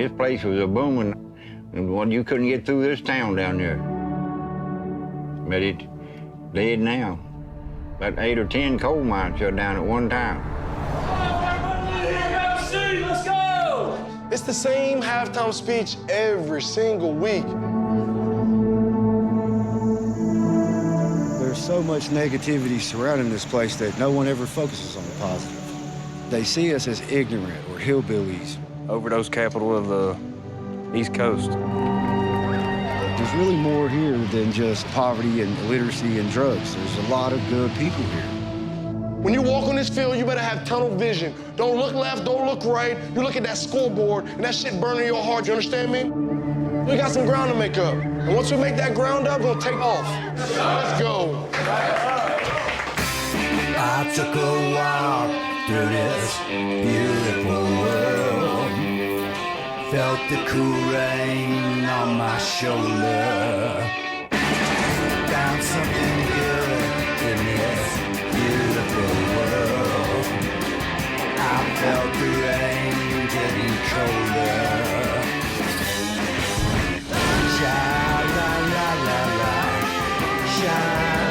This place was a booming, and you couldn't get through this town down there. But it's dead now. About 8 or 10 coal mines shut down at one time. Let's go! It's the same halftime speech every single week. There's so much negativity surrounding this place that no one ever focuses on the positive. They see us as ignorant or hillbillies. Overdose capital of the East Coast. There's really more here than just poverty and illiteracy and drugs. There's a lot of good people here. When you walk on this field, you better have tunnel vision. Don't look left, don't look right. You look at that scoreboard, and that shit burning your heart, you understand me? We got some ground to make up. And once we make that ground up, we'll take off. Let's go. I took a walk through this beautiful world. Felt the cool rain on my shoulder. Found something good in this beautiful world. I felt the rain getting colder. Sha la la la la, sha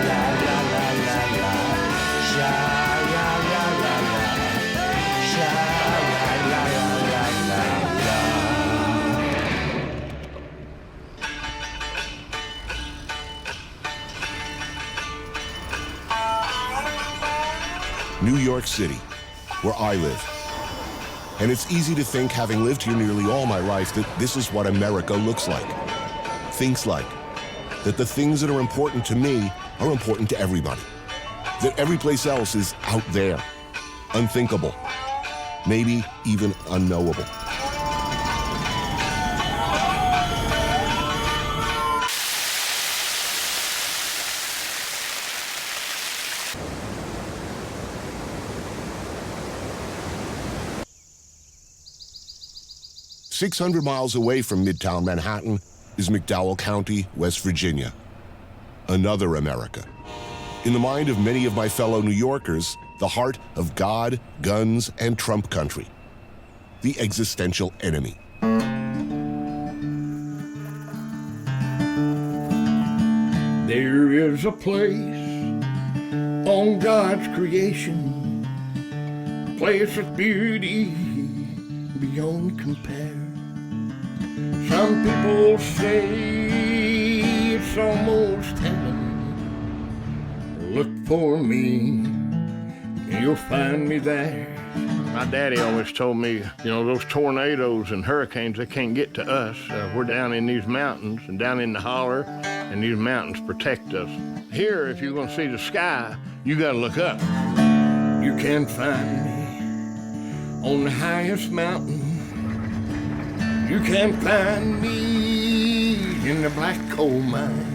la la la la la, sha la la la la, sha la la la la la. New York City, where I live. And it's easy to think, having lived here nearly all my life, that this is what America looks like, thinks like, that the things that are important to me are important to everybody, that every place else is out there, unthinkable, maybe even unknowable. "600 miles away from Midtown Manhattan is McDowell County, West Virginia. Another America. In the mind of many of my fellow New Yorkers, the heart of God, guns, and Trump country. The existential enemy. There is a place on God's creation, a place of beauty beyond compare. Some people say it's almost heaven. Look for me, and you'll find me there. My daddy always told me, you know, those tornadoes and hurricanes, they can't get to us. We're down in these mountains and down in the holler, and these mountains protect us. Here, if you're gonna see the sky, you gotta look up. You can find me on the highest mountain. You can find me in the black coal mine.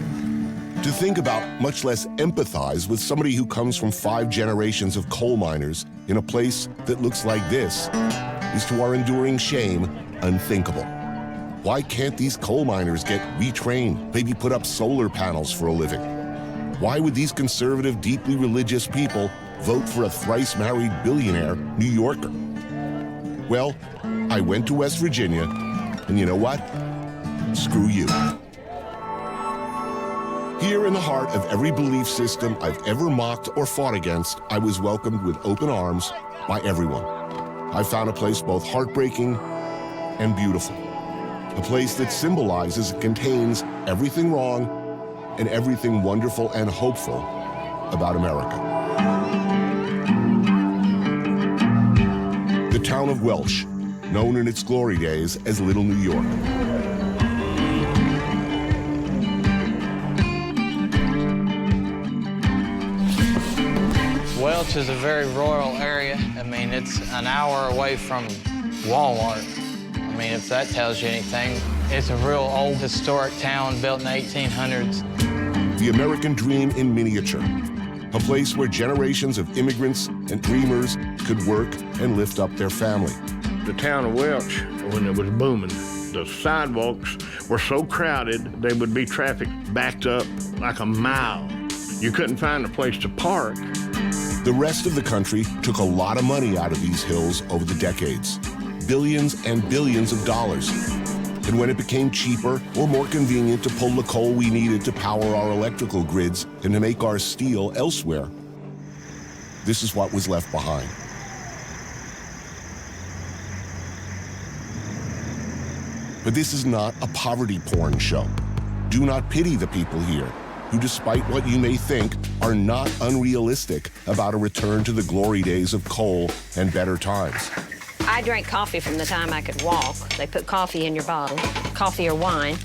To think about, much less empathize with somebody who comes from 5 generations of coal miners in a place that looks like this is, to our enduring shame, unthinkable. Why can't these coal miners get retrained, maybe put up solar panels for a living? Why would these conservative, deeply religious people vote for a thrice-married billionaire New Yorker? Well, I went to West Virginia, and you know what? Screw you. Here in the heart of every belief system I've ever mocked or fought against, I was welcomed with open arms by everyone. I found a place both heartbreaking and beautiful. A place that symbolizes and contains everything wrong and everything wonderful and hopeful about America. The town of Welch, known in its glory days as Little New York. Welch is a very rural area. I mean, it's an hour away from Walmart. I mean, if that tells you anything. It's a real old historic town built in the 1800s. The American dream in miniature. A place where generations of immigrants and dreamers could work and lift up their family. The town of Welch, when it was booming, the sidewalks were so crowded, they would be traffic backed up like a mile. You couldn't find a place to park. The rest of the country took a lot of money out of these hills over the decades. billions and billions of dollars. And when it became cheaper or more convenient to pull the coal we needed to power our electrical grids and to make our steel elsewhere, this is what was left behind. But this is not a poverty porn show. Do not pity the people here, who, despite what you may think, are not unrealistic about a return to the glory days of coal and better times. I drank coffee from the time I could walk. They put coffee in your bottle, coffee or wine.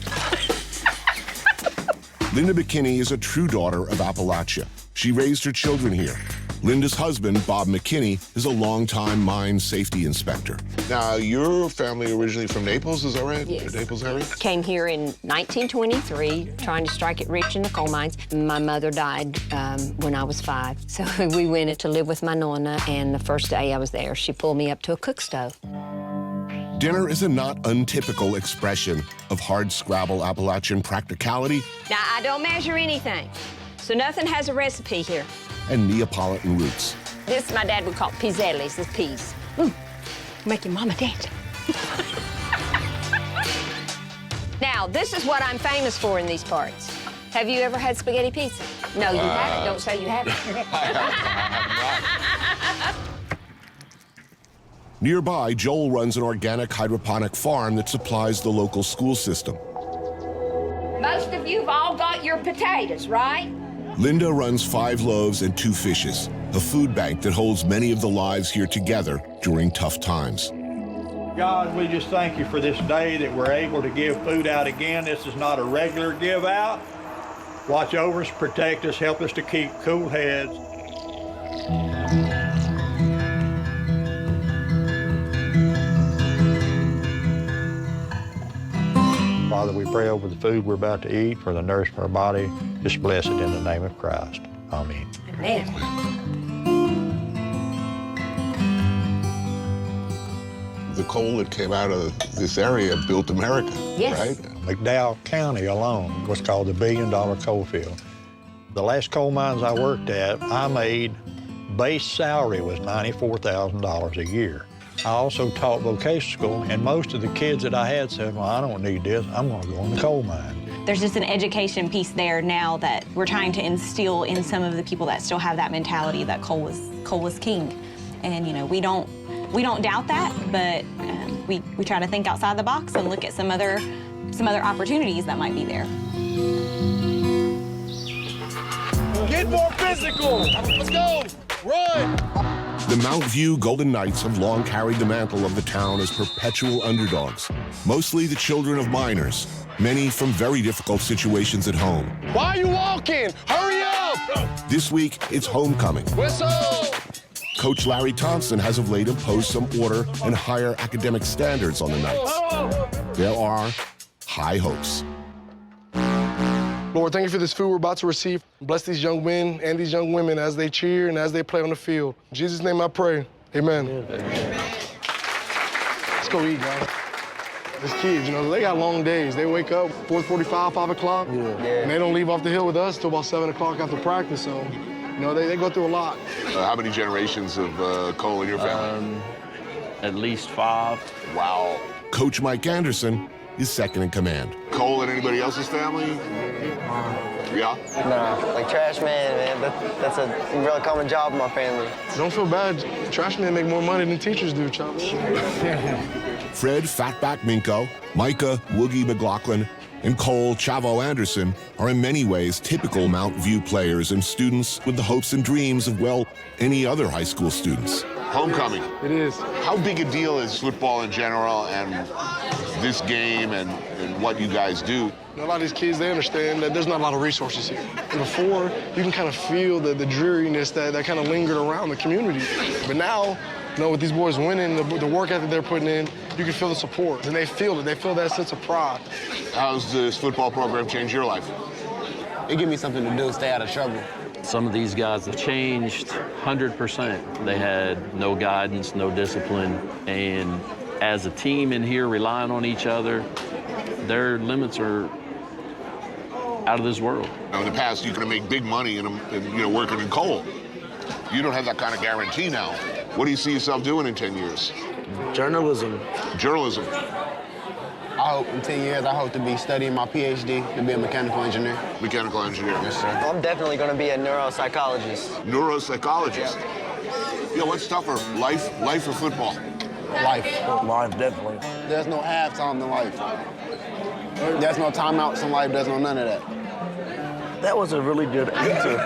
Linda McKinney is a true daughter of Appalachia. She raised her children here. Linda's husband, Bob McKinney, is a longtime mine safety inspector. Now, your family originally from Naples, is that right? Yes. Naples area? Came here in 1923, trying to strike it rich in the coal mines. My mother died when I was 5, so we went to live with my nonna, and the first day I was there, she pulled me up to a cook stove. Dinner is a not untypical expression of hard-scrabble Appalachian practicality. Now, I don't measure anything, so nothing has a recipe here. And Neapolitan roots. This my dad would call pizzellis, this peas. Make your mama dance. Now, this is what I'm famous for in these parts. Have you ever had spaghetti pizza? No, you haven't. Don't say you haven't. Nearby, Joel runs an organic hydroponic farm that supplies the local school system. Most of you've all got your potatoes, right? Linda runs 5 loaves and 2 fishes, a food bank that holds many of the lives here together during tough times. God, we just thank you for this day that we're able to give food out again. This is not a regular give out. Watch over us, protect us, help us to keep cool heads. Father, we pray over the food we're about to eat for the nourishment of our body. Just bless it in the name of Christ. Amen. Amen. The coal that came out of this area built America, yes. Right? McDowell County alone was called the $1 billion coal field. The last coal mines I worked at, I made base salary was $94,000 a year. I also taught vocational school, and most of the kids that I had said, well, I don't need this, I'm gonna go in the coal mine. There's just an education piece there now that we're trying to instill in some of the people that still have that mentality that coal was king. And you know, we don't doubt that, but we try to think outside the box and look at some other opportunities that might be there. Get more physical. Let's go. Run. The Mount View Golden Knights have long carried the mantle of the town as perpetual underdogs, mostly the children of miners, many from very difficult situations at home. Why are you walking? Hurry up! This week, it's homecoming. Whistle! Coach Larry Thompson has of late imposed some order and higher academic standards on the Knights. There are high hopes. Lord, thank you for this food we're about to receive. Bless these young men and these young women as they cheer and as they play on the field. In Jesus' name I pray, amen. Let's go eat, guys. These kids, you know, they got long days. They wake up 4:45, 5 o'clock, and they don't leave off the hill with us till about 7 o'clock after practice, so, you know, they go through a lot. How many generations of coal in your family? At least 5. Wow. Coach Mike Anderson is second in command. Coal in anybody else's family? Yeah? Nah, like trash man, that's a really common job in my family. Don't feel bad. Trash men make more money than teachers do, Chop. Fred Fatback Minko, Micah Woogie McLaughlin, and Cole Chavo Anderson are in many ways typical Mount View players and students with the hopes and dreams of, well, any other high school students. Homecoming. It is. How big a deal is football in general and this game and what you guys do? A lot of these kids, they understand that there's not a lot of resources here. Before, you can kind of feel the dreariness that kind of lingered around the community. But now, you know, with these boys winning, the work ethic they're putting in, you can feel the support, and they feel it. They feel that sense of pride. How's this football program changed your life? It give me something to do, stay out of trouble. Some of these guys have changed 100%. They had no guidance, no discipline, and as a team in here relying on each other, their limits are out of this world. Now, in the past, you could make big money in working in coal. You don't have that kind of guarantee now. What do you see yourself doing in 10 years? Journalism. Journalism. I hope in 10 years, I hope to be studying my PhD to be a mechanical engineer. Mechanical engineer. Yes, sir. I'm definitely going to be a neuropsychologist. Neuropsychologist? Yeah, what's tougher, life or football? Life. Life, definitely. There's no halftime in life. There's no timeouts in life. There's no none of that. That was a really good answer.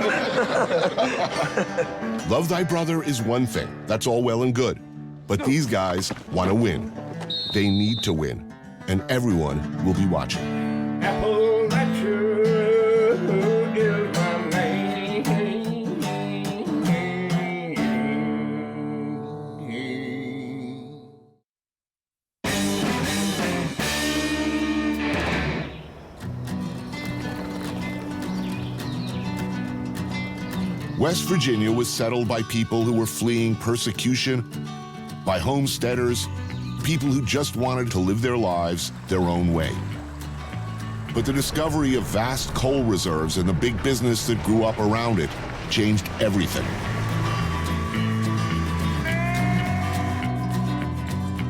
Love thy brother is one thing. That's all well and good. But these guys want to win. They need to win. And everyone will be watching. Appalachia is my name. West Virginia was settled by people who were fleeing persecution, by homesteaders, people who just wanted to live their lives their own way. But the discovery of vast coal reserves and the big business that grew up around it changed everything.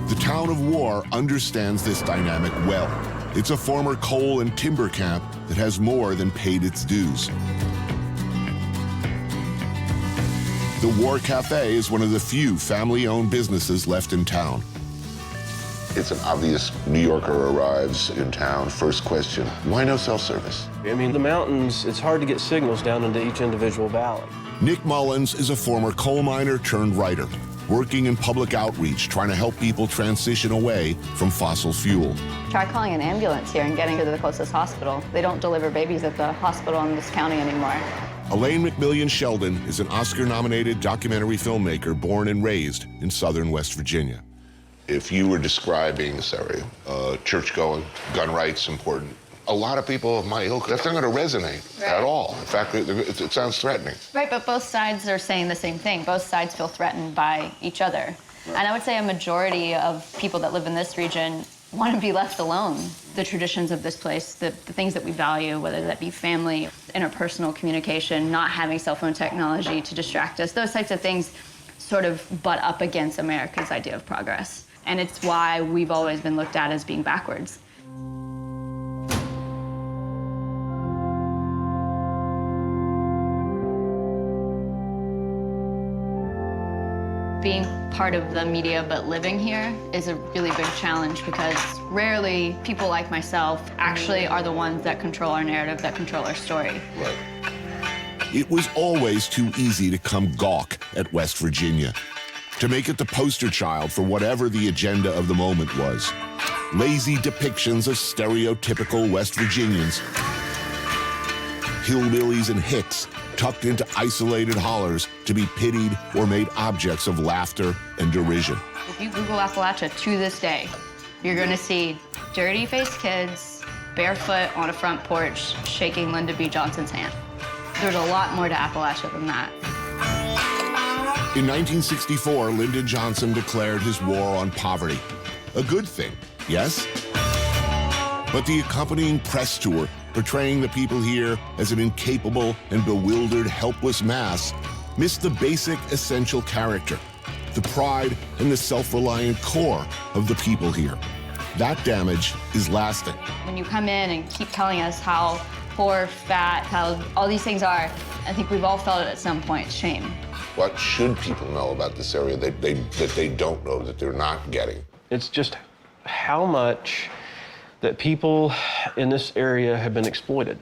The town of War understands this dynamic well. It's a former coal and timber camp that has more than paid its dues. The War Cafe is one of the few family-owned businesses left in town. It's an obvious New Yorker arrives in town. First question, why no self-service? I mean, the mountains, it's hard to get signals down into each individual valley. Nick Mullins is a former coal miner turned writer, working in public outreach, trying to help people transition away from fossil fuel. Try calling an ambulance here and getting to the closest hospital. They don't deliver babies at the hospital in this county anymore. Elaine McMillian Sheldon is an Oscar-nominated documentary filmmaker born and raised in southern West Virginia. If you were describing this area, church-going, gun rights important, a lot of people of my ilk, that's not going to resonate at all. In fact, it sounds threatening. Right, but both sides are saying the same thing. Both sides feel threatened by each other. And I would say a majority of people that live in this region want to be left alone. The traditions of this place, the things that we value, whether that be family, interpersonal communication, not having cell phone technology to distract us, those types of things sort of butt up against America's idea of progress. And it's why we've always been looked at as being backwards. Being part of the media but living here is a really big challenge because rarely people like myself actually are the ones that control our narrative, that control our story. Right. It was always too easy to come gawk at West Virginia, to make it the poster child for whatever the agenda of the moment was. Lazy depictions of stereotypical West Virginians, hillbillies and hicks tucked into isolated hollers to be pitied or made objects of laughter and derision. If you Google Appalachia to this day, you're gonna see dirty-faced kids barefoot on a front porch shaking Lyndon B. Johnson's hand. There's a lot more to Appalachia than that. In 1964, Lyndon Johnson declared his war on poverty. A good thing, yes? But the accompanying press tour, portraying the people here as an incapable and bewildered, helpless mass, missed the basic, essential character, the pride and the self-reliant core of the people here. That damage is lasting. When you come in and keep telling us how poor, fat, how all these things are, I think we've all felt it at some point, shame. What should people know about this area that they don't know, that they're not getting? It's just how much that people in this area have been exploited.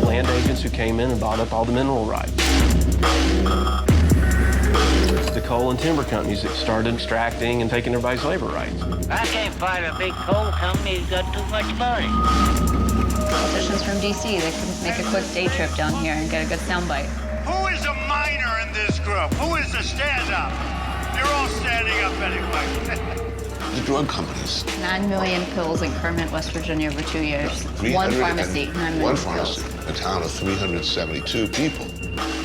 Land agents who came in and bought up all the mineral rights. It's the coal and timber companies that started extracting and taking everybody's labor rights. I can't find a big coal company who's got too much money. Politicians from D.C., they could make a quick day trip down here and get a good soundbite. Who is a miner in this group? Who is the stand-up? You're all standing up anyway. The drug companies. 9 million pills in Kermit, West Virginia over 2 years. One pharmacy, 9 million One pills. pharmacy, a town of 372 people.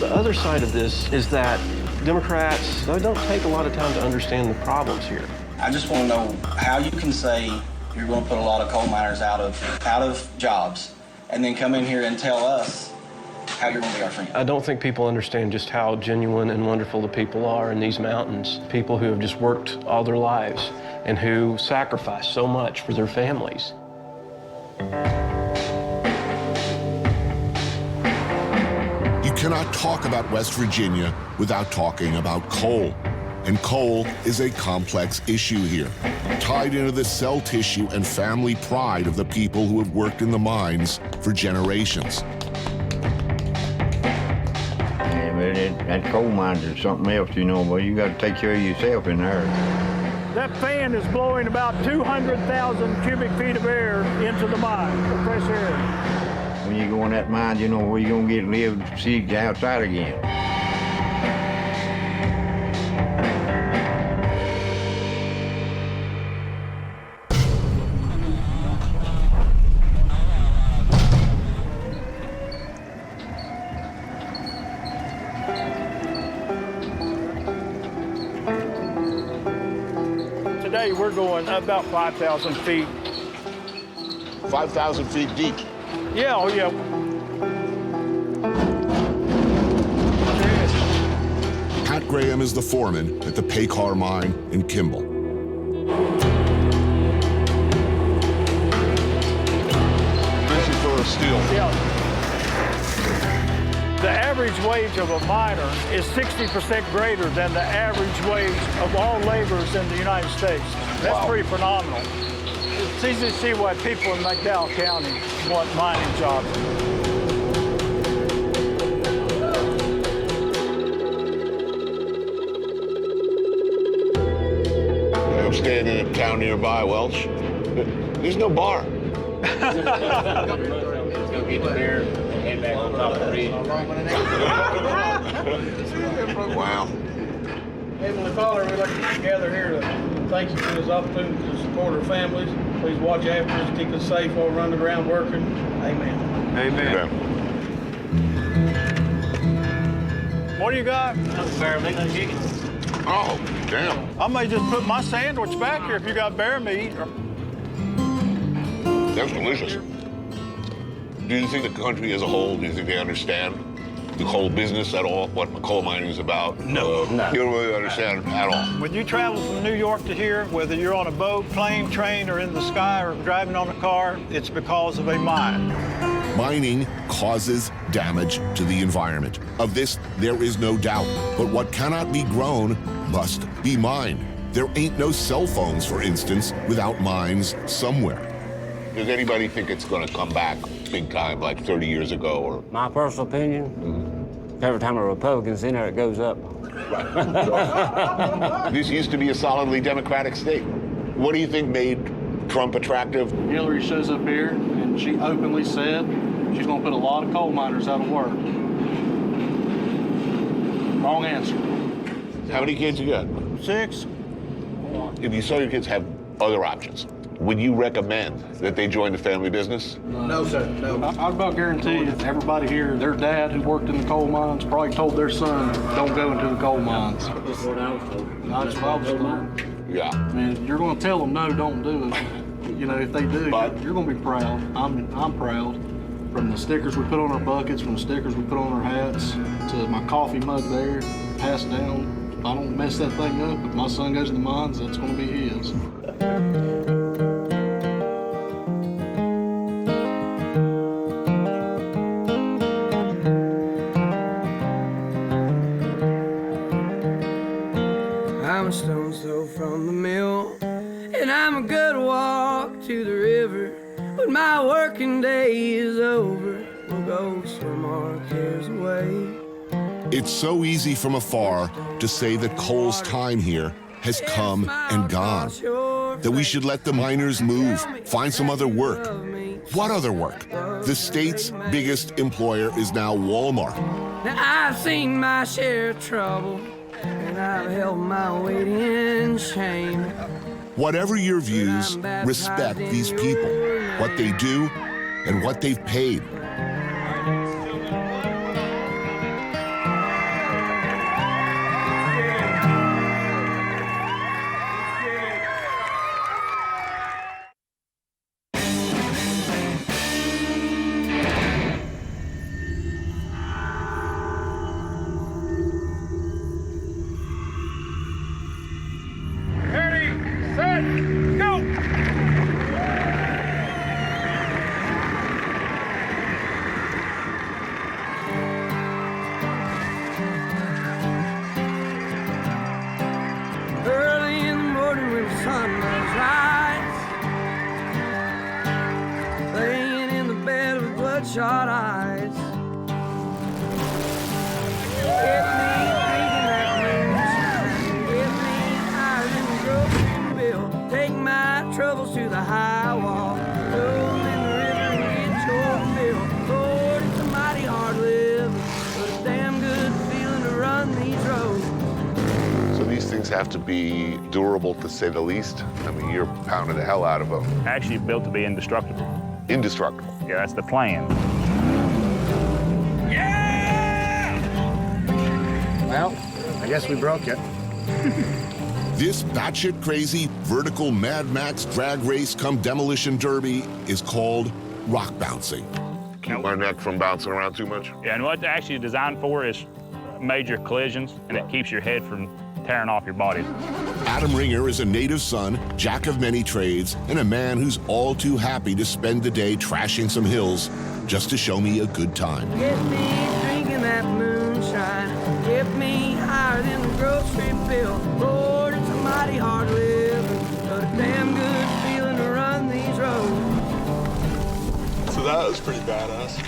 The other side of this is that Democrats, they don't take a lot of time to understand the problems here. I just want to know how you can say you're going to put a lot of coal miners out of jobs and then come in here and tell us how you're going to be our friend. I don't think people understand just how genuine and wonderful the people are in these mountains. People who have just worked all their lives and who sacrifice so much for their families. You cannot talk about West Virginia without talking about coal. And coal is a complex issue here, tied into the cell tissue and family pride of the people who have worked in the mines for generations. Yeah, but that coal mines is something else, you know, but you got to take care of yourself in there. That fan is blowing about 200,000 cubic feet of air into the mine, the fresh air. When you go in that mine, you know where you're going to get live, see outside again. Today we're going about 5,000 feet. 5,000 feet deep? Yeah, oh yeah. Pat Graham is the foreman at the Paycar mine in Kimball. This is for steel. Yeah. The average wage of a miner is 60% greater than the average wage of all laborers in the United States. That's pretty phenomenal. It's easy to see why people in McDowell County want mining jobs. I'm staying in a town nearby, Welch. There's no bar. Let's go get the beer and head back on top of the ridge. Wow. Heavenly Father, we'd like to gather here to thank you for this opportunity to support our families. Please watch after us, keep us safe while we're underground working. Amen. Amen. What do you got? Bear meat and chicken. Oh, damn. I may just put my sandwich back here if you got bear meat. That's delicious. Do you think the country as a whole, do you think they understand the coal business at all, what coal mining is about? No. You don't really understand at all. When you travel from New York to here, whether you're on a boat, plane, train, or in the sky, or driving on a car, it's because of a mine. Mining causes damage to the environment. Of this, there is no doubt. But what cannot be grown must be mined. There ain't no cell phones, for instance, without mines somewhere. Does anybody think it's going to come back big time, like 30 years ago? Or My personal opinion, every time a Republican's in there, it goes up. This used to be a solidly Democratic state. What do you think made Trump attractive? Hillary shows up here, and she openly said she's going to put a lot of coal miners out of work. Wrong answer. How many kids you got? 6. If you saw your kids have other options, would you recommend that they join the family business? No, sir. No. I'd about guarantee you, everybody here, their dad who worked in the coal mines probably told their son, don't go into the coal mines. That's what I was told. That's what I was told. Yeah. I mean, you're going to tell them, no, don't do it. You know, if they do, you're going to be proud. I'm proud. From the stickers we put on our buckets, from the stickers we put on our hats, to my coffee mug there, passed down. If I don't mess that thing up, if my son goes to the mines, that's going to be his. I'm a stone's throw from the mill, and I'm a good walk to the river. When my working day is over, we'll go swim our cares away. It's so easy from afar to say that coal's time here has come and gone, that we should let the miners move, find some other work. What other work? The state's biggest employer is now Walmart. Now I've seen my share of trouble, and I've held my weight in shame. Whatever your views, respect these people, what they do, and what they've paid. bloodshot eyes. Get me drinking that moonshine. Get me higher than the grocery bill. Take my troubles to the high wall. Roll in the river and get your fill. Lord, it's a mighty hard live, but a damn good feeling to run these roads. So these things have to be durable, to say the least. I mean, you're pounding the hell out of them. Actually built to be indestructible. Indestructible. Yeah, that's the plan. Well, I guess we broke it. This batshit crazy vertical Mad Max drag race come demolition derby is called rock bouncing. Keep my neck from bouncing around too much. Yeah, and what it's actually designed for is major collisions, and it keeps your head from tearing off your body. Adam Ringer is a native son, jack of many trades, and a man who's all too happy to spend the day trashing some hills just to show me a good time. Get me drinking that moonshine. Get me higher than the grocery bill. Lord, it's a mighty hard living, but a damn good feeling to run these roads. So that was pretty badass.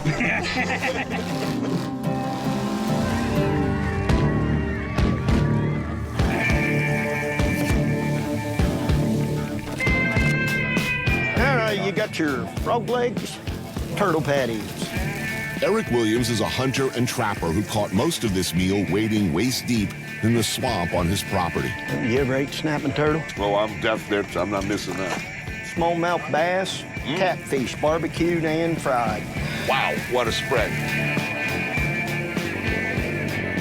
You got your frog legs, turtle patties. Eric Williams is a hunter and trapper who caught most of this meal wading waist deep in the swamp on his property. You ever ate snapping turtle? Well, I'm deaf there, so I'm not missing that. Smallmouth bass, catfish, barbecued and fried. Wow, what a spread.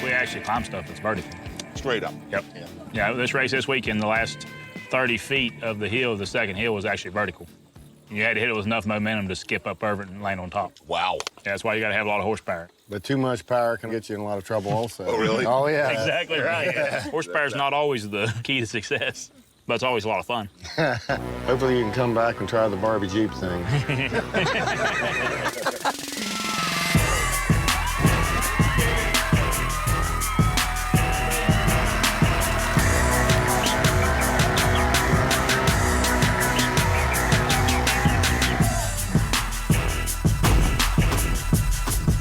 We actually climb stuff that's vertical. Straight up. Yep. Yeah, this race this weekend, the last 30 feet of the hill, the second hill, was actually vertical. You had to hit it with enough momentum to skip up over it and land on top. Wow. Yeah, that's why you got to have a lot of horsepower. But too much power can get you in a lot of trouble also. Oh, really? Oh, yeah. Exactly right. Yeah. Horsepower's not always the key to success, but it's always a lot of fun. Hopefully you can come back and try the Barbie Jeep thing.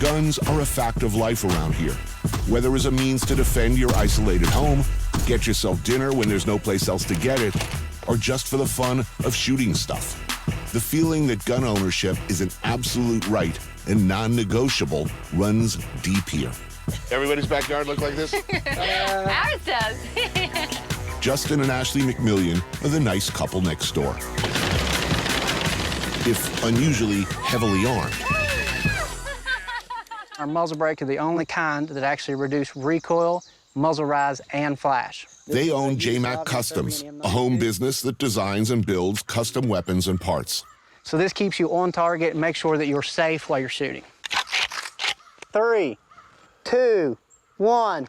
Guns are a fact of life around here. Whether as a means to defend your isolated home, get yourself dinner when there's no place else to get it, or just for the fun of shooting stuff. The feeling that gun ownership is an absolute right and non-negotiable runs deep here. Everybody's backyard look like this? Ours does. Justin and Ashley McMillian are the nice couple next door. If unusually heavily armed. Our muzzle brake are the only kind that actually reduce recoil, muzzle rise, and flash. They own JMac Customs, a home business that designs and builds custom weapons and parts. So this keeps you on target and makes sure that you're safe while you're shooting. 3, 2, 1.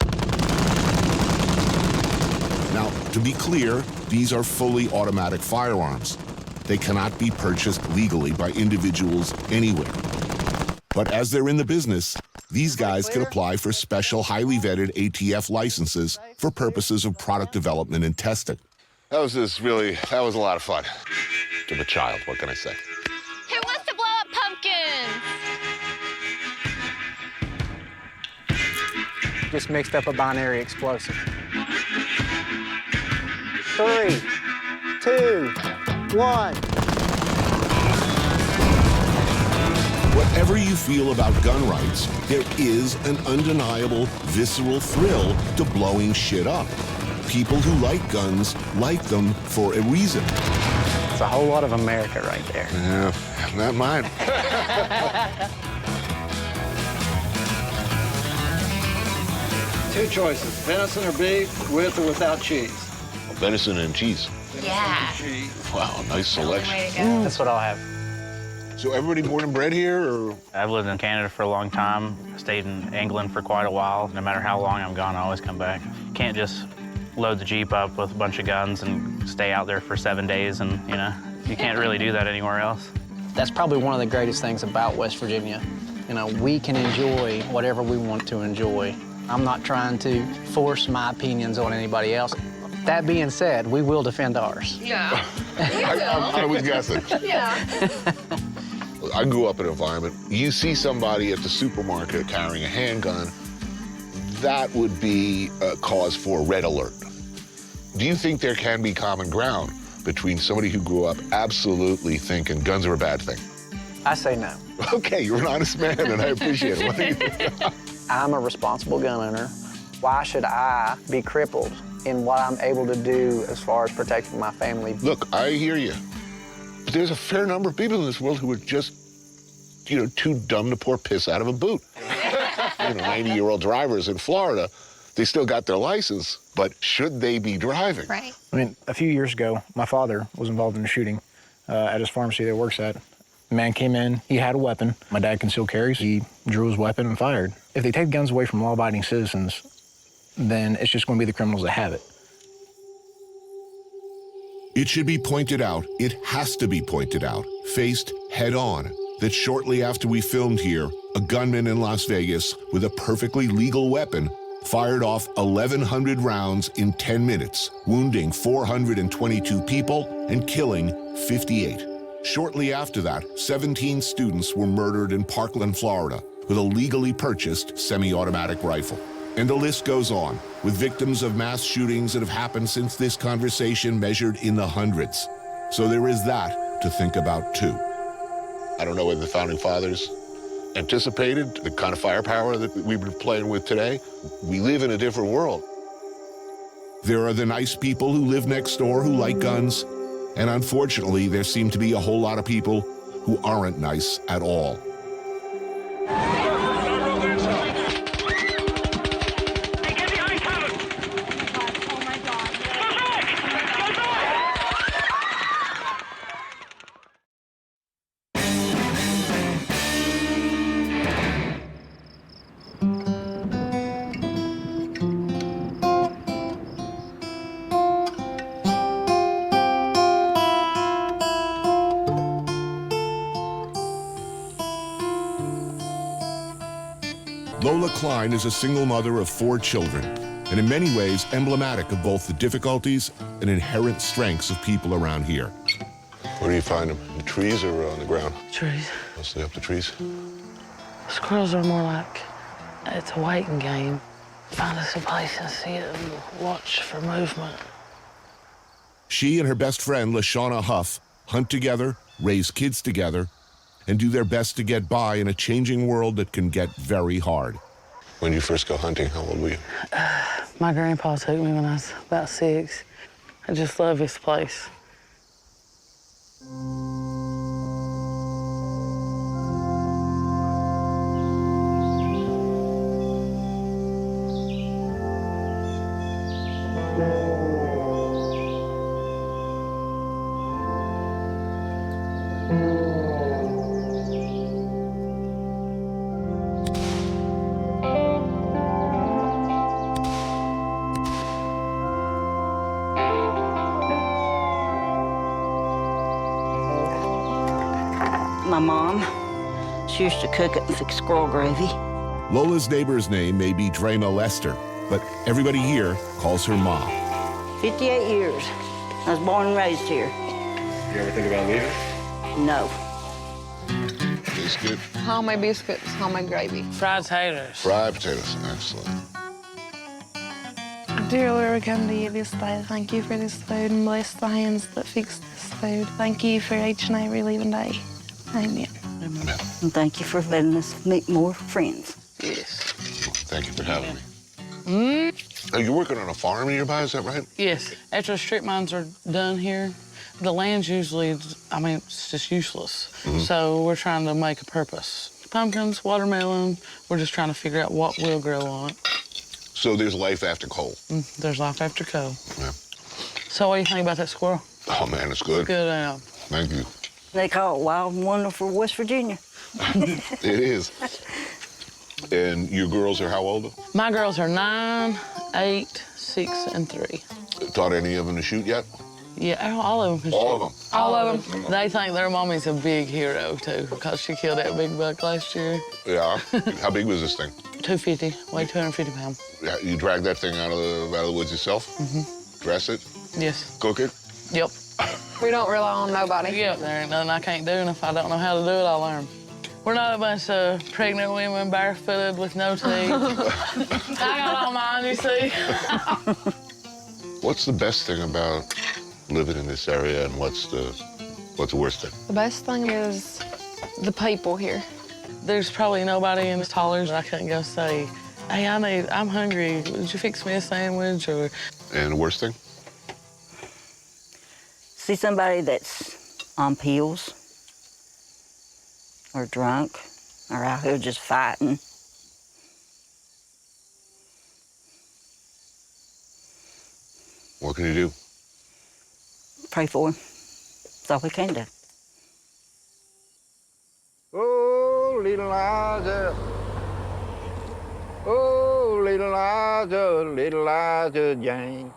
Now, to be clear, these are fully automatic firearms. They cannot be purchased legally by individuals anywhere. But as they're in the business, these guys can apply for special, highly vetted ATF licenses for purposes of product development and testing. That was a lot of fun. To the child, what can I say? Who wants to blow up pumpkins? Just mixed up a binary explosive. 3, 2, 1. Whatever you feel about gun rights, there is an undeniable, visceral thrill to blowing shit up. People who like guns like them for a reason. It's a whole lot of America right there. Yeah, not mine. Two choices, venison or beef, with or without cheese. Venison and cheese. Yeah. Wow, nice selection. That's what I'll have. So everybody born and bred here, or? I've lived in Canada for a long time, stayed in England for quite a while. No matter how long I'm gone, I always come back. Can't just load the Jeep up with a bunch of guns and stay out there for 7 days, and, you know, you can't really do that anywhere else. That's probably one of the greatest things about West Virginia. You know, we can enjoy whatever we want to enjoy. I'm not trying to force my opinions on anybody else. That being said, we will defend ours. Yeah. I was guessing. Yeah. I grew up in an environment, you see somebody at the supermarket carrying a handgun, that would be a cause for red alert. Do you think there can be common ground between somebody who grew up absolutely thinking guns are a bad thing? I say no. Okay, you're an honest man, and I appreciate it. What do you think? I'm a responsible gun owner. Why should I be crippled in what I'm able to do as far as protecting my family? Look, I hear you. But there's a fair number of people in this world who are just, too dumb to pour piss out of a boot. 90-year-old drivers in Florida, they still got their license, but should they be driving? Right. I mean, a few years ago, my father was involved in a shooting at his pharmacy that he works at. The man came in, he had a weapon. My dad concealed carries. He drew his weapon and fired. If they take guns away from law-abiding citizens, then it's just going to be the criminals that have it. It should be pointed out, it has to be pointed out, faced head-on, that shortly after we filmed here, a gunman in Las Vegas with a perfectly legal weapon fired off 1,100 rounds in 10 minutes, wounding 422 people and killing 58. Shortly after that, 17 students were murdered in Parkland, Florida, with a legally purchased semi-automatic rifle. And the list goes on, with victims of mass shootings that have happened since this conversation measured in the hundreds. So there is that to think about, too. I don't know whether the Founding Fathers anticipated the kind of firepower that we've been playing with today. We live in a different world. There are the nice people who live next door who like guns, and unfortunately, there seem to be a whole lot of people who aren't nice at all. Lola Klein is a single mother of 4 children, and in many ways emblematic of both the difficulties and inherent strengths of people around here. Where do you find them? In the trees or on the ground? Trees. Mostly up the trees. Squirrels are more like, it's a waiting game. Find us a place and see it and watch for movement. She and her best friend, LaShawna Huff, hunt together, raise kids together, and do their best to get by in a changing world that can get very hard. When did you first go hunting? How old were you? My grandpa took me when I was about 6. I just love this place. My mom, she used to cook it and fix squirrel gravy. Lola's neighbor's name may be Drema Lester, but everybody here calls her Ma. 58 years. I was born and raised here. You ever think about leaving? No. Biscuit. Homemade biscuits, homemade gravy. Fried potatoes. Fried potatoes, excellent. Dear Lord, we come to you this day. Thank you for this food and bless the hands that fix this food. Thank you for each and every living day. Amen. Amen. And thank you for letting us meet more friends. Yes. Thank you for having me. Are you working on a farm nearby, is that right? Yes. After the strip mines are done here, the land's usually, I mean, it's just useless. So we're trying to make a purpose. Pumpkins, watermelon, we're just trying to figure out what we'll grow on it. So there's life after coal. There's life after coal. Yeah. So what do you think about that squirrel? Oh, man, it's good. Good. Thank you. They call it wild and wonderful West Virginia. It is. And your girls are how old? My girls are 9, 8, 6, and 3. Taught any of them to shoot yet? Yeah, all of them. All of them? All of them. They think their mommy's a big hero, too, because she killed that big buck last year. Yeah. How big was this thing? 250, weighed 250 pounds. Yeah, you dragged that thing out of the woods yourself? Dress it? Yes. Cook it? Yep. We don't rely on nobody. Yeah, there ain't nothing I can't do, and if I don't know how to do it, I'll learn. We're not a bunch of pregnant women barefooted with no teeth. I got all mine, you see. What's the best thing about living in this area, and what's the worst thing? The best thing is the people here. There's probably nobody in the hollers I couldn't go say, hey, I'm hungry. Would you fix me a sandwich? Or... And the worst thing? See somebody that's on pills or drunk or out here just fighting. What can you do? Pray for him. That's all we can do. Oh, little Liza. Oh, little Liza Jane.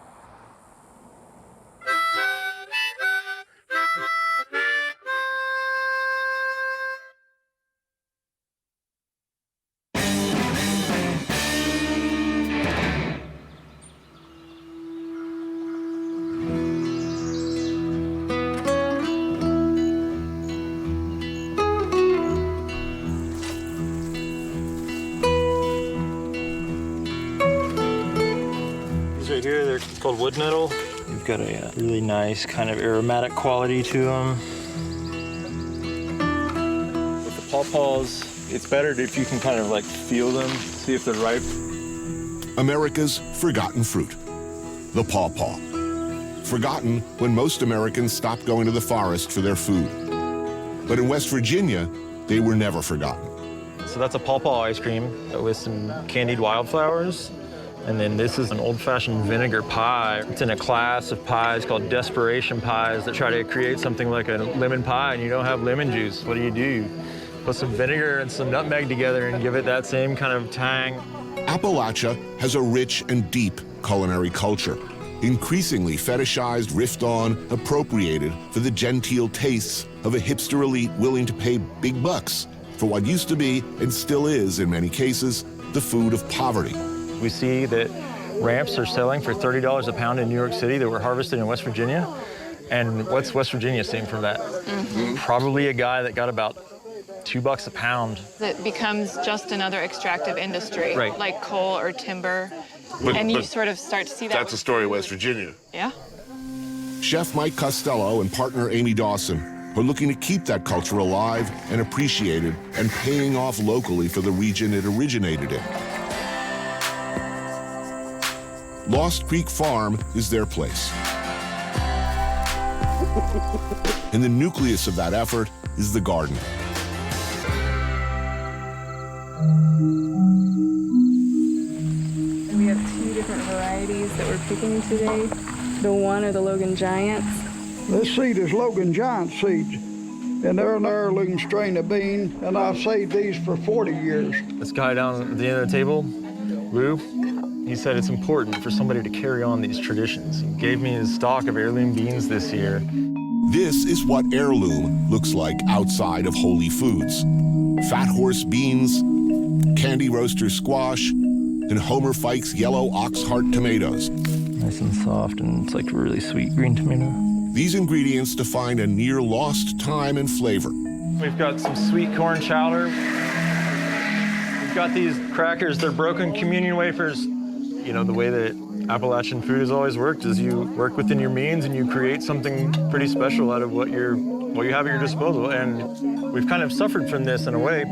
Right here, they're called wood nettle. You've got a really nice kind of aromatic quality to them. With the pawpaws, it's better if you can kind of like feel them, see if they're ripe. America's forgotten fruit, the pawpaw. Forgotten when most Americans stopped going to the forest for their food. But in West Virginia, they were never forgotten. So that's a pawpaw ice cream with some candied wildflowers. And then this is an old-fashioned vinegar pie. It's in a class of pies called desperation pies that try to create something like a lemon pie, and you don't have lemon juice. What do? Put some vinegar and some nutmeg together and give it that same kind of tang. Appalachia has a rich and deep culinary culture, increasingly fetishized, riffed on, appropriated for the genteel tastes of a hipster elite willing to pay big bucks for what used to be, and still is in many cases, the food of poverty. We see that ramps are selling for $30 a pound in New York City that were harvested in West Virginia. And what's West Virginia seeing from that? Probably a guy that got about $2 a pound. It becomes just another extractive industry, right, like coal or timber. But you sort of start to see that. That's the story of West Virginia. Yeah. Chef Mike Costello and partner Amy Dawson are looking to keep that culture alive and appreciated and paying off locally for the region it originated in. Lost Creek Farm is their place. In the nucleus of that effort is the garden. We have two different varieties that we're picking today. The one are the Logan Giants. This seed is Logan Giant seeds, and they're an heirloom strain of bean, and I've saved these for 40 years. This guy down at the end of the table, Lou, he said it's important for somebody to carry on these traditions. He gave me his stock of heirloom beans this year. This is what heirloom looks like outside of Holy Foods. Fat horse beans, Candy Roaster squash, and Homer Fike's yellow ox heart tomatoes. Nice and soft, and it's like a really sweet green tomato. These ingredients define a near lost time and flavor. We've got some sweet corn chowder. We've got these crackers, they're broken communion wafers. You know, the way that Appalachian food has always worked is you work within your means and you create something pretty special out of what you have at your disposal. And we've kind of suffered from this in a way.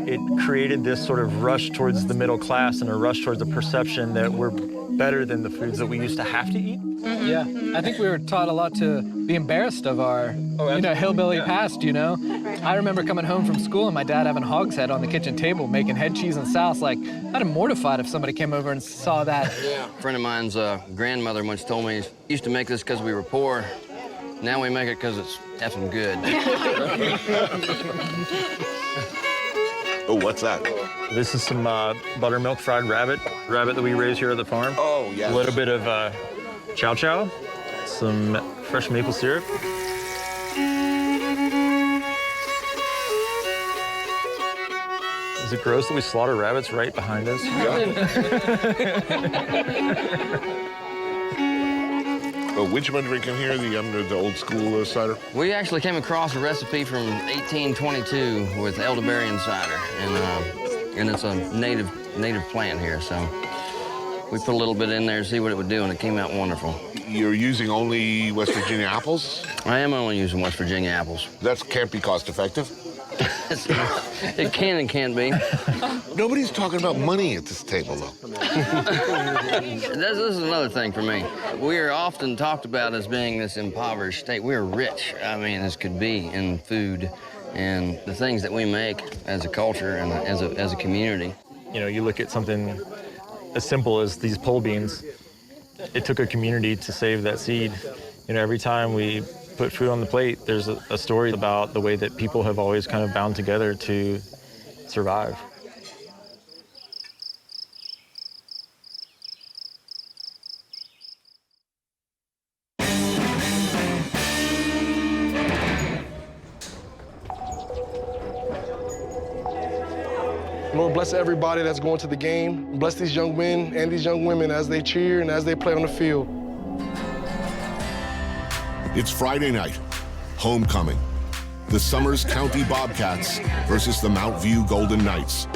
It created this sort of rush towards the middle class and a rush towards the perception that we're better than the foods that we used to have to eat. Yeah, I think we were taught a lot to be embarrassed of our, hillbilly past, I remember coming home from school and my dad having hog's head on the kitchen table making head cheese and sauce. Like, I'd have mortified if somebody came over and saw that. Yeah, a friend of mine's grandmother once told me, used to make this because we were poor. Now we make it because it's effing good. Oh, what's that? This is some buttermilk fried rabbit that we raise here at the farm. Oh, yeah. A little bit of chow chow, some fresh maple syrup. Is it gross that we slaughter rabbits right behind us? Which am I drinking here? The old school cider? We actually came across a recipe from 1822 with elderberry cider, and it's a native plant here, so we put a little bit in there to see what it would do, and it came out wonderful. You're using only West Virginia apples? I am only using West Virginia apples. That can't be cost effective? It can and can't be. Nobody's talking about money at this table, though. This is another thing for me. We are often talked about as being this impoverished state. We are rich, as could be, in food and the things that we make as a culture and as a community. You know, you look at something as simple as these pole beans. It took a community to save that seed. You know, every time we put food on the plate, there's a story about the way that people have always kind of bound together to survive. Lord, bless everybody that's going to the game. Bless these young men and these young women as they cheer and as they play on the field. It's Friday night, homecoming. The Summers County Bobcats versus the Mount View Golden Knights.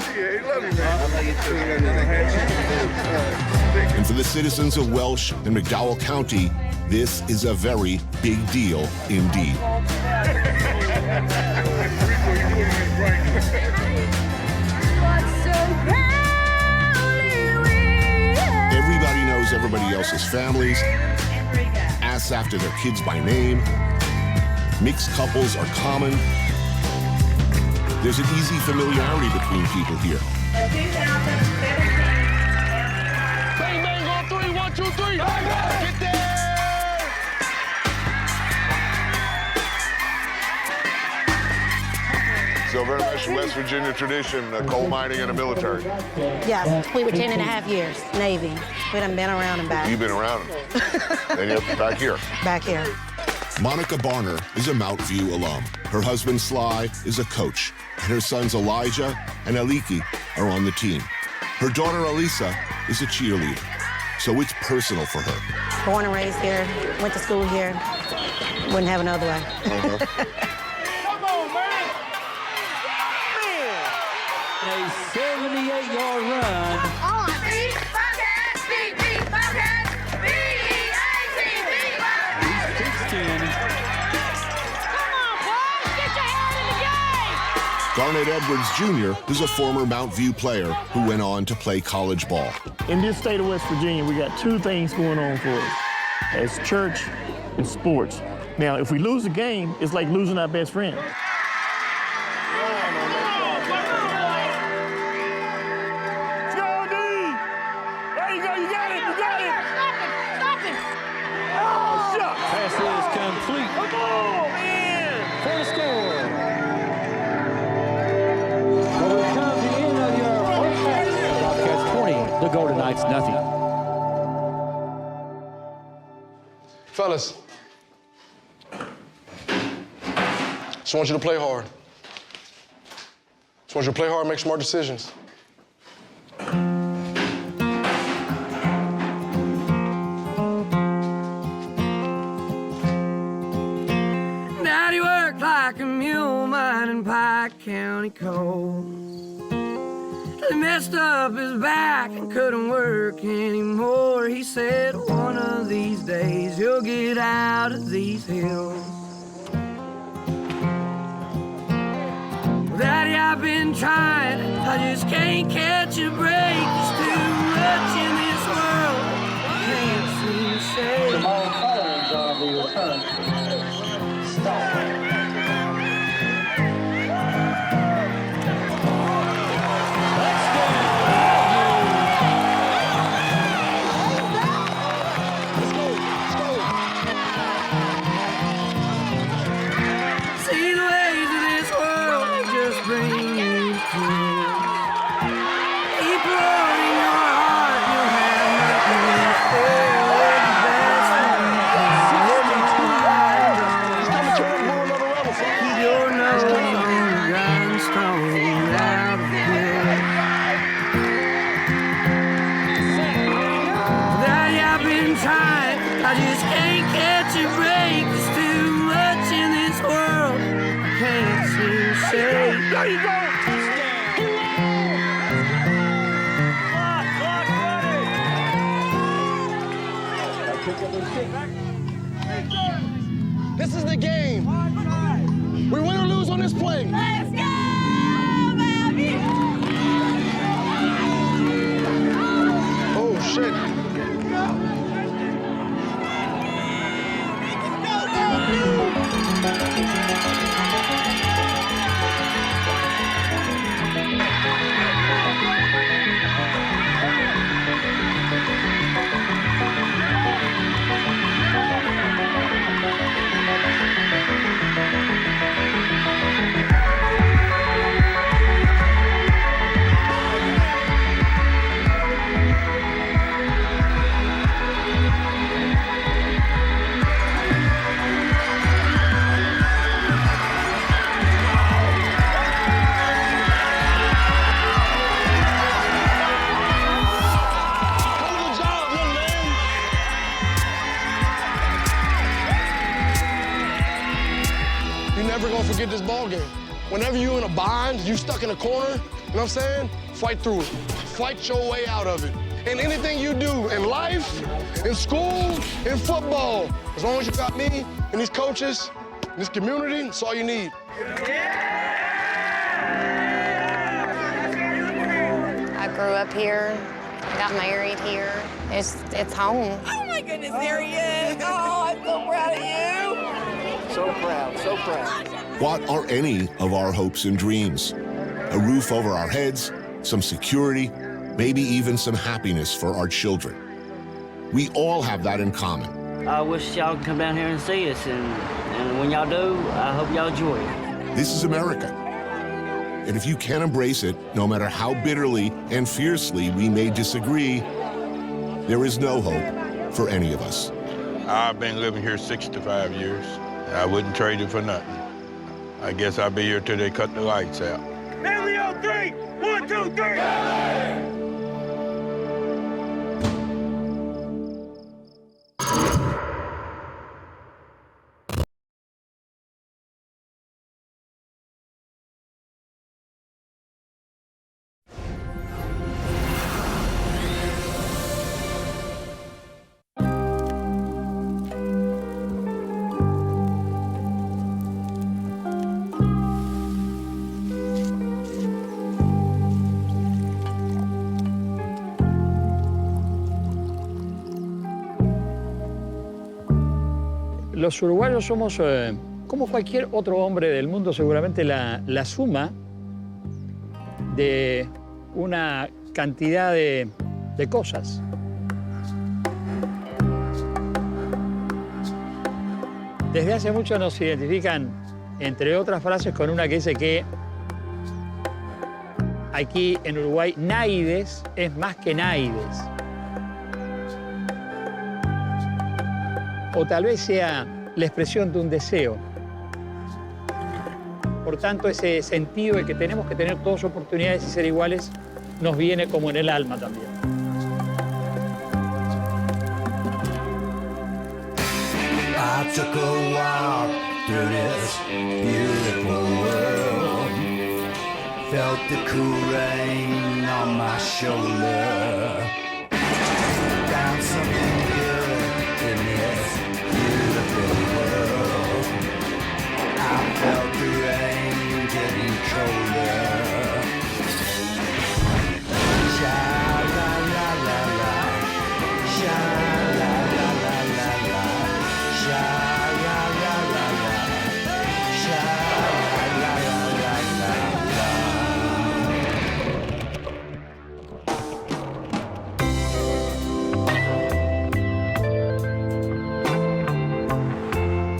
And for the citizens of Welch and McDowell County, this is a very big deal indeed. Everybody knows everybody else's families, asks after their kids by name. Mixed couples are common. There's an easy familiarity between people here. Bang, bang, on three, 1, 2, 3. Get there! So very much West Virginia tradition, coal mining and the military. Yes, we were 10.5 years, Navy. We done been around and back. You've been around. And you're back here. Back here. Monica Barner is a Mount View alum. Her husband, Sly, is a coach, and her sons, Elijah and Aliki, are on the team. Her daughter, Alisa, is a cheerleader, so it's personal for her. Born and raised here, went to school here. Wouldn't have another way. Come on, man! A 78-yard run. Garnett Edwards Jr. is a former Mount View player who went on to play college ball. In this state of West Virginia, we got two things going on for us. It's church and sports. Now, if we lose a game, it's like losing our best friend. The Golden Knights, nothing. Fellas, just want you to play hard. Just want you to play hard and make smart decisions. Daddy worked like a mule mining Pike County coal. He messed up his back and couldn't work anymore. He said, one of these days you'll get out of these hills. Well, Daddy, I've been trying, I just can't catch a break. There's too much in this world I can't seem to say. The moral colors are the return. Stop. Keep rolling this ball game. Whenever you're in a bind, you stuck in a corner, you know what I'm saying? Fight through it. Fight your way out of it. And anything you do in life, in school, in football, as long as you got me and these coaches, and this community, that's all you need. I grew up here, got married here. It's home. Oh my goodness, there he is. Oh, I'm so proud of you. So proud, so proud. What are any of our hopes and dreams? A roof over our heads, some security, maybe even some happiness for our children. We all have that in common. I wish y'all could come down here and see us, and when y'all do, I hope y'all enjoy it. This is America. And if you can't embrace it, no matter how bitterly and fiercely we may disagree, there is no hope for any of us. I've been living here 65 years. I wouldn't trade it for nothing. I guess I'll be here till they cut the lights out. Family on three. 1, 2, 3. Los uruguayos somos, como cualquier otro hombre del mundo, seguramente la suma de una cantidad de cosas. Desde hace mucho nos identifican, entre otras frases, con una que dice que aquí en Uruguay, naides es más que naides. O tal vez sea la expresión de un deseo. Por tanto, ese sentido de que tenemos que tener todas oportunidades y ser iguales nos viene como en el alma también. I took a walk through this beautiful world. Felt the cool rain on my shoulder. Found something good in this beautiful world. I felt the rain getting colder. Sha-la-la-la-la, sha-la-la-la-la, sha-la-la-la-la,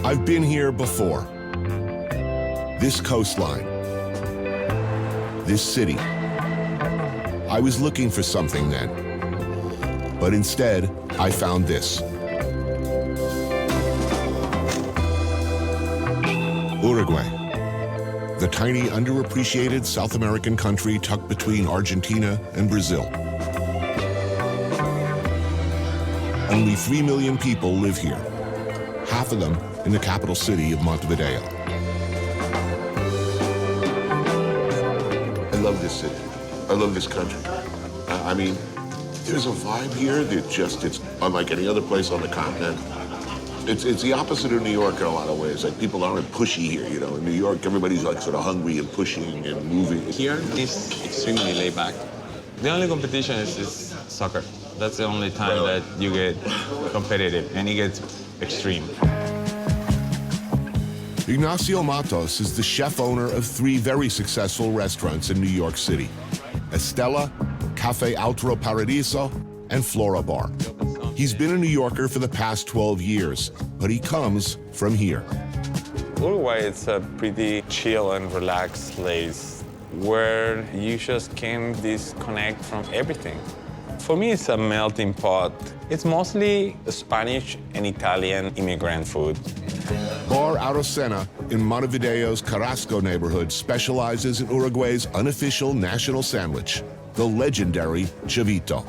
I've been here before. This coastline. This city. I was looking for something then. But instead, I found this. Uruguay. The tiny, underappreciated South American country tucked between Argentina and Brazil. Only 3 million people live here, half of them in the capital city of Montevideo. I love this city. I love this country. I mean, there's a vibe here that just, it's unlike any other place on the continent. It's the opposite of New York in a lot of ways. Like, people aren't pushy here, you know. In New York, everybody's like sort of hungry and pushing and moving. Here, it's extremely laid back. The only competition is soccer. That's the only time that you get competitive, and it gets extreme. Ignacio Matos is the chef owner of 3 very successful restaurants in New York City: Estella, Cafe Altro Paradiso, and Flora Bar. He's been a New Yorker for the past 12 years, but he comes from here. Uruguay is a pretty chill and relaxed place where you just can disconnect from everything. For me, it's a melting pot. It's mostly Spanish and Italian immigrant food. Bar Arocena in Montevideo's Carrasco neighborhood specializes in Uruguay's unofficial national sandwich, the legendary chavito.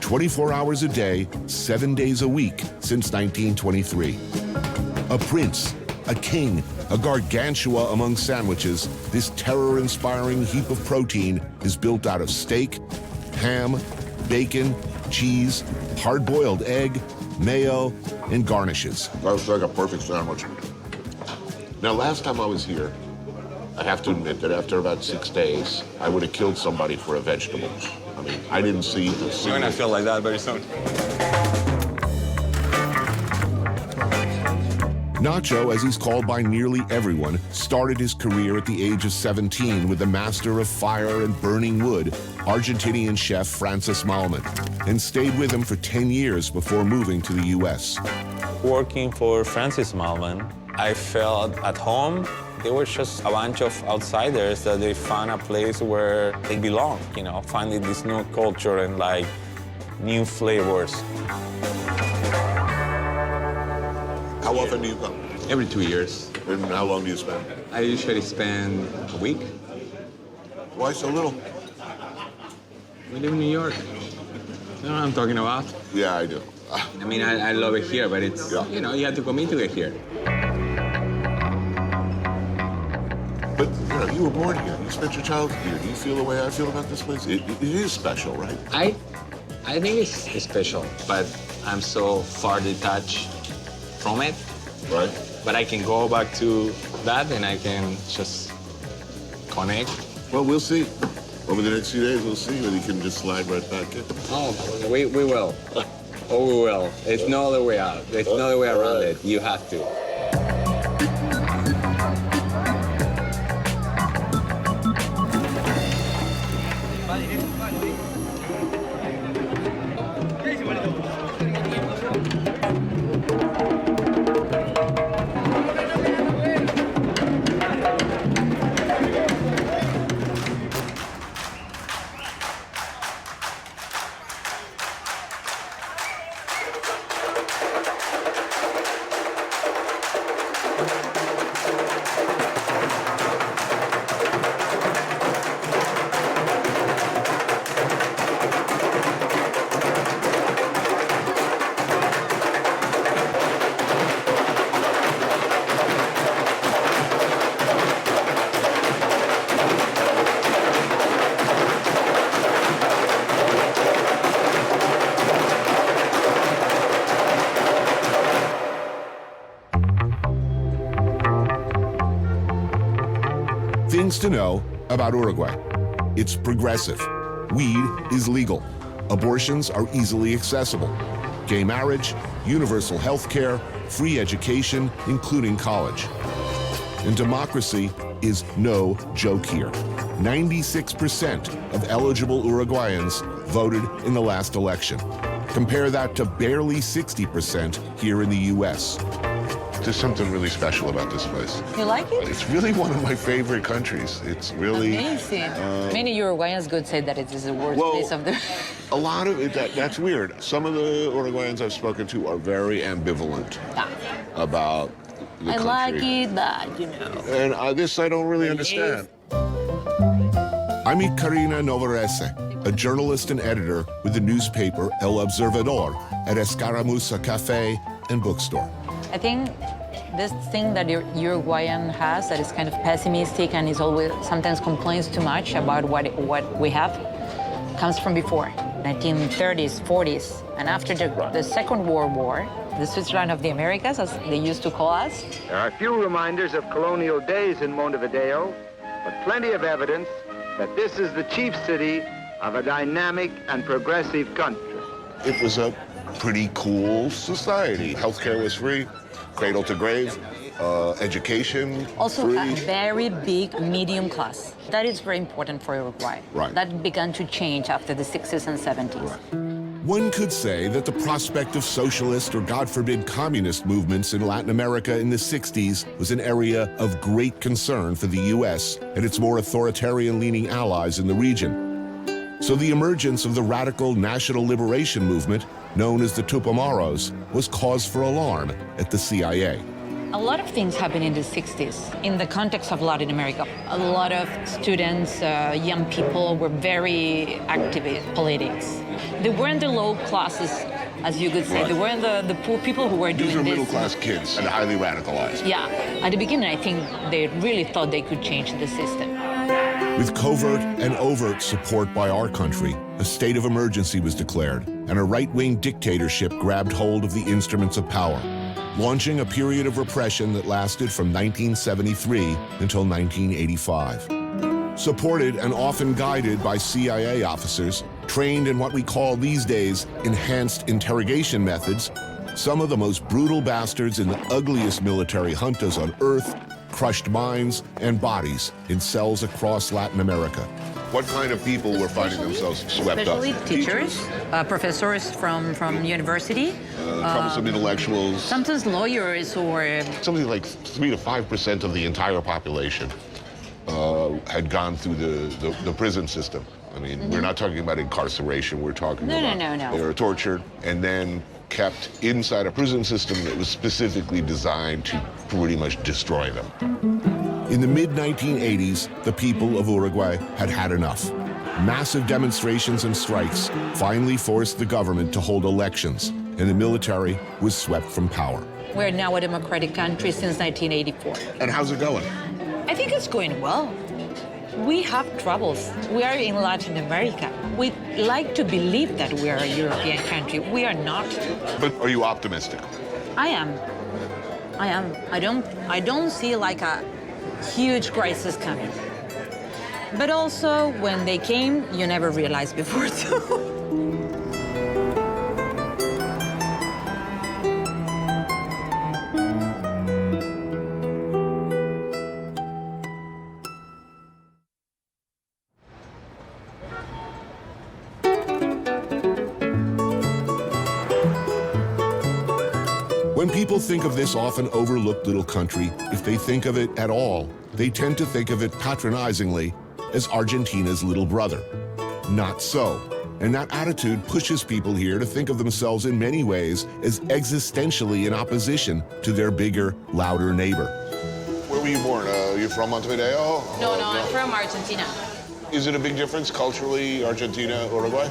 24 hours a day, 7 days a week since 1923. A prince, a king, A gargantua among sandwiches, this terror-inspiring heap of protein is built out of steak, ham, bacon, cheese, hard-boiled egg, mayo, and garnishes. That's like a perfect sandwich. Now, last time I was here, I have to admit that after about 6 days, I would have killed somebody for a vegetable. I mean, I didn't see the single... You're gonna feel like that very soon. Nacho, as he's called by nearly everyone, started his career at the age of 17 with the master of fire and burning wood, Argentinian chef Francis Malman, and stayed with him for 10 years before moving to the U.S. Working for Francis Malman, I felt at home. They were just a bunch of outsiders that they found a place where they belong, you know, finding this new culture and like new flavors. How often do you come? Every 2 years. And how long do you spend? I usually spend a week. Why so little? We live in New York. You know what I'm talking about? Yeah, I do. I mean, I love it here, but it's, you know, you have to commit to it here. But, you know, you were born here. You spent your childhood here. Do you feel the way I feel about this place? It is special, right? I think it's special, but I'm so far detached from it. Right. But I can go back to that and I can just connect. Well, we'll see. Over the next few days, we'll see whether you can just slide right back in. Oh, we will. Oh, we will. There's no other way out. There's no other way around it. You have to. Things to know about Uruguay. It's progressive. Weed is legal. Abortions are easily accessible. Gay marriage, universal health care, free education, including college. And democracy is no joke here. 96% of eligible Uruguayans voted in the last election. Compare that to barely 60% here in the U.S. There's something really special about this place. You like it? It's really one of my favorite countries. It's really... Amazing. Many Uruguayans could say that it is the worst place of the... A lot of it, that's weird. Some of the Uruguayans I've spoken to are very ambivalent about the country. I like it, but, you know... And this I don't really understand. I meet Karina Novarese, a journalist and editor with the newspaper El Observador at Escaramuza Cafe and Bookstore. I think this thing that Uruguayan has that is kind of pessimistic and is always sometimes complains too much about what we have comes from before, 1930s, 40s. And after the Second World War, the Switzerland of the Americas, as they used to call us. There are few reminders of colonial days in Montevideo, but plenty of evidence that this is the chief city of a dynamic and progressive country. It was a pretty cool society. Healthcare was free, cradle to grave, education also free. A very big medium class. That is very important for Uruguay. Right. That began to change after the 60s and 70s. Right. One could say that the prospect of socialist or, God forbid, communist movements in Latin America in the 60s was an area of great concern for the U.S. and its more authoritarian-leaning allies in the region. So the emergence of the radical national liberation movement, known as the Tupamaros, was cause for alarm at the CIA. A lot of things happened in the 60s in the context of Latin America. A lot of students, young people were very active in politics. They weren't the low classes as you could say. Right. They weren't the poor people who were doing These are this. middle-class kids and highly radicalized. Yeah, at the beginning, I think they really thought they could change the system. With covert and overt support by our country, a state of emergency was declared, and a right-wing dictatorship grabbed hold of the instruments of power, launching a period of repression that lasted from 1973 until 1985. Supported and often guided by CIA officers, trained in what we call these days enhanced interrogation methods, some of the most brutal bastards in the ugliest military juntas on earth crushed minds and bodies in cells across Latin America. What kind of people were finding themselves swept Especially up? teachers, professors from university. Troublesome intellectuals. Sometimes lawyers or... Something like 3 to 5% of the entire population had gone through the prison system. I mean, we're not talking about incarceration, we're talking about No. they were tortured and then kept inside a prison system that was specifically designed to pretty much destroy them. In the mid-1980s, the people of Uruguay had had enough. Massive demonstrations and strikes finally forced the government to hold elections, and the military was swept from power. We're now a democratic country since 1984. And how's it going? I think it's going well. We have troubles. We are in Latin America. We like to believe that we are a European country. We are not. But are you optimistic? I am. I don't see like a huge crisis coming. But also, when they came, you never realized before, too. When people think of this often overlooked little country, if they think of it at all, they tend to think of it patronizingly as Argentina's little brother. Not so. And that attitude pushes people here to think of themselves in many ways as existentially in opposition to their bigger, louder neighbor. Where were you born? You're from Montevideo? No, I'm from Argentina. Is it a big difference culturally, Argentina, Uruguay?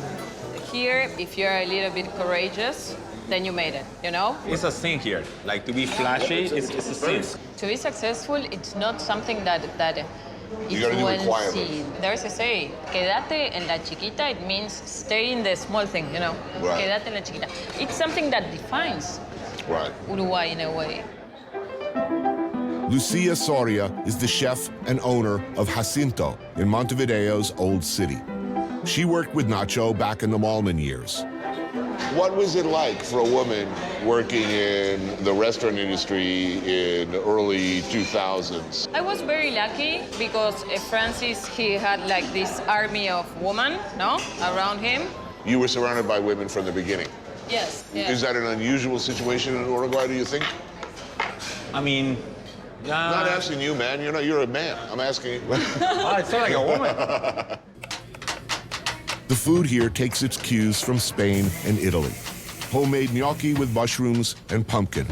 Here, if you're a little bit courageous, then you made it, you know? It's a thing here. Like, to be flashy, it's a thing. To be successful, it's not something that You is gotta do well requirements. seen. There's a say, quédate en la chiquita, it means stay in the small thing, you know? Right. Quédate en la chiquita. It's something that defines Uruguay in a way. Lucia Soria is the chef and owner of Jacinto in Montevideo's Old City. She worked with Nacho back in the Malman years. What was it like for a woman working in the restaurant industry in the early 2000s? I was very lucky because Francis, he had like this army of women, no, around him. You were surrounded by women from the beginning. Yes. Is that an unusual situation in Uruguay, do you think? I mean, I'm not asking you, man. You're a man. I'm asking you. Oh, it's not like a woman. The food here takes its cues from Spain and Italy. Homemade gnocchi with mushrooms and pumpkin.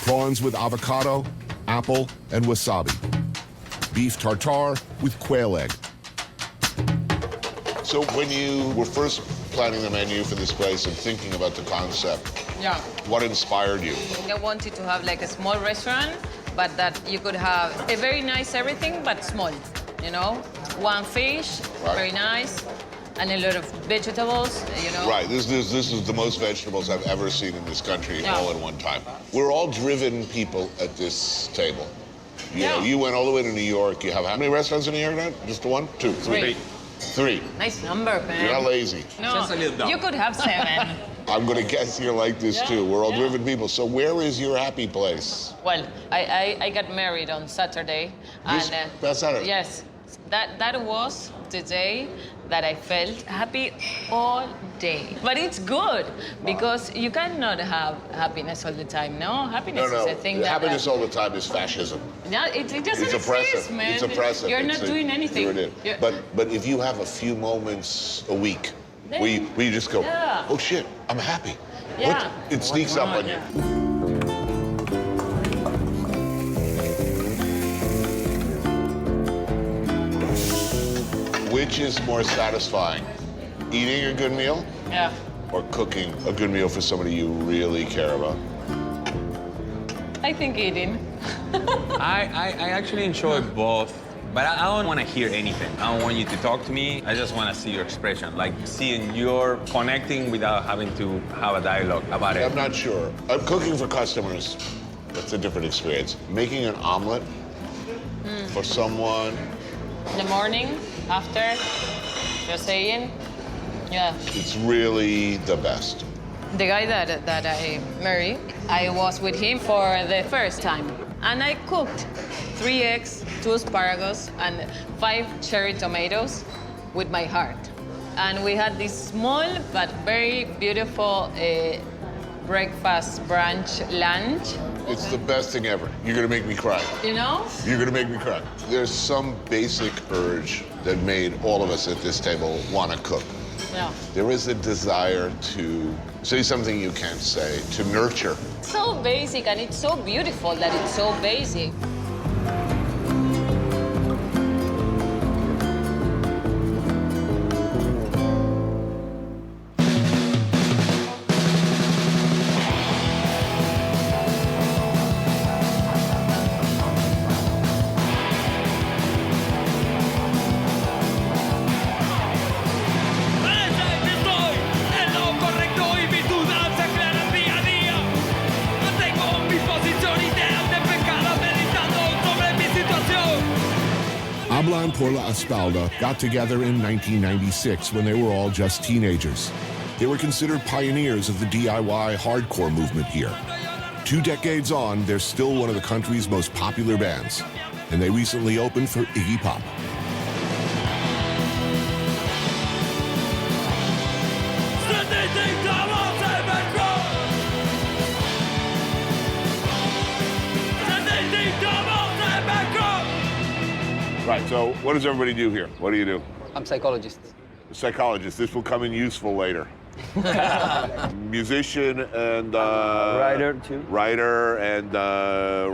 Prawns with avocado, apple, and wasabi. Beef tartare with quail egg. So when you were first planning the menu for this place and thinking about the concept, Yeah. what inspired you? I wanted to have like a small restaurant, but that you could have a very nice everything, but small, you know? One fish, very nice, and a lot of vegetables, you know? Right, this is the most vegetables I've ever seen in this country all in one time. We're all driven people at this table. You know, you went all the way to New York. You have how many restaurants in New York now? Just one? Two? Three. Three. Nice number, man. You're not lazy. No, Just a little dumb. you could have 7. I'm gonna guess you're like this too. We're all driven people. So where is your happy place? Well, I got married on Saturday. This past Saturday? Yes. That was the day that I felt happy all day. But it's good because you cannot have happiness all the time, no? Happiness is a thing that... Happiness all the time is fascism. No, it doesn't It's oppressive. exist, man. It's oppressive. You're not doing anything. You're But if you have a few moments a week where you just go, oh shit, I'm happy. Yeah. It sneaks up on you. Which is more satisfying? Eating a good meal? Yeah. or cooking a good meal for somebody you really care about? I think eating. I actually enjoy both, but I don't want to hear anything. I don't want you to talk to me. I just want to see your expression, like seeing you're connecting without having to have a dialogue about it. I'm not sure. Cooking for customers, that's a different experience. Making an omelet for someone. In the morning, after, just saying, yeah. It's really the best. The guy that I married, I was with him for the first time. And I cooked 3 eggs, 2 asparagus, and 5 cherry tomatoes with my heart. And we had this small but very beautiful breakfast, brunch, lunch. It's the best thing ever. You're gonna make me cry. You know? You're gonna make me cry. There's some basic urge that made all of us at this table wanna cook. Yeah. There is a desire to say something you can't say, to nurture. So basic, and it's so beautiful that it's so basic. Hablan por la Espalda got together in 1996 when they were all just teenagers. They were considered pioneers of the DIY hardcore movement here. 2 decades on, they're still one of the country's most popular bands, and they recently opened for Iggy Pop. Right, so what does everybody do here? What do you do? I'm a psychologist. A psychologist. This will come in useful later. Musician and... writer, too. Writer and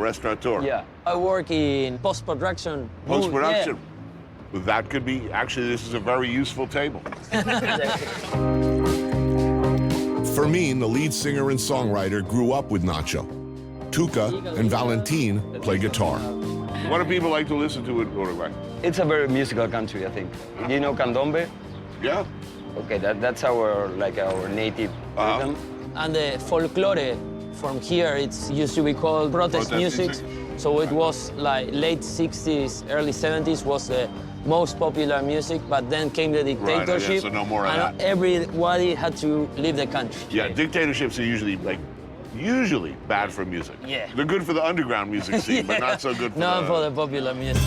restaurateur. Yeah. I work in post-production. Post-production. Yeah. Well, that could be... Actually, this is a very useful table. Fermin, the lead singer and songwriter, grew up with Nacho. Tuca and Valentin play guitar. What do people like to listen to in Uruguay? It's a very musical country, I think. Do you know candombe? Yeah. Okay, that's our native rhythm. And the folklore from here, it's used to be called protest music. So it was like late 60s, early 70s was the most popular music, but then came the dictatorship. Right, so no more of and that. everybody had to leave the country. Yeah, dictatorships are usually bad for music. Yeah. They're good for the underground music scene, but not so good for for the popular music.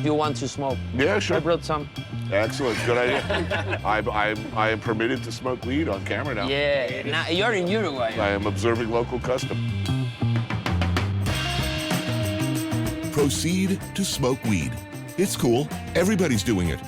You want to smoke? Yeah, sure. I brought some. Excellent, good idea. I am permitted to smoke weed on camera now. Yeah, now you're in Uruguay. I am observing local custom. Proceed to smoke weed. It's cool. Everybody's doing it.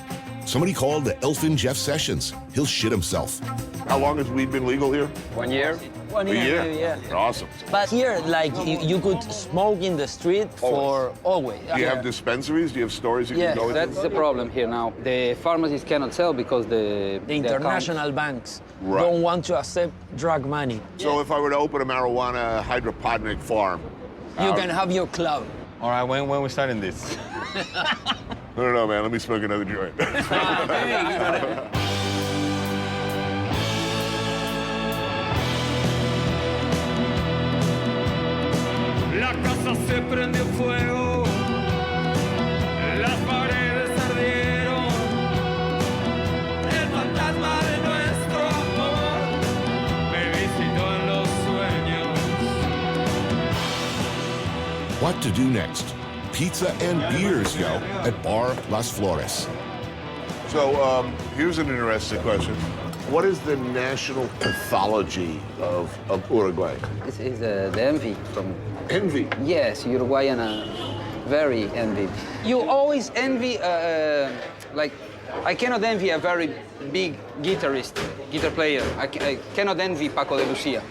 Somebody called the Elfin Jeff Sessions. He'll shit himself. How long has weed been legal here? 1 year. 1 year. A year? Yeah. Awesome. But here, you could smoke in the street for always. Do you have dispensaries? Do you have stores you can go into? That's the problem here now. The pharmacies cannot sell because the international banks don't want to accept drug money. So if I were to open a marijuana hydroponic farm, you can have your club. All right, when we starting this? I don't know, man. Let me smoke another joint. La casa se prendió fuego, las paredes ardieron, el fantasma de nuestro amor me visitó en los sueños. What to do next? Pizza and beers, yo, at Bar Las Flores. So here's an interesting question. What is the national pathology of Uruguay? This is the envy from... Envy? Yes, Uruguayan are very envy. You always envy, I cannot envy a very big guitar player. I cannot envy Paco de Lucia.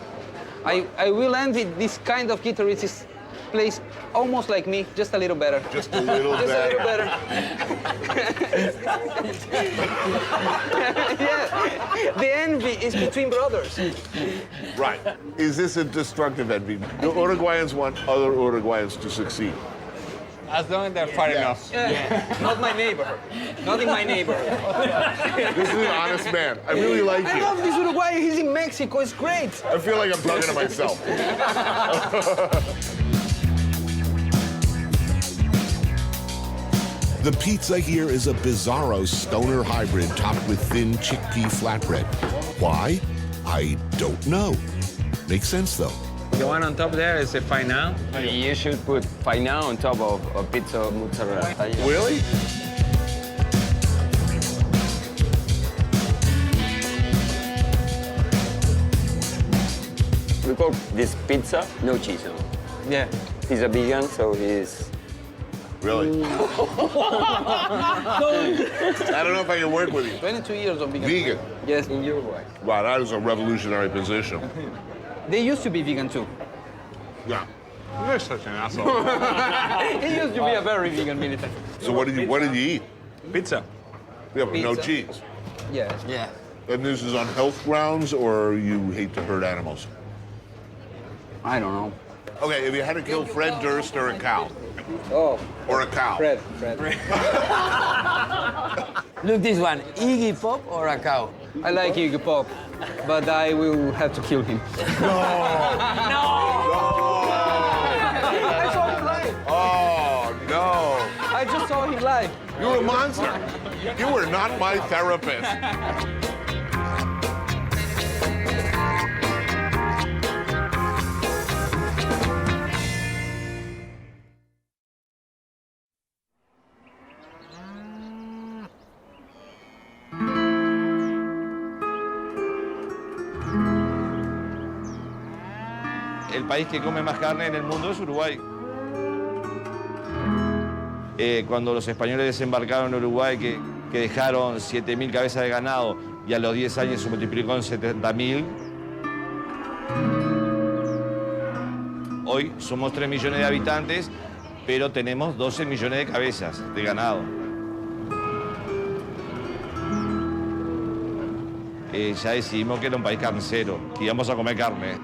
I will envy this kind of guitarist place almost like me, just a little better. Just a little just better. a little better. Yeah. The envy is between brothers. Right. Is this a destructive envy? The Uruguayans want other Uruguayans to succeed. As long as they're far enough. Yeah. Not my neighborhood. Not in my neighborhood. This is an honest man. I really like I you. love this Uruguayan. He's in Mexico. It's great. I feel like I'm talking to myself. The pizza here is a bizarro stoner hybrid topped with thin chickpea flatbread. Why? I don't know. Makes sense, though. The one on top there is a fainao. You should put fainao on top of a pizza mozzarella. Really? We call this pizza no cheese. Yeah. He's a vegan, so he's... Really? I don't know if I can work with you. 22 years of vegan. Vegan? Yes, in Uruguay. Wow, that is a revolutionary position. They used to be vegan too. Yeah. You're such an asshole. He used to be a very vegan militant. So what did you eat? Pizza. Yeah, but no Pizza. cheese. Yes. Yeah. And this is on health grounds, or you hate to hurt animals? I don't know. Okay, if you had to kill Fred Durst or a cow, Oh. or a cow. Fred. Look, this one, Iggy Pop or a cow? I like Iggy Pop, but I will have to kill him. I saw him live. Oh, no. I just saw him live. You're a monster. You were not my therapist. El país que come más carne en el mundo es Uruguay. Cuando los españoles desembarcaron en Uruguay, que dejaron 7.000 cabezas de ganado y a los 10 años se multiplicó en 70.000, hoy somos 3 millones de habitantes, pero tenemos 12 millones de cabezas de ganado. Ya decidimos que era un país carnicero, que íbamos a comer carne.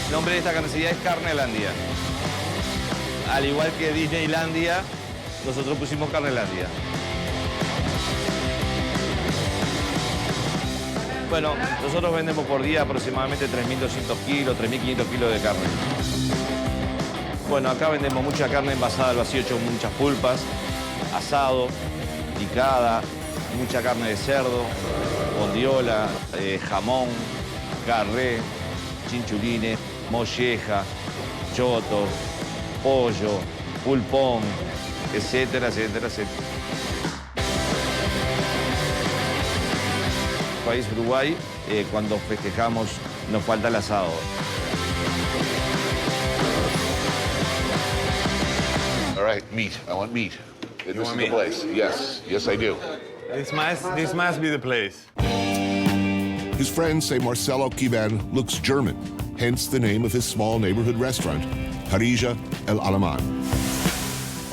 El nombre de esta carnicería es Carnelandia. Al igual que Disneylandia, nosotros pusimos Carnelandia. Bueno, nosotros vendemos por día aproximadamente 3.200 kilos, 3.500 kilos de carne. Bueno, acá vendemos mucha carne envasada al vacío, hecho muchas pulpas, asado, picada, mucha carne de cerdo, bondiola, jamón, carré, chinchulines, molleja, choto, pollo, pulpón, etcétera, etcétera, etcétera. País Uruguay, cuando festejamos nos falta el asado. All right, meat. I want meat. This is the place. Yes, yes, I do. This must be the place. His friends say Marcelo Kiban looks German, hence the name of his small neighborhood restaurant, Parija El Alemán.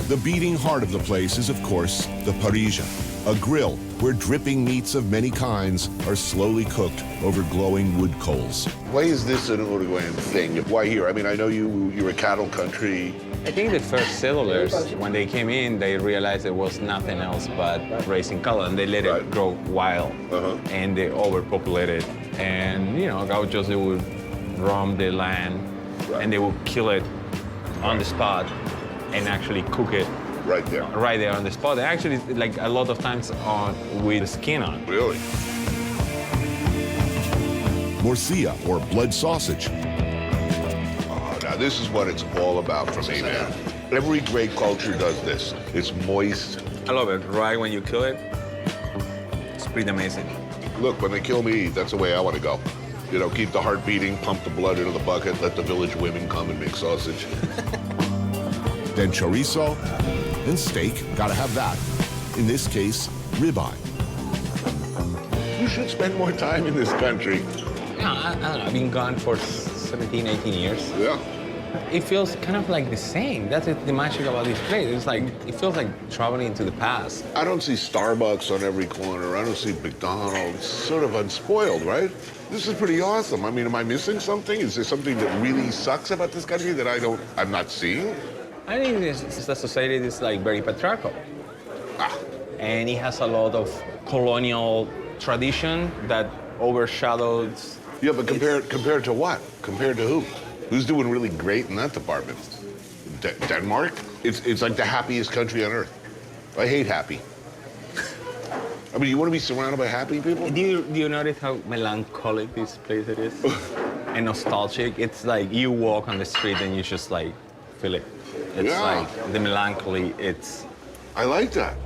The beating heart of the place is, of course, the Parija, a grill where dripping meats of many kinds are slowly cooked over glowing wood coals. Why is this an Uruguayan thing? Why here? I mean, I know you're a cattle country. I think the first settlers, when they came in, they realized there was nothing else but raising cattle, and they let it grow wild, and they overpopulated. And, you know, gauchos, they would roam the land, and they would kill it on the spot and actually cook it right there on the spot. And actually, like a lot of times with the skin on. Really? Morcilla, or blood sausage. Oh, now this is what it's all about for me, man. Every great culture does this. It's moist. I love it. Right when you kill it, it's pretty amazing. Look, when they kill me, that's the way I want to go. You know, keep the heart beating, pump the blood into the bucket, let the village women come and make sausage. Then chorizo and steak, gotta have that. In this case, ribeye. You should spend more time in this country. Yeah, I don't know. I've been gone for 17, 18 years. Yeah. It feels kind of like the same. That's the magic about this place. It's like, it feels like traveling into the past. I don't see Starbucks on every corner. I don't see McDonald's. It's sort of unspoiled, right? This is pretty awesome. I mean, am I missing something? Is there something that really sucks about this country that I'm not seeing? I think it's a society that's like very patriarchal. And it has a lot of colonial tradition that overshadows. Yeah, but compared to what? Compared to who? Who's doing really great in that department? Denmark? It's like the happiest country on earth. I hate happy. I mean, you want to be surrounded by happy people? Do you notice how melancholic this place it is? And nostalgic? It's like you walk on the street and you just like feel it. It's like the melancholy, it's... I like that.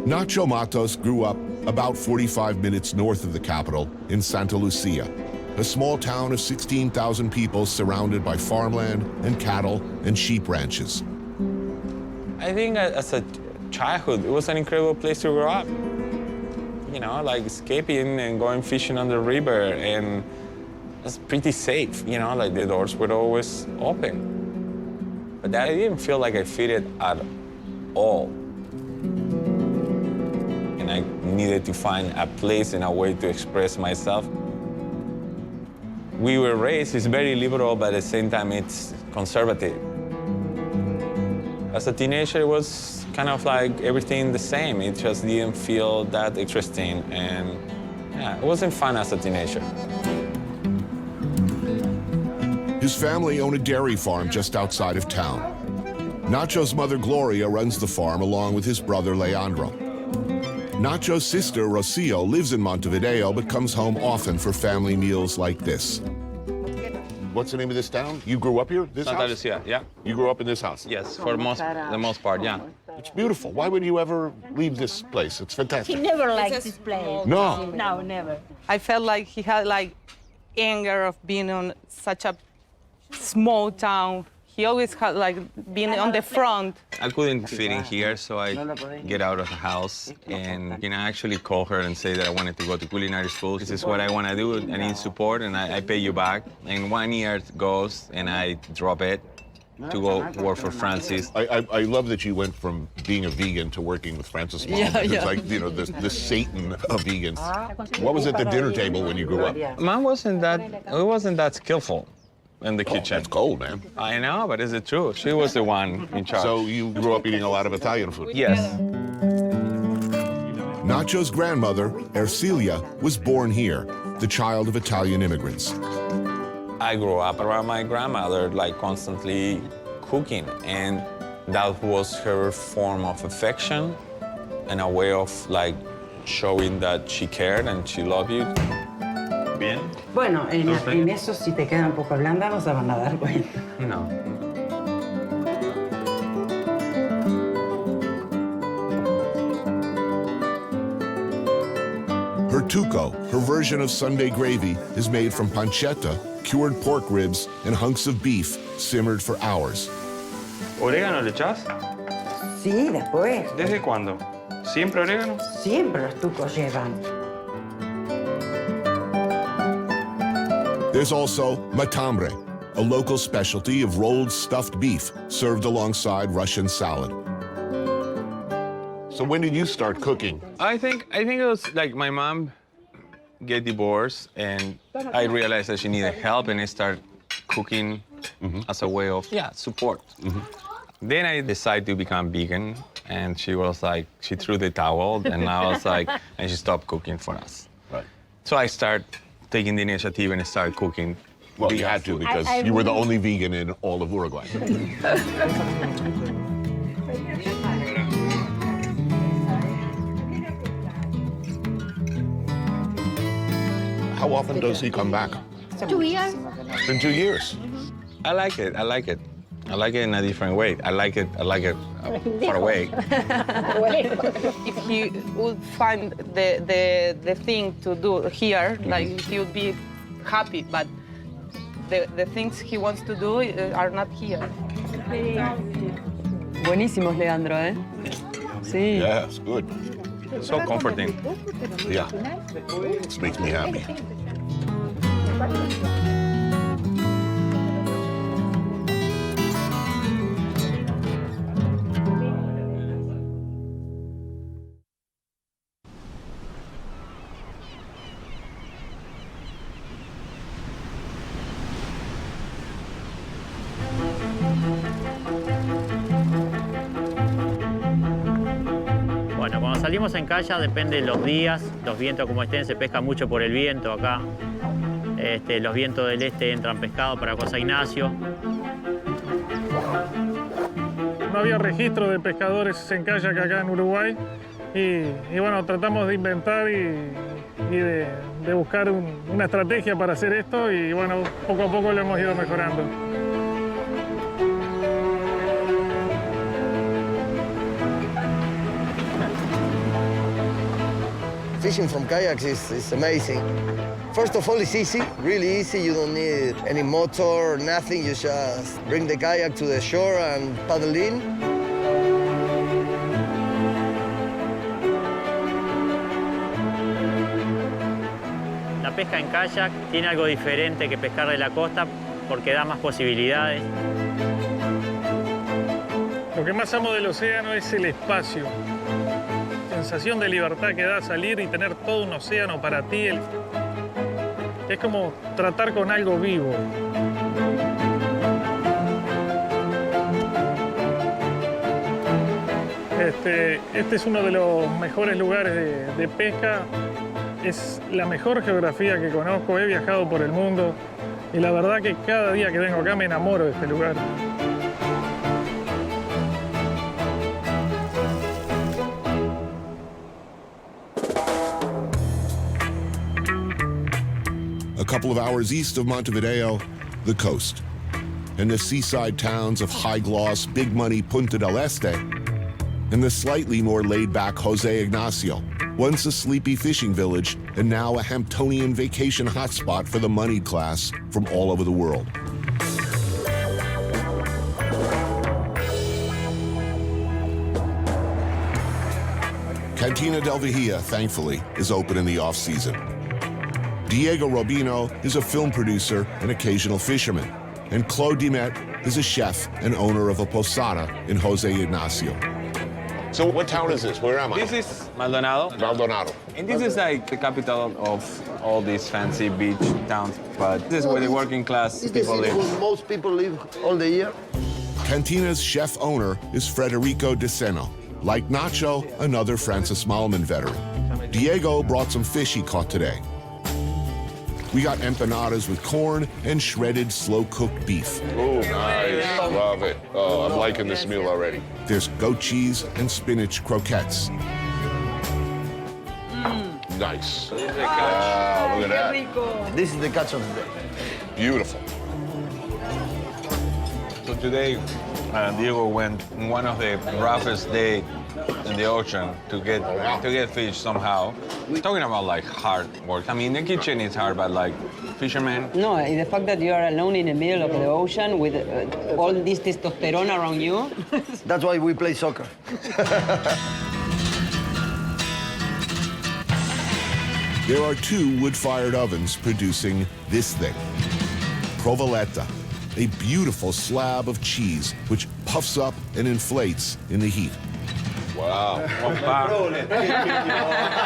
Nacho Matos grew up about 45 minutes north of the capital in Santa Lucia, a small town of 16,000 people surrounded by farmland and cattle and sheep ranches. I think as a childhood, it was an incredible place to grow up. You know, like escaping and going fishing on the river, and it's pretty safe, you know, like the doors were always open. But I didn't feel like I fitted at all. And I needed to find a place and a way to express myself. We were raised, it's very liberal, but at the same time, it's conservative. As a teenager, it was kind of like everything the same. It just didn't feel that interesting, and yeah, it wasn't fun as a teenager. His family owned a dairy farm just outside of town. Nacho's mother, Gloria, runs the farm along with his brother, Leandro. Nacho's sister, Rocio, lives in Montevideo but comes home often for family meals like this. What's the name of this town? You grew up here, this Santa house? Lucia, yeah. You grew up in this house? Yes, for the most part, yeah. It's beautiful. Why would you ever leave this place? It's fantastic. He never liked this place. No. No, never. I felt like he had like anger of being on such a small town. He always had like being on the front. I couldn't fit in here, so I get out of the house and actually call her and say that I wanted to go to culinary school. This is what I want to do. I need support, and I pay you back. And 1 year goes, and I drop it to go work for Francis. I love that you went from being a vegan to working with Francis' mom. It's like, you know, the Satan of vegans. What was at the dinner table when you grew up? Mom wasn't that skillful in the kitchen. That's cold, man. I know, but it's the truth. She was the one in charge. So you grew up eating a lot of Italian food? Yes. Nacho's grandmother, Ercilia, was born here, the child of Italian immigrants. I grew up around my grandmother, like constantly cooking, and that was her form of affection and a way of like showing that she cared and she loved you. Bien. Bueno, en eso si te queda un poco blanda no se van a dar cuenta. No. Her tuco, her version of Sunday gravy, is made from pancetta, cured pork ribs, and hunks of beef simmered for hours. ¿Orégano le echás? Sí, después. ¿Desde cuándo? ¿Siempre orégano? Siempre los tucos llevan. There's also matambre, a local specialty of rolled stuffed beef served alongside Russian salad. So when did you start cooking? I think it was like my mom get divorced, and I realized that she needed help, and I started cooking as a way of support. Then I decided to become vegan, and she was like, she threw the towel, and I was like, and she stopped cooking for us. Right. So I started taking the initiative and started cooking. Well, you had to because you were the only vegan in all of Uruguay. How often does he come back? 2 years. It's been 2 years. I like it. I like it. I like it in a different way. I like it far away. If he would find the thing to do here, like he would be happy, but the things he wants to do are not here. Buenísimos, Leandro, ¿eh? Sí. Yeah, it's good. So comforting. Yeah. This makes me happy. Bueno, cuando salimos en kayak depende de los días, los vientos como estén, se pesca mucho por el viento acá. Los vientos del este entran pescado para Costa Ignacio. No había registro de pescadores en kayak acá en Uruguay y bueno, tratamos de inventar y de buscar una estrategia para hacer esto y bueno, poco a poco lo hemos ido mejorando. Fishing from kayaks is amazing. First of all, it's easy, really easy. You don't need any motor, nothing. You just bring the kayak to the shore and paddle in. La pesca en kayak tiene algo diferente que pescar de la costa porque da más posibilidades. Lo que más amo del océano es el espacio. La sensación de libertad que da salir y tener todo un océano para ti. Es como tratar con algo vivo. Este es uno de los mejores lugares de pesca. Es la mejor geografía que conozco. He viajado por el mundo y la verdad que cada día que vengo acá me enamoro de este lugar. A couple of hours east of Montevideo, the coast, and the seaside towns of high-gloss, big-money Punta del Este, and the slightly more laid-back Jose Ignacio, once a sleepy fishing village and now a Hamptonian vacation hotspot for the moneyed class from all over the world. Cantina del Vigía, thankfully, is open in the off-season. Diego Robino is a film producer and occasional fisherman, and Claude Dimet is a chef and owner of a posada in Jose Ignacio. So what town is this? Where am I? This is Maldonado. Maldonado. And this is like the capital of all these fancy beach towns. But this is where the working class people live. Where most people live all the year. Cantina's chef-owner is Frederico De Seno. Like Nacho, another Francis Malman veteran. Diego brought some fish he caught today. We got empanadas with corn and shredded slow-cooked beef. Oh, nice. Love it. Oh, I'm liking this meal already. There's goat cheese and spinach croquettes. Nice. Wow, look at that. This is the catch of the day. Beautiful. So today, Diego went in one of the roughest days in the ocean to get fish somehow. We're talking about like hard work. I mean, the kitchen is hard, but like fishermen. No, the fact that you are alone in the middle of the ocean with all this testosterone around you. That's why we play soccer. There are 2 wood-fired ovens producing this thing. Provoletta, a beautiful slab of cheese which puffs up and inflates in the heat. Wow.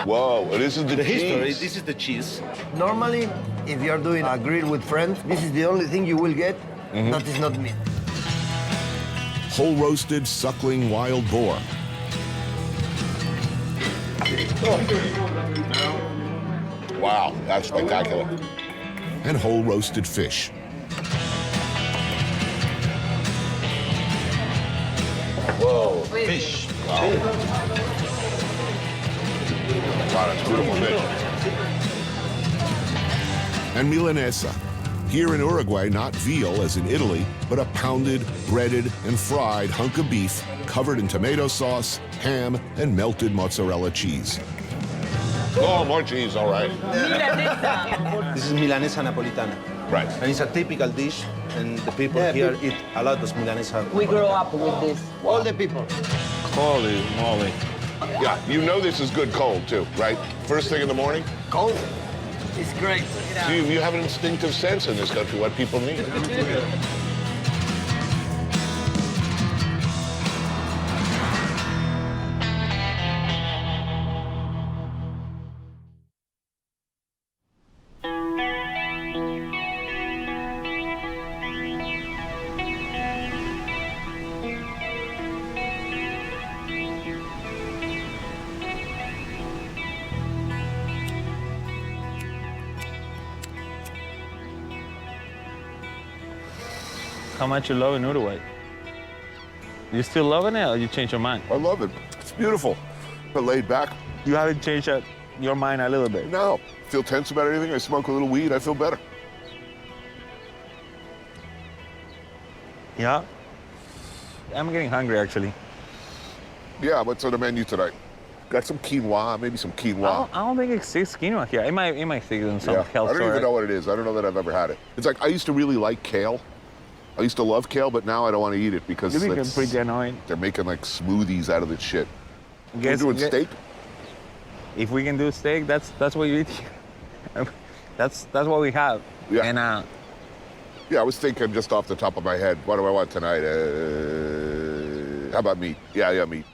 Whoa, this is the cheese. History, this is the cheese. Normally, if you are doing a grill with friends, this is the only thing you will get that is not meat. Whole roasted suckling wild boar. Wow, that's spectacular. And whole roasted fish. Whoa, fish. Wow. Wow, that's beautiful fish. And milanesa, Here in Uruguay, not veal as in Italy, but a pounded, breaded, and fried hunk of beef covered in tomato sauce, ham, and melted mozzarella cheese. Oh, more cheese, all right. This is milanesa napolitana. Right. And it's a typical dish, and the people here eat a lot of milanesa. We grew up with this. All the people. Holy moly. Yeah, you know this is good cold, too, right? First thing in the morning? Cold. It's great. So you have an instinctive sense in this country what people need. How much you love in Uruguay? You still loving it or you changed your mind? I love it. It's beautiful, but laid back. You haven't changed your mind a little bit? No. Feel tense about anything, I smoke a little weed, I feel better. Yeah. I'm getting hungry, actually. Yeah, what's on the menu tonight? Got some quinoa, maybe some quinoa. I don't think it exists quinoa here. It might exist in some health I don't even know what it is. I don't know that I've ever had it. It's like, I used to really like kale. I used to love kale, but now I don't want to eat it because you become pretty annoying. They're making like smoothies out of this shit. We're Guess- doing guess- steak? If we can do steak, that's what you eat here. that's what we have. Yeah. And Yeah, I was thinking just off the top of my head, what do I want tonight? How about meat? Yeah, meat.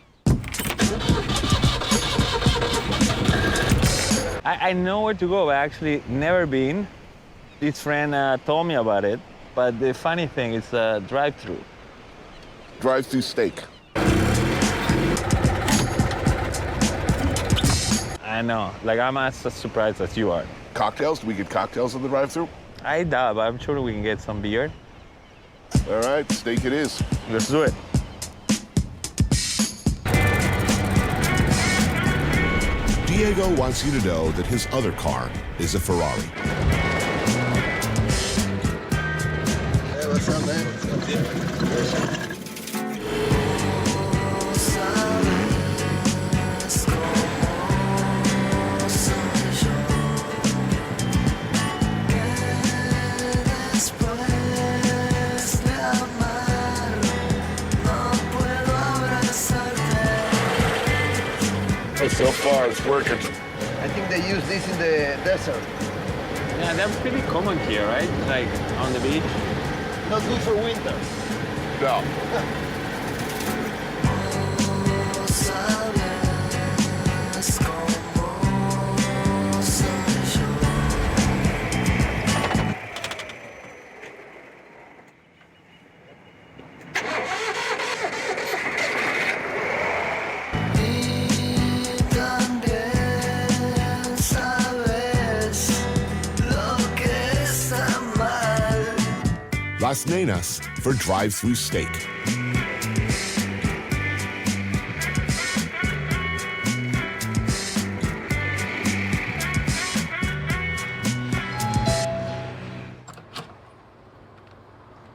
I know where to go, but actually never been. This friend told me about it, but the funny thing is drive-through. Drive-through steak. I know, like I'm as surprised as you are. Cocktails? Do we get cocktails in the drive-through? I doubt, but I'm sure we can get some beer. All right, steak it is. Let's do it. Diego wants you to know that his other car is a Ferrari. Hey, what's up, man? So far, it's working. I think they use this in the desert. Yeah, they're pretty common here, right? Like on the beach. Not good for winter. No. Las Nenas for drive-through steak.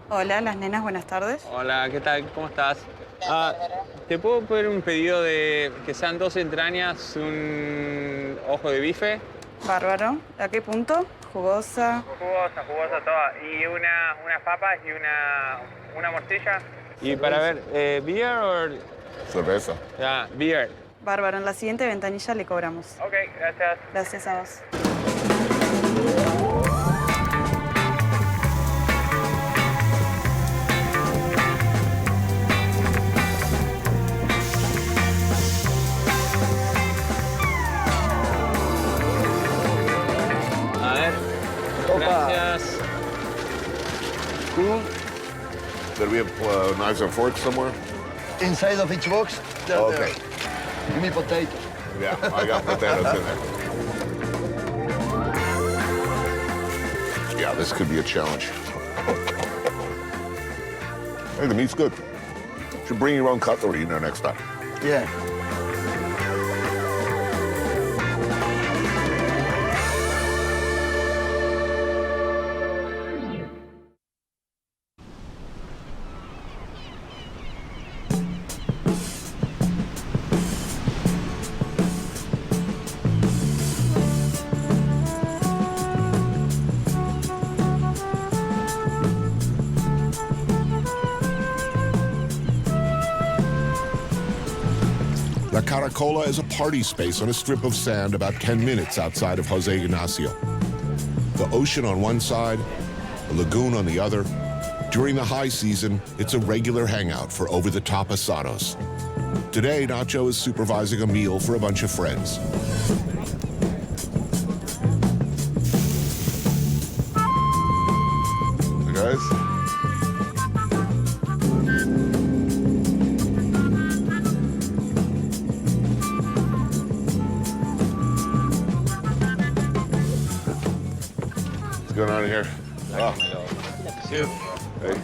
Hola, las nenas, buenas tardes. Hola, ¿qué tal? ¿Cómo estás? ¿Te puedo pedir un pedido de que sean 2 entrañas, un ojo de bife? Bárbaro. ¿A qué punto? Jugosa. Jugosa toda. Y unas papas y una morcilla. Y para ver, ¿beer o...? Cerveza. Ya, beer. Bárbaro. En la siguiente ventanilla le cobramos. Ok, gracias. Gracias a vos. Gracias. Cool. Did we have knives and forks somewhere? Inside of each box, they're Okay. there. Give me potato. Yeah, I got potatoes in there. Yeah, this could be a challenge. Hey, the meat's good. Should bring your own cutlery, next time. Yeah. Caracola is a party space on a strip of sand about 10 minutes outside of Jose Ignacio. The ocean on one side, a lagoon on the other. During the high season, it's a regular hangout for over-the-top asados. Today, Nacho is supervising a meal for a bunch of friends. Hey guys. What's going on here? Wow. Hey,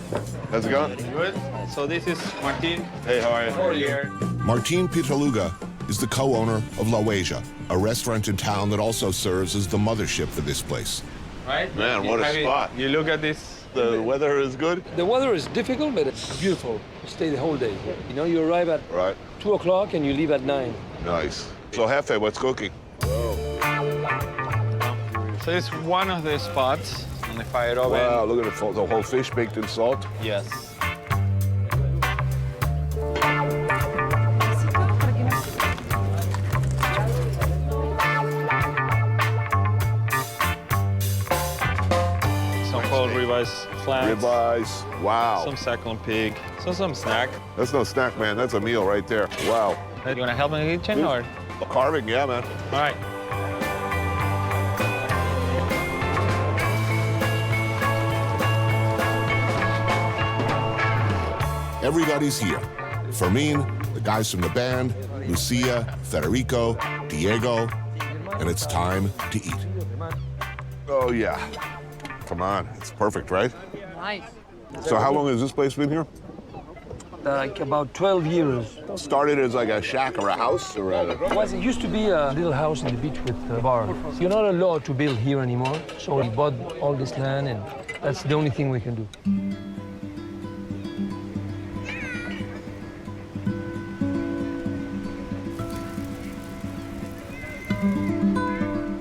how's it going? Good. So this is Martin. Hey, how are you? Martin Pitaluga is the co-owner of La Huella, a restaurant in town that also serves as the mothership for this place. Right? Man, what a spot. You look at this. The weather is good? The weather is difficult, but it's beautiful. You stay the whole day. You know, you arrive at 2 o'clock and you leave at 9. Nice. So, Jefe, what's cooking? So it's one of the spots on the fire oven. Wow, look at the whole fish baked in salt. Yes. Some cold ribeyes, flats. Ribeyes, wow. Some second pig. So some snack. That's no snack, man. That's a meal right there. Wow. You want to help me in the kitchen or? Carving, yeah, man. All right. Everybody's here. Fermin, the guys from the band, Lucia, Federico, Diego, and it's time to eat. Oh, yeah. Come on, it's perfect, right? Nice. So how long has this place been here? Like about 12 years. Started as like a shack or a house or a... Well, it used to be a little house on the beach with a bar. You're not allowed to build here anymore, so we bought all this land, and that's the only thing we can do.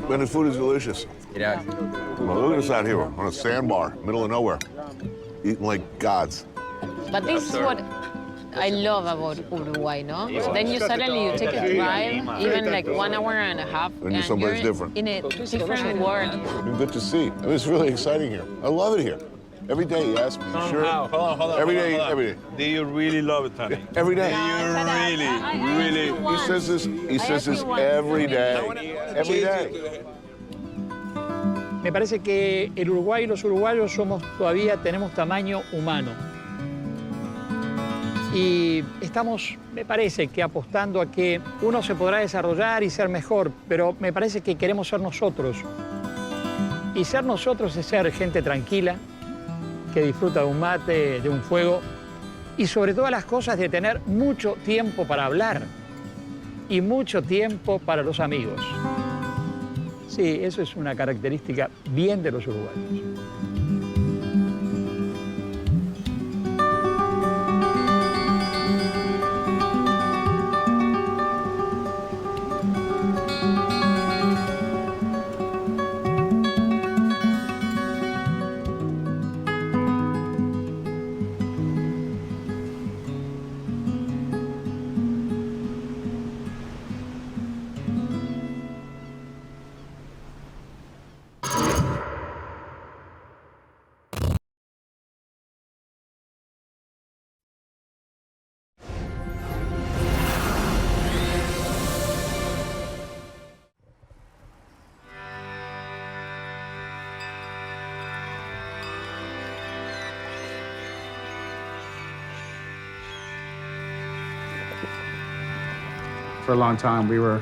And the food is delicious. Yeah. Well, look at us out here on a sandbar, middle of nowhere, eating like gods. But this is what I love about Uruguay, no? So then you suddenly you take a drive, even like 1 hour and a half, And you're someplace different. in a different world. Good to see. I mean, it's really exciting here. I love it here. Every day you ask me, you sure? Hold on. Every day, every day. Do you really love it, Tony? Every day. Do you really? He says this every day. Every day. Me parece que el Uruguay y los uruguayos todavía tenemos tamaño humano. Y estamos, me parece, que apostando a que uno se podrá desarrollar y ser mejor, pero me parece que queremos ser nosotros. Y ser nosotros es ser gente tranquila, que disfruta de un mate, de un fuego, y sobre todas las cosas de tener mucho tiempo para hablar y mucho tiempo para los amigos. Sí, eso es una característica bien de los uruguayos. For a long time, we were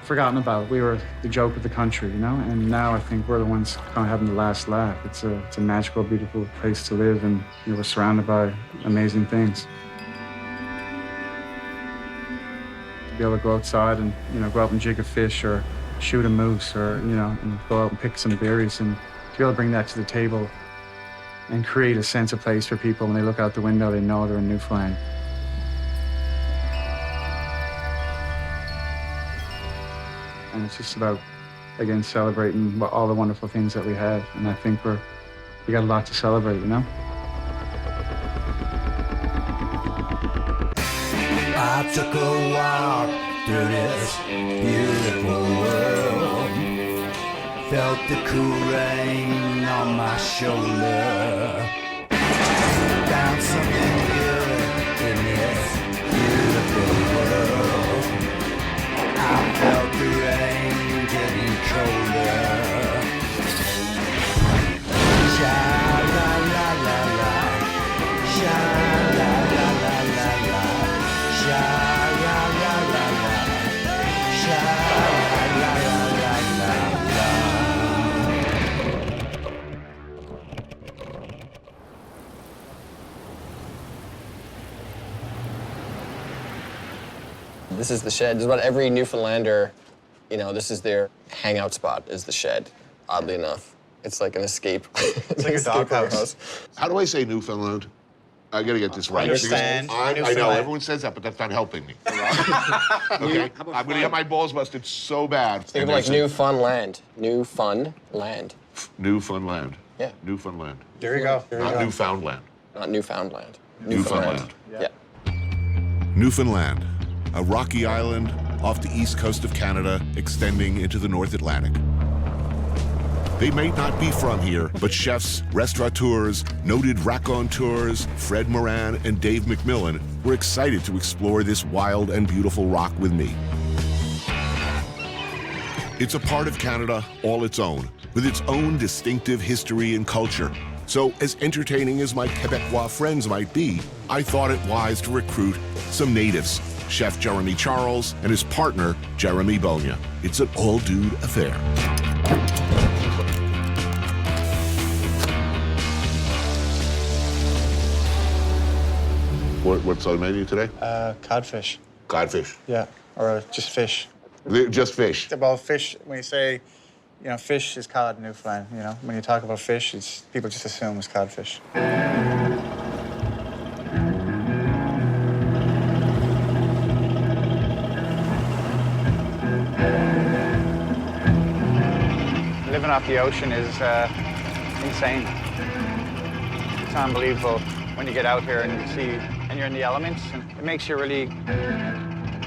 forgotten about. We were the joke of the country, you know? And now I think we're the ones kind of having the last laugh. It's a magical, beautiful place to live, and you know, we're surrounded by amazing things. To be able to go outside and, you know, go out and jig a fish or shoot a moose or, you know, and go out and pick some berries, and to be able to bring that to the table and create a sense of place for people. When they look out the window, they know they're in Newfoundland. And it's just about, again, celebrating all the wonderful things that we have. And I think we got a lot to celebrate, you know? I I took a walk through this beautiful world. Felt the cool rain on my shoulder. Found something good in this beautiful world. I felt the rain getting colder. Sha la la la la, sha la la la la la, sha la la la la, sha la la la la la. This is the shed. Just about every Newfoundlander, you know, this is their hangout spot, is the shed, oddly enough. It's like an escape. It's like a doghouse. How do I say Newfoundland? I gotta get this right. Understand. I know, everyone says that, but that's not helping me. Okay? I'm gonna get my balls busted so bad. Think of it like Newfoundland. Newfoundland. Newfoundland. Yeah. Newfoundland. There you go. Not Newfoundland. Not Newfoundland. Newfoundland. Yeah. Newfoundland, a rocky island off the east coast of Canada, extending into the North Atlantic. They may not be from here, but chefs, restaurateurs, noted raconteurs, Fred Moran and Dave McMillan were excited to explore this wild and beautiful rock with me. It's a part of Canada all its own, with its own distinctive history and culture. So, as entertaining as my Quebecois friends might be, I thought it wise to recruit some natives, Chef Jeremy Charles and his partner, Jeremy Bonia. It's an all-dude affair. What's on the menu today? Codfish. Codfish. Yeah, or just fish. Just fish. Well, fish, when you say, you know, fish is cod in Newfoundland, you know? When you talk about fish, people just assume it's codfish. Living off the ocean is insane. It's unbelievable when you get out here and you see, and you're in the elements, and it makes you really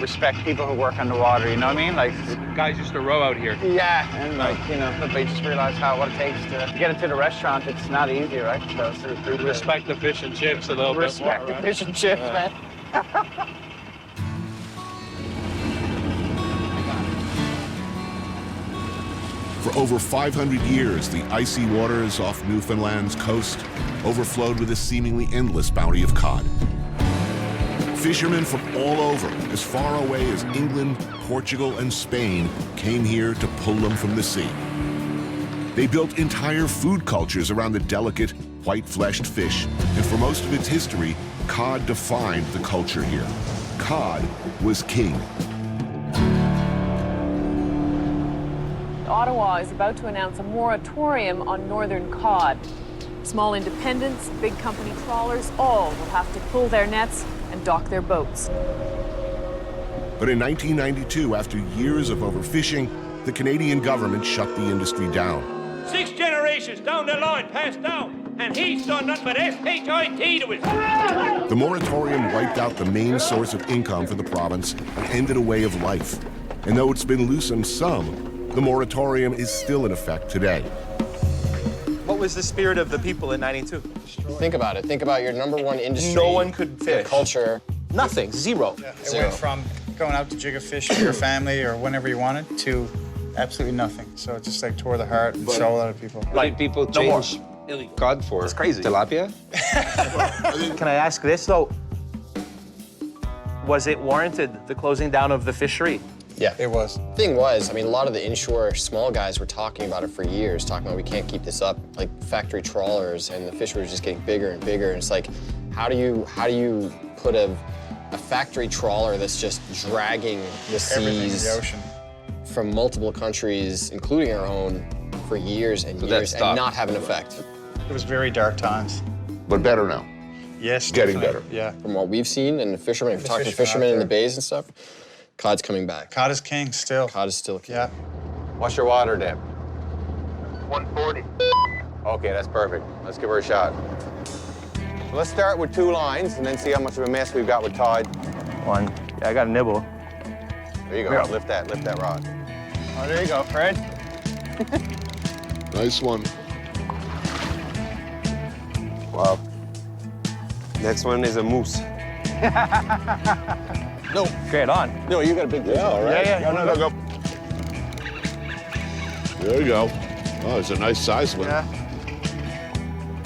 respect people who work on the water, you know what I mean? Like, guys used to row out here. Yeah, and like, you know, they just realize what it takes to get it to the restaurant. It's not easy, right? So Respect the fish and chips a little bit more. Respect the fish and chips, man. For over 500 years, the icy waters off Newfoundland's coast overflowed with a seemingly endless bounty of cod. Fishermen from all over, as far away as England, Portugal, and Spain, came here to pull them from the sea. They built entire food cultures around the delicate, white-fleshed fish, and for most of its history, cod defined the culture here. Cod was king. Ottawa is about to announce a moratorium on northern cod. Small independents, big company trawlers, all will have to pull their nets and dock their boats. But in 1992, after years of overfishing, the Canadian government shut the industry down. 6 generations down the line passed down, and he's done nothing but SHIT to us. The moratorium wiped out the main source of income for the province and ended a way of life. And though it's been loosened some, the moratorium is still in effect today. What was the spirit of the people in '92? Think about it. Think about your #1 industry. No one could fish. Culture. Nothing. Zero. Yeah, it went from going out to jig a fish for your family or whenever you wanted to absolutely nothing. So it just like tore the heart and soul out of people. Like people change cod for tilapia? Can I ask this though? Was it warranted, the closing down of the fishery? Yeah. It was. The thing was, I mean, a lot of the inshore small guys were talking about it for years, talking about we can't keep this up, like factory trawlers, and the fishery was just getting bigger and bigger. And it's like, how do you put a factory trawler that's just dragging the seas in the ocean from multiple countries, including our own, for years and years, and not have an effect? It was very dark times. But better now. Yes, Getting definitely. better. Yeah. From what we've seen, and the fishermen, we've talked to fishermen in the bays and stuff, cod's coming back. Cod is king still. Cod is still king. Yeah. What's your water depth? 140. Okay, that's perfect. Let's give her a shot. So let's start with 2 lines and then see how much of a mess we've got with tide. 1, Yeah, I got a nibble. There you go. Yeah. Lift that rod. Oh, there you go, Fred. Nice one. Wow. Next one is a moose. No. Straight on. No, you got a big fish. Yeah, all right. Yeah. Go. There you go. Oh, it's a nice size one. Yeah.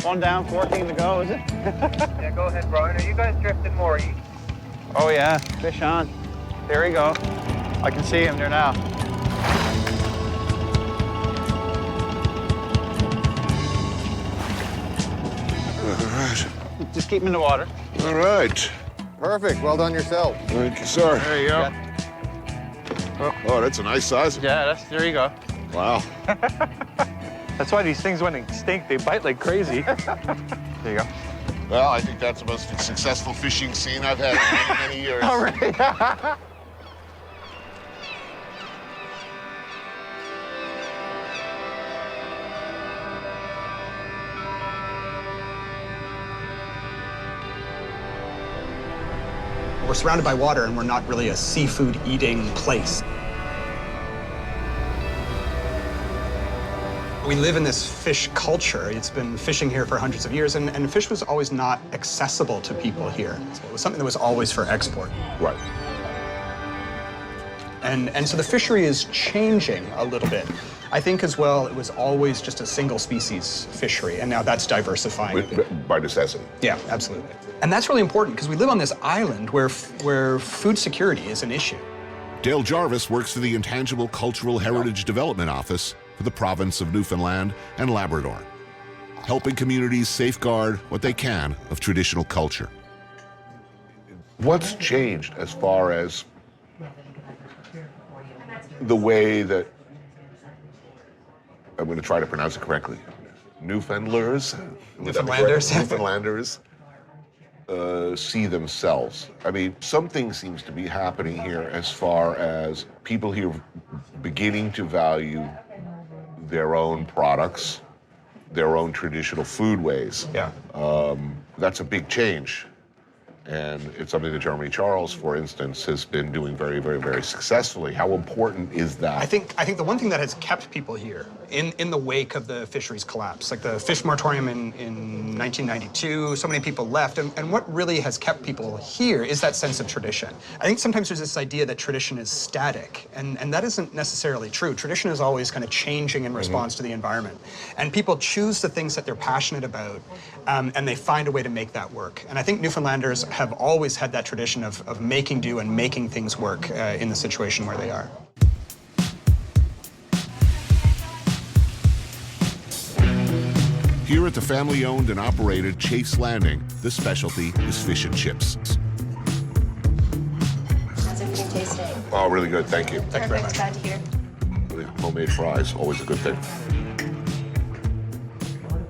One down, 14 to go, is it? Yeah, go ahead, Brian. Are you guys drifting more east? Oh, yeah. Fish on. There you go. I can see him there now. All right. Just keep him in the water. All right. Perfect. Well done yourself. Thank you, sir. There you go. Oh, that's a nice size. Yeah, there you go. Wow. That's why these things went extinct. They bite like crazy. There you go. Well, I think that's the most successful fishing scene I've had in many, many years. All right. We're surrounded by water and we're not really a seafood eating place. We live in this fish culture. It's been fishing here for hundreds of years, and fish was always not accessible to people here. So it was something that was always for export. Right. And so the fishery is changing a little bit. I think as well, it was always just a single species fishery, and now that's diversifying. By necessity. Yeah, absolutely. And that's really important because we live on this island where food security is an issue. Dale Jarvis works for the Intangible Cultural Heritage Development Office for the province of Newfoundland and Labrador, helping communities safeguard what they can of traditional culture. What's changed as far as the way that, I'm going to try to pronounce it correctly, Newfoundlanders see themselves? I mean, something seems to be happening here as far as people here beginning to value their own products, their own traditional foodways. Yeah. That's a big change. And it's something that Jeremy Charles, for instance, has been doing very, very, very successfully. How important is that? I think the one thing that has kept people here in the wake of the fisheries collapse, like the fish moratorium in 1992, so many people left, and what really has kept people here is that sense of tradition. I think sometimes there's this idea that tradition is static, and that isn't necessarily true. Tradition is always kind of changing in response to the environment. And people choose the things that they're passionate about, and they find a way to make that work. And I think Newfoundlanders have always had that tradition of making do and making things work in the situation where they are. Here at the family-owned and operated Chase Landing, the specialty is fish and chips. How's everything tasting? Oh, really good, thank you. Thank you very much. Glad to hear. Homemade fries, always a good thing.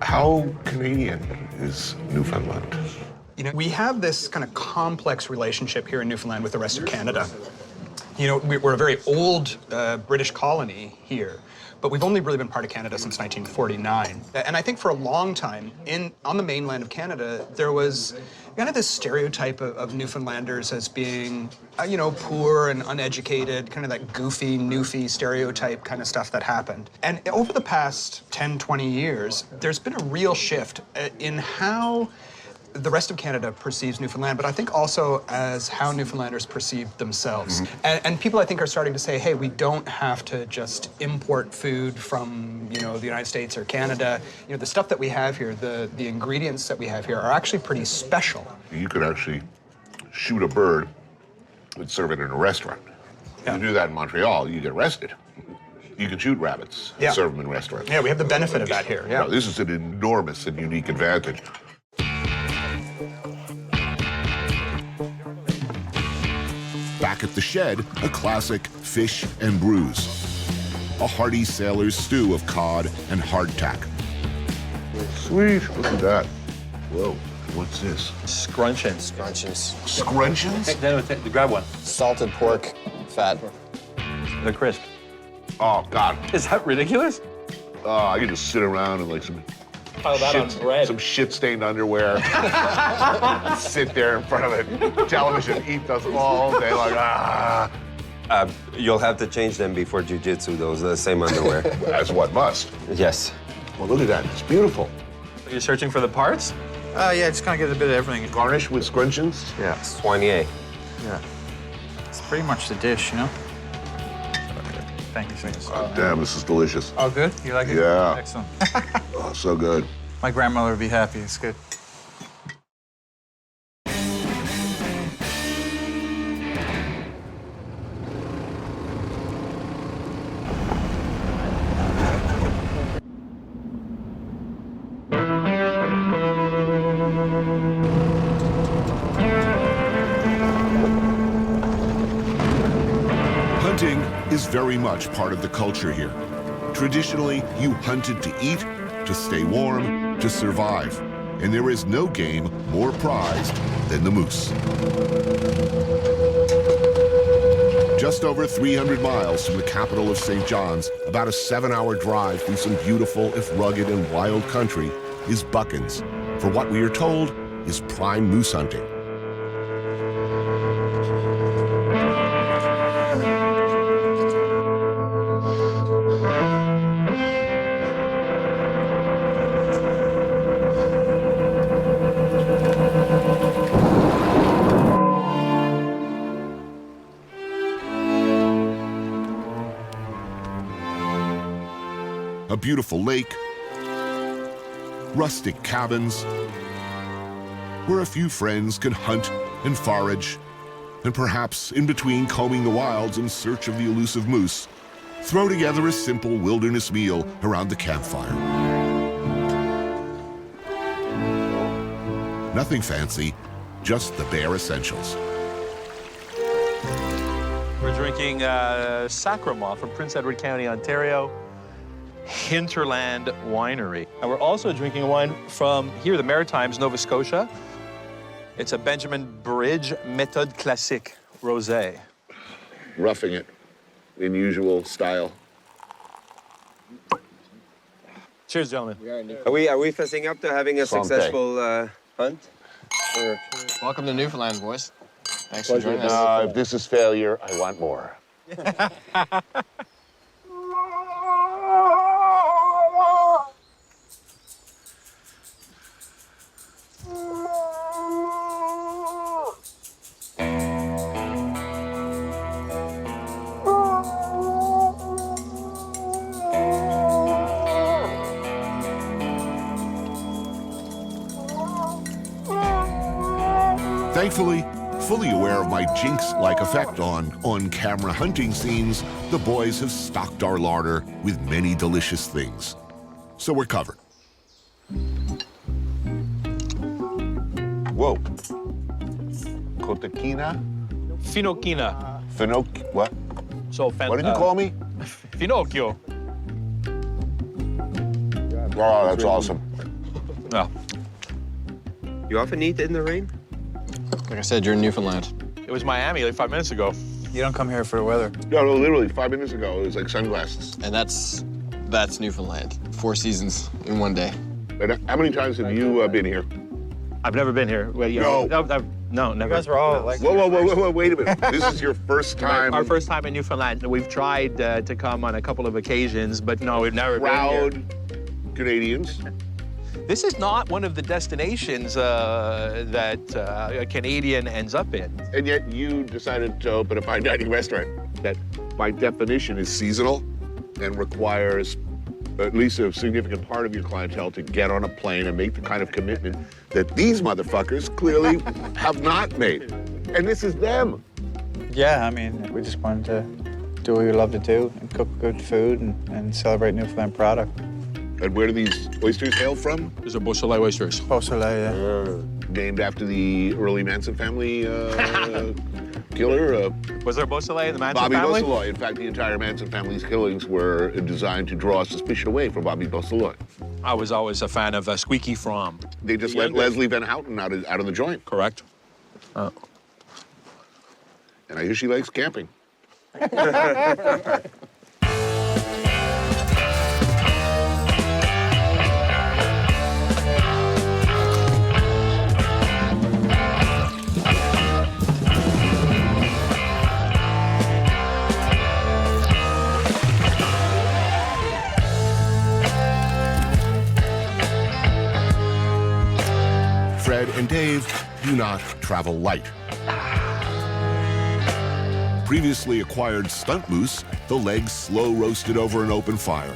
How Canadian is Newfoundland? You know, we have this kind of complex relationship here in Newfoundland with the rest of Canada. You know, we're a very old British colony here, but we've only really been part of Canada since 1949. And I think for a long time, on the mainland of Canada, there was kind of this stereotype of Newfoundlanders as being, you know, poor and uneducated, kind of that goofy, newfie stereotype kind of stuff that happened. And over the past 10, 20 years, there's been a real shift in how the rest of Canada perceives Newfoundland, but I think also as how Newfoundlanders perceive themselves. Mm-hmm. And people, I think, are starting to say, hey, we don't have to just import food from, you know, the United States or Canada. You know, the stuff that we have here, the ingredients that we have here are actually pretty special. You could actually shoot a bird and serve it in a restaurant. Yeah. You do that in Montreal, you get arrested. You can shoot rabbits and serve them in restaurants. Yeah, we have the benefit of that here. Yeah. No, this is an enormous and unique advantage. Back at the shed, a classic fish and brews. A hearty sailor's stew of cod and hardtack. Sweet, look at that. Whoa, what's this? Scrunchions. Scrunchions? Grab one. Salted pork fat. They're crisp. Oh, God. Is that ridiculous? Oh, I could just sit around and like some Pile that on bread. Some shit-stained underwear. Sit there in front of a television, eat those all day long. You'll have to change them before jiu-jitsu, those the same underwear. That's what must. Yes. Well, look at that. It's beautiful. You're searching for the parts? Yeah, just kind of get a bit of everything. Garnish with scrunchions? Yeah. Soigné. Yeah. It's pretty much the dish, you know? Thank you, sir. Oh, damn, this is delicious. Oh, good? You like it? Yeah. Excellent. Oh, so good. My grandmother would be happy. It's good. Hunting is very much part of the culture here. Traditionally, you hunted to eat, to stay warm, to survive. And there is no game more prized than the moose. Just over 300 miles from the capital of St. John's, about a 7-hour drive through some beautiful, if rugged and wild country, is Buckins, for what we are told is prime moose hunting. A beautiful lake, rustic cabins, where a few friends can hunt and forage, and perhaps in between combing the wilds in search of the elusive moose, throw together a simple wilderness meal around the campfire. Nothing fancy, just the bare essentials. We're drinking Sacrament from Prince Edward County, Ontario. Hinterland Winery. And we're also drinking a wine from here, the Maritimes, Nova Scotia. It's a Benjamin Bridge Méthode Classique Rosé. Roughing it in usual style. Cheers, gentlemen. Are we facing up to having a successful hunt? Or... Welcome to Newfoundland, boys. Thanks for joining us. If this is failure, I want more. Thankfully, fully aware of my jinx-like effect on on-camera hunting scenes, the boys have stocked our larder with many delicious things. So we're covered. Whoa. Kotakina? Finocchina. What? So, what did you call me? Finocchio. Oh, that's awesome. No. You often eat in the rain? Like I said, you're in Newfoundland. It was Miami like 5 minutes ago. You don't come here for the weather. No, literally 5 minutes ago, it was like sunglasses. And that's Newfoundland. 4 seasons in one day. And how many times have you been here? I've never been here. Wait, No. No, never. You guys are all like... Whoa, wait a minute. This is your first time? Our first time in Newfoundland. We've tried to come on a couple of occasions, but no, we've never been here. Proud Canadians. This is not one of the destinations that a Canadian ends up in. And yet you decided to open a fine dining restaurant that, by definition, is seasonal and requires at least a significant part of your clientele to get on a plane and make the kind of commitment that these motherfuckers clearly have not made. And this is them. Yeah, I mean, we just wanted to do what we love to do and cook good food and celebrate Newfoundland product. And where do these oysters hail from? These are Beausoleil oysters. Beausoleil, yeah. Named after the early Manson family killer. Was there Beausoleil in the Manson Bobby family? Beausoleil. In fact, the entire Manson family's killings were designed to draw suspicion away from Bobby Beausoleil. I was always a fan of Squeaky Fromm. They just let Leslie Van Houten out of the joint. Correct. And I hear she likes camping. Fred and Dave do not travel light. Previously acquired stunt moose, the legs slow roasted over an open fire.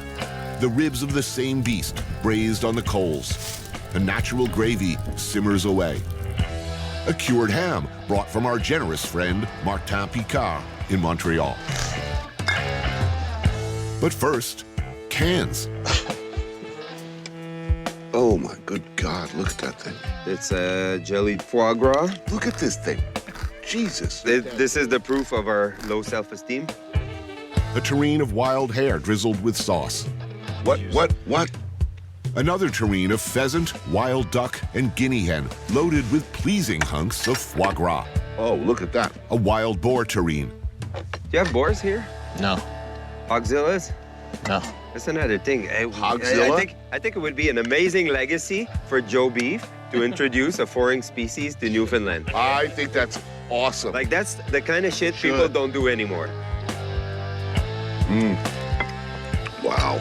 The ribs of the same beast braised on the coals. A natural gravy simmers away. A cured ham brought from our generous friend Martin Picard in Montreal. But first, cans. Oh my good God, look at that thing. It's jellied foie gras. Look at this thing. Jesus. This is the proof of our low self-esteem. A tureen of wild hare drizzled with sauce. What? Another tureen of pheasant, wild duck, and guinea hen, loaded with pleasing hunks of foie gras. Oh, look at that. A wild boar tureen. Do you have boars here? No. Hogzillas? No. That's another thing. Hogzilla? I think it would be an amazing legacy for Joe Beef to introduce a foreign species to Newfoundland. I think that's awesome. Like, that's the kind of shit people don't do anymore. Wow.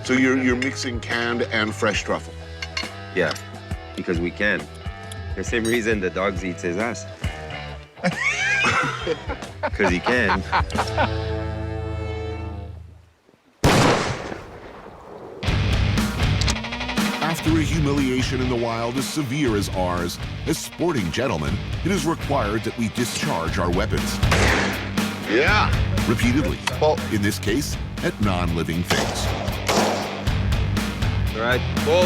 So you're mixing canned and fresh truffle? Yeah, because we can. The same reason the dogs eats his ass. Because he can. After a humiliation in the wild as severe as ours, as sporting gentlemen, it is required that we discharge our weapons. Yeah. Repeatedly. Well, in this case, at non-living things. All right, pull.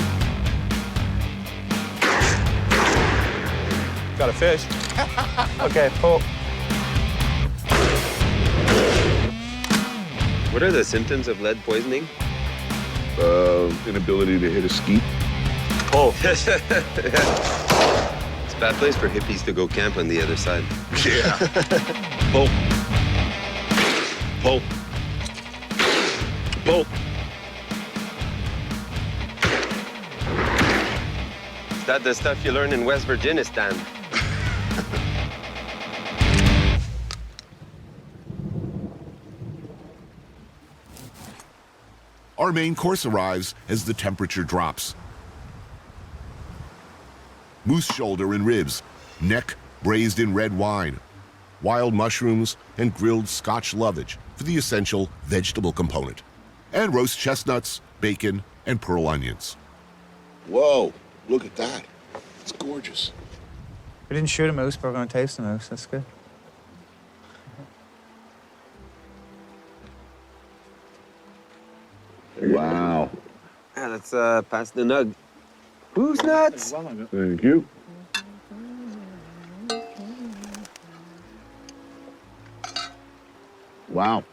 Got a fish. Okay, pull. What are the symptoms of lead poisoning? Inability to hit a skeet. Pull. It's a bad place for hippies to go camp on the other side. Yeah. Pull. Pull. Pull. Is that the stuff you learn in West Virginia, Stan? Our main course arrives as the temperature drops. Moose shoulder and ribs, neck braised in red wine, wild mushrooms, and grilled Scotch lovage for the essential vegetable component, and roast chestnuts, bacon, and pearl onions. Whoa, look at that. It's gorgeous. We didn't shoot a moose, but we're going to taste the moose. That's good. Wow. Yeah, let's pass the nug. Who's nuts? Thank you. Wow.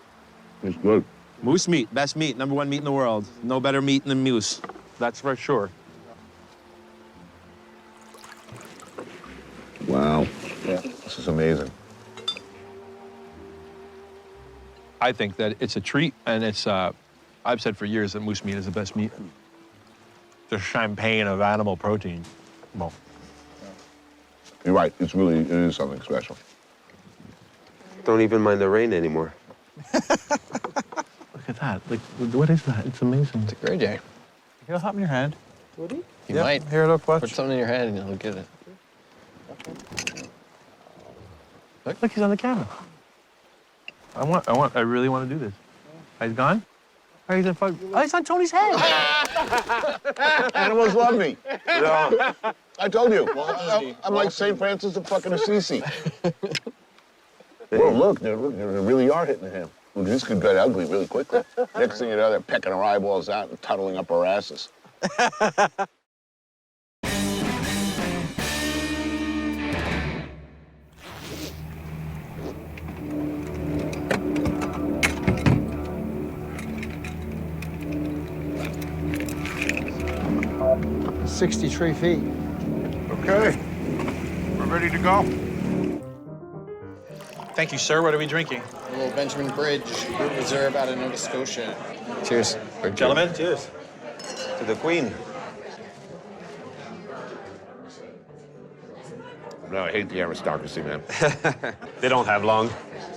It's good. Moose meat, best meat, #1 meat in the world. No better meat than moose. That's for sure. Wow. Yeah. This is amazing. I think that it's a treat, and it's, I've said for years that moose meat is the best meat. The champagne of animal protein. Well, You're right. It is something special. Don't even mind the rain anymore. look at that. Like, what is that? It's amazing. It's a great day. He'll hop in your hand. Would he? He Yep. might. Here, look, watch. Put something in your hand and he'll get it. Look, he's on the camera. I really want to do this. He's gone? Oh, he's on Tony's head. Animals love me. Yeah. I told you. I'm like St. Francis of fucking Assisi. Whoa, look, they really are hitting him. Well, this could get ugly really quickly. Next thing you know, they're pecking our eyeballs out and tunneling up our asses. $63 feet. Okay, we're ready to go. Thank you, sir. What are we drinking? A little Benjamin Bridge Brut Reserve out of Nova Scotia. Cheers. Gentlemen, cheers. To the Queen. No, I hate the aristocracy, man. They don't have long.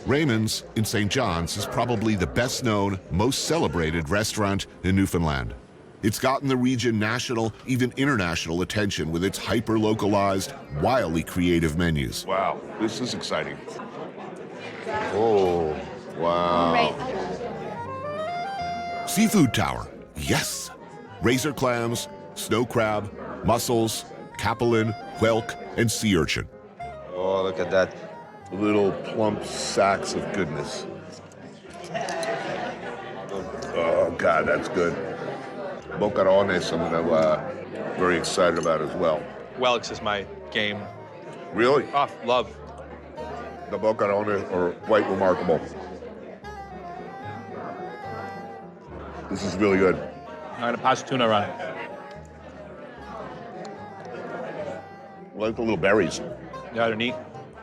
Raymond's in St. John's is probably the best-known, most celebrated restaurant in Newfoundland. It's gotten the region national, even international attention with its hyper-localized, wildly creative menus. Wow, this is exciting. Oh, wow. Seafood Tower, yes. Razor clams, snow crab, mussels, capelin, whelk, and sea urchin. Oh, look at that. Little plump sacks of goodness. Oh, God, that's good. Bocarones, something I'm very excited about as well. Welch is my game. Really? Oh, love. The bocarones are quite remarkable. This is really good. I'm gonna pass tuna around. I like the little berries. Yeah, they're neat.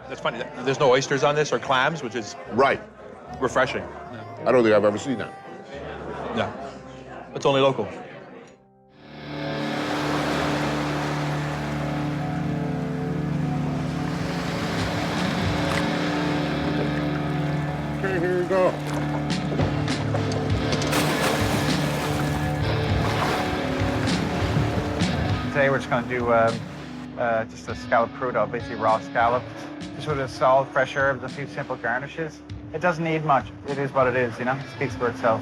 That's funny. There's no oysters on this or clams, which is right. Refreshing. I don't think I've ever seen that. Yeah. It's only local. Okay, here we go. Today we're just going to do just a scallop crudo, basically raw scallop, just with a salt, fresh herbs, a few simple garnishes. It doesn't need much. It is what it is, you know? It speaks for itself.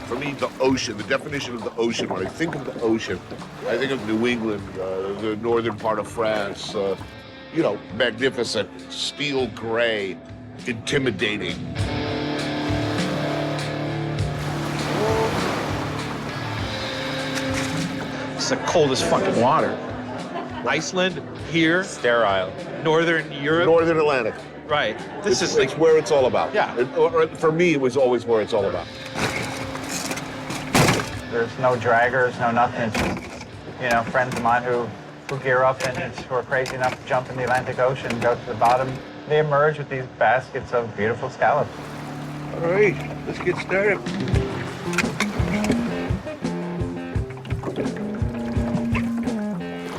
For me, the ocean, the definition of the ocean, when I think of the ocean, I think of New England, the northern part of France, you know, magnificent, steel gray, intimidating. It's the coldest fucking water. Iceland, here. Sterile. Northern Europe. Northern Atlantic. Right. This is it's where it's all about. Yeah. Or for me, it was always where it's all about. There's no draggers, no nothing. It's just, you know, friends of mine who gear up and who are crazy enough to jump in the Atlantic Ocean, go to the bottom. They emerge with these baskets of beautiful scallops. All right, let's get started.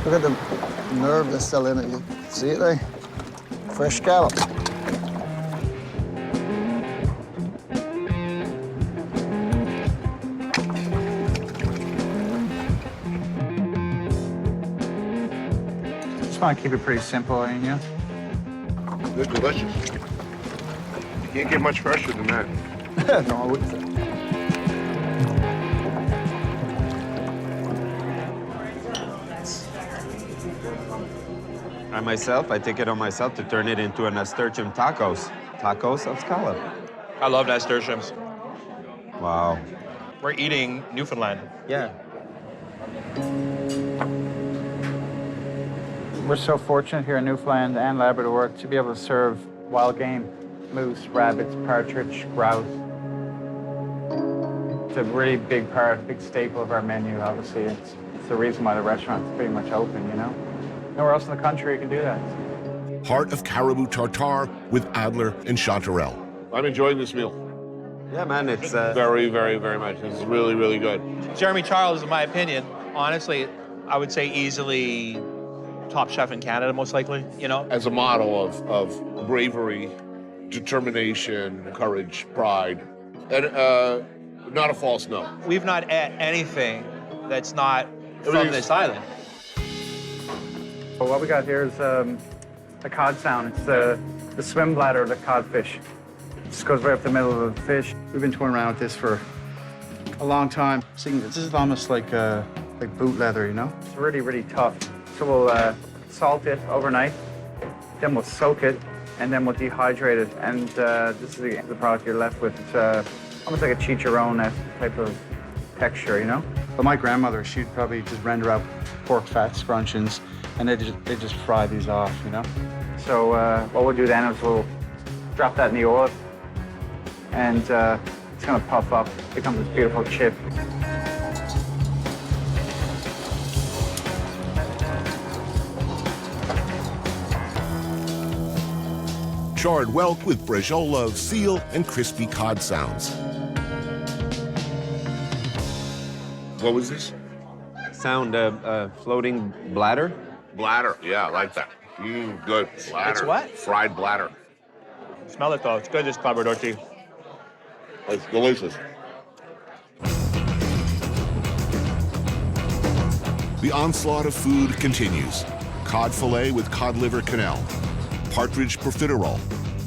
Look at the nerve that's still in it. You see it there? Fresh scallop. Just want to keep it pretty simple, you know? They're delicious. You can't get much fresher than that. No, I wouldn't say. I take it on myself to turn it into an nasturtium tacos. Tacos of scallop. I love nasturtiums. Wow. We're eating Newfoundland. Yeah. We're so fortunate here in Newfoundland and Labrador to be able to serve wild game, moose, rabbits, partridge, grouse. It's a really big part, big staple of our menu, obviously. It's the reason why the restaurant's pretty much open, you know? Nowhere else in the country you can do that. Heart of caribou tartare with Adler and chanterelle. I'm enjoying this meal. Yeah, man, it's very, very, very much. It's really, really good. Jeremy Charles, in my opinion, honestly, I would say easily top chef in Canada, most likely, you know? As a model of bravery, determination, courage, pride, and not a false note. We've not ate anything that's not from this island. Well, what we got here is a cod sound. It's the swim bladder of the codfish. It just goes right up the middle of the fish. We've been toying around with this for a long time. So this is almost like boot leather, you know? It's really, really tough. So we'll salt it overnight, then we'll soak it, and then we'll dehydrate it. And this is the product you're left with. It's almost like a chicharron type of texture, you know? But my grandmother, she'd probably just render out pork fat scrunchions, and they just fry these off, you know? So what we'll do then is we'll drop that in the oil, and it's gonna puff up, becomes this beautiful chip. Charred whelk with brejola of seal and crispy cod sounds. What was this? Sound floating bladder. Bladder, yeah, I like that. Good. Bladder. It's what? Fried bladder. Smell it, though. It's good, this Labrador tea. It's delicious. The onslaught of food continues. Cod fillet with cod liver quenelle, partridge profiterole,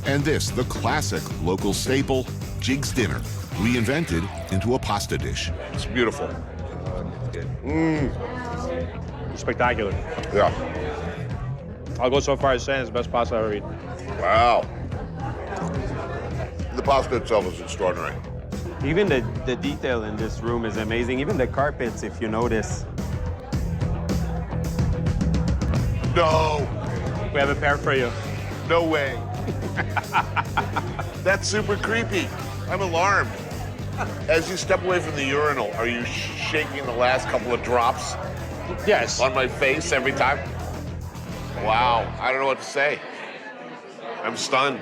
and this, the classic local staple, Jig's dinner, reinvented into a pasta dish. It's beautiful. Spectacular. Yeah. I'll go so far as saying it's the best pasta I've ever eaten. Wow. The pasta itself is extraordinary. Even the detail in this room is amazing. Even the carpets, if you notice. No. We have a pair for you. No way. That's super creepy. I'm alarmed. As you step away from the urinal, are you shaking the last couple of drops? Yes. On my face every time? Wow. I don't know what to say. I'm stunned.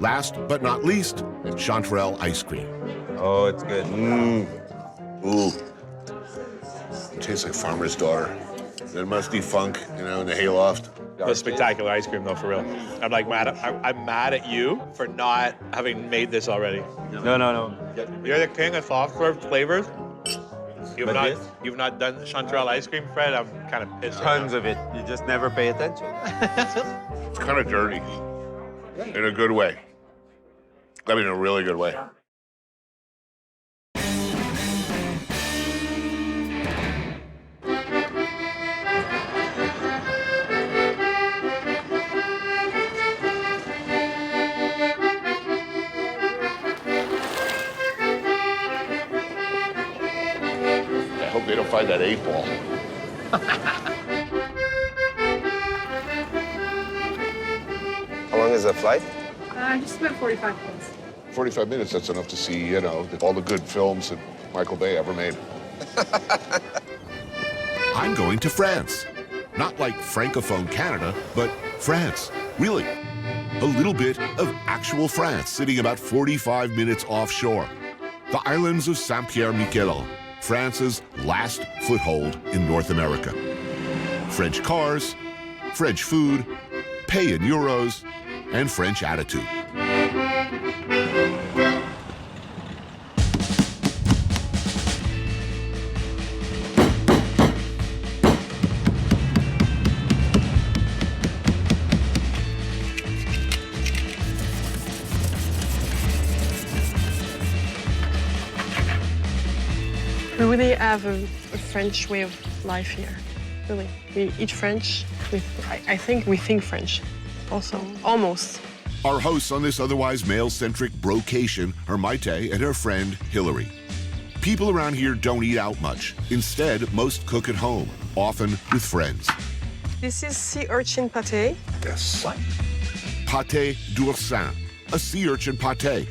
Last but not least, chanterelle ice cream. Oh, it's good. Ooh. It tastes like farmer's daughter. That musty funk, you know, in the hayloft. That's spectacular ice cream, though, for real. I'm like I'm mad at you for not having made this already. No. You're the king of soft serve flavors. You've not done chanterelle ice cream, Fred. I'm kind of pissed. Tons of it. You just never pay attention. It's kind of dirty. In a good way. I mean, in a really good way. I hope they don't find that 8-ball. How long is the flight? Just about 45 minutes. 45 minutes, that's enough to see, you know, all the good films that Michael Bay ever made. I'm going to France. Not like Francophone Canada, but France. Really. A little bit of actual France, sitting about 45 minutes offshore. The islands of Saint-Pierre-Miquelon, France's last foothold in North America. French cars, French food, pay in euros, and French attitude. We really have a French way of life here. Really, we eat French. I think we think French, also, almost. Our hosts on this otherwise male-centric brocation are Maite and her friend, Hillary. People around here don't eat out much. Instead, most cook at home, often with friends. This is sea urchin pâté. Yes. Pâté d'oursin, a sea urchin pâté.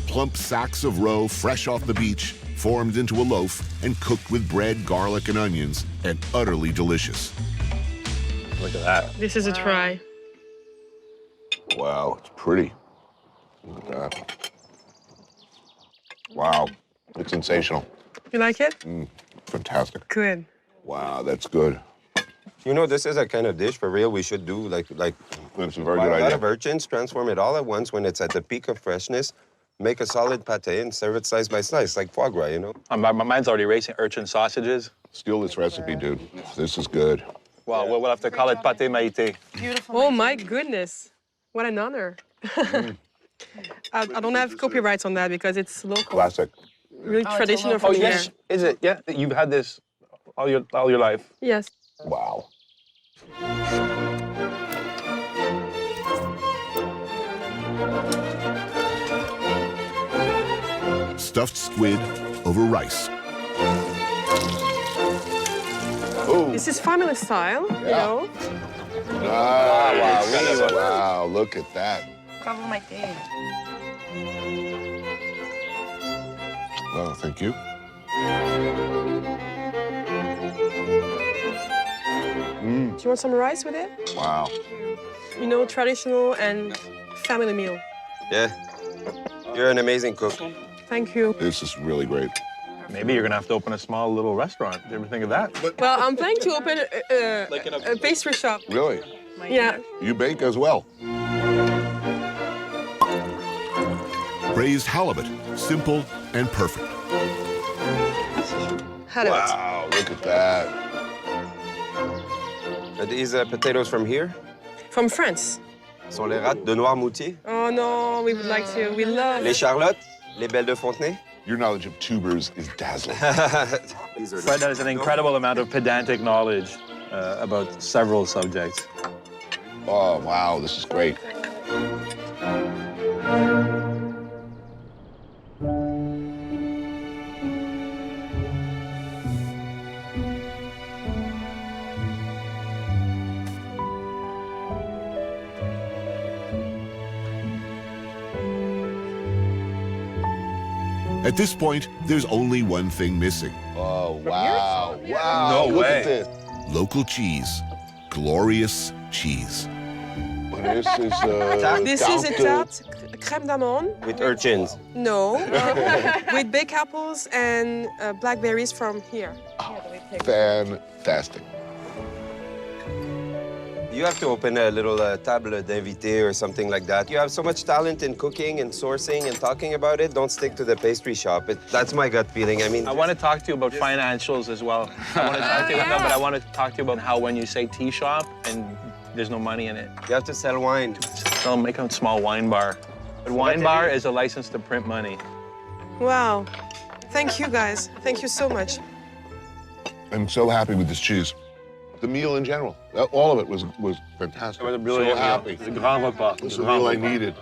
Plump sacks of roe fresh off the beach, formed into a loaf and cooked with bread, garlic, and onions, and utterly delicious. Look at that. This is a try. Wow, it's pretty. Look at that. Wow, it's sensational. You like it? Fantastic. Good. Wow, that's good. You know, this is a kind of dish for real we should do, like that's a very buy good a lot idea. of urchins, transform it all at once when it's at the peak of freshness, make a solid pâté and serve it slice by slice, like foie gras, you know? My mind's already racing. Urchin sausages. Steal this recipe, dude. This is good. Well, we'll have to call it pâté maïté. Beautiful. Oh my goodness. What an honor. I don't have copyrights on that because it's local. Classic. Really traditional from here. Yes, is it? Yeah, you've had this all your life. Yes. Wow. Stuffed squid over rice. Ooh. This is family style, you know. Nice. Wow, look at that. Cover my thing. Oh, thank you. Do you want some rice with it? Wow. You know, traditional and family meal. Yeah. You're an amazing cook. Thank you. This is really great. Maybe you're gonna have to open a small little restaurant. Did you ever think of that? Well, I'm planning to open a pastry shop. Really? Yeah. You bake as well. Braised halibut, simple and perfect. had it. Wow, look at that. Are these potatoes from here? From France. Sont les rats de Noirmoutier? Oh no, we would like to. We love. Les Charlottes? Les Belles de Fontenay? Your knowledge of tubers is dazzling. Fred has an incredible amount of pedantic knowledge about several subjects. Oh, wow, this is great. At this point, there's only one thing missing. Oh, wow. Wow. No Look way. at this. Local cheese. Glorious cheese. This is This is a tart, crème d'amande. With urchins. No, with baked apples and blackberries from here. fantastic. You have to open a little table d'invité or something like that. You have so much talent in cooking and sourcing and talking about it. Don't stick to the pastry shop. That's my gut feeling. I mean, I want to talk to you about financials as well. I want to talk to you, no, but I want to talk to you about how when you say tea shop and there's no money in it. You have to sell wine. Well, make a small wine bar. But wine bar is a license to print money. Wow. Thank you, guys. Thank you so much. I'm so happy with this cheese. The meal in general, all of it was fantastic. It was a brilliant so happy. meal. It was a grand repas. This is the meal I needed.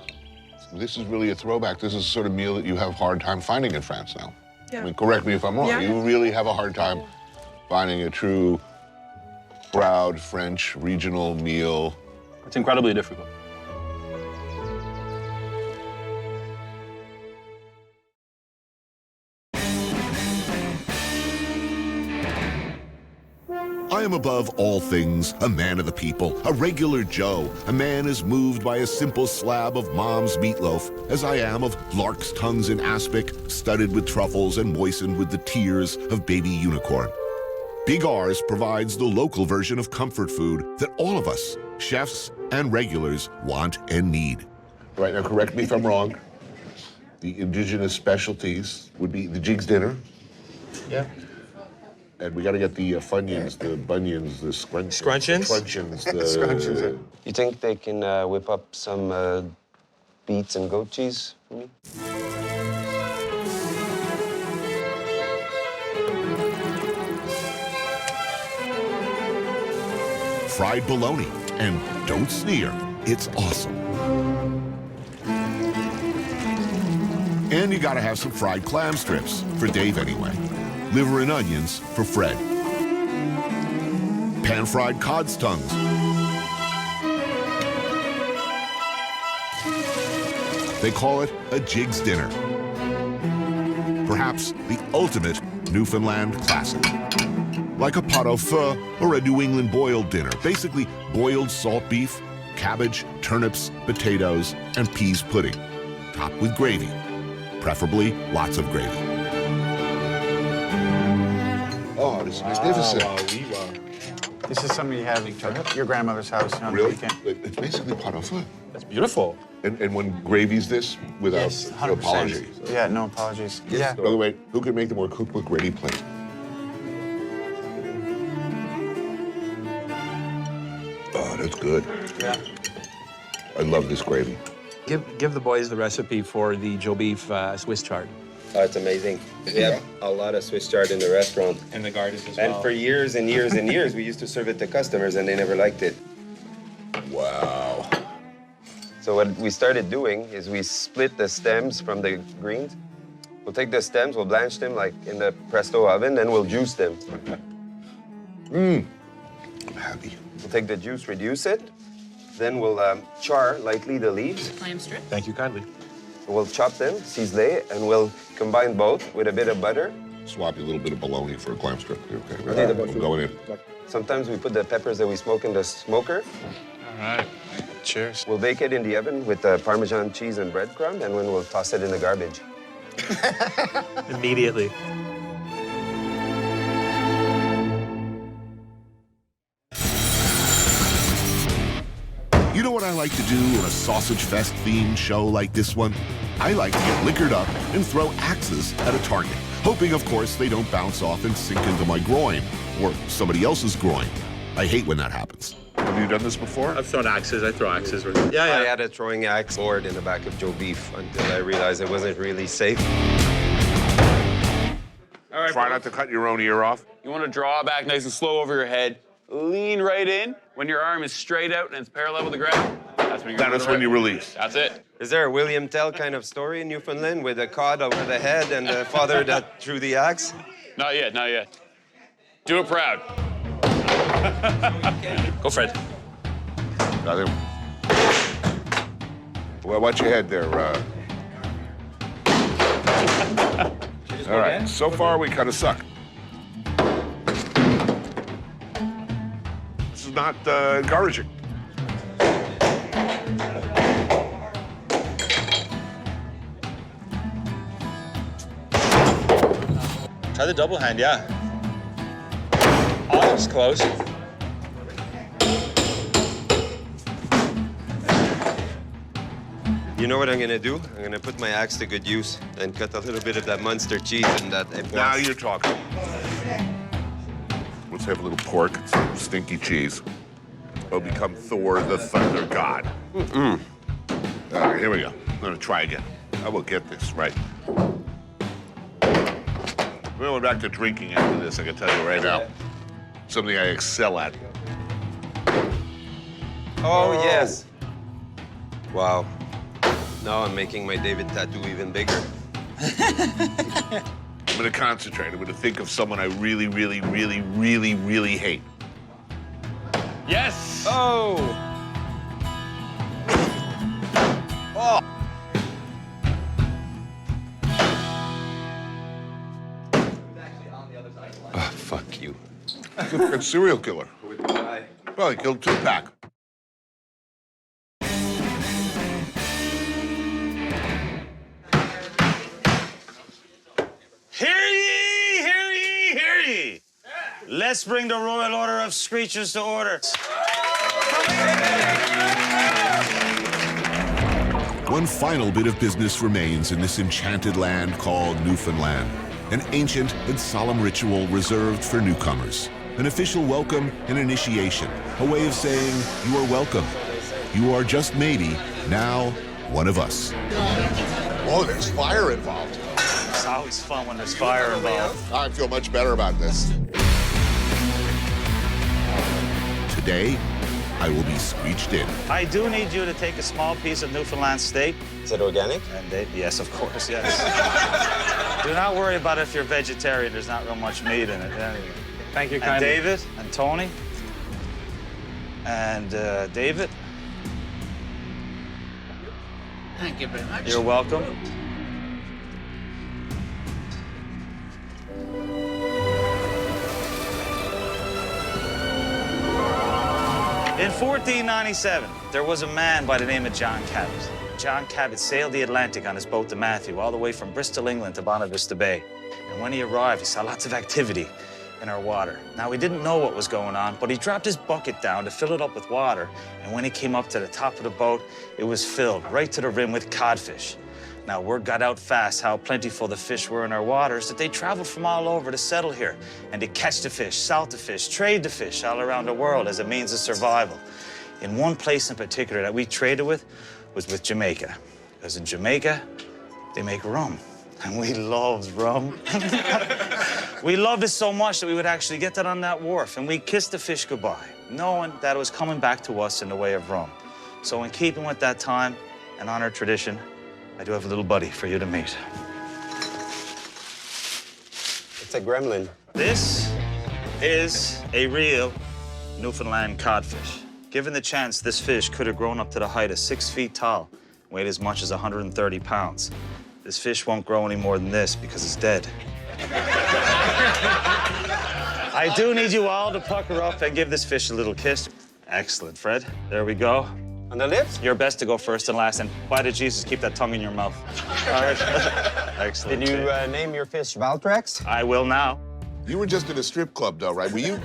This is really a throwback. This is the sort of meal that you have a hard time finding in France now. Yeah. I mean, correct me if I'm wrong. Yeah. You really have a hard time finding a true, proud French regional meal. It's incredibly difficult. I am above all things a man of the people, a regular Joe, a man as moved by a simple slab of mom's meatloaf as I am of lark's tongues in aspic, studded with truffles and moistened with the tears of baby unicorn. Big R's provides the local version of comfort food that all of us, chefs and regulars, want and need. Right, now correct me if I'm wrong. The indigenous specialties would be the jig's dinner. Yeah. And we got to get the funyuns, the bunions, the scrunchions. Scrunchions? Scrunchions, the... Scrunchions. You think they can whip up some beets and goat cheese for me? Fried bologna, and don't sneer, it's awesome. And you gotta have some fried clam strips, for Dave anyway. Liver and onions for Fred. Pan-fried cod's tongues. They call it a jig's dinner. Perhaps the ultimate Newfoundland classic. Like a pot au feu or a New England boiled dinner. Basically, boiled salt beef, cabbage, turnips, potatoes, and peas pudding. Topped with gravy. Preferably lots of gravy. Oh, this is magnificent. This is something you have at your grandmother's house on the Really? weekend. It's basically pot au feu. That's beautiful. And when gravy's this, without Yes, 100%. apology. Yeah, no apologies. Yeah. By the way, who can make the more cookbook-ready plate? Oh, that's good. Yeah. I love this gravy. Give the boys the recipe for the Joe beef Swiss chard. Oh, it's amazing. We have a lot of Swiss chard in the restaurant. And the gardens as well. And for years and years and years, we used to serve it to customers, and they never liked it. Wow. So what we started doing is we split the stems from the greens. We'll take the stems, we'll blanch them like in the presto oven, then we'll juice them. I'm happy. We'll take the juice, reduce it, then we'll char lightly the leaves. Clam strip. Thank you kindly. We'll chop them, ciselé, and we'll combine both with a bit of butter. Swap you a little bit of bologna for a clam strip. Okay, Okay, I'm going in. Sometimes we put the peppers that we smoke in the smoker. All right. Cheers. We'll bake it in the oven with Parmesan cheese and breadcrumb, and then we'll toss it in the garbage. Immediately. You know what I like to do in a Sausage Fest themed show like this one? I like to get liquored up and throw axes at a target. hoping, of course, they don't bounce off and sink into my groin or somebody else's groin. I hate when that happens. Have you done this before? I've thrown axes. I throw axes. I had a throwing axe board in the back of Joe Beef until I realized it wasn't really safe. All right, try not to cut your own ear off. You want to draw back nice and slow over your head. Lean right in. When your arm is straight out and it's parallel with the ground, that's when you release. That's it. Is there a William Tell kind of story in Newfoundland with a cod over the head and the father that threw the axe? Not yet, not yet. Do it proud. Go, Fred. Got him. Well, watch your head there. All right, so far we kind of suck. This is not encouraging. Try the double hand, yeah. Oh, it's close. You know what I'm gonna do? I'm gonna put my axe to good use and cut a little bit of that Munster cheese and that. Now you're talking. Let's have a little pork, some stinky cheese. It'll become Thor, the Thunder God. All right, here we go. I'm gonna try again. I will get this right. We're going back to drinking after this, I can tell you right now. Something I excel at. Oh, yes. Wow. Now I'm making my David tattoo even bigger. I'm gonna concentrate. I'm gonna think of someone I really, really, really, really, really hate. Yes! Oh! Oh! Oh, fuck you. A serial killer. Well, he killed Tupac. Hear ye, hear ye, hear ye. Let's bring the Royal Order of Screechers to order. One final bit of business remains in this enchanted land called Newfoundland. An ancient and solemn ritual reserved for newcomers. An official welcome and initiation. A way of saying, you are welcome. You are just maybe now one of us. Oh, there's fire involved. It's always fun when there's fire involved. I feel much better about this. Today, I will be screeched in. I do need you to take a small piece of Newfoundland steak. Is it organic? And yes, of course, yes. Do not worry about if you're vegetarian. There's not real much meat in it. Anyway. Thank you And kindly. David and Tony and David. Thank you very much. You're welcome. In 1497, there was a man by the name of John Cabot. John Cabot sailed the Atlantic on his boat, the Matthew, all the way from Bristol, England to Bonavista Bay. And when he arrived, he saw lots of activity in our water. Now, he didn't know what was going on, but he dropped his bucket down to fill it up with water. And when he came up to the top of the boat, it was filled right to the rim with codfish. Now, word got out fast how plentiful the fish were in our waters that they traveled from all over to settle here and to catch the fish, salt the fish, trade the fish all around the world as a means of survival. In one place in particular that we traded with was with Jamaica. Because in Jamaica, they make rum. And we loved rum. We loved it so much that we would actually get that on that wharf and we'd kiss the fish goodbye, knowing that it was coming back to us in the way of rum. So in keeping with that time and honor tradition, I do have a little buddy for you to meet. It's a gremlin. This is a real Newfoundland codfish. Given the chance, this fish could have grown up to the height of 6 feet tall, weighed as much as 130 pounds. This fish won't grow any more than this because it's dead. I do need you all to pucker up and give this fish a little kiss. Excellent, Fred. There we go. On the lips? Your best to go first and last, and by the Jesus, keep that tongue in your mouth. All right. Excellent. Did you name your fish Valtrex? I will now. You were just in a strip club, though, right? Were you?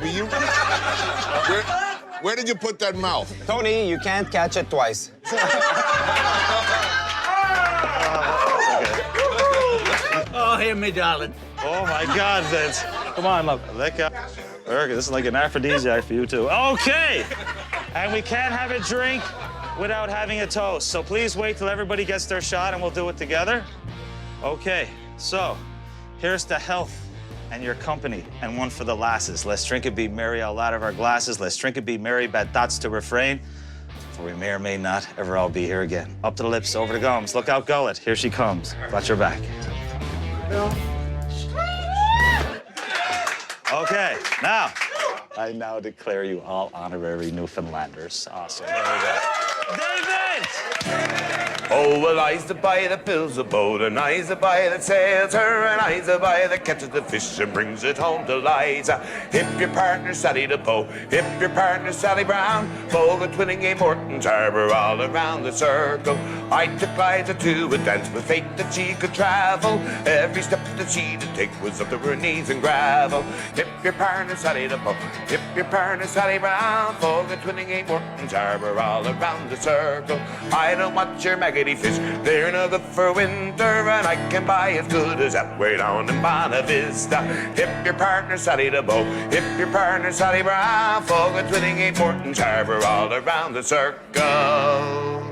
Where did you put that mouth? Tony, you can't catch it twice. Oh, here, me darling. Oh my God, Vince. Come on, love. Let go. Erica, this is like an aphrodisiac for you too. Okay. And we can't have a drink without having a toast. So please wait till everybody gets their shot and we'll do it together. Okay, so here's to health and your company, and one for the lasses. Let's drink and be merry all out of our glasses. Let's drink and be merry, bad thoughts to refrain. For we may or may not ever all be here again. Up to the lips, over the gums. Look out, gullet. Here she comes. Watch her back. Okay, now, I now declare you all honorary Newfoundlanders. Awesome, there we go. David! Oh, well, I's the boy that builds a boat, and I's the boy that sails her, and I's the boy that catches the fish and brings it home to Liza. If your partner Sally the Poe, if your partner Sally Brown, Bogan, Twinning, A. Morton's Harbor, all around the circle. I took Liza to a dance with fate that she could travel. Every step that she did take was up to her knees in gravel. If your partner Sally the Poe, if your partner Sally Brown, Bogan, Twinning, A. Morton's Harbor, all around the circle. I don't want your maggoty fish, they're no good for winter, and I can buy as good as that way down in Bonavista. Vista. If your partner Sally the Bow, if your partner Sally Brown, Fogan, Twinning, A. Morton's Harbor, all around the circle.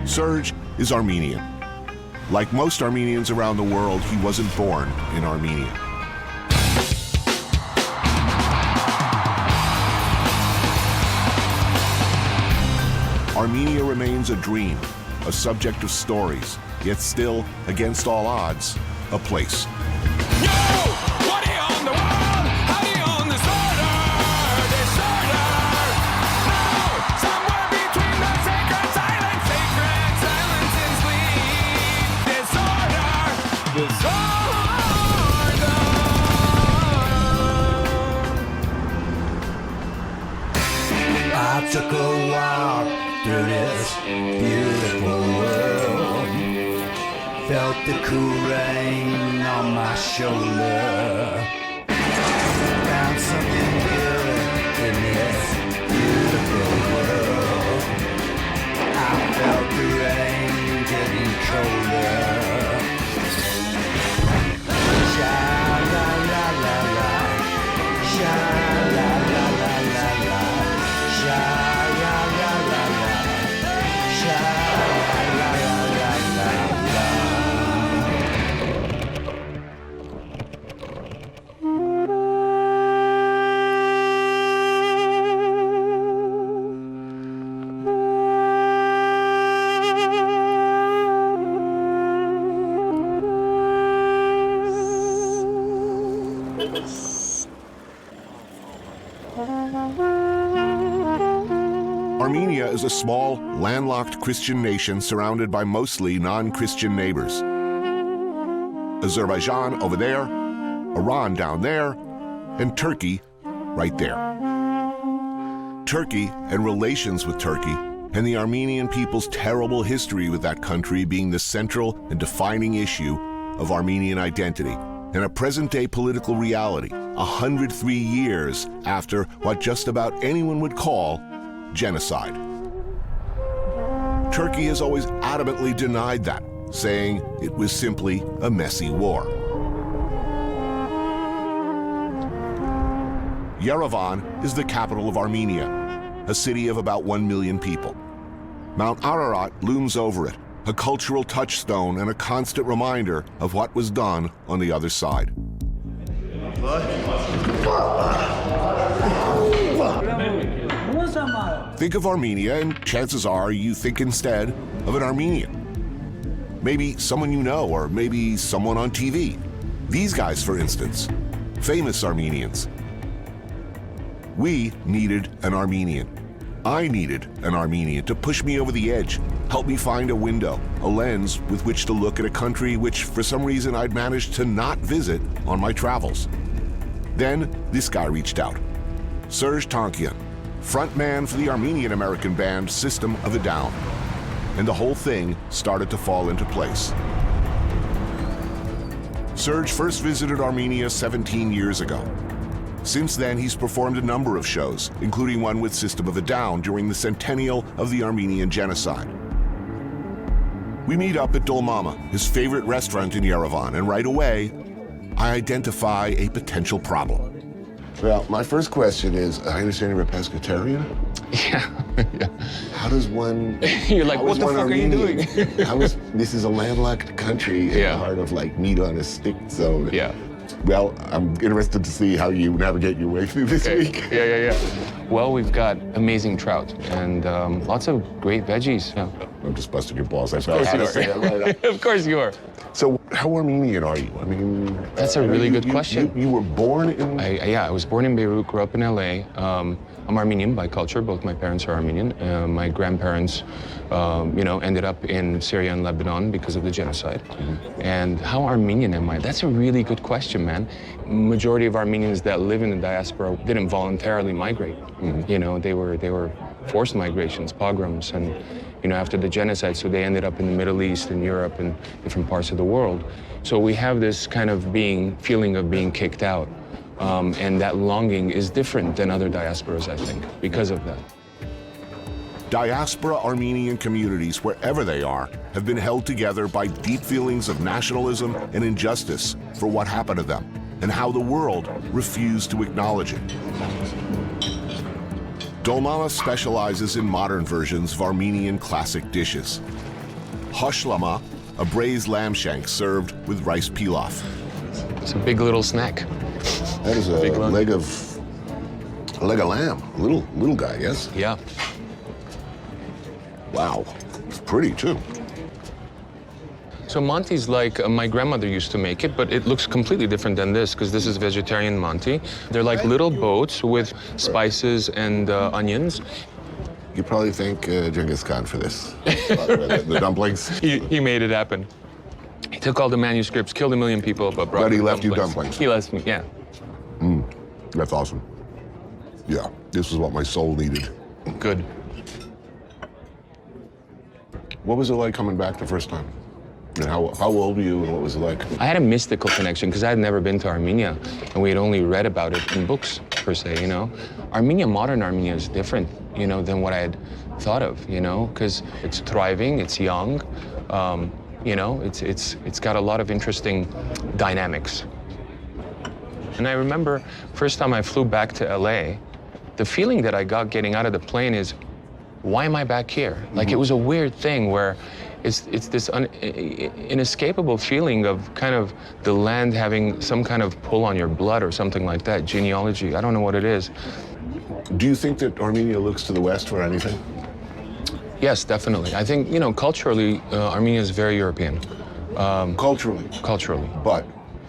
Serge is Armenian. Like most Armenians around the world, he wasn't born in Armenia. Armenia remains a dream, a subject of stories, yet still, against all odds, a place. I took a walk through this beautiful world. Felt the cool rain on my shoulder. Found something good in this beautiful world. I felt the rain getting colder. Sha la la la la, sha la la la la la. Armenia is a small, landlocked Christian nation surrounded by mostly non-Christian neighbors. Azerbaijan over there, Iran down there, and Turkey right there. Turkey and relations with Turkey, and the Armenian people's terrible history with that country being the central and defining issue of Armenian identity, and a present-day political reality 103 years after what just about anyone would call genocide. Turkey has always adamantly denied that, saying it was simply a messy war. Yerevan is the capital of Armenia, a city of about 1 million people. Mount Ararat looms over it, a cultural touchstone and a constant reminder of what was done on the other side. Think of Armenia, and chances are you think instead of an Armenian. Maybe someone you know, or maybe someone on TV. These guys, for instance, famous Armenians. We needed an Armenian. I needed an Armenian to push me over the edge, help me find a window, a lens with which to look at a country which, for some reason, I'd managed to not visit on my travels. Then this guy reached out, Serge Tankian, frontman for the Armenian-American band System of a Down. And the whole thing started to fall into place. Serge first visited Armenia 17 years ago. Since then, he's performed a number of shows, including one with System of a Down during the centennial of the Armenian genocide. We meet up at Dolmama, his favorite restaurant in Yerevan, and right away, I identify a potential problem. Well, my first question is, I understand you're a pescatarian? Yeah. How does one... You're like, what the fuck are you doing? This is a landlocked country in the heart of like meat on a stick, so... Yeah. Well, I'm interested to see how you navigate your way through this week. Yeah. Well, we've got amazing trout and lots of great veggies. Yeah. I'm just busting your balls. Of course you are. Of course you are. So, how Armenian are you? I mean... That's a really good question. You were born in... I was born in Beirut, grew up in LA. I'm Armenian by culture. Both my parents are Armenian. My grandparents, ended up in Syria and Lebanon because of the genocide. And how Armenian am I? That's a really good question, man. Majority of Armenians that live in the diaspora didn't voluntarily migrate. You know, they were forced migrations, pogroms, and after the genocide, so they ended up in the Middle East and Europe and different parts of the world. So we have this kind of feeling of being kicked out. And that longing is different than other diasporas, I think, because of that. Diaspora Armenian communities, wherever they are, have been held together by deep feelings of nationalism and injustice for what happened to them and how the world refused to acknowledge it. Dolmama specializes in modern versions of Armenian classic dishes. Hashlama, a braised lamb shank served with rice pilaf. It's a big little snack. That is a leg of lamb, little guy, yes? Yeah. Wow, it's pretty too. So Monty's like, my grandmother used to make it, but it looks completely different than this, because this is vegetarian Monty. They're like little boats with spices and onions. You probably thank Genghis Khan for this, the dumplings. He made it happen. He took all the manuscripts, killed 1 million people, but brought he left you dumplings. He left me, yeah. That's awesome. Yeah, this is what my soul needed. Good. What was it like coming back the first time? And how old were you and what was it like? I had a mystical connection because I had never been to Armenia and we had only read about it in books, per se, Armenia, modern Armenia is different, than what I had thought of, because it's thriving, it's young, it's got a lot of interesting dynamics. And I remember first time I flew back to LA, the feeling that I got getting out of the plane is, why am I back here? Like it was a weird thing where it's this inescapable feeling of kind of the land having some kind of pull on your blood or something like that, genealogy, I don't know what it is. Do you think that Armenia looks to the West for anything? Yes, definitely. I think, culturally, Armenia is very European. Culturally? Culturally. But?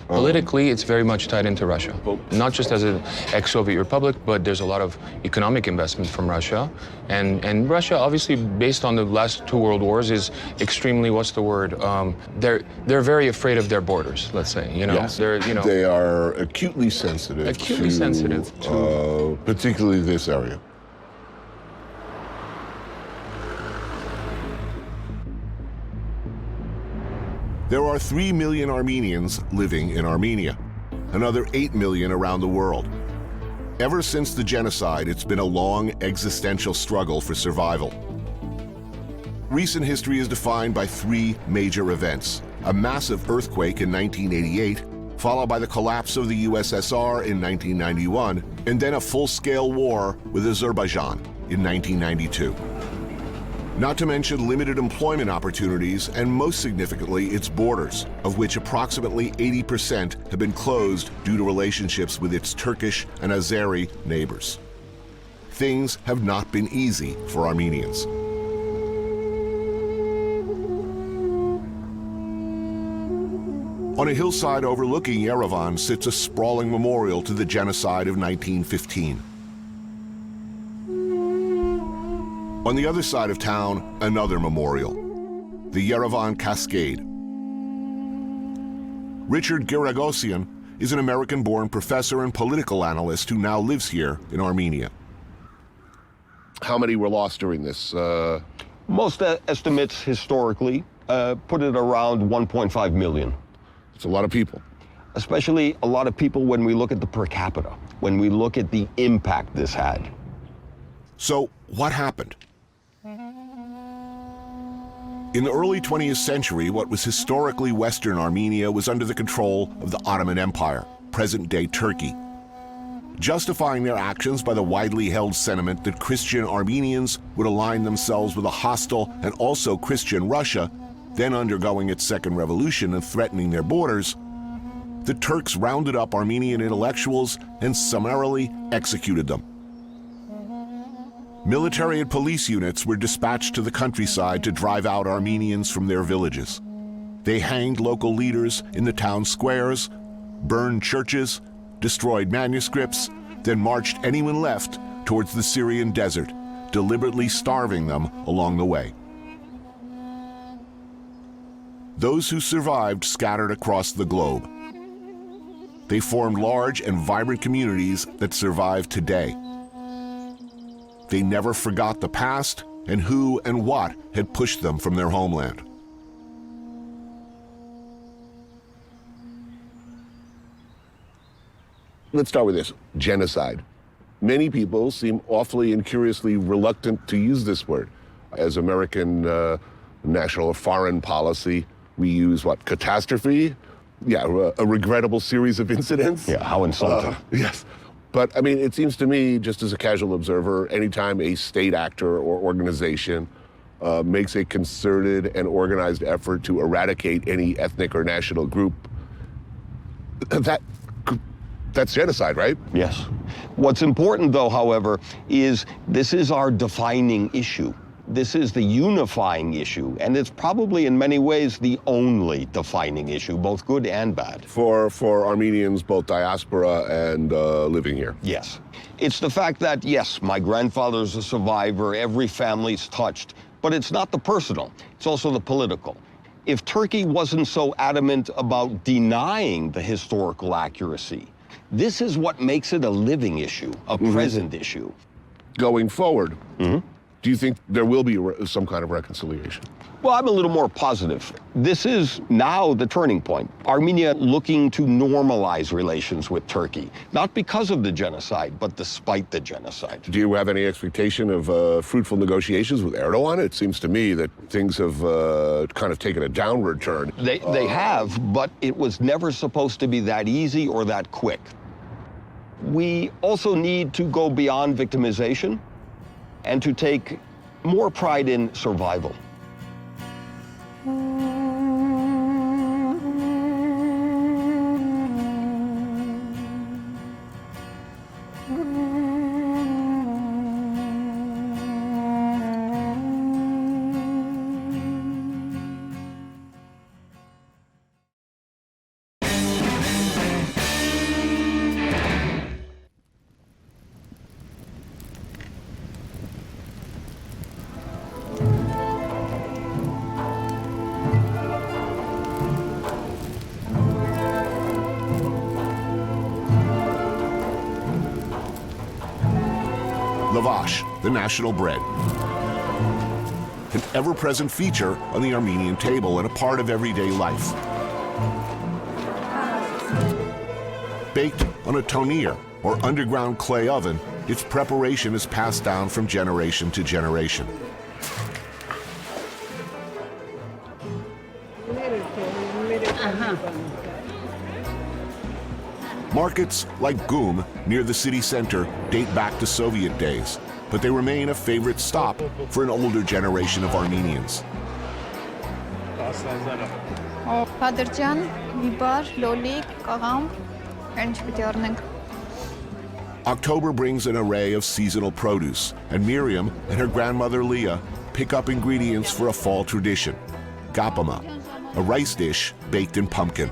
Politically, it's very much tied into Russia. Not just as an ex-Soviet republic, but there's a lot of economic investment from Russia. And Russia, obviously, based on the last 2 world wars, is extremely, they're very afraid of their borders, let's say, Yes. They are acutely sensitive to particularly this area. There are 3 million Armenians living in Armenia, another 8 million around the world. Ever since the genocide, it's been a long existential struggle for survival. Recent history is defined by 3 major events: a massive earthquake in 1988, followed by the collapse of the USSR in 1991, and then a full-scale war with Azerbaijan in 1992. Not to mention limited employment opportunities and, most significantly, its borders, of which approximately 80% have been closed due to relationships with its Turkish and Azeri neighbors. Things have not been easy for Armenians. On a hillside overlooking Yerevan sits a sprawling memorial to the genocide of 1915. On the other side of town, another memorial, the Yerevan Cascade. Richard Giragosian is an American-born professor and political analyst who now lives here in Armenia. How many were lost during this? Most estimates historically put it around 1.5 million. It's a lot of people. especially a lot of people when we look at the per capita, when we look at the impact this had. So what happened? In the early 20th century, what was historically Western Armenia was under the control of the Ottoman Empire, present-day Turkey. Justifying their actions by the widely held sentiment that Christian Armenians would align themselves with a hostile and also Christian Russia, then undergoing its second revolution and threatening their borders, the Turks rounded up Armenian intellectuals and summarily executed them. Military and police units were dispatched to the countryside to drive out Armenians from their villages. They hanged local leaders in the town squares, burned churches, destroyed manuscripts, then marched anyone left towards the Syrian desert, deliberately starving them along the way. Those who survived scattered across the globe. They formed large and vibrant communities that survive today. They never forgot the past and who and what had pushed them from their homeland. Let's start with this, genocide. Many people seem awfully and curiously reluctant to use this word. As American national or foreign policy, we use what, catastrophe? Yeah, a regrettable series of incidents. Yeah, how insulting. Yes. But I mean, it seems to me, just as a casual observer, anytime a state actor or organization makes a concerted and organized effort to eradicate any ethnic or national group, that's genocide, right? Yes. What's important, though, however, is this is our defining issue. This is the unifying issue, and it's probably in many ways the only defining issue, both good and bad. For Armenians, both diaspora and living here? Yes. It's the fact that, yes, my grandfather's a survivor, every family's touched, but it's not the personal, it's also the political. If Turkey wasn't so adamant about denying the historical accuracy, this is what makes it a living issue, a present issue. Going forward, do you think there will be some kind of reconciliation? Well, I'm a little more positive. This is now the turning point. Armenia looking to normalize relations with Turkey, not because of the genocide, but despite the genocide. Do you have any expectation of fruitful negotiations with Erdogan? It seems to me that things have kind of taken a downward turn. They have, but it was never supposed to be that easy or that quick. We also need to go beyond victimization and to take more pride in survival. Lavash, the national bread. An ever-present feature on the Armenian table and a part of everyday life. Baked on a tonir, or underground clay oven, its preparation is passed down from generation to generation. Markets like Gyumri, near the city center, date back to Soviet days, but they remain a favorite stop for an older generation of Armenians. Padrjan, bibar, lolik, kagam, and shpityornik. October brings an array of seasonal produce, and Miriam and her grandmother Leah pick up ingredients for a fall tradition, gapama, a rice dish baked in pumpkin.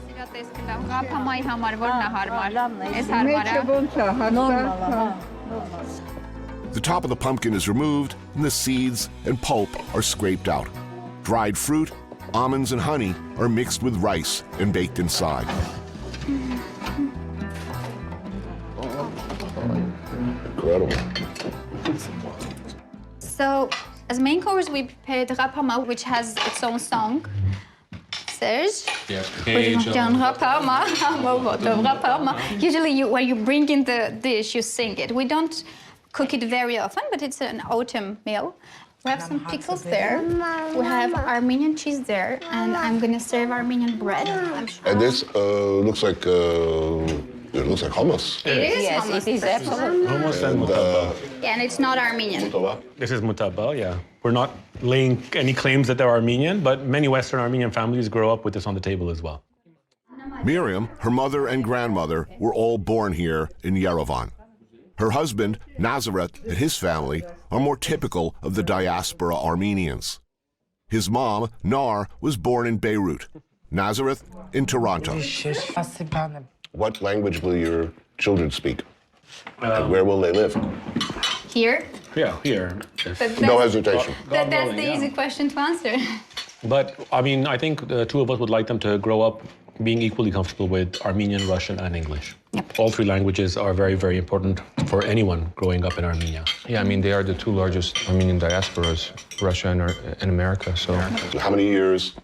The top of the pumpkin is removed, and the seeds and pulp are scraped out. Dried fruit, almonds, and honey are mixed with rice and baked inside. Incredible. So, as main course, we prepared rapama, which has its own song. Serge. Yeah. Usually when you bring in the dish, you sing it. We don't cook it very often, but it's an autumn meal. We have some pickles there. We have Armenian cheese there, and I'm gonna serve Armenian bread. And this looks like hummus. It is hummus. It is absolutely. Hummus and mutabba. And it's not Armenian. This is mutabba, yeah. We're not laying any claims that they're Armenian, but many Western Armenian families grow up with this on the table as well. Miriam, her mother and grandmother were all born here in Yerevan. Her husband, Nazareth, and his family are more typical of the diaspora Armenians. His mom, Nar, was born in Beirut. Nazareth in Toronto. What language will your children speak? And where will they live? Here? Yeah, here. No hesitation. That's the easy question to answer. But, I mean, I think the two of us would like them to grow up being equally comfortable with Armenian, Russian, and English. Yep. All three languages are very, very important for anyone growing up in Armenia. Yeah, I mean, they are the two largest Armenian diasporas, Russia and America, so. How many years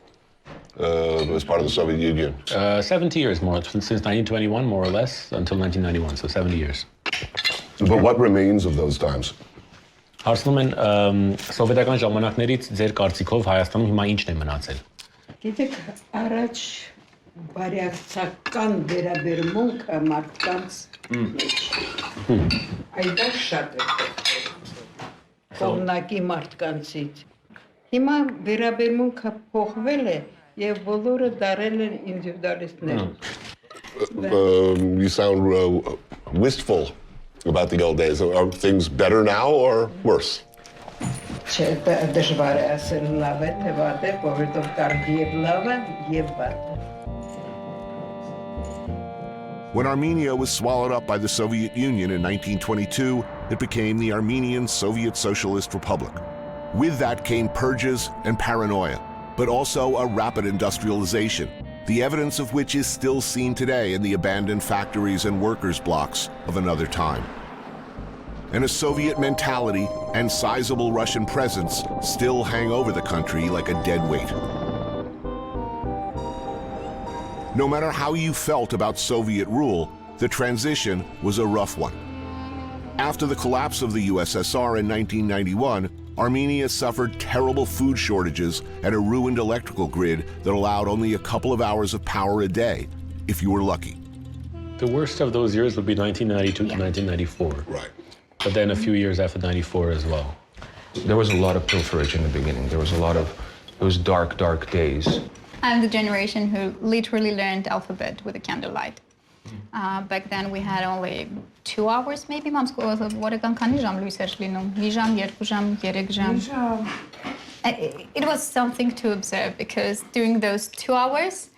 as part of the Soviet Union? 70 years more, since 1921, more or less, until 1991, so 70 years. But what remains of those times? Հարցնում են սովետական ժամանակներից ձեր կարծիքով Հայաստանում հիմա ինչն է մնացել։ Գիտեք, առաջ բարյացական վերաբերմունքը մարդկանց այդ շատ է կողմնակի մարդկանցից։ Հիմա վերաբերմունքը փոխվել է եւ բոլորը դարել են ինդիվիդուալիստներ։ You sound wistful about the old days. Are things better now or worse? Չէ, դժվար է ասել լավ է թե վատ է, որովհետեւ կարելի է լավը եւ վատը։ When Armenia was swallowed up by the Soviet Union in 1922, it became the Armenian Soviet Socialist Republic. With that came purges and paranoia, but also a rapid industrialization, the evidence of which is still seen today in the abandoned factories and workers' blocks of another time. And a Soviet mentality and sizable Russian presence still hang over the country like a dead weight. No matter how you felt about Soviet rule, the transition was a rough one. After the collapse of the USSR in 1991, Armenia suffered terrible food shortages and a ruined electrical grid that allowed only a couple of hours of power a day, if you were lucky. The worst of those years would be 1992 to 1994. Right. But then a few years after 94 as well. There was a lot of pilferage in the beginning. There was a lot of those dark, dark days. I'm the generation who literally learned alphabet with a candlelight. Back then we had only 2 hours maybe. Մամս որական քանի ժամ լույս էր լինում։ Մի ժամ, 2 ժամ, 3 ժամ։ It was something to observe because during those 2 hours,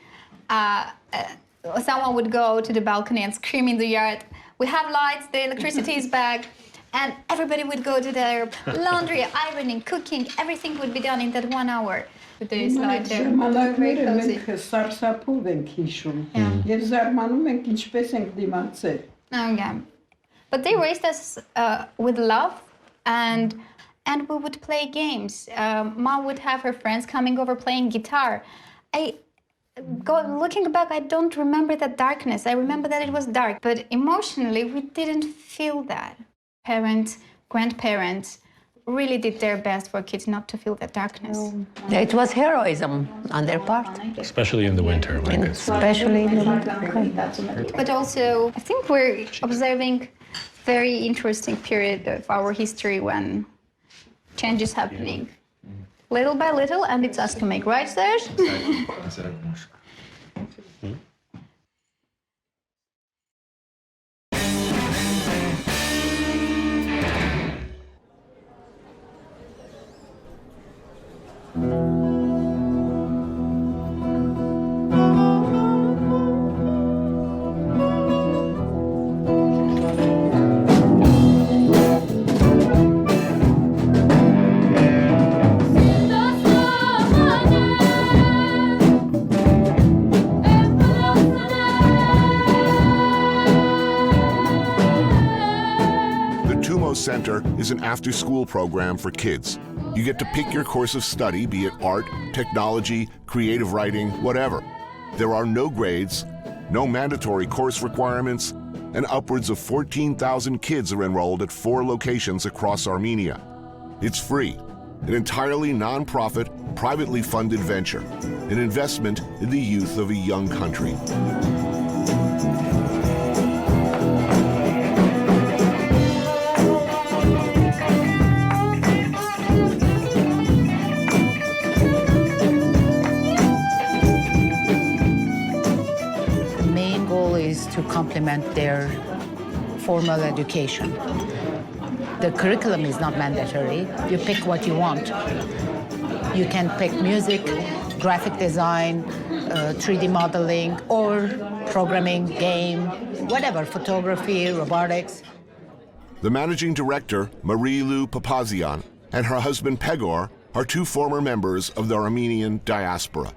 someone would go to the balcony and scream in the yard, "We have lights, the electricity is back." And everybody would go to their laundry, ironing, cooking, everything would be done in that 1 hour. Ժամանակները մենք սարսափով ենք հիշում եւ զարմանում ենք ինչպես ենք դիմացել։ Okay. But they raised us with love and we would play games. Mom would have her friends coming over playing guitar. Looking back, I don't remember that darkness. I remember that it was dark, but emotionally we didn't feel that. Parents, grandparents really did their best for kids not to feel that darkness. It was heroism on their part. Especially in the winter. Especially in the winter. But also, I think we're observing very interesting period of our history when change is happening. Little by little, and it's us to make, right, Serge? Center is an after-school program for kids. You get to pick your course of study, be it art, technology, creative writing, whatever. There are no grades, no mandatory course requirements, and upwards of 14,000 kids are enrolled at 4 locations across Armenia. It's free, an entirely non-profit, privately funded venture, an investment in the youth of a young country. To complement their formal education. The curriculum is not mandatory. You pick what you want. You can pick music, graphic design, 3D modeling, or programming, game, whatever, photography, robotics. The managing director, Marie-Lou Papazian, and her husband Pegor are 2 former members of the Armenian diaspora.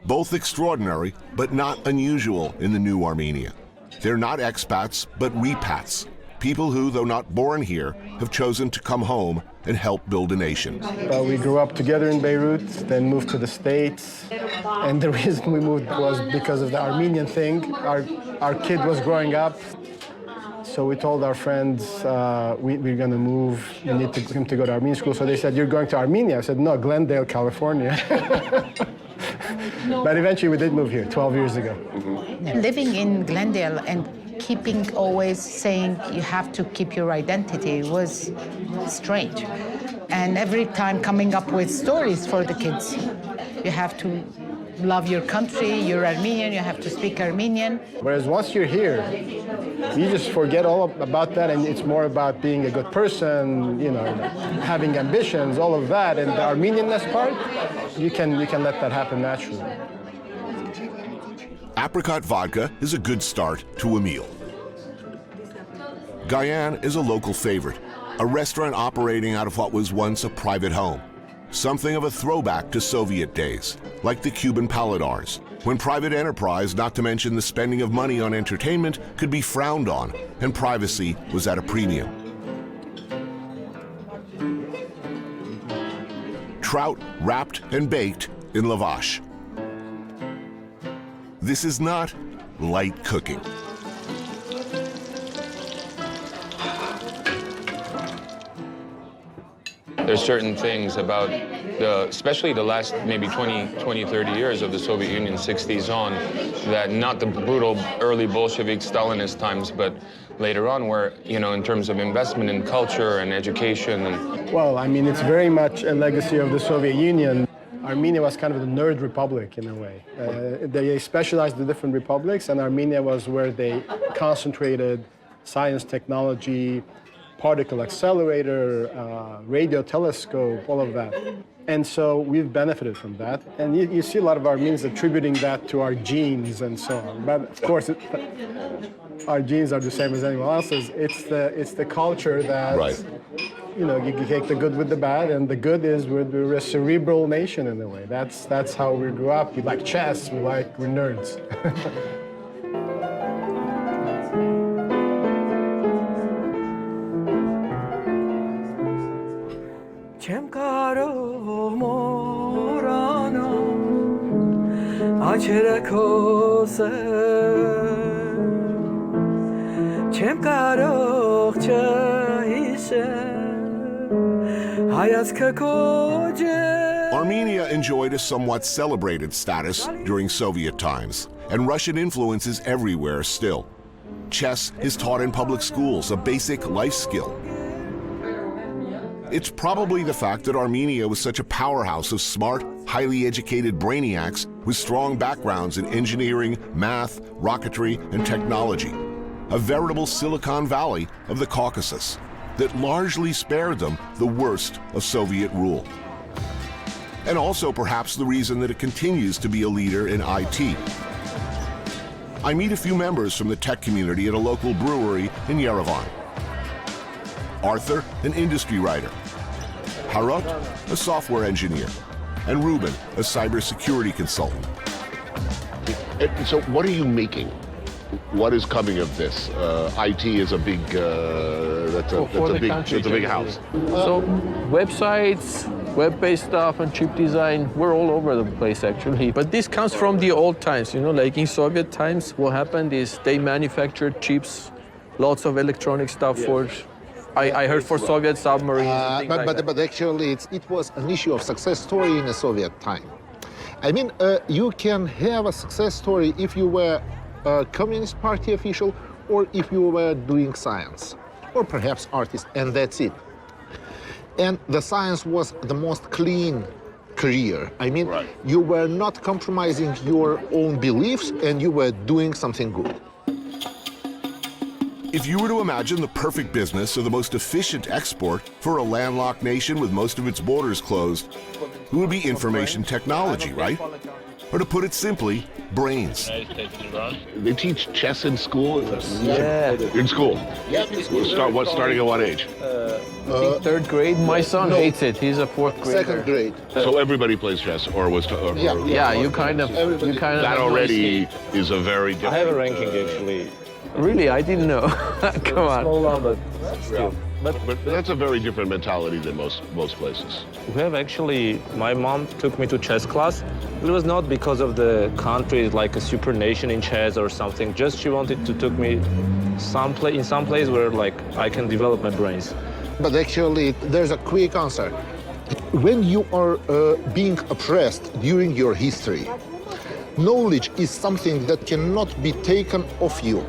Both extraordinary, but not unusual in the new Armenia. They're not expats, but repats, people who, though not born here, have chosen to come home and help build a nation. We grew up together in Beirut, then moved to the States, and the reason we moved was because of the Armenian thing. Our kid was growing up, so we told our friends we're going to move, we need him to go to Armenian school. So they said, "You're going to Armenia?" I said, "No, Glendale, California." But eventually we did move here 12 years ago. Living in Glendale and keeping always saying you have to keep your identity was strange. And every time coming up with stories for the kids. You have to love your country, you're Armenian, you have to speak Armenian. Whereas once you're here, you just forget all about that, and it's more about being a good person, you know, having ambitions, all of that. And the Armenianness part, you can let that happen naturally. Apricot vodka is a good start to a meal. Guyane is a local favorite, a restaurant operating out of what was once a private home. Something of a throwback to Soviet days, like the Cuban Paladars, when private enterprise, not to mention the spending of money on entertainment, could be frowned on, and privacy was at a premium. Trout wrapped and baked in lavash. This is not light cooking. There's certain things about, especially the last maybe 20, 30 years of the Soviet Union, 60s on, that not the brutal early Bolshevik Stalinist times, but later on where, you know, in terms of investment in culture and education. And well, I mean, it's very much a legacy of the Soviet Union. Armenia was kind of the nerd republic in a way. They specialized in different republics, and Armenia was where they concentrated science, technology, particle accelerator, radio telescope, all of that. And so we've benefited from that. And you see a lot of Armenians attributing that to our genes and so on. But of course, our genes are the same as anyone else's. It's the culture that, right. You know, you take the good with the bad, and the good is we're a cerebral nation in a way. That's how we grew up. We like chess, we're nerds. Չեմ կարող մոռանալ աչերը քոսել Չեմ կարող չհիշել հայացքը քո Armenia enjoyed a somewhat celebrated status during Soviet times, and Russian influence is everywhere still. Chess is taught in public schools, a basic life skill. It's probably the fact that Armenia was such a powerhouse of smart, highly educated brainiacs with strong backgrounds in engineering, math, rocketry, and technology. A veritable Silicon Valley of the Caucasus that largely spared them the worst of Soviet rule. And also perhaps the reason that it continues to be a leader in IT. I meet a few members from the tech community at a local brewery in Yerevan. Arthur, an industry writer, Harut, a software engineer, and Ruben, a cybersecurity consultant. So what are you making? What is coming of this? IT is a big, that's a big house. So websites, web-based stuff and chip design. We're all over the place, actually. But this comes from the old times, you know, like in Soviet times, what happened is they manufactured chips, lots of electronic stuff for, I heard for Soviet submarines and things like that. But actually, it was an issue of success story in the Soviet time. I mean, you can have a success story if you were a Communist Party official or if you were doing science, or perhaps artist, and that's it. And the science was the most clean career. I mean, you were not compromising your own beliefs and you were doing something good. If you were to imagine the perfect business or the most efficient export for a landlocked nation with most of its borders closed, it would be information technology, right? Or to put it simply, brains. They teach chess in school? Yeah. In school? Yeah. Starting at what age? Third grade. My son hates it. He's a fourth grader. Second grade. So everybody plays chess, or was Yeah, you kind of. That already is a very different. I have a ranking actually. Really, I didn't know. Come on. Small, but still. But that's a very different mentality than most places. We have actually, my mom took me to chess class. It was not because of the country, like a super nation in chess or something. Just she wanted to take me in some place where like I can develop my brains. But actually, there's a quick answer. When you are being oppressed during your history, knowledge is something that cannot be taken off you.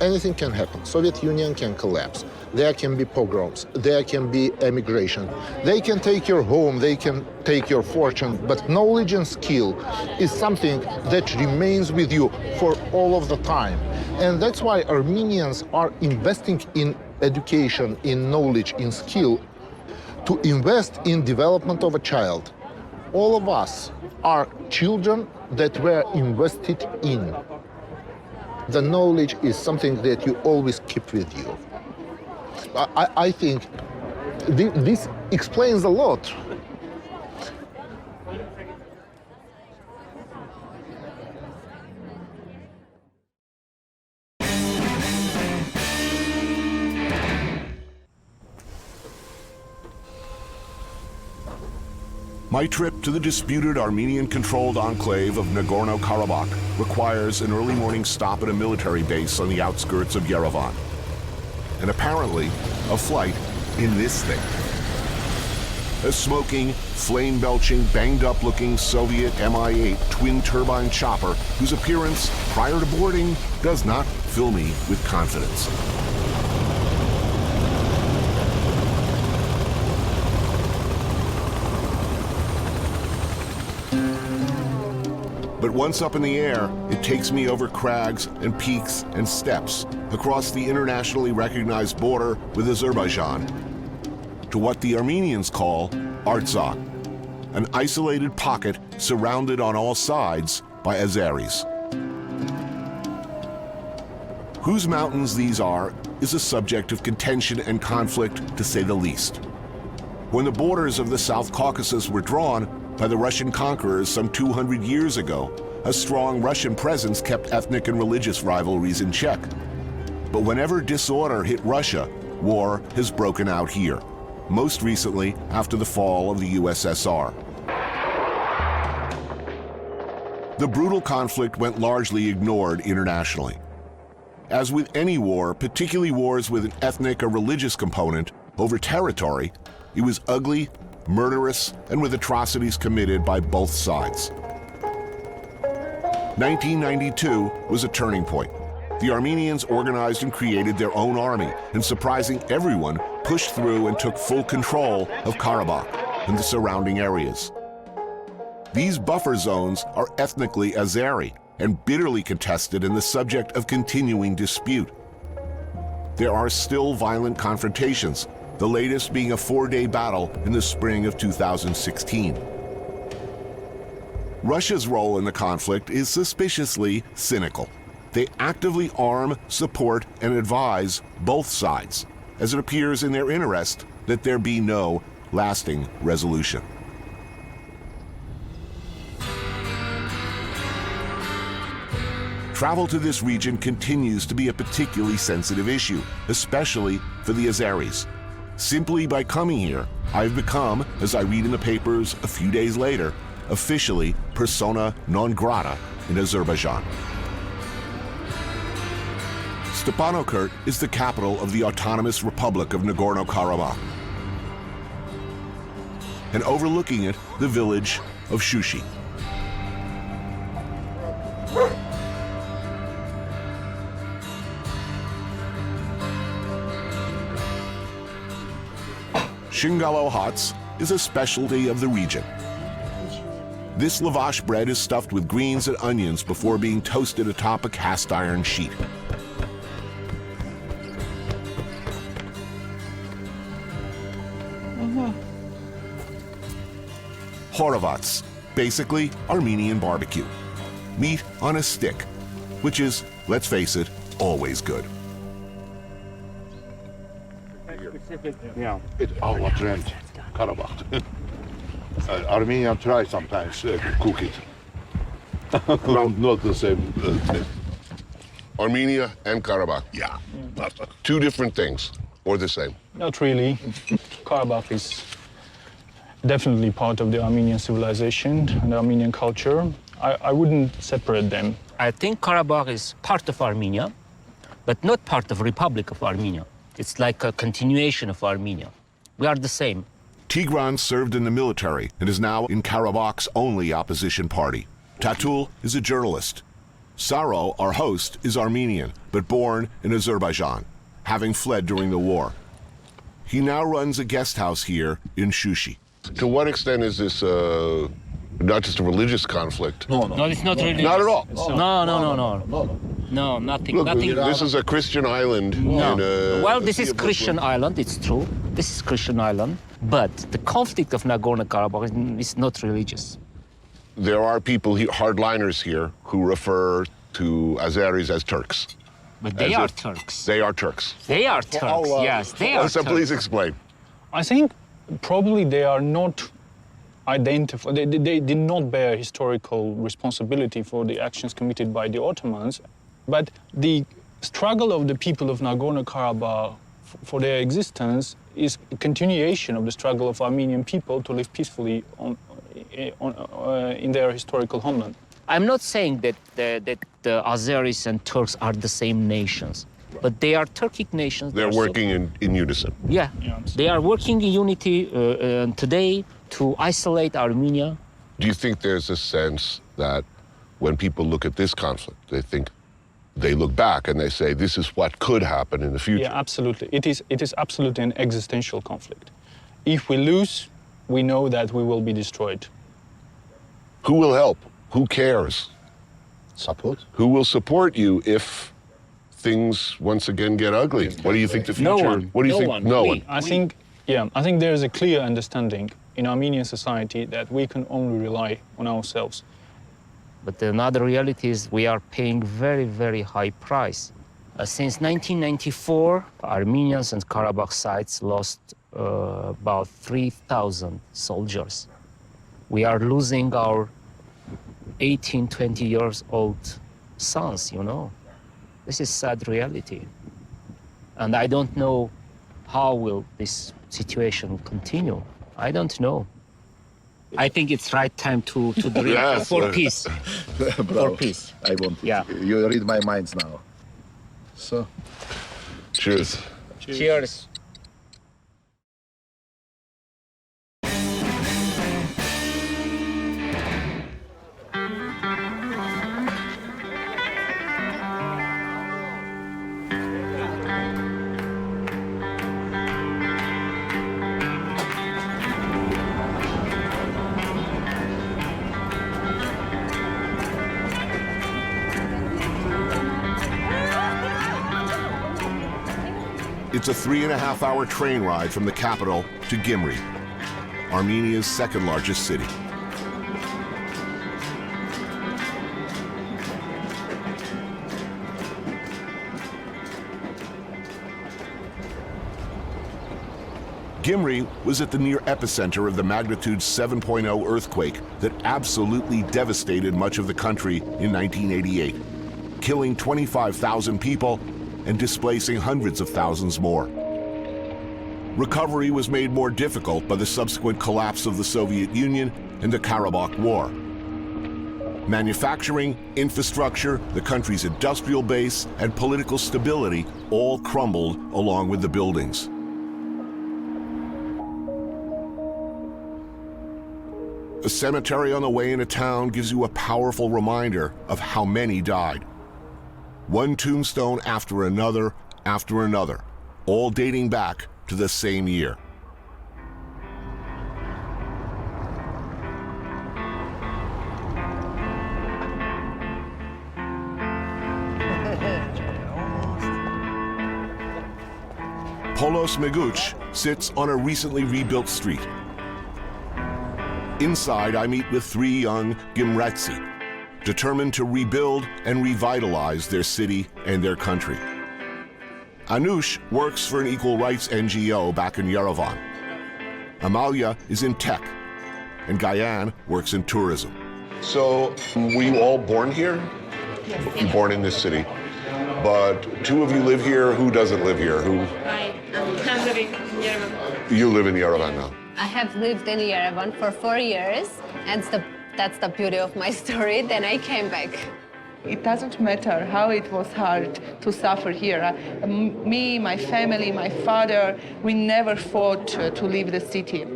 Anything can happen. Soviet Union can collapse. There can be pogroms. There can be emigration. They can take your home. They can take your fortune. But knowledge and skill is something that remains with you for all of the time. And that's why Armenians are investing in education, in knowledge, in skill, to invest in development of a child. All of us are children that were invested in. The knowledge is something that you always keep with you. I think this explains a lot. My trip to the disputed Armenian-controlled enclave of Nagorno-Karabakh requires an early morning stop at a military base on the outskirts of Yerevan. And apparently, a flight in this thing. A smoking, flame-belching, banged-up-looking Soviet Mi-8 twin-turbine chopper whose appearance prior to boarding does not fill me with confidence. But once up in the air, it takes me over crags and peaks and steps across the internationally recognized border with Azerbaijan to what the Armenians call Artsakh, an isolated pocket surrounded on all sides by Azeris. Whose mountains these are is a subject of contention and conflict, to say the least. When the borders of the South Caucasus were drawn by the Russian conquerors some 200 years ago, a strong Russian presence kept ethnic and religious rivalries in check. But whenever disorder hit Russia, war has broken out here, most recently after the fall of the USSR. The brutal conflict went largely ignored internationally. As with any war, particularly wars with an ethnic or religious component over territory, it was ugly, murderous, and with atrocities committed by both sides. 1992 was a turning point. The Armenians organized and created their own army, and surprising everyone, pushed through and took full control of Karabakh and the surrounding areas. These buffer zones are ethnically Azeri and bitterly contested and the subject of continuing dispute. There are still violent confrontations, the latest being a 4-day battle in the spring of 2016. Russia's role in the conflict is suspiciously cynical. They actively arm, support, and advise both sides, as it appears in their interest that there be no lasting resolution. Travel to this region continues to be a particularly sensitive issue, especially for the Azeris. Simply by coming here, I've become, as I read in the papers a few days later, officially persona non grata in Azerbaijan. Stepanakert is the capital of the Autonomous Republic of Nagorno-Karabakh. And overlooking it, the village of Shushi. Shingalo Hots is a specialty of the region. This lavash bread is stuffed with greens and onions before being toasted atop a cast iron sheet. Horovats, basically Armenian barbecue. Meat on a stick, which is, let's face it, always good. Yeah. It's our trend, Karabakh. Armenian try sometimes cook it. Not the same taste. Armenia and Karabakh. Yeah. Two different things, or the same? Not really. Karabakh is definitely part of the Armenian civilization and the Armenian culture. I wouldn't separate them. I think Karabakh is part of Armenia, but not part of Republic of Armenia. It's like a continuation of Armenia. We are the same. Tigran served in the military and is now in Karabakh's only opposition party. Tatul is a journalist. Saro, our host, is Armenian, but born in Azerbaijan, having fled during the war. He now runs a guest house here in Shushi. To what extent is this not just a religious conflict? No, it's not religious. Not at all? No, nothing. Look, nothing. This is a Christian island. No. In Well, this is Christian island, it's true. This is Christian island. But the conflict of Nagorno-Karabakh is not religious. There are people, hardliners here, who refer to Azeris as Turks. But they are Turks. They are Turks. They are Turks, yes, they are So Turks. please explain. I think probably they are not identified, they did not bear historical responsibility for the actions committed by the Ottomans, but the struggle of the people of Nagorno-Karabakh for their existence is a continuation of the struggle of Armenian people to live peacefully in their historical homeland. I'm not saying that the Azeris and Turks are the same nations, but they are Turkic nations. They're working in unison. Yeah, they are working in unity today to isolate Armenia. Do you think there's a sense that when people look at this conflict, they look back and they say, this is what could happen in the future? Yeah, absolutely. It is absolutely an existential conflict. If we lose, we know that we will be destroyed. Who will help? Who cares? Support. Who will support you if things once again get ugly? What do you think the future? No one. What do you think? No one. I think there is a clear understanding in Armenian society that we can only rely on ourselves. But another reality is we are paying very, very high price. Since 1994, Armenians and Karabakh sides lost about 3,000 soldiers. We are losing our 18, 20 years old sons, you know. This is sad reality. And I don't know how will this situation continue. I don't know. I think it's right time to drink Yes. for peace. Bravo. For peace. I want. Yeah. You read my minds now. So. Cheers. Cheers. It's a 3.5-hour train ride from the capital to Gyumri, Armenia's second largest city. Gyumri was at the near epicenter of the magnitude 7.0 earthquake that absolutely devastated much of the country in 1988, killing 25,000 people and displacing hundreds of thousands more. Recovery was made more difficult by the subsequent collapse of the Soviet Union and the Karabakh War. Manufacturing, infrastructure, the country's industrial base, and political stability all crumbled along with the buildings. A cemetery on the way into town gives you a powerful reminder of how many died. One tombstone after another, all dating back to the same year. Polos Meguch sits on a recently rebuilt street. Inside, I meet with 3 young Gyumri, determined to rebuild and revitalize their city and their country. Anush works for an equal rights NGO back in Yerevan. Amalia is in tech, and Gayan works in tourism. So, were you all born here? Yes. Born in this city. But 2 of you live here. Who doesn't live here? Who? I'm living in Yerevan. You live in Yerevan now. I have lived in Yerevan for 4 years, and that's the beauty of my story. Then I came back. It doesn't matter how it was hard to suffer here. Me, my family, my father, we never fought to leave the city.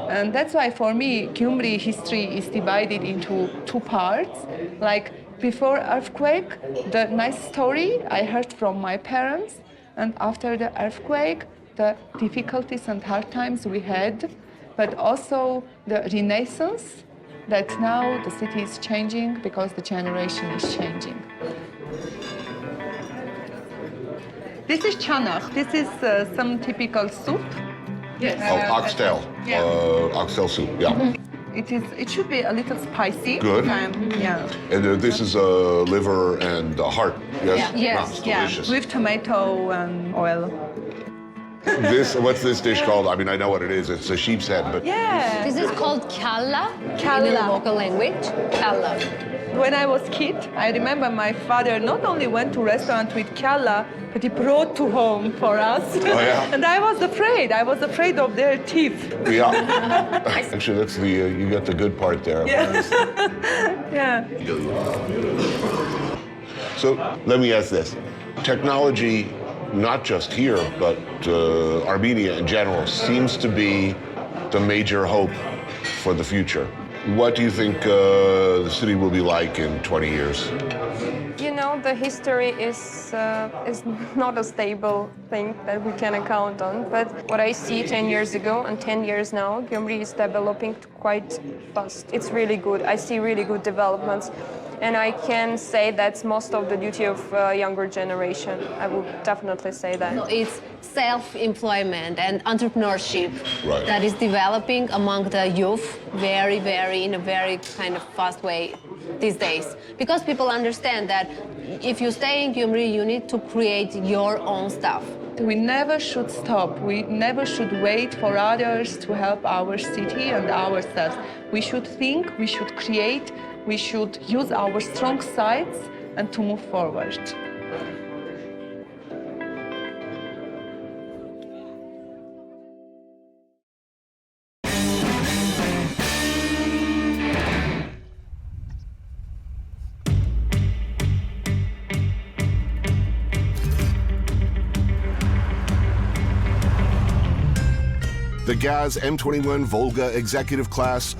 And that's why for me, Gyumri history is divided into 2 parts. Like before earthquake, the nice story I heard from my parents, and after the earthquake, the difficulties and hard times we had, but also the renaissance, that now the city is changing because the generation is changing. This is chanakh. This is some typical soup. Yes. Oxtail. Yeah. Oxtail soup, yeah. It should be a little spicy. Good. Yeah. And this is liver and heart, yes? Yes, delicious. With tomato and oil. What's this dish called? I mean, I know what it is. It's a sheep's head, but... Yeah. This is called kalla in the local language. Kalla. When I was kid, I remember my father not only went to restaurant with kalla, but he brought to home for us. Oh, yeah? And I was afraid. I was afraid of their teeth. Yeah. Actually, that's the, you got the good part there. Yeah. Yeah. So let me ask this. Technology, not just here, but Armenia in general, seems to be the major hope for the future. What do you think the city will be like in 20 years? You know, the history is not a stable thing that we can count on. But what I see 10 years ago and 10 years now, Gyumri is developing quite fast. It's really good. I see really good developments. And I can say that's most of the duty of younger generation. I would definitely say that. So it's self-employment and entrepreneurship that is developing among the youth in a very kind of fast way these days. Because people understand that if you stay in Gyumri, you need to create your own stuff. We never should stop. We never should wait for others to help our city and ourselves. We should think, we should create, we should use our strong sides and to move forward. The Gaz M21 Volga Executive Class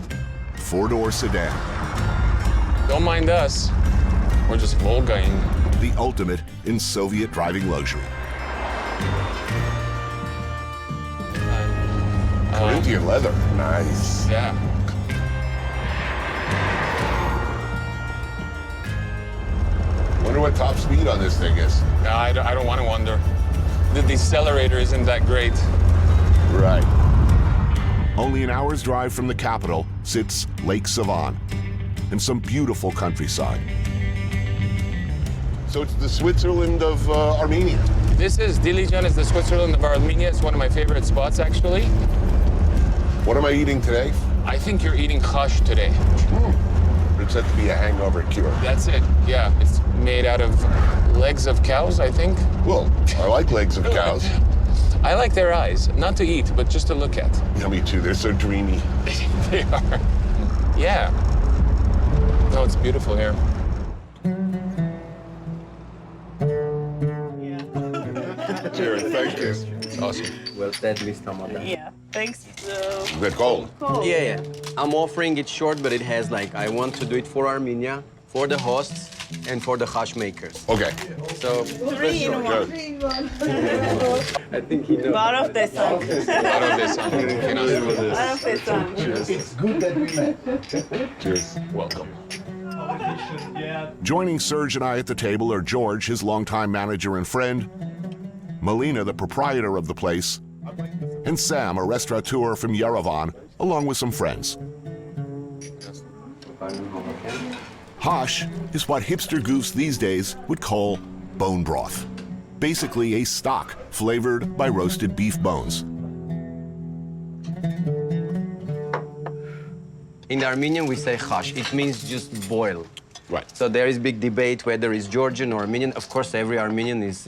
4-door sedan. Don't mind us. We're just Volgaing. The ultimate in Soviet driving luxury. Corinthian leather. Nice. Yeah. Wonder what top speed on this thing is. No, I don't want to wonder. The decelerator isn't that great. Right. Only an hour's drive from the capital sits Lake Savan and some beautiful countryside. So it's the Switzerland of Armenia. This is Dilijan, is the Switzerland of Armenia. It's one of my favorite spots, actually. What am I eating today? I think you're eating khash today. It's said to be a hangover cure. That's it, yeah. It's made out of legs of cows, I think. Well, I like legs of cows. I like their eyes, not to eat, but just to look at. Yeah, me too. They're so dreamy. They are. Yeah. No, it's beautiful here. Cheers, thank you. It's awesome. Well, that Mr. Mother. Yeah, thanks. They're cold. Yeah. I'm offering it short, but it has like, I want to do it for Armenia, for the hosts, and for the hash makers. Okay. So, 3 in 1. I think he knows. Lot of this song. It's good that we met. Cheers. Welcome. Joining Serge and I at the table are George, his longtime manager and friend, Melina, the proprietor of the place, and Sam, a restaurateur from Yerevan, along with some friends. Hash is what hipster goofs these days would call bone broth. Basically a stock flavored by roasted beef bones. In Armenian, we say hash. It means just boil. Right. So there is big debate whether it's Georgian or Armenian. Of course, every Armenian is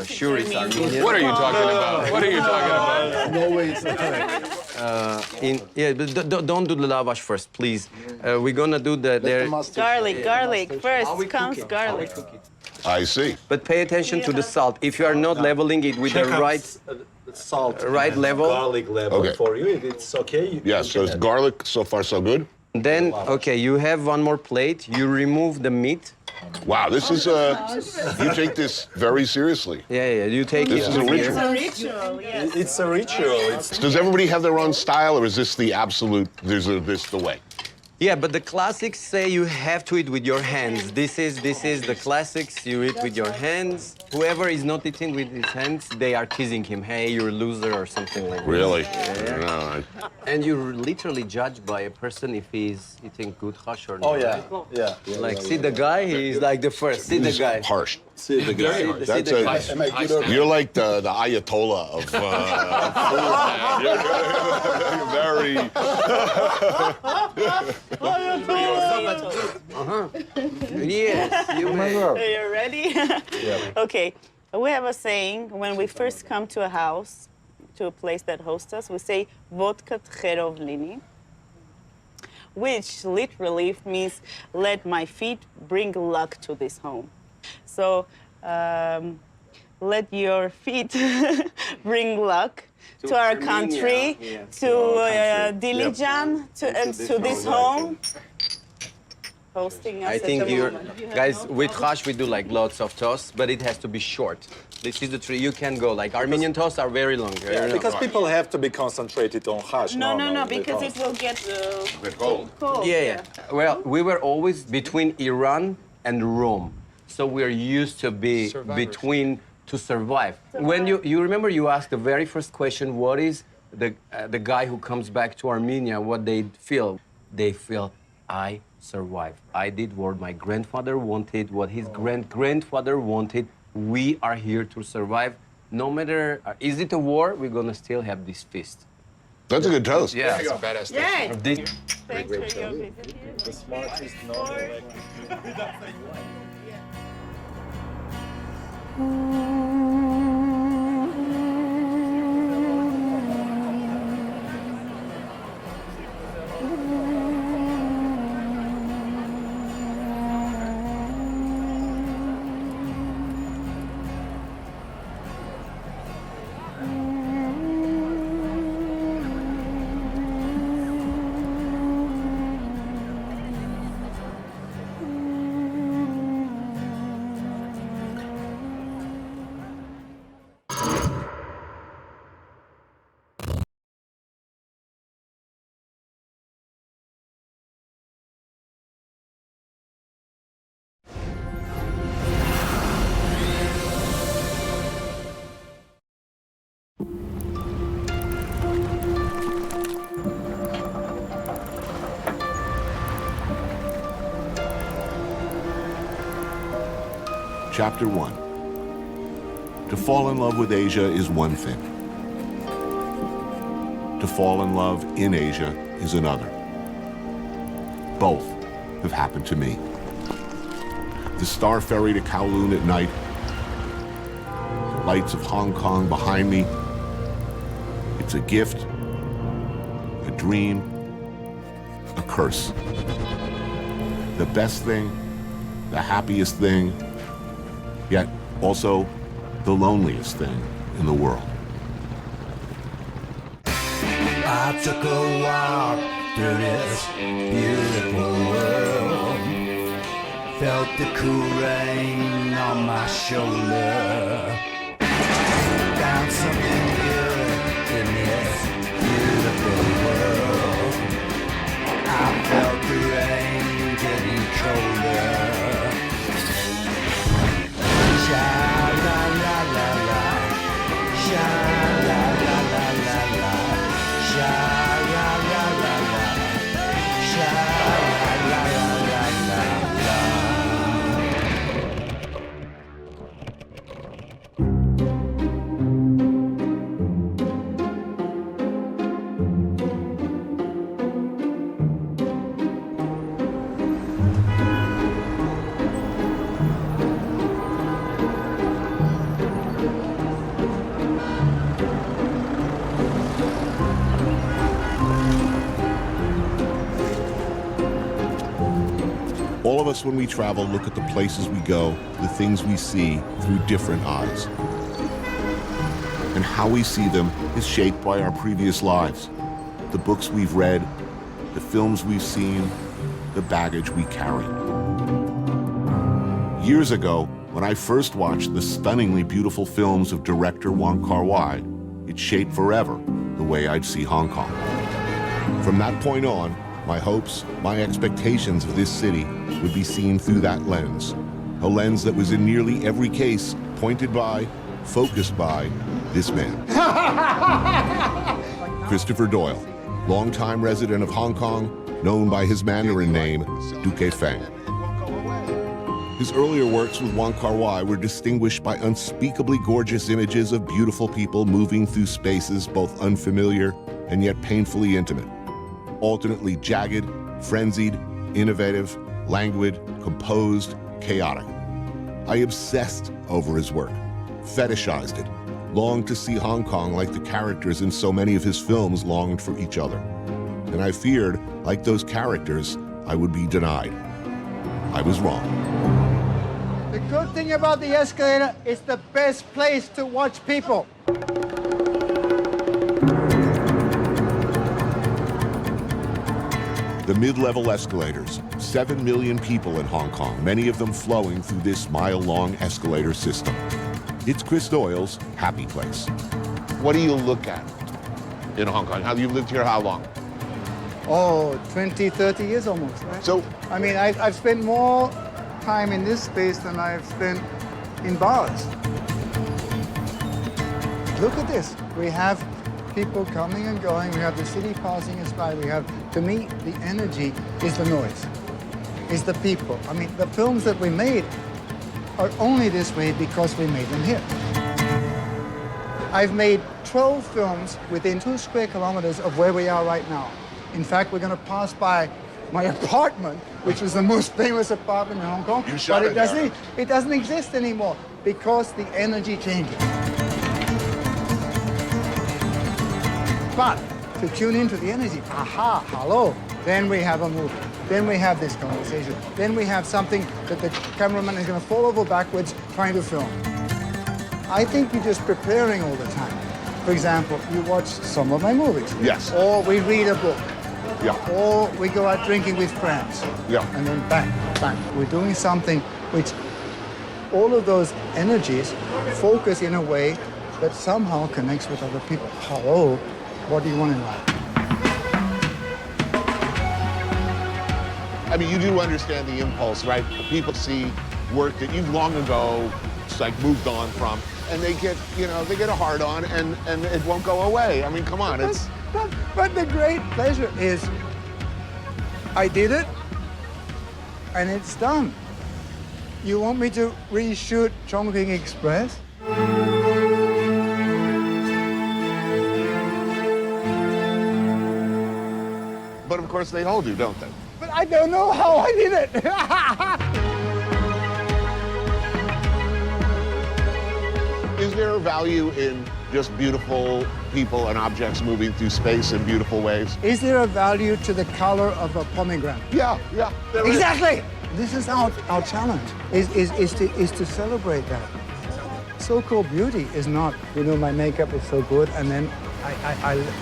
sure it's Armenian. What are you talking about? What are you talking about? No way it's not. But don't do the lavash first, please. We're gonna do the Garlic. First comes garlic. I see. But pay attention to the salt. If you are not leveling it with the right salt, right level, garlic level Okay. for you, if it's okay. Yes, so it's garlic, so far so good. Then, okay, you have one more plate. You remove the meat. Wow, this is you take this very seriously. Yeah, you take This it. is a ritual. It's a ritual, yes. It's a ritual. Does everybody have their own style, or is this the absolute, this the way? Yeah, but the classics say you have to eat with your hands. This is the classics. You eat with your hands. Whoever is not eating with his hands, they are teasing him. Hey, you're a loser or something like that. Really? Yeah. No, And you're literally judged by a person if he's eating good hash or not. Oh yeah, right? yeah. Like, see the guy, he's like the first. See the He's guy. harsh. See the guy. That's you're like the Ayatollah of you're very. Yes, you may. Are you ready? Okay. We have a saying when we first come to a house, to a place that hosts us, we say vodka tcherov lini, which literally means let my feet bring luck to this home. So let your feet bring luck to our Armenia, country, yeah, to Dilijan, to this home. Hosting us I at think the you're, moment. guys, with hash we do like lots of toasts, but it has to be short. This is the tree. You can go, like Armenian toasts are very long. Yeah, because people have to be concentrated on hash. No, because it will get cold. Yeah. Well, we were always between Iran and Rome. So we're used to be between to survive. When you remember you asked the very first question, what is the guy who comes back to Armenia, what they feel? They feel, I survived. I did what my grandfather wanted, what his grandfather wanted. We are here to survive. No matter, is it a war? We're gonna still have this feast. That's a good toast. Yeah. It's a badass toast. Yay! This- Thanks for your visit here. The smartest novel. Chapter 1. To fall in love with Asia is one thing. To fall in love in Asia is another. Both have happened to me. The star ferry to Kowloon at night, the lights of Hong Kong behind me, It's a gift, a dream, a curse. The best thing, the happiest thing, yet also the loneliest thing in the world. I took a walk through this beautiful world, felt the cool rain on my shoulder, found something good in this beautiful world. I felt the rain getting colder. Sha la la la la, sha la la la la la, sha la la la la, sha la la la la la. All of us, when we travel, look at the places we go, the things we see through different eyes. And how we see them is shaped by our previous lives, the books we've read, the films we've seen, the baggage we carry. Years ago, when I first watched the stunningly beautiful films of director Wong Kar-wai, it shaped forever the way I'd see Hong Kong. From that point on, my hopes, my expectations of this city would be seen through that lens, a lens that was in nearly every case pointed by, focused by, this man. Christopher Doyle, longtime resident of Hong Kong, known by his Mandarin name, Duque Feng. His earlier works with Wong Kar-wai were distinguished by unspeakably gorgeous images of beautiful people moving through spaces both unfamiliar and yet painfully intimate. Alternately jagged, frenzied, innovative, languid, composed, chaotic. I obsessed over his work, fetishized it, longed to see Hong Kong like the characters in so many of his films longed for each other. And I feared, like those characters, I would be denied. I was wrong. The good thing about the escalator is the best place to watch people. The mid-level escalators, 7 million people in Hong Kong, many of them flowing through this mile-long escalator system. It's Chris Doyle's happy place. What do you look at in Hong Kong? You've lived here how long? Oh, 20, 30 years almost, right? So, I mean, I've spent more time in this space than I've spent in bars. Look at this. We have people coming and going. We have the city passing us by. We have, to me, the energy is the noise, is the people. I mean, the films that we made are only this way because we made them here. I've made 12 films within 2 square kilometers of where we are right now. In fact, we're going to pass by my apartment, which was the most famous apartment in Hong Kong. You shot but it it doesn't exist anymore because the energy changes. But to tune into the energy, aha, hello, then we have a movie. Then we have this conversation. Then we have something that the cameraman is going to fall over backwards trying to film. I think you're just preparing all the time. For example, you watch some of my movies. Yes. Or we read a book. Yeah. Or we go out drinking with friends. Yeah. And then bang, bang. We're doing something which all of those energies focus in a way that somehow connects with other people. Hello, what do you want in life? I mean, you do understand the impulse, right? People see work that you've long ago like moved on from, and they get, they get a hard on, and it won't go away. I mean, come on, it's. But the great pleasure is, I did it, and it's done. You want me to reshoot Chongqing Express? But of course they hold you, don't they? But I don't know how I did it. Is there a value in just beautiful people and objects moving through space in beautiful ways. Is there a value to the color of a pomegranate? Yeah. There is. Exactly. This is our challenge, is to celebrate that. So-called beauty is not, my makeup is so good, and then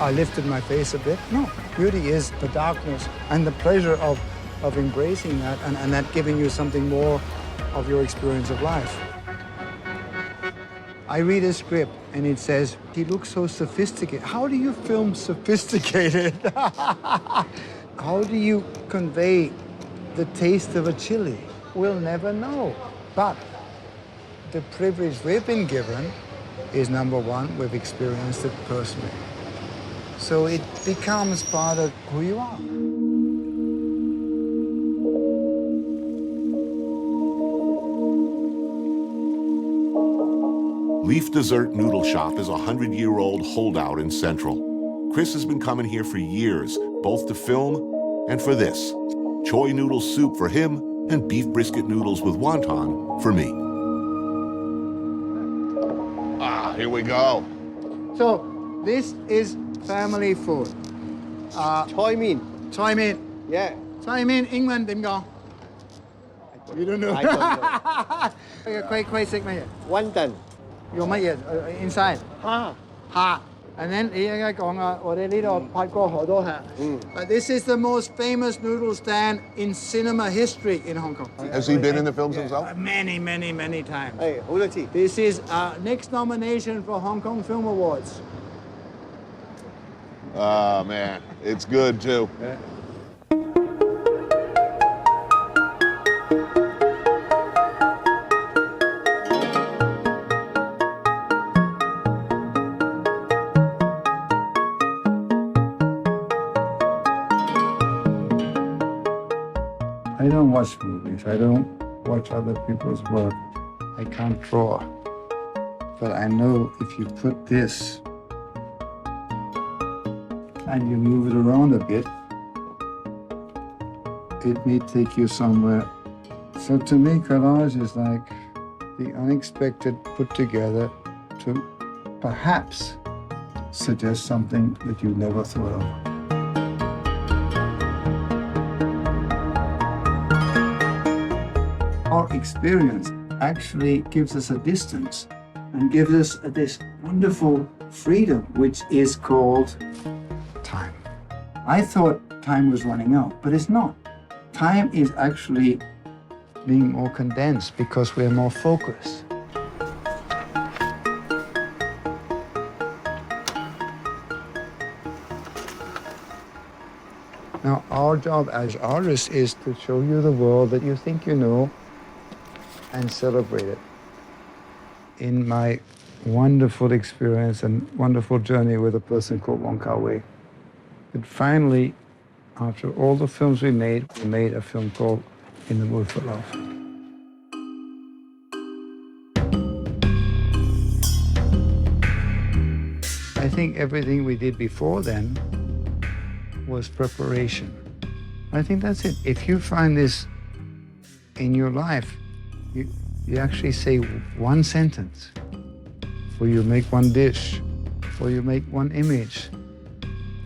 I lifted my face a bit. No, beauty is the darkness and the pleasure of embracing that and that giving you something more of your experience of life. I read a script and it says, he looks so sophisticated. How do you film sophisticated? How do you convey the taste of a chili? We'll never know. But the privilege we've been given is, number one, we've experienced it personally. So it becomes part of who you are. Leaf Dessert Noodle Shop is a 100-year-old holdout in Central. Chris has been coming here for years, both to film and for this. Choy noodle soup for him and beef brisket noodles with wonton for me. Ah, here we go. So this is family food. Choy mein. Choy mein. Yeah. Choy mein, England, dim gong. You don't know. I don't know. Quite sick, mate. Wonton. Your mate inside. Ha. And then this is the most famous noodle stand in cinema history in Hong Kong. Has he been in the films himself? Many, many, many times. Hey, hold on. This is next nomination for Hong Kong Film Awards. Oh, man, it's good, too. Yeah. I don't watch movies. I don't watch other people's work. I can't draw. But I know if you put this and you move it around a bit, it may take you somewhere. So to me, collage is like the unexpected put together to perhaps suggest something that you never thought of. Our experience actually gives us a distance and gives us this wonderful freedom, which is called time. I thought time was running out, but it's not. Time is actually being more condensed because we're more focused. Now, our job as artists is to show you the world that you think you know and celebrate it. In my wonderful experience and wonderful journey with a person called Wong Kar-wai, but finally, after all the films we made a film called In the Mood for Love. I think everything we did before then was preparation. I think that's it. If you find this in your life, you actually say one sentence, or you make one dish, or you make one image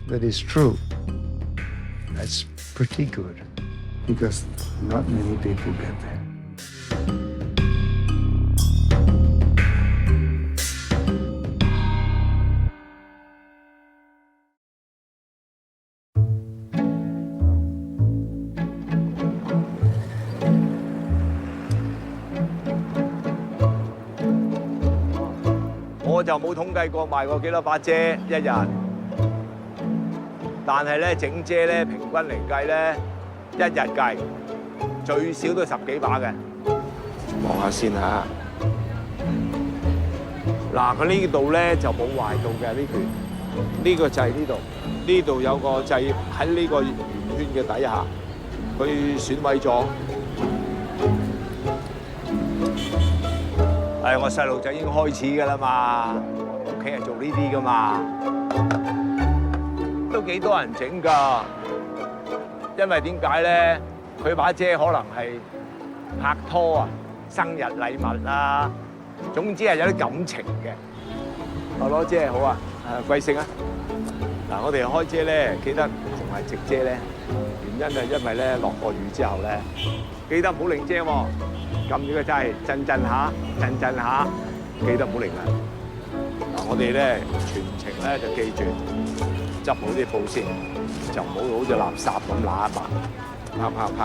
that is true. That's pretty good, because not many people get there.我就冇統計過賣過幾多把遮一日，但係咧整遮咧平均嚟計咧，一日計最少都10幾把嘅。望下先嚇。嗱，佢呢度咧就冇壞到嘅呢段，呢個掣呢度，呢度有個掣喺呢個圓圈嘅底下，佢損毀咗。我細路仔已經開始㗎啦嘛，屋企係做呢啲㗎嘛，都幾多人整㗎。因為點解咧？佢把遮可能係拍拖啊、生日禮物啊，總之係有啲感情嘅。我攞遮好啊，貴姓啊？嗱，我哋開遮咧，記得同埋直遮咧，原因係因為咧落過雨之後咧，記得唔好擰遮喎，撳住個掣，震下，記得唔好擰啊！嗱，我哋咧全程咧就記住執好啲布先，就唔好好似垃圾咁揦一埋，啪，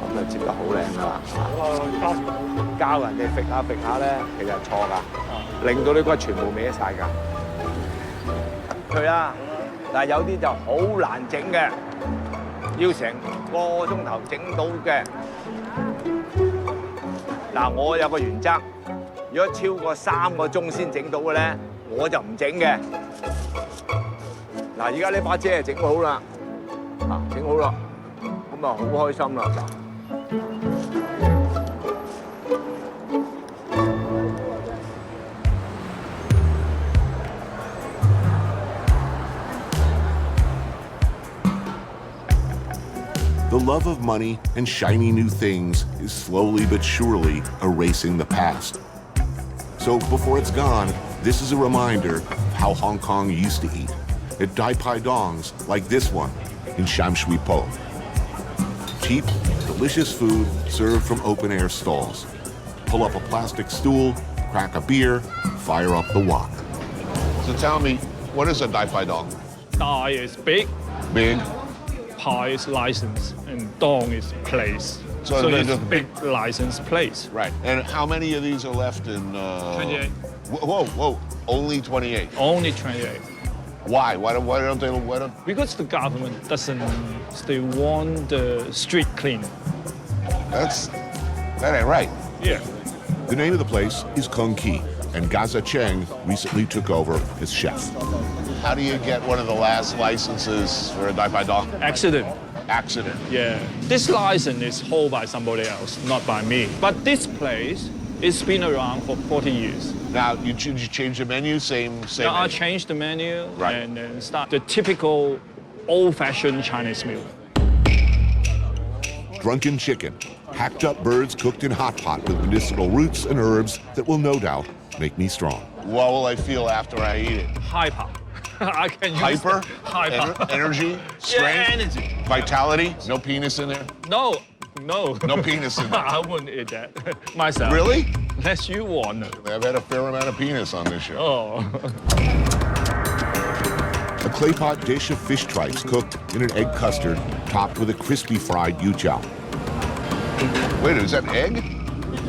咁就接得好靚噶啦。教人哋揈下咧，其實係錯㗎，令到啲骨全部歪晒㗎。佢啦，但係有啲就好難整嘅，要成個鐘頭整到嘅。嗱，我有個原則，如果超過3個鐘先整到嘅咧，我就唔整嘅。嗱，而家呢把遮係整好啦，整好啦，咁啊好開心啦。The love of money and shiny new things is slowly but surely erasing the past. So before it's gone, this is a reminder of how Hong Kong used to eat, at Dai Pai Dongs like this one in Sham Shui Po. Cheap, delicious food served from open-air stalls. Pull up a plastic stool, crack a beer, fire up the wok. So tell me, what is a Dai Pai Dong? Dai is big. Big. Pai is license, and Dong is place. So it's a big license place. Right. And how many of these are left in... 28. Whoa. Only 28? Only 28. Why? Why don't... Because the government doesn't... They want the street clean. That ain't right. Yeah. The name of the place is Kung Ki, and Gaza Cheng recently took over as chef. How do you get one of the last licenses for a Dai Pai Dong? Accident. Yeah. This license is held by somebody else, not by me. But this place, it's been around for 40 years. Now, you change the menu, same Now menu? I changed the menu Right. and then start the typical old-fashioned Chinese meal. Drunken chicken, hacked up birds cooked in hot pot with medicinal roots and herbs that will no doubt make me strong. What will I feel after I eat it? Hyper. I can use Hyper? Hyper. Energy? Strength? Yeah, energy. Vitality? No penis in there? No. No penis in there? I wouldn't eat that myself. Really? Unless you want it. I've had a fair amount of penis on this show. Oh. A clay pot dish of fish tripes cooked in an egg custard topped with a crispy fried yu chow. Wait, is that egg?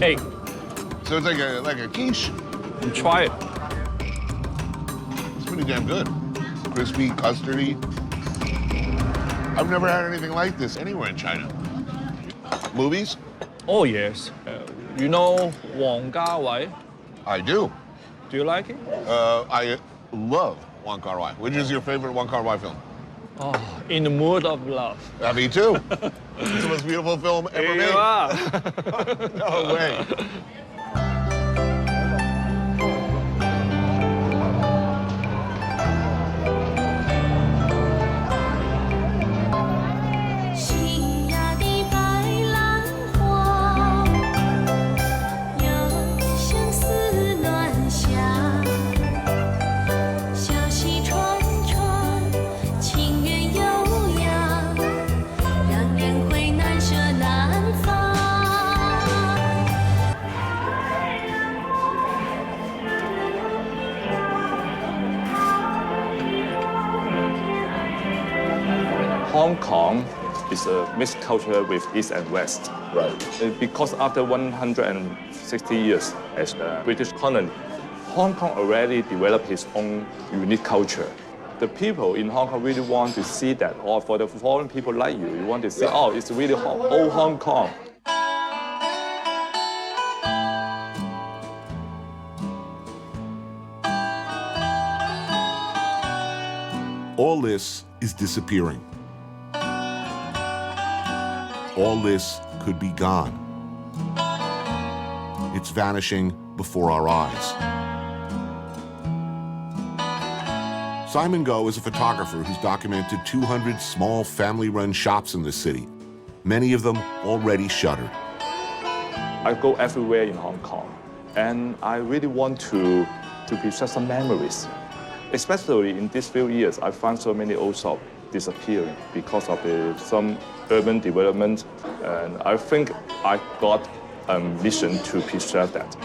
Egg. So it's like a quiche? Try it. It's pretty damn good. Crispy, custardy. I've never had anything like this anywhere in China. Movies? Oh, yes. You know Wong Kar-wai? I do. Do you like it? I love Wong Kar-wai. Which is your favorite Wong Kar-wai film? Oh, In the Mood of Love. Me too. It's the most beautiful film ever made. You are. No way. Hong Kong is a mixed culture with East and West. Right. Because after 160 years as a British colony, Hong Kong already developed its own unique culture. The people in Hong Kong really want to see that, or for the foreign people like you want to see, oh, it's really old Hong Kong. All this is disappearing. All this could be gone. It's vanishing before our eyes. Simon Goh is a photographer who's documented 200 small family-run shops in the city, many of them already shuttered. I go everywhere in Hong Kong, And I really want to preserve some memories. Especially in these few years, I found so many old shops disappearing because of some urban development. And I think I got a mission to preserve that.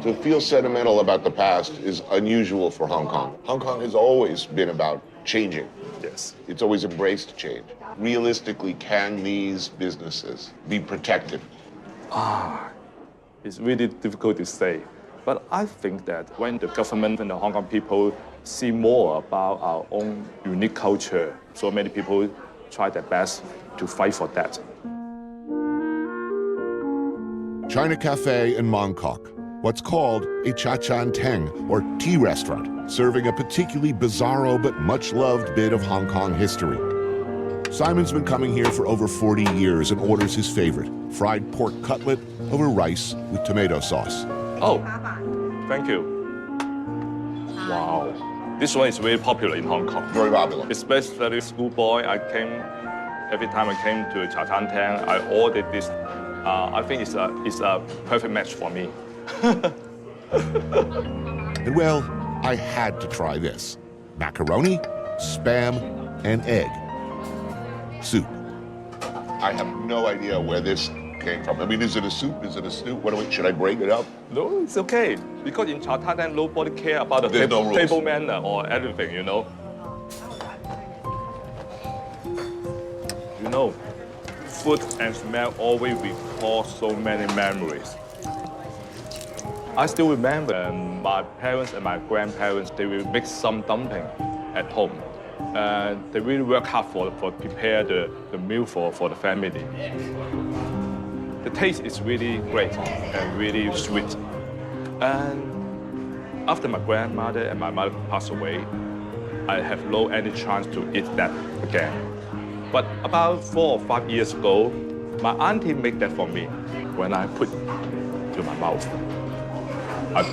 To feel sentimental about the past is unusual for Hong Kong. Hong Kong has always been about changing. Yes. It's always embraced change. Realistically, can these businesses be protected? It's really difficult to say. But I think that when the government and the Hong Kong people see more about our own unique culture, so many people try their best to fight for that. China Cafe in Mongkok, what's called a cha-chan teng, or tea restaurant, serving a particularly bizarro but much-loved bit of Hong Kong history. Simon's been coming here for over 40 years and orders his favorite, fried pork cutlet over rice with tomato sauce. Oh, thank you. Wow. This one is very popular in Hong Kong. Very popular. Especially schoolboy, every time I came to Cha Chan Tang, I ordered this. I think it's a perfect match for me. And well, I had to try this. Macaroni, spam, and egg. Soup. I have no idea where this came from. I mean, is it a soup? Is it a stew? Should I break it up? No, it's okay. Because in Cha Chan Tang, nobody care about the table manner or anything, you know. You know, food and smell always recall so many memories. I still remember my parents and my grandparents, they will make some dumpling at home. And they really work hard for prepare the meal for the family. The taste is really great and really sweet. And after my grandmother and my mother passed away, I have no any chance to eat that again. But about 4 or 5 years ago, my auntie made that for me. When I put it to my mouth, I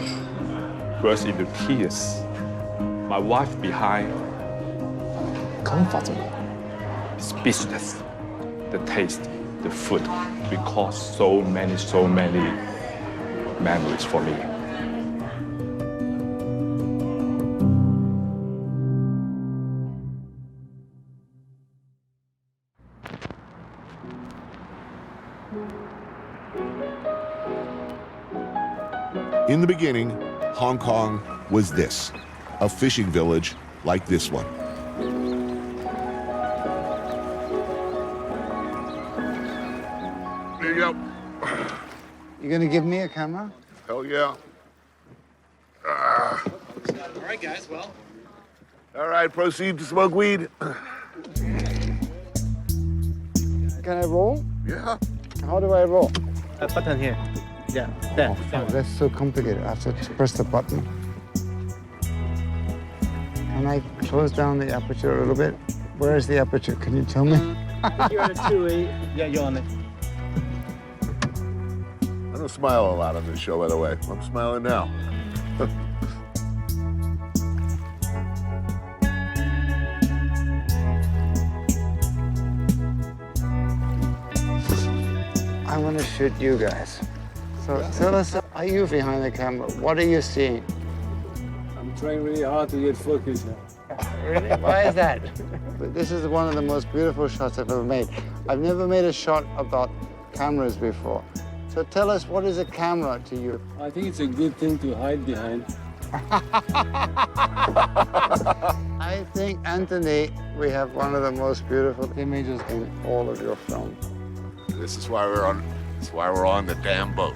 burst into tears. My wife behind comforted me. Speechless. The taste, the food, recall so many memories for me. In the beginning, Hong Kong was this, a fishing village like this one. There you go. You gonna give me a camera? Hell yeah. All right, guys, well. All right, proceed to smoke weed. Can I roll? Yeah. How do I roll? Button here. Yeah, there. Oh, that's so complicated. I have to press the button. Can I close down the aperture a little bit? Where is the aperture? Can you tell me? You're on a 2-8. Yeah, you're on it. I don't smile a lot on this show, by the way. I'm smiling now. I want to shoot you guys. So tell us, are you behind the camera? What are you seeing? I'm trying really hard to get focused now. Really? Why is that? But this is one of the most beautiful shots I've ever made. I've never made a shot about cameras before. So tell us, what is a camera to you? I think it's a good thing to hide behind. I think, Anthony, we have one of the most beautiful images in all of your film. This is why we're on the damn boat.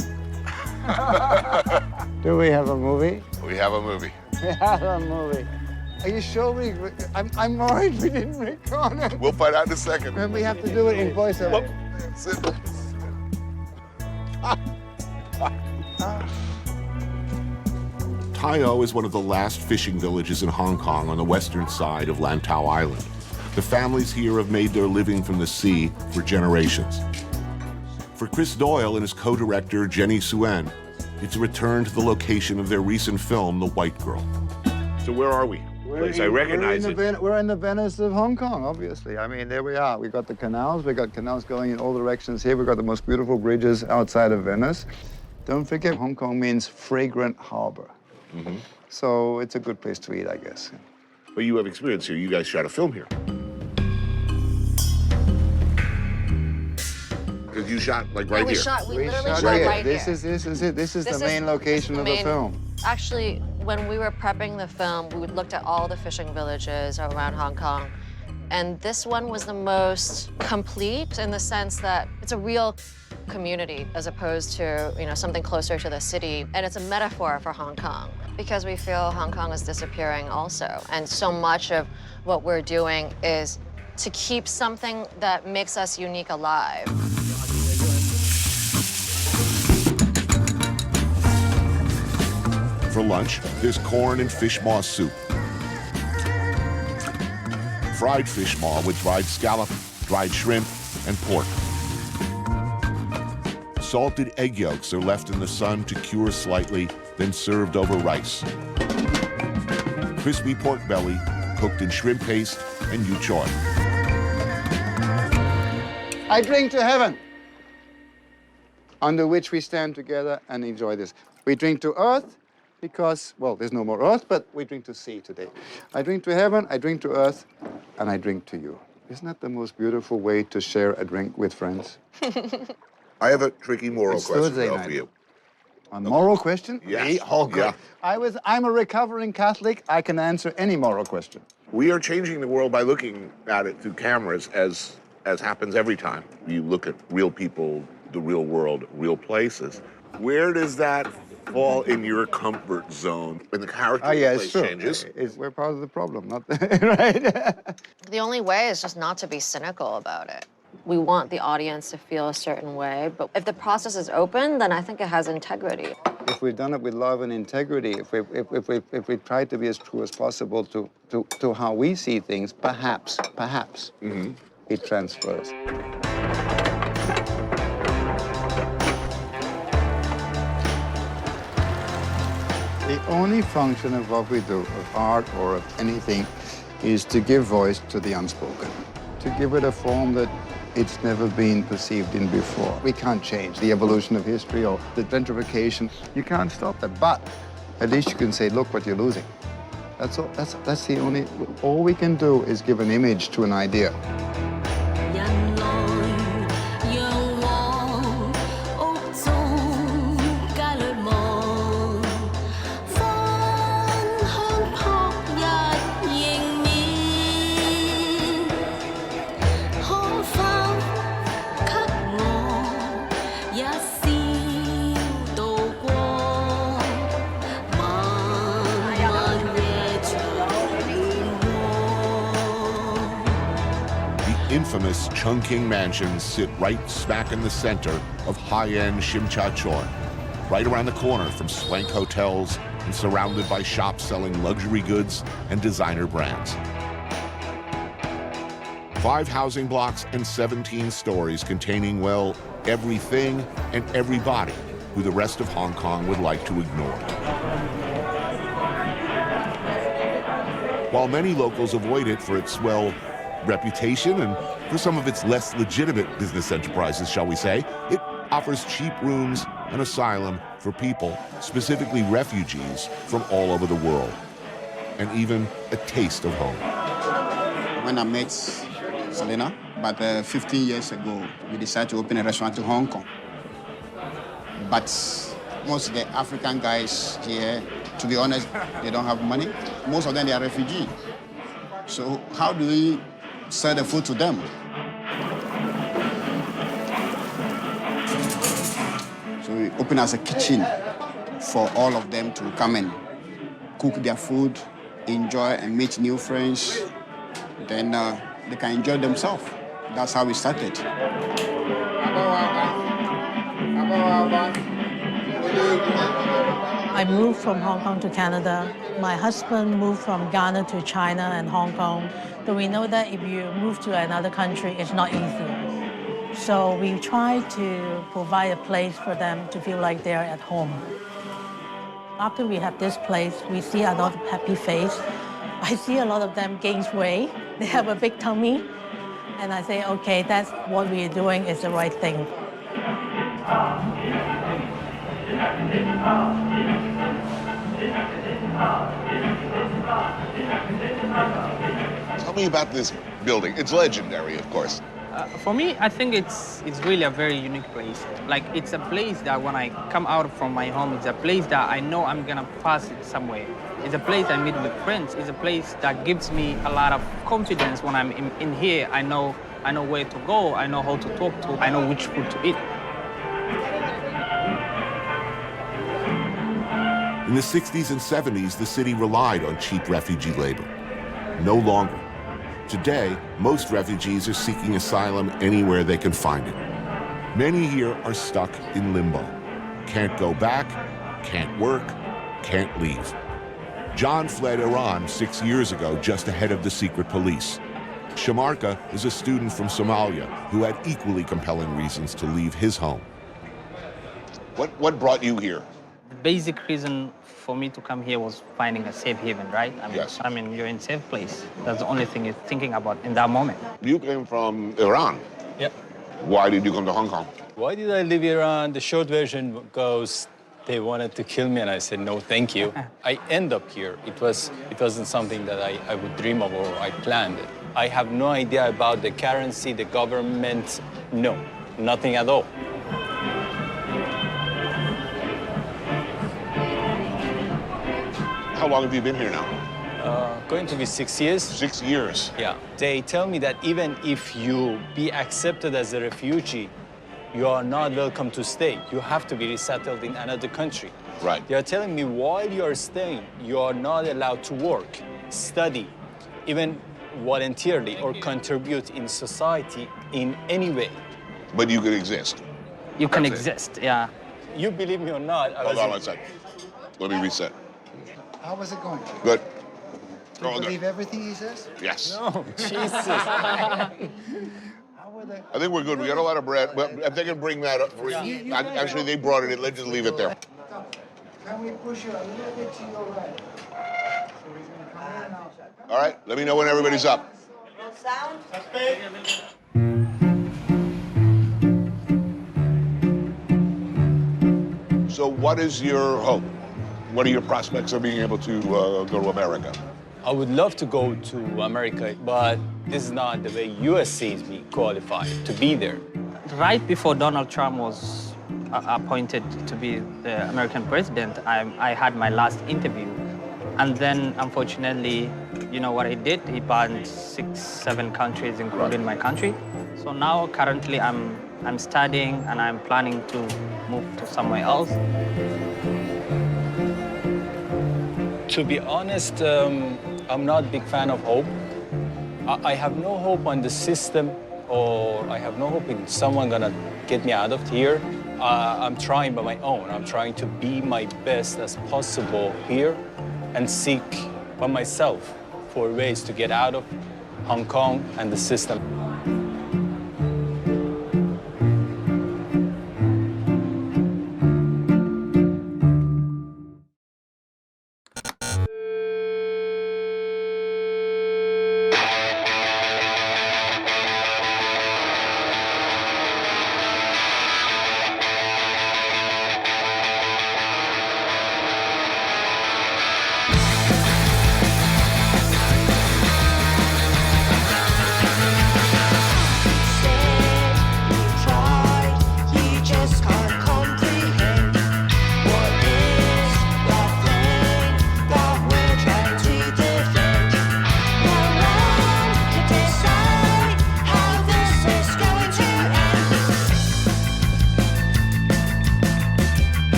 Do we have a movie? We have a movie. We have a movie. Are you sure I'm worried we didn't record it. We'll find out in a second. And we have to do it in voiceover. Tai O is one of the last fishing villages in Hong Kong on the western side of Lantau Island. The families here have made their living from the sea for generations. For Chris Doyle and his co-director, Jenny Suen, it's a return to the location of their recent film, The White Girl. So where are we? place. I recognize it. We're in the Venice of Hong Kong, obviously. I mean, there we are. We've got the canals. We've got canals going in all directions here. We've got the most beautiful bridges outside of Venice. Don't forget, Hong Kong means fragrant harbor. Mm-hmm. So it's a good place to eat, I guess. But you have experience here. You guys shot a film here. Because you shot like right we here. We literally shot here. right This here. is it. This is the main location of the film. Actually, when we were prepping the film, we looked at all the fishing villages around Hong Kong. And this one was the most complete in the sense that it's a real community as opposed to, something closer to the city. And it's a metaphor for Hong Kong because we feel Hong Kong is disappearing also. And so much of what we're doing is to keep something that makes us unique alive. For lunch, there's corn and fish maw soup. Fried fish maw with dried scallop, dried shrimp, and pork. Salted egg yolks are left in the sun to cure slightly, then served over rice. Crispy pork belly, cooked in shrimp paste and yu choy. I drink to heaven, under which we stand together and enjoy this. We drink to earth because, well, there's no more earth, but we drink to sea today. I drink to heaven, I drink to earth, and I drink to you. Isn't that the most beautiful way to share a drink with friends? I have a tricky moral question though, for you. A moral question? Yes. Me? Oh, good. Yeah. I'm a recovering Catholic. I can answer any moral question. We are changing the world by looking at it through cameras, as happens every time. You look at real people, the real world, real places. Where does that fall in your comfort zone when the character of the place changes? We're part of the problem, not right? The only way is just not to be cynical about it. We want the audience to feel a certain way, but if the process is open, then I think it has integrity. If we've done it with love and integrity, if we try to be as true as possible to how we see things, perhaps, it transfers. The only function of what we do, of art or of anything, is to give voice to the unspoken, to give it a form that it's never been perceived in before. We can't change the evolution of history or the gentrification. You can't stop that, but at least you can say, look what you're losing. That's all. That's the only, all we can do is give an image to an idea. Infamous Chungking Mansions sit right smack in the center of high-end Shimchachor, right around the corner from swank hotels and surrounded by shops selling luxury goods and designer brands. 5 housing blocks and 17 stories containing, well, everything and everybody who the rest of Hong Kong would like to ignore. While many locals avoid it for its, well, reputation and for some of its less legitimate business enterprises, shall we say, it offers cheap rooms and asylum for people, specifically refugees from all over the world, and even a taste of home. When I met Selena, about 15 years ago, we decided to open a restaurant in Hong Kong. But most of the African guys here, to be honest, they don't have money. Most of them, they are refugees. So how do we sell the food to them? So we open as a kitchen for all of them to come and cook their food, enjoy and meet new friends. Then they can enjoy themselves. That's how we started. I moved from Hong Kong to Canada. My husband moved from Ghana to China and Hong Kong. But we know that if you move to another country, it's not easy. So we try to provide a place for them to feel like they're at home. After we have this place, we see a lot of happy face. I see a lot of them gain weight. They have a big tummy. And I say, okay, that's what we are doing is the right thing. Tell me about this building. It's legendary, of course. For me, I think it's really a very unique place. Like, it's a place that when I come out from my home, it's a place that I know I'm gonna pass it somewhere. It's a place I meet with friends. It's a place that gives me a lot of confidence when I'm in here. I know where to go. I know how to talk to. I know which food to eat. In the 60s and 70s, the city relied on cheap refugee labor. No longer. Today, most refugees are seeking asylum anywhere they can find it. Many here are stuck in limbo. Can't go back, can't work, can't leave. John fled Iran 6 years ago, just ahead of the secret police. Shamarka is a student from Somalia who had equally compelling reasons to leave his home. What brought you here? The basic reason for me to come here was finding a safe haven, right? I mean, you're in a safe place. That's the only thing you're thinking about in that moment. You came from Iran. Yep. Why did you come to Hong Kong? Why did I leave Iran? The short version goes, they wanted to kill me, and I said, no, thank you. I end up here. It wasn't something that I would dream of or I planned it. I have no idea about the currency, the government, no, nothing at all. How long have you been here now? Going to be 6 years. 6 years? Yeah. They tell me that even if you be accepted as a refugee, you are not welcome to stay. You have to be resettled in another country. Right. They are telling me while you are staying, you are not allowed to work, study, even voluntarily or contribute in society in any way. But you could exist. You can exist, yeah. You believe me or not. Hold on one second. Let me reset. How was it going? Good. Do you believe everything he says? Yes. No, Jesus. I think we're good. We got a lot of bread. But if they can bring that up. Actually, they brought it in. Let's just leave it there. Can we push it a little bit to your right? All right. Let me know when everybody's up. So what is your hope? What are your prospects of being able to go to America? I would love to go to America, but this is not the way U.S. sees me qualified to be there. Right before Donald Trump was appointed to be the American president, I had my last interview. And then, unfortunately, you know what he did? He banned 6, 7 countries, including my country. So now, currently, I'm studying and I'm planning to move to somewhere else. To be honest, I'm not a big fan of hope. I have no hope on the system, or I have no hope in someone gonna get me out of here. I'm trying by my own. I'm trying to be my best as possible here and seek by myself for ways to get out of Hong Kong and the system.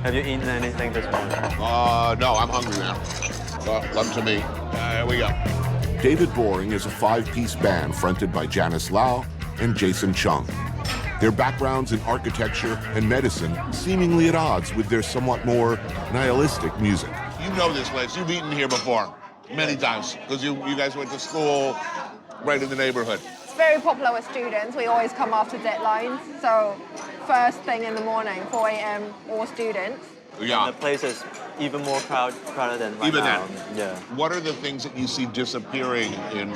Have you eaten anything this morning? No, I'm hungry now. Lunch to me. Here we go. David Boring is a 5-piece band fronted by Janice Lau and Jason Chung. their backgrounds in architecture and medicine seemingly at odds with their somewhat more nihilistic music. You know this place. You've eaten here before, many times, because you guys went to school right in the neighborhood. It's very popular with students. We always come after deadlines. So first thing in the morning, 4 a.m., all students. Yeah. And the place is even more crowded than right even now. Then. Yeah. What are the things that you see disappearing in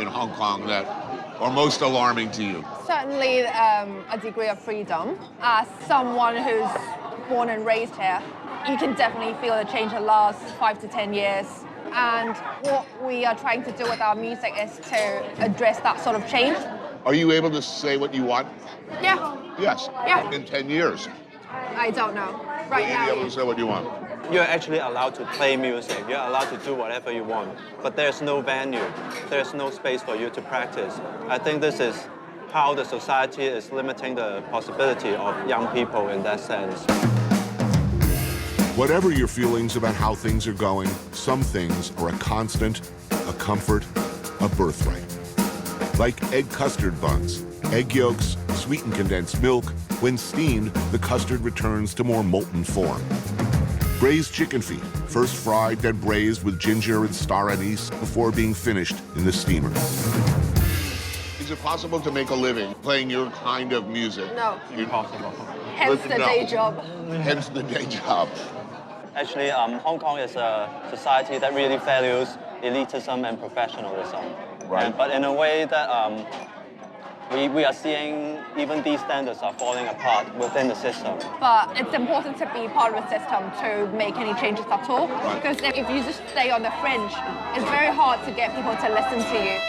Hong Kong that are most alarming to you? Certainly a degree of freedom. As someone who's born and raised here, you can definitely feel the change the last 5 to 10 years. And what we are trying to do with our music is to address that sort of change. Are you able to say what you want? Yeah. Yes. Yeah. In 10 years. I don't know. Right Will you now. be able to say what you want? You're actually allowed to play music. You're allowed to do whatever you want. But there's no venue. There's no space for you to practice. I think this is how the society is limiting the possibility of young people in that sense. Whatever your feelings about how things are going, some things are a constant, a comfort, a birthright. Like egg custard buns, egg yolks, sweetened condensed milk. When steamed, the custard returns to more molten form. Braised chicken feet, first fried, then braised with ginger and star anise before being finished in the steamer. Is it possible to make a living playing your kind of music? No. Impossible. Hence the day job. Hence the day job. Actually, Hong Kong is a society that really values elitism and professionalism. Right. But in a way that we are seeing even these standards are falling apart within the system. But it's important to be part of a system to make any changes at all. Right. Because if you just stay on the fringe, it's very hard to get people to listen to you.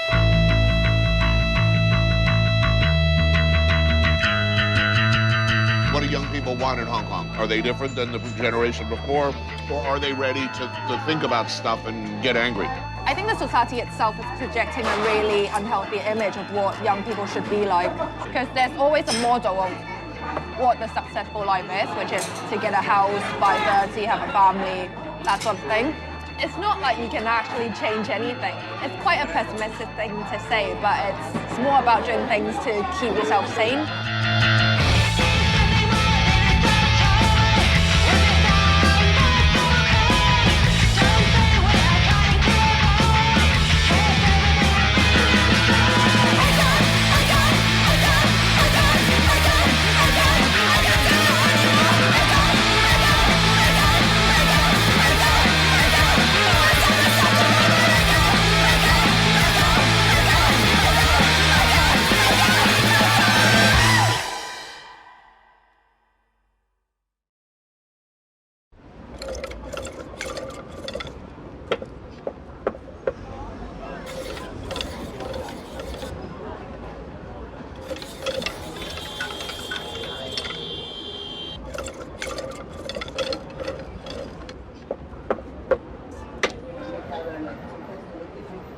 What do young people want in Hong Kong? Are they different than the generation before? Or are they ready to think about stuff and get angry? I think the society itself is projecting a really unhealthy image of what young people should be like. Because there's always a model of what the successful life is, which is to get a house, buy 30, have a family, that sort of thing. It's not like you can actually change anything. It's quite a pessimistic thing to say, but it's more about doing things to keep yourself sane.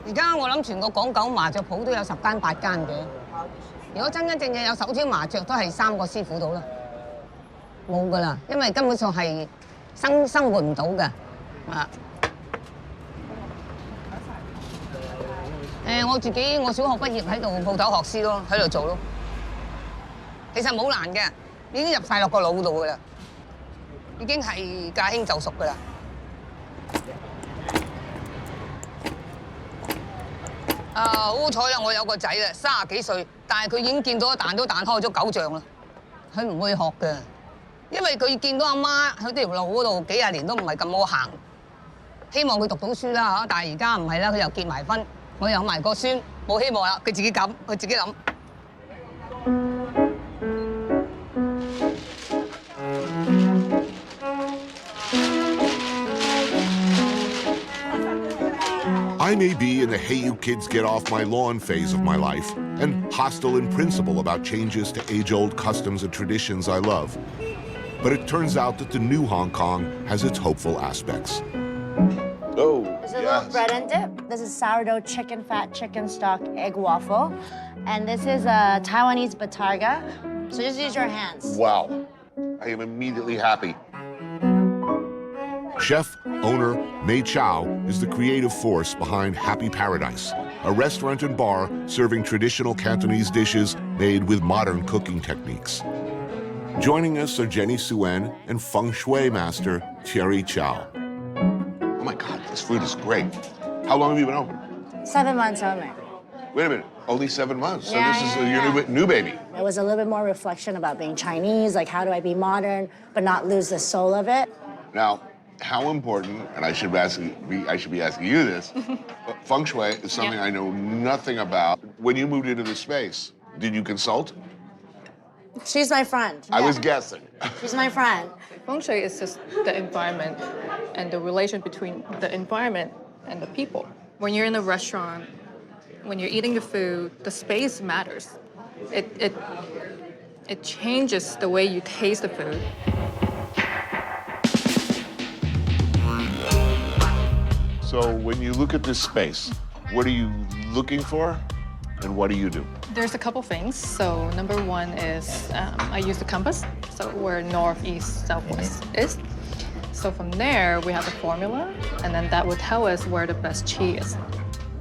而家我諗全個港九麻雀鋪都有10間8間嘅。如果真真正正有手挑麻雀，都係3個師傅到啦，冇㗎啦，因為根本上係生活唔到嘅。啊，我小學畢業喺度鋪頭學師咯，喺度做咯。其實冇難嘅，已經入晒落個腦度㗎啦，已經係駕輕就熟㗎啦。好彩啦！我有個仔啦，30幾歲，但係佢已經見到彈都彈開咗9丈啦。佢唔會學嘅，因為佢見到阿媽喺條路嗰度幾廿年都唔係咁好行。希望佢讀到書啦嚇，但係而家唔係啦，佢又結埋婚，我有埋個孫，冇希望啦，佢自己諗。I may be in the hey you kids get off my lawn phase of my life and hostile in principle about changes to age-old customs and traditions I love. But it turns out that the new Hong Kong has its hopeful aspects. Oh, This is a little bread and dip. This is sourdough chicken fat, chicken stock, egg waffle. And this is a Taiwanese batarga. So just use your hands. Wow. I am immediately happy. Chef, owner, Mei Chow is the creative force behind Happy Paradise, a restaurant and bar serving traditional Cantonese dishes made with modern cooking techniques. Joining us are Jenny Suen and feng shui master Thierry Chow. Oh my God, this food is great. How long have you been open? 7 months only. Wait a minute, only 7 months. So Yeah, this is yeah, your new baby. It was a little bit more reflection about being Chinese, like how do I be modern but not lose the soul of it. Now, how important, and I should be asking you this, but feng shui is something I know nothing about. When you moved into this space, did you consult? She's my friend. I was guessing. She's my friend. Feng Shui is just the environment and the relation between the environment and the people. When you're in a restaurant, when you're eating the food, the space matters. It changes the way you taste the food. So when you look at this space, what are you looking for and what do you do? There's a couple things. So number one is I use the compass, so where north, east, southwest is. So from there, we have the formula, and then that will tell us where the best chi is.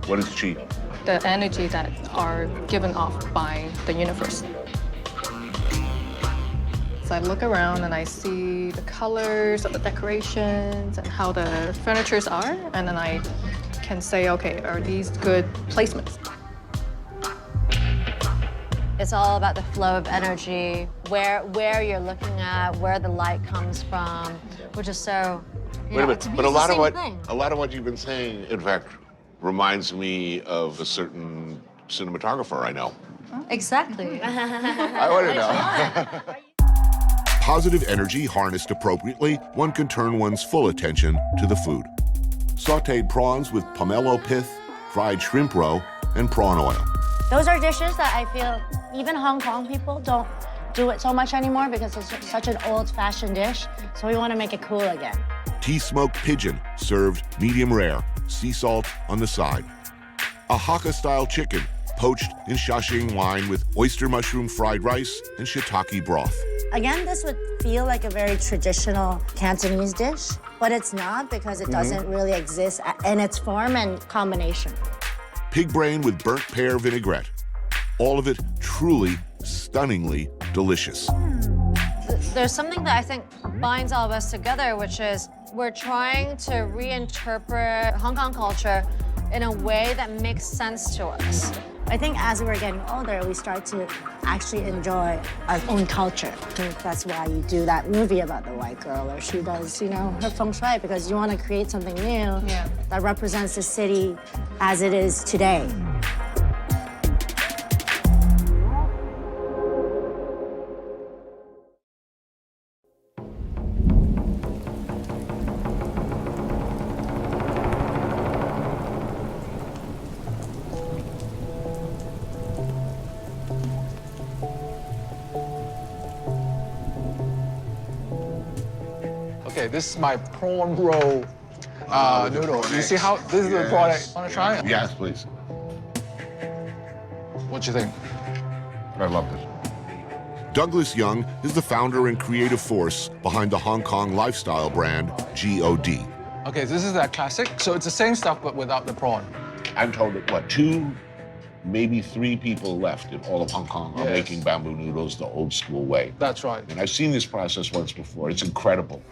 What is chi? The energy that are given off by the universe. So I look around and I see the colors of the decorations and how the furnitures are, and then I can say, okay, are these good placements? It's all about the flow of energy, where you're looking at, where the light comes from, which is so, you Wait a know, minute, to me but it's the same thing. a lot of what you've been saying, in fact, reminds me of a certain cinematographer I know. Exactly. I want to know. Positive energy harnessed appropriately, one can turn one's full attention to the food. Sautéed prawns with pomelo pith, fried shrimp roe, and prawn oil. Those are dishes that I feel even Hong Kong people don't do it so much anymore because it's such an old-fashioned dish. So we want to make it cool again. Tea-smoked pigeon, served medium rare, sea salt on the side. A Hakka-style chicken, poached in Shashing wine with oyster mushroom fried rice and shiitake broth. Again, this would feel like a very traditional Cantonese dish, but it's not because it doesn't really exist in its form and combination. Pig brain with burnt pear vinaigrette. All of it truly, stunningly delicious. There's something that I think binds all of us together, which is we're trying to reinterpret Hong Kong culture in a way that makes sense to us. I think as we're getting older, we start to actually enjoy our own culture. I think that's why you do that movie about the white girl, or she does, you know, her feng shui, because you want to create something new that represents the city as it is today. Okay, this is my prawn roll noodle. You see how this is the product? Want to try it? Yes, please. What do you think? I love this. Douglas Young is the founder and creative force behind the Hong Kong lifestyle brand GOD. Okay, this is that classic. So it's the same stuff, but without the prawn. I'm told that, what, 2, maybe 3 people left in all of Hong Kong are making bamboo noodles the old school way. That's right. And I've seen this process once before. It's incredible.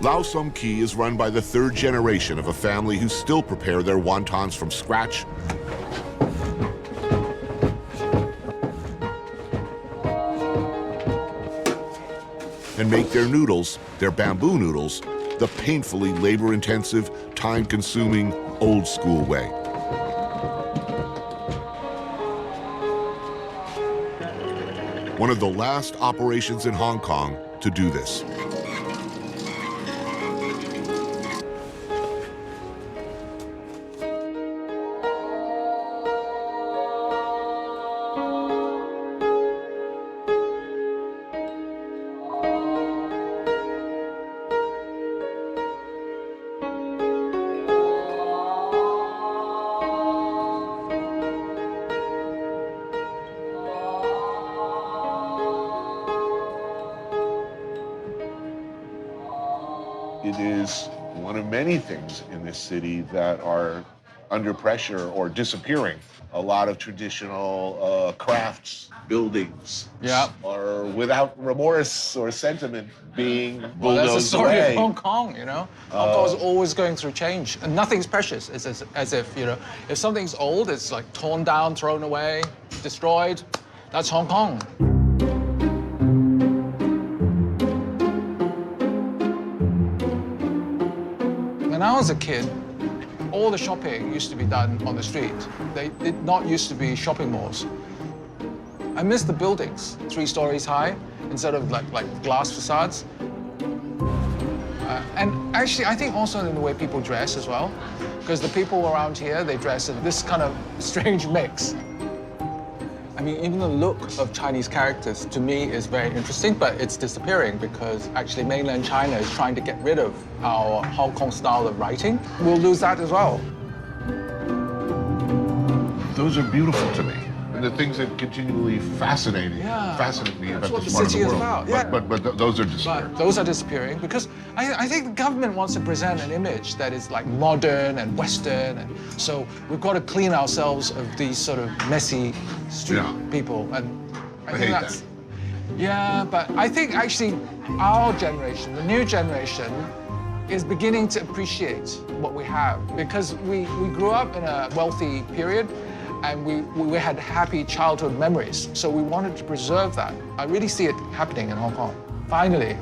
Lau Sum Ki is run by the 3rd generation of a family who still prepare their wontons from scratch and make their noodles, their bamboo noodles, the painfully labor-intensive, time-consuming, old-school way. One of the last operations in Hong Kong to do this. It is one of many things in this city that are under pressure or disappearing. A lot of traditional crafts, buildings, are without remorse or sentiment being bulldozed Well, that's the story away. of Hong Kong, you know? Hong Kong is always going through change, and nothing's precious. It's as if, you know, if something's old, it's like torn down, thrown away, destroyed. That's Hong Kong. When I was a kid, all the shopping used to be done on the street. They did not used to be shopping malls. I miss the buildings, 3 stories high, instead of like glass facades. And actually, I think also in the way people dress as well, because the people around here, they dress in this kind of strange mix. I mean, even the look of Chinese characters, to me, is very interesting, but it's disappearing because actually mainland China is trying to get rid of our Hong Kong style of writing. We'll lose that as well. Those are beautiful to me. And the things that continually fascinate me about That's this what the part of city the is world. about. Yeah. But those are disappearing. But those are disappearing because I think the government wants to present an image that is like modern and Western, and so we've got to clean ourselves of these sort of messy street people. And I think hate that's but I think actually our generation, the new generation, is beginning to appreciate what we have because we grew up in a wealthy period. And we had happy childhood memories, so we wanted to preserve that. I really see it happening in Hong Kong, finally.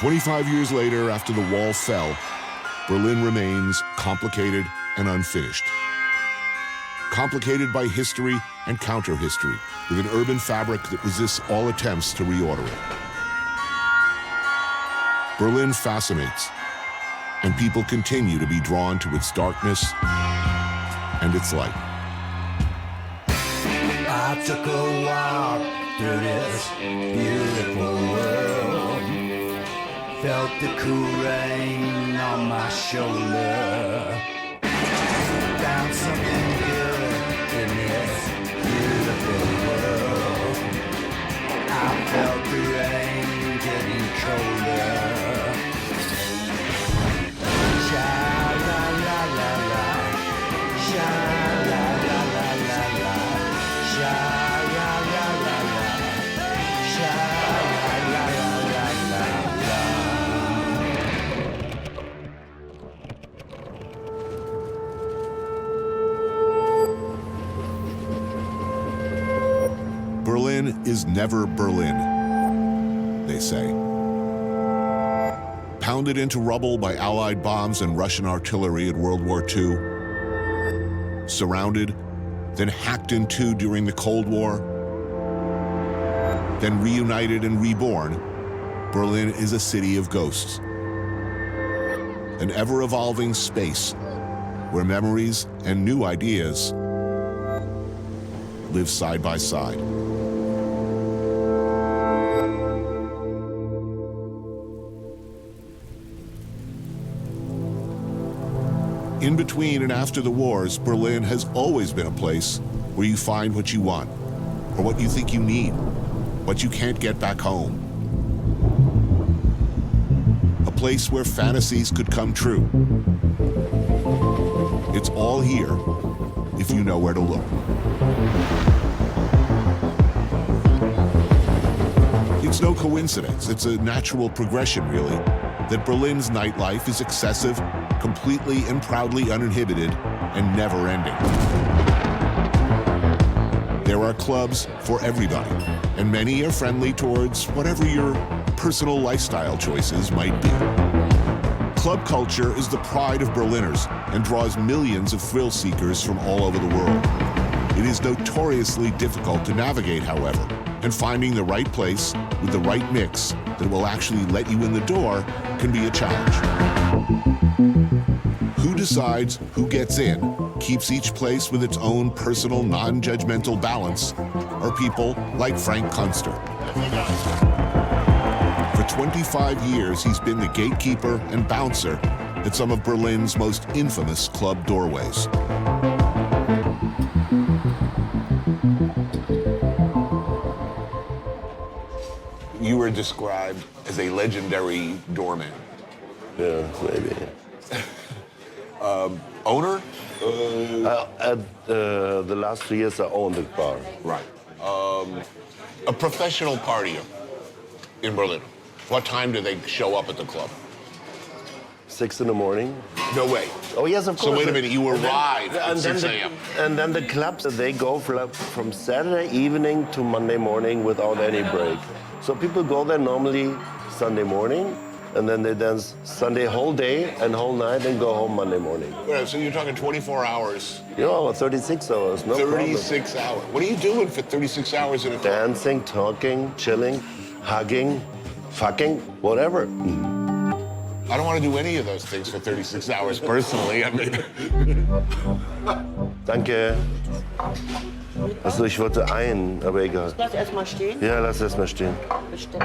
"25 years later, after the wall fell, Berlin remains complicated and unfinished. Complicated by history and counter-history, with an urban fabric that resists all attempts to reorder it. Berlin fascinates, and people continue to be drawn to its darkness and its light. I took a walk through this beautiful world, felt the cool rain on my shoulder, found something good in this beautiful world. I felt the rain getting colder. Sha la la la la, sha la la la la la, sha la la la la, sha la la la la la. Berlin is never Berlin, they say. Pounded into rubble by Allied bombs and Russian artillery in World War II, surrounded, then hacked in two during the Cold War, then reunited and reborn, Berlin is a city of ghosts. An ever-evolving space where memories and new ideas live side by side. In between and after the wars, Berlin has always been a place where you find what you want, or what you think you need, what you can't get back home. A place where fantasies could come true. It's all here, if you know where to look. It's no coincidence, it's a natural progression, really. that Berlin's nightlife is excessive, completely and proudly uninhibited, and never-ending. There are clubs for everybody, and many are friendly towards whatever your personal lifestyle choices might be. Club culture is the pride of Berliners and draws millions of thrill seekers from all over the world. It is notoriously difficult to navigate, however, and finding the right place with the right mix that will actually let you in the door can be a challenge. Who decides who gets in, keeps each place with its own personal, non-judgmental balance, are people like Frank Kunster. For 25 years, he's been the gatekeeper and bouncer at some of Berlin's most infamous club doorways. You were described as a legendary doorman. Yeah, maybe. Owner? The last 3 years, I owned the bar. Right. A professional partier in Berlin. What time do they show up at the club? 6 in the morning. No way. Oh, yes, of course. So wait a minute, you arrive at 6 a.m. And then the clubs, they go from Saturday evening to Monday morning without any break. So people go there normally Sunday morning, and then they dance Sunday whole day and whole night and go home Monday morning. Yeah, so you're talking 24 hours. You know, 36 hours, no problem. 36 hours. What are you doing for 36 hours in a club? Dancing, talking, chilling, hugging, fucking, whatever. I don't want to do any of those things for 36 hours personally. I mean. Danke. Also ich wollte ein, aber egal. Lass erstmal stehen. Ja, lass erstmal stehen. Bestimmt.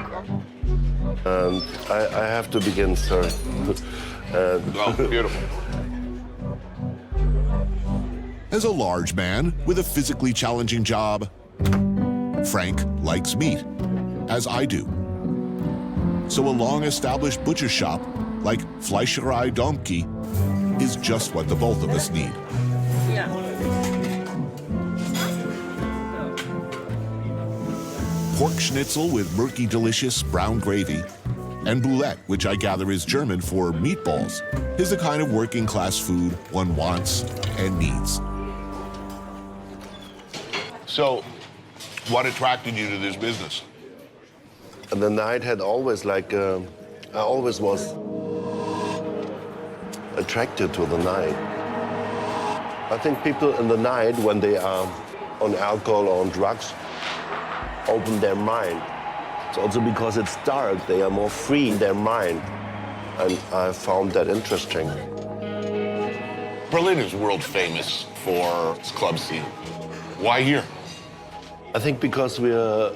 I have to begin, sorry. Oh, beautiful. As a large man with a physically challenging job, Frank likes meat, as I do. So a long-established butcher shop like Fleischerei Domke is just what the both of us need. Yeah. Pork schnitzel with murky, delicious brown gravy, and boulette, which I gather is German for meatballs, is the kind of working-class food one wants and needs. So, what attracted you to this business? And the night had always like, I always was attracted to the night. I think people in the night, when they are on alcohol or on drugs, open their mind. It's also because it's dark, they are more free in their mind. And I found that interesting. Berlin is world famous for its club scene. Why here? I think because we are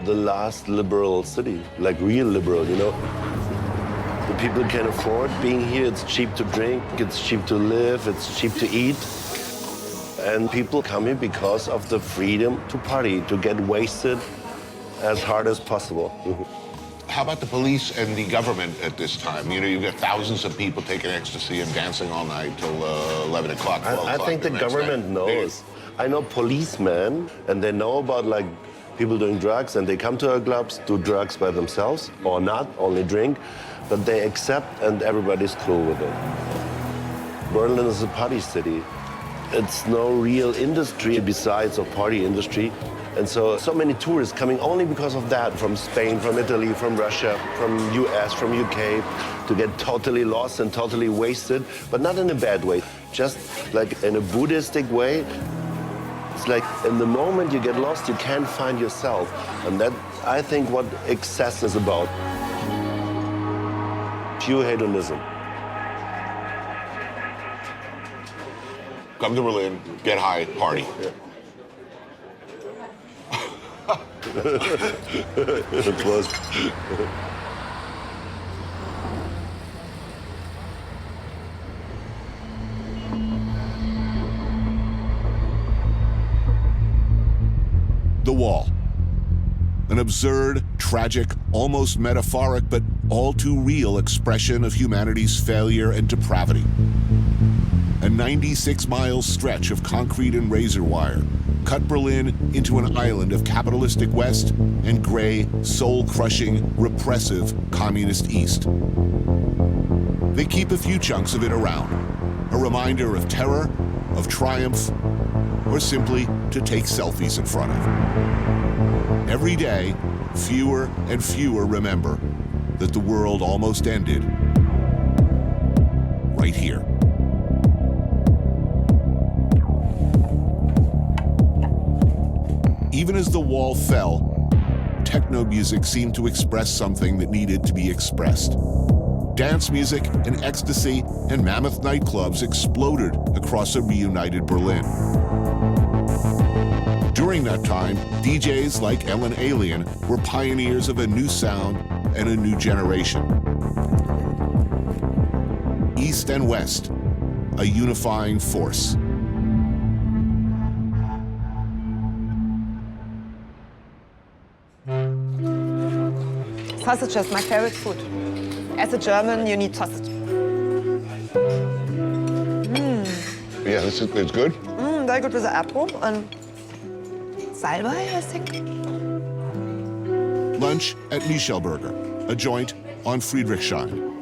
the last liberal city, like real liberal, you know. The people can afford being here. It's cheap to drink, it's cheap to live, it's cheap to eat. And people come here because of the freedom to party, to get wasted as hard as possible. How about the police and the government at this time? You know, you've got thousands of people taking ecstasy and dancing all night till 11 o'clock, 12 o'clock. I think the government knows. I know policemen, and they know about like people doing drugs, and they come to our clubs, do drugs by themselves, or not, only drink, but they accept, and everybody's cool with it. Berlin is a party city. It's no real industry besides a party industry. And so many tourists coming only because of that, from Spain, from Italy, from Russia, from US, from UK, to get totally lost and totally wasted, but not in a bad way, just like in a Buddhistic way. It's like in the moment you get lost, you can't find yourself. And that, I think, what excess is about. Pure hedonism. Come to Berlin, get high, party. Yeah. It was. The Wall. An absurd, tragic, almost metaphoric, but all too real expression of humanity's failure and depravity. A 96-mile stretch of concrete and razor wire, cut Berlin into an island of capitalistic West and gray, soul-crushing, repressive communist East. They keep a few chunks of it around, a reminder of terror, of triumph, or simply to take selfies in front of. Every day, fewer and fewer remember that the world almost ended right here. Even as the wall fell, techno music seemed to express something that needed to be expressed. Dance music and ecstasy and mammoth nightclubs exploded across a reunited Berlin. During that time, DJs like Ellen Alien were pioneers of a new sound and a new generation. East and West, a unifying force. Sausages, my favorite food. As a German, you need sausage. Yeah, it's good. Very good with the apple and salbei, I think. Lunch at Michelberger, a joint on Friedrichshain.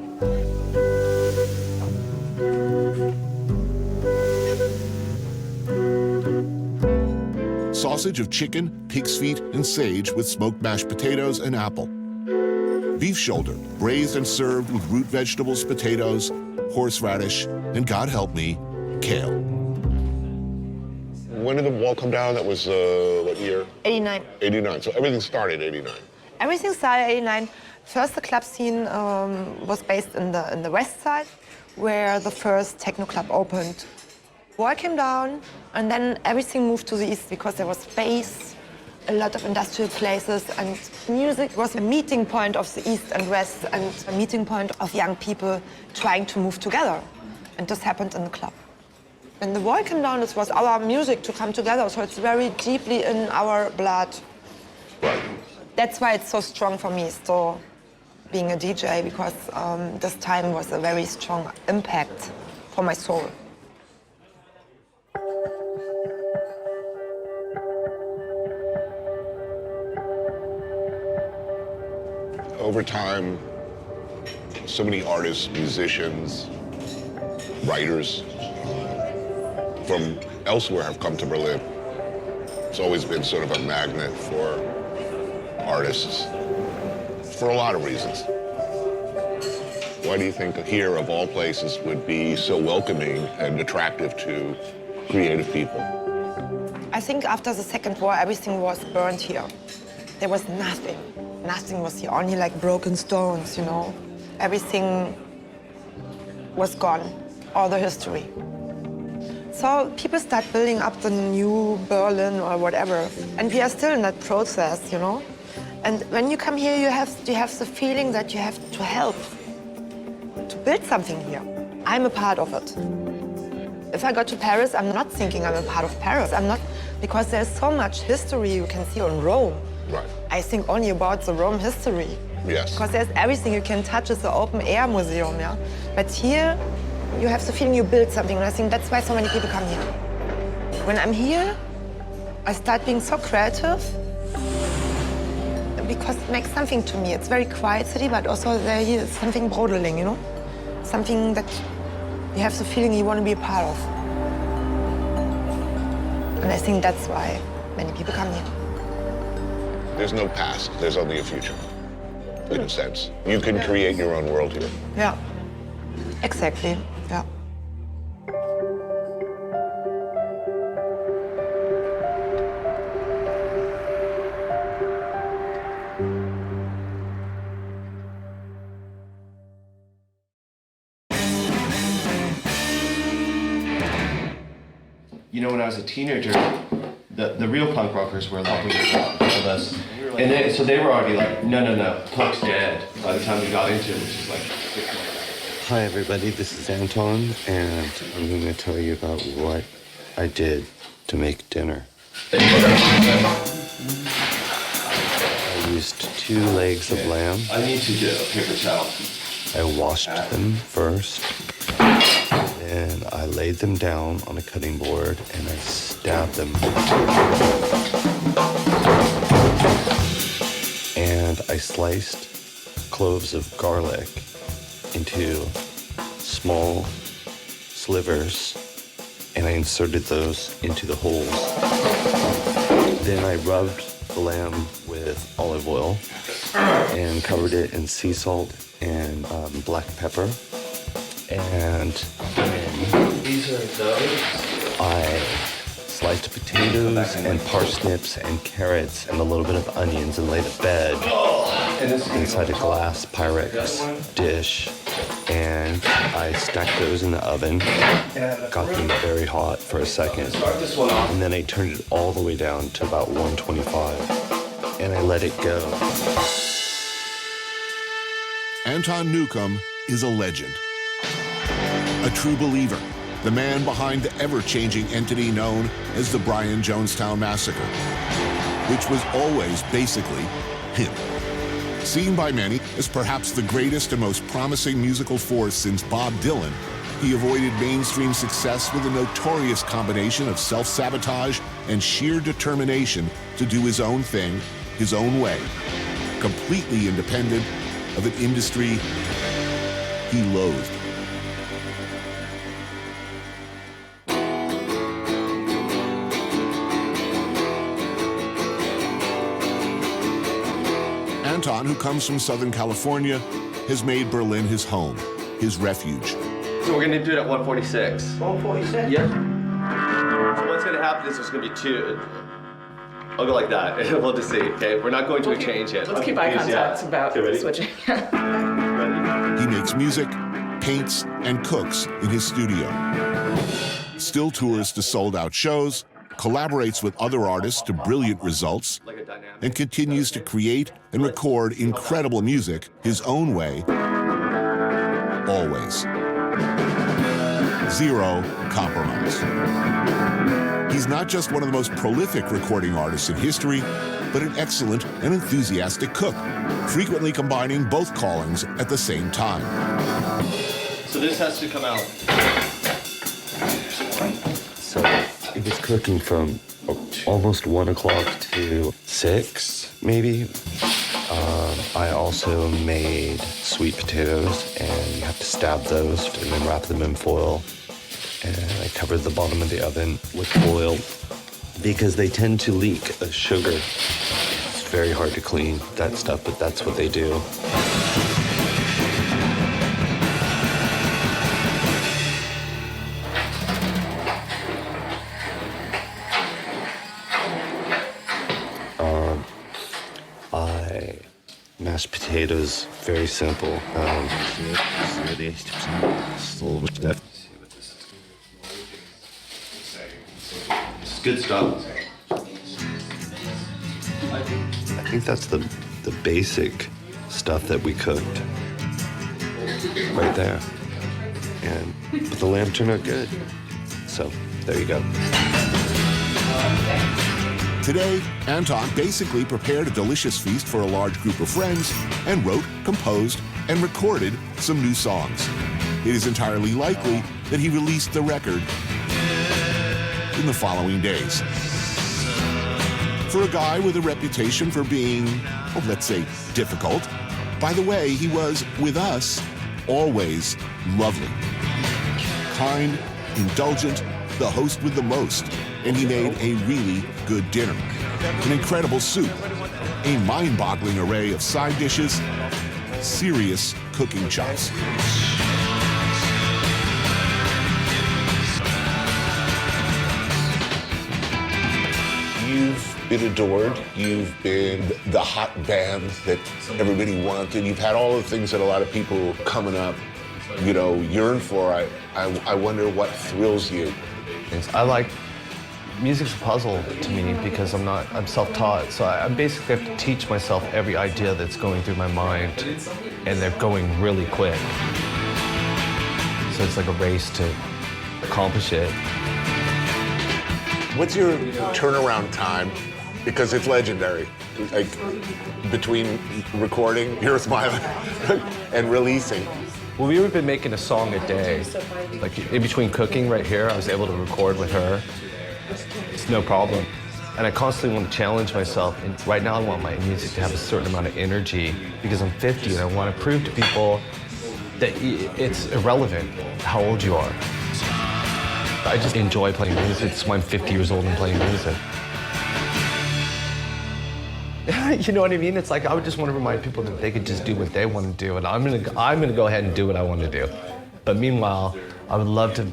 Sausage of chicken, pig's feet, and sage with smoked mashed potatoes and apple. Beef shoulder, braised and served with root vegetables, potatoes, horseradish, and God help me, kale. When did the wall come down? That was, what year? 89. 89. So everything started in 89. Everything started in 89. First, the club scene was based in the west side, where the first techno club opened. Wall came down, and then everything moved to the east because there was space, a lot of industrial places, and music was a meeting point of the east and west, and a meeting point of young people trying to move together. And this happened in the club. When the wall came down, it was our music to come together, so it's very deeply in our blood. That's why it's so strong for me, so being a DJ, because this time was a very strong impact for my soul. Over time, so many artists, musicians, writers from elsewhere have come to Berlin. It's always been sort of a magnet for artists for a lot of reasons. Why do you think here, of all places, would be so welcoming and attractive to creative people? I think after the Second War, everything was burned here. There was nothing. Nothing was here, only like broken stones, you know. Everything was gone, all the history. So people start building up the new Berlin or whatever, and we are still in that process, you know. And when you come here, you have the feeling that you have to help, to build something here. I'm a part of it. If I go to Paris, I'm not thinking I'm a part of Paris. I'm not, because there's so much history you can see on Rome. Right. I think only about the Rome history. Yes. Because there's everything you can touch. It's an open-air museum, yeah? But here, you have the feeling you build something, and I think that's why so many people come here. When I'm here, I start being so creative because it makes something to me. It's a very quiet city, but also there is something brodeling, you know? Something that you have the feeling you want to be a part of. And I think that's why many people come here. There's no past, there's only a future, in a sense. You can create your own world here. Yeah, exactly, yeah. You know, when I was a teenager, the real punk rockers were a couple years out with us. And so they were already like, no, punk's dead by the time we got into it, which is like 6 months. Hi everybody, this is Anton, and I'm going to tell you about what I did to make dinner. I used 2 legs of lamb. I need to get a paper towel. I washed them first. Then and I laid them down on a cutting board and I stabbed them. And I sliced cloves of garlic into small slivers, and I inserted those into the holes. Then I rubbed the lamb with olive oil and covered it in sea salt and black pepper. And then these are those. I sliced potatoes and parsnips and carrots and a little bit of onions and laid a bed inside a glass Pyrex dish. And I stacked those in the oven, got them very hot for a second, and then I turned it all the way down to about 125, and I let it go. Anton Newcombe is a legend, a true believer, the man behind the ever-changing entity known as the Bryan Jonestown Massacre, which was always basically him. Seen by many as perhaps the greatest and most promising musical force since Bob Dylan, he avoided mainstream success with a notorious combination of self-sabotage and sheer determination to do his own thing, his own way, completely independent of an industry he loathed. Anton, who comes from Southern California, has made Berlin his home, his refuge. So we're gonna do it at 146. 146? Yeah. So what's gonna happen is there's gonna be two. I'll go like that, and we'll just see, okay? We're not going to exchange it. Let's keep eye contact about switching. He makes music, paints, and cooks in his studio. Still tours to sold-out shows, collaborates with other artists to brilliant results, and continues to create and record incredible music his own way, always. Zero compromise. He's not just one of the most prolific recording artists in history, but an excellent and enthusiastic cook, frequently combining both callings at the same time. So this has to come out. So it was cooking from almost 1 o'clock to 6, maybe. I also made sweet potatoes, and you have to stab those and then wrap them in foil. And I covered the bottom of the oven with foil because they tend to leak sugar. It's very hard to clean that stuff, but that's what they do. Mashed potatoes, very simple. It's good stuff. I think that's the basic stuff that we cooked right there. But the lamb turned out good. So there you go. Today, Anton basically prepared a delicious feast for a large group of friends and wrote, composed, and recorded some new songs. It is entirely likely that he released the record in the following days. For a guy with a reputation for being, well, let's say, difficult, by the way, he was, with us, always lovely. Kind, indulgent, the host with the most, and he made a really good dinner. An incredible soup, a mind-boggling array of side dishes, serious cooking chops. You've been adored. You've been the hot band that everybody wanted. You've had all the things that a lot of people coming up, yearn for. I wonder what thrills you. I like music's a puzzle to me because I'm self-taught, so I basically have to teach myself every idea that's going through my mind, and they're going really quick. So it's like a race to accomplish it. What's your turnaround time? Because it's legendary. Like, between recording, you're smiling, and releasing. Well, we've been making a song a day. Like in between cooking right here, I was able to record with her. It's no problem. And I constantly want to challenge myself. And right now I want my music to have a certain amount of energy because I'm 50 and I want to prove to people that it's irrelevant how old you are. I just enjoy playing music. It's why I'm 50 years old and playing music. You know what I mean? It's like I would just want to remind people that they could just do what they want to do, and I'm gonna go ahead and do what I want to do. But meanwhile, I would love to.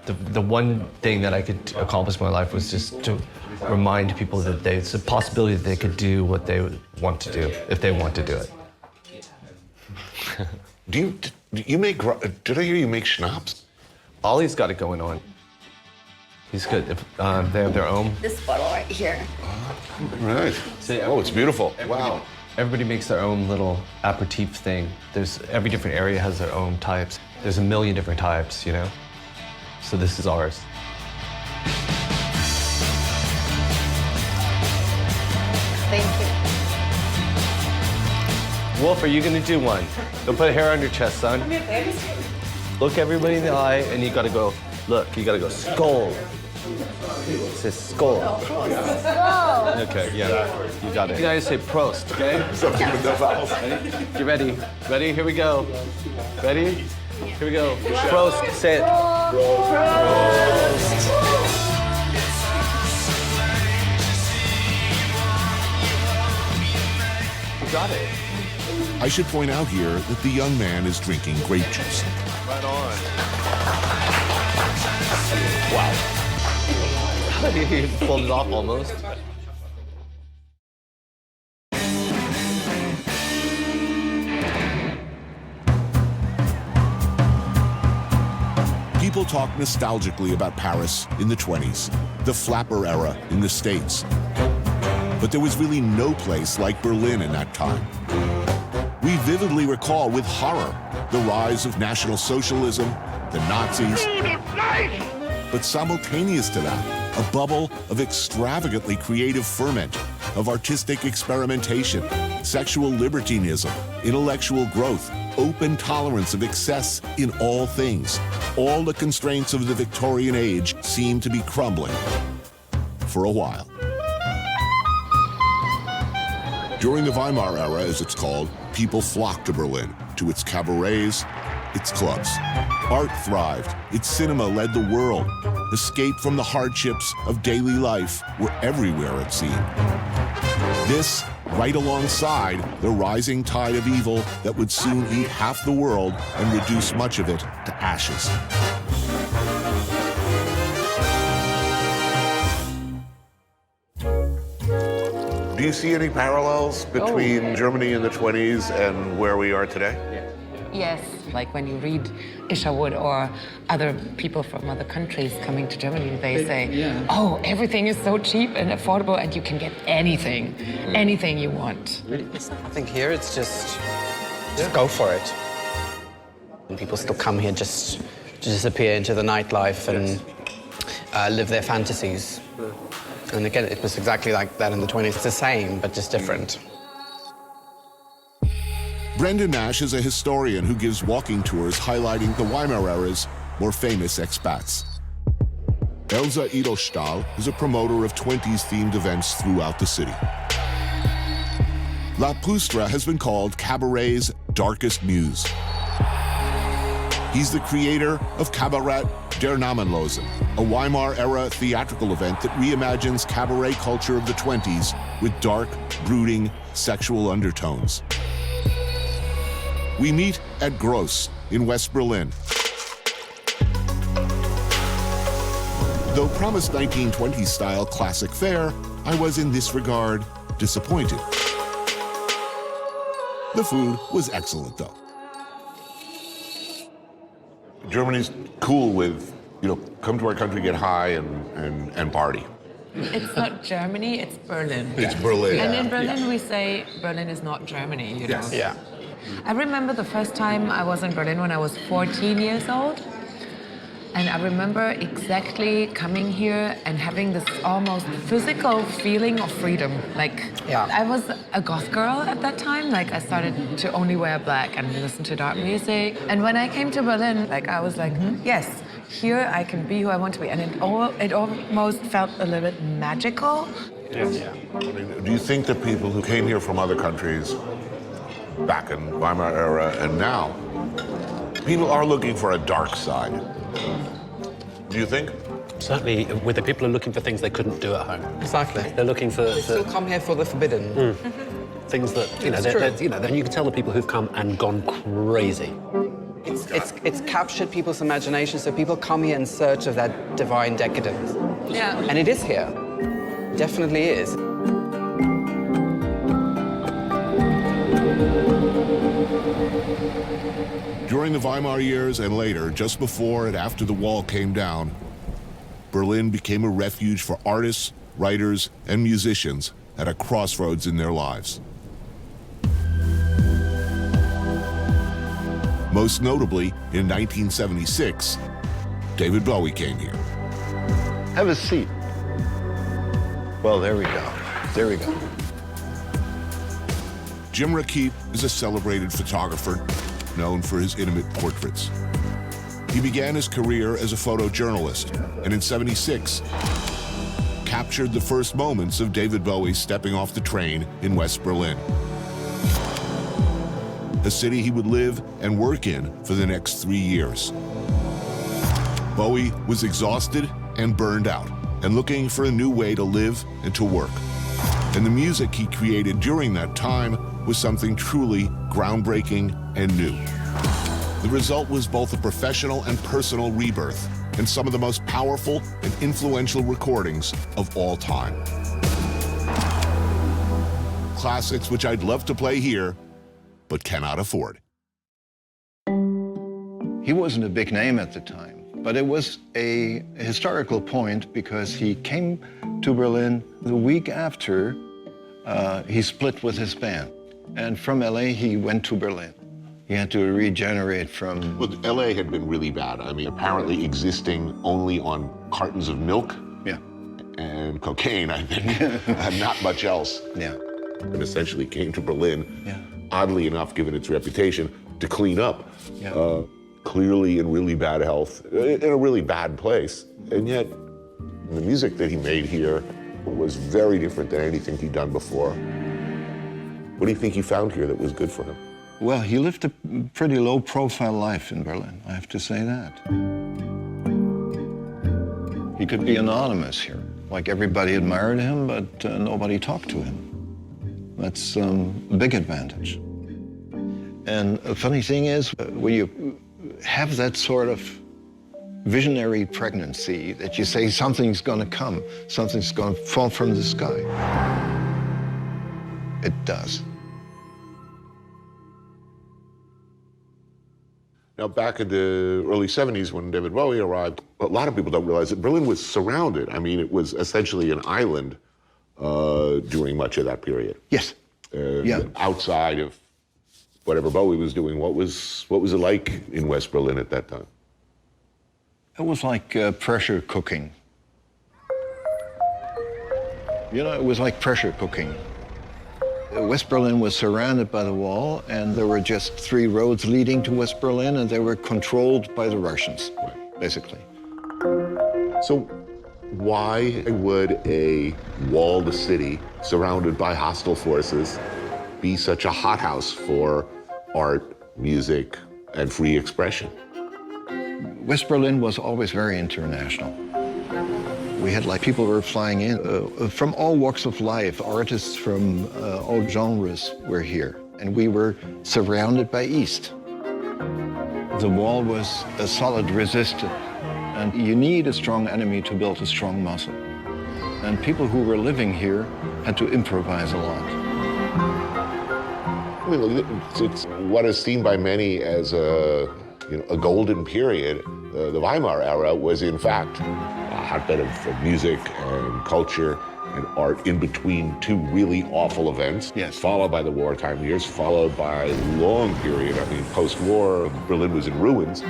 The one thing that I could accomplish in my life was just to remind people that it's a possibility that they could do what they want to do if they want to do it. Do you make? Did I hear you make schnapps? Ollie's got it going on. He's good. They have their own. This bottle right here. Right. Oh, it's beautiful. Wow. Everybody makes their own little aperitif thing. Every different area has their own types. There's a million different types, you know? So this is ours. Thank you. Wolf, are you gonna do one? Don't put hair on your chest, son. Look everybody in the eye, and you gotta go, look, you gotta go, skull. It says skull. Okay, yeah, you got it. You guys say Prost, okay? Something with no vowels. You ready? Ready? Here we go. Ready? Here we go. Prost, say it. Prost. You got it. I should point out here that the young man is drinking grape juice. Right on. Wow. He pulled it off almost. People talk nostalgically about Paris in the 20s, the flapper era in the States. But there was really no place like Berlin in that time. We vividly recall with horror the rise of National Socialism, the Nazis, but simultaneous to that, a bubble of extravagantly creative ferment, of artistic experimentation, sexual libertinism, intellectual growth, open tolerance of excess in all things. All the constraints of the Victorian age seem to be crumbling for a while. During the Weimar era, as it's called, people flocked to Berlin, to its cabarets, its clubs. Art thrived, its cinema led the world. Escape from the hardships of daily life were everywhere, it seemed. This, right alongside the rising tide of evil that would soon eat half the world and reduce much of it to ashes. Do you see any parallels between Germany in the 20s and where we are today? Yes, like when you read Isherwood or other people from other countries coming to Germany, they say, oh, everything is so cheap and affordable and you can get anything, anything you want. I think here it's just go for it. And people still come here just to disappear into the nightlife and live their fantasies. And again, it was exactly like that in the 20s. It's the same, but just different. Brendan Nash is a historian who gives walking tours highlighting the Weimar era's more famous expats. Elsa Edelstahl is a promoter of 20s-themed events throughout the city. La Pustra has been called Cabaret's darkest muse. He's the creator of Kabarett der Namenlosen, a Weimar-era theatrical event that reimagines cabaret culture of the 20s with dark, brooding, sexual undertones. We meet at Gross in West Berlin. Though promised 1920s-style classic fare, I was in this regard disappointed. The food was excellent, though. Germany's cool with, come to our country, get high, and party. It's not Germany, it's Berlin. It's Berlin. And in Berlin, we say Berlin is not Germany, you know? Yes. Yeah. I remember the first time I was in Berlin when I was 14 years old. And I remember exactly coming here and having this almost physical feeling of freedom. Like, I was a goth girl at that time. Like, I started to only wear black and listen to dark music. And when I came to Berlin, like, I was like, yes, here I can be who I want to be. And it almost felt a little bit magical. Yeah. I mean, do you think that people who came here from other countries back in Weimar era and now, people are looking for a dark side? Do you think? Certainly, with the people who are looking for things they couldn't do at home. Exactly. They're looking for... They still come here for the forbidden. Things that, you know, then you can tell the people who've come and gone crazy. It's captured people's imagination, so people come here in search of that divine decadence. Yeah. And it is here. Definitely is. During the Weimar years and later, just before and after the wall came down, Berlin became a refuge for artists, writers, and musicians at a crossroads in their lives. Most notably, in 1976, David Bowie came here. Have a seat. Well, there we go. There we go. Gyumri is a celebrated photographer known for his intimate portraits. He began his career as a photojournalist, and in '76, captured the first moments of David Bowie stepping off the train in West Berlin, a city he would live and work in for the next 3 years. Bowie was exhausted and burned out, and looking for a new way to live and to work. And the music he created during that time was something truly groundbreaking and new. The result was both a professional and personal rebirth, and some of the most powerful and influential recordings of all time. Classics which I'd love to play here, but cannot afford. He wasn't a big name at the time, but it was a historical point because he came to Berlin the week after he split with his band. And from LA, he went to Berlin. He had to regenerate from... Well, LA had been really bad. I mean, apparently existing only on cartons of milk. Yeah. And cocaine, I think. Not much else. Yeah. And essentially came to Berlin, yeah. Oddly enough, given its reputation, to clean up. Yeah. Clearly in really bad health, in a really bad place. And yet, the music that he made here was very different than anything he'd done before. What do you think he found here that was good for him? Well, he lived a pretty low-profile life in Berlin, I have to say that. He could be anonymous here. Like, everybody admired him, but nobody talked to him. That's a big advantage. And a funny thing is, when you have that sort of visionary pregnancy, that you say something's going to come, something's going to fall from the sky, it does. Now, back in the early 70s when David Bowie arrived, a lot of people don't realize that Berlin was surrounded. I mean, it was essentially an island during much of that period. Yes. Yeah. Outside of whatever Bowie was doing, what was it like in West Berlin at that time? It was like pressure cooking. You know, it was like pressure cooking. West Berlin was surrounded by the wall, and there were just 3 roads leading to West Berlin, and they were controlled by the Russians, basically. So why would a walled city surrounded by hostile forces be such a hothouse for art, music, and free expression? West Berlin was always very international. We had people were flying in from all walks of life. Artists from all genres were here, and we were surrounded by East. The wall was a solid resistance, and you need a strong enemy to build a strong muscle. And people who were living here had to improvise a lot. I mean, it's what is seen by many as a golden period. The Weimar era was, in fact, a hotbed of music and culture and art in between 2 really awful events. Yes. Followed by the wartime years, followed by a long period. I mean, post-war, Berlin was in ruins.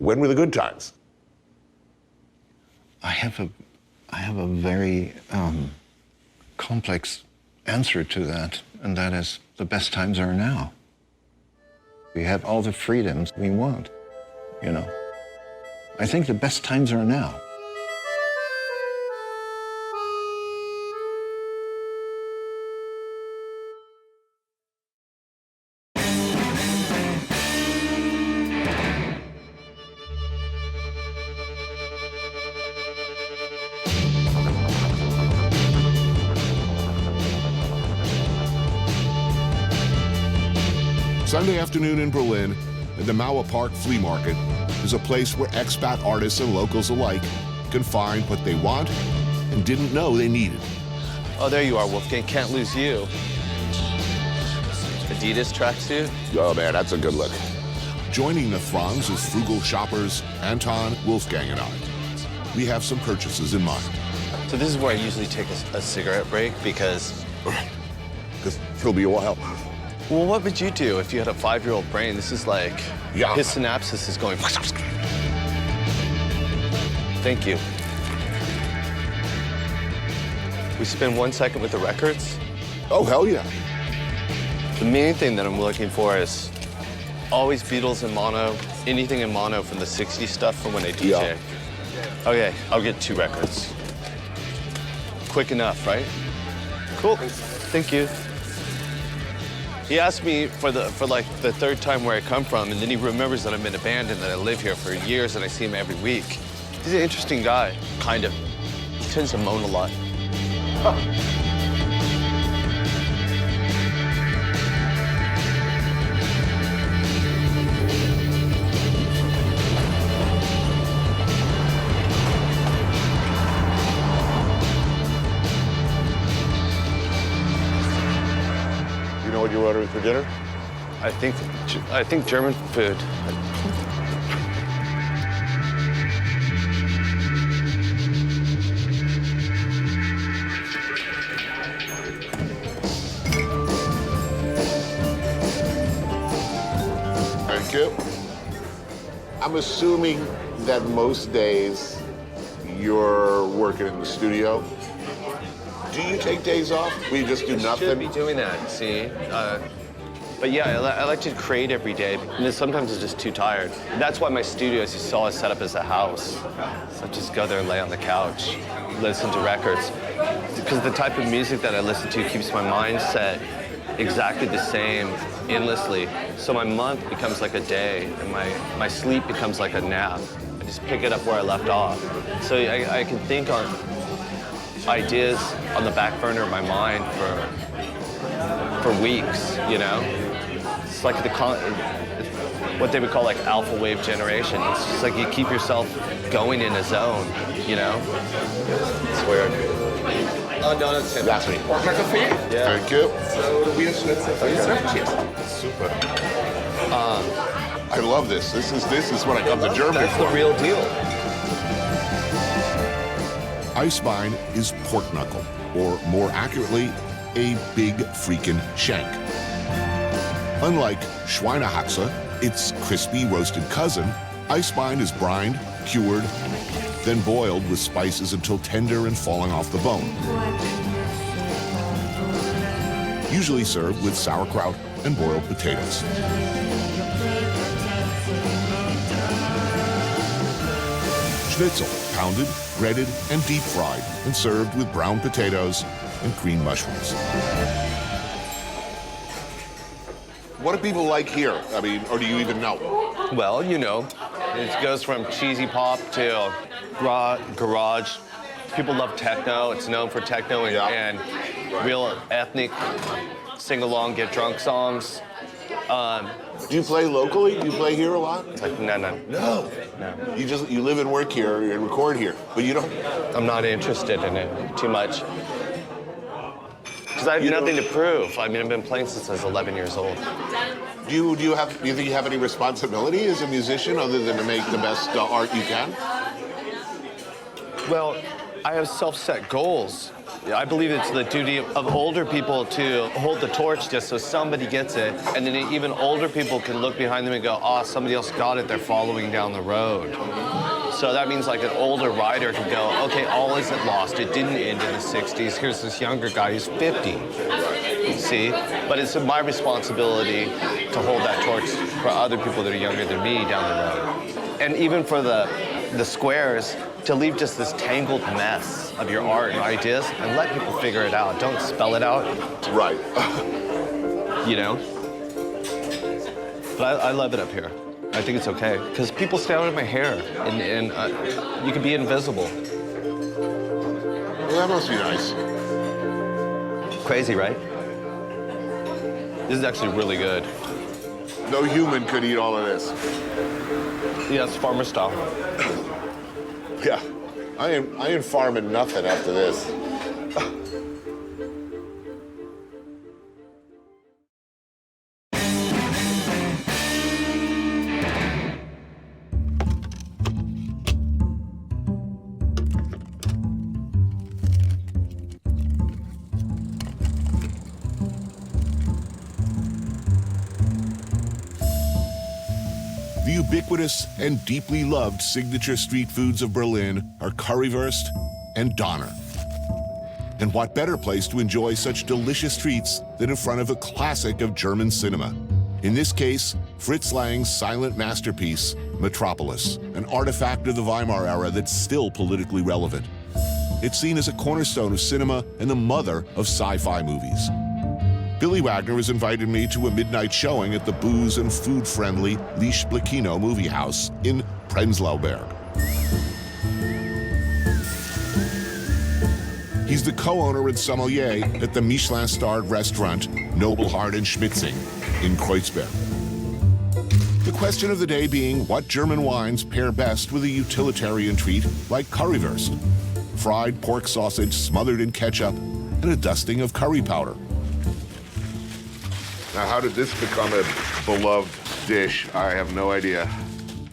When were the good times? I have a very complex answer to that, and that is the best times are now. We have all the freedoms we want, you know. I think the best times are now. Sunday afternoon in Berlin, at the Mauer Park Flea Market, is a place where expat artists and locals alike can find what they want and didn't know they needed. Oh, there you are, Wolfgang. Can't lose you. Adidas tracksuit. Oh, man, that's a good look. Joining the throngs of frugal shoppers, Anton, Wolfgang, and I. We have some purchases in mind. So this is where I usually take a cigarette break because he'll be a while. Well, what would you do if you had a 5-year-old brain? This is like, his synapses is going. Thank you. We spend 1 second with the records. Oh, hell yeah. The main thing that I'm looking for is always Beatles in mono, anything in mono from the 60s stuff from when they DJ. Yeah. Okay, I'll get 2 records. Quick enough, right? Cool, thank you. He asked me for like the 3rd time where I come from, and then he remembers that I'm in a band and that I live here for years and I see him every week. He's an interesting guy, kind of. He tends to moan a lot. What you ordering for dinner? I think German food. Thank you. I'm assuming that most days you're working in the studio. Do you take days off? We just do nothing? Should be doing that, see? But yeah, I like to create every day, and then sometimes I'm just too tired. That's why my studio, as you saw, is set up as a house. So I just go there and lay on the couch, listen to records. Because the type of music that I listen to keeps my mindset exactly the same endlessly. So my month becomes like a day, and my sleep becomes like a nap. I just pick it up where I left off. So I can think on ideas on the back burner of my mind for weeks, you know? It's like what they would call like alpha wave generation. It's just like you keep yourself going in a zone, you know? It's weird. Oh, no, that's him. That's me. Yeah. Thank you. Okay. Super. I love this. This is what I come to Germany That's for. the real deal. Eisbein is pork knuckle, or more accurately, a big freaking shank. Unlike Schweinehaxe, its crispy roasted cousin, Eisbein is brined, cured, then boiled with spices until tender and falling off the bone. Usually served with sauerkraut and boiled potatoes. Schnitzel, pounded, breaded, and deep fried, and served with brown potatoes and green mushrooms. What do people like here? I mean, or do you even know? Well, you know, it goes from cheesy pop to garage. People love techno. It's known for techno and real ethnic sing-along, get drunk songs. Do you play locally? Do you play here a lot? It's like, no. No. You live and work here and record here, but you don't. I'm not interested in it too much. Because I have nothing to prove. I mean, I've been playing since I was 11 years old. Do you think you have any responsibility as a musician other than to make the best art you can? Well, I have self-set goals. I believe it's the duty of older people to hold the torch just so somebody gets it. And then even older people can look behind them and go, oh, somebody else got it, they're following down the road. So that means like an older rider can go, okay, all isn't lost. It didn't end in the 60s. Here's this younger guy who's 50. See? But it's my responsibility to hold that torch for other people that are younger than me down the road. And even for the squares, to leave just this tangled mess of your art and ideas and let people figure it out. Don't spell it out. Right. You know? But I love it up here. I think it's okay, because people stay out of my hair, and you can be invisible. Well, that must be nice. Crazy, right? This is actually really good. No human could eat all of this. Yeah, it's farmer style. Yeah, I ain't farming nothing after this. The ubiquitous and deeply loved signature street foods of Berlin are currywurst and Donner. And what better place to enjoy such delicious treats than in front of a classic of German cinema? In this case, Fritz Lang's silent masterpiece, Metropolis, an artifact of the Weimar era that's still politically relevant. It's seen as a cornerstone of cinema and the mother of sci-fi movies. Billy Wagner has invited me to a midnight showing at the booze and food-friendly Lichtblickino movie house in Prenzlauberg. He's the co-owner and sommelier at the Michelin-starred restaurant Nobelhart and Schmitzing in Kreuzberg. The question of the day being what German wines pair best with a utilitarian treat like currywurst, fried pork sausage smothered in ketchup and a dusting of curry powder. Now, how did this become a beloved dish? I have no idea.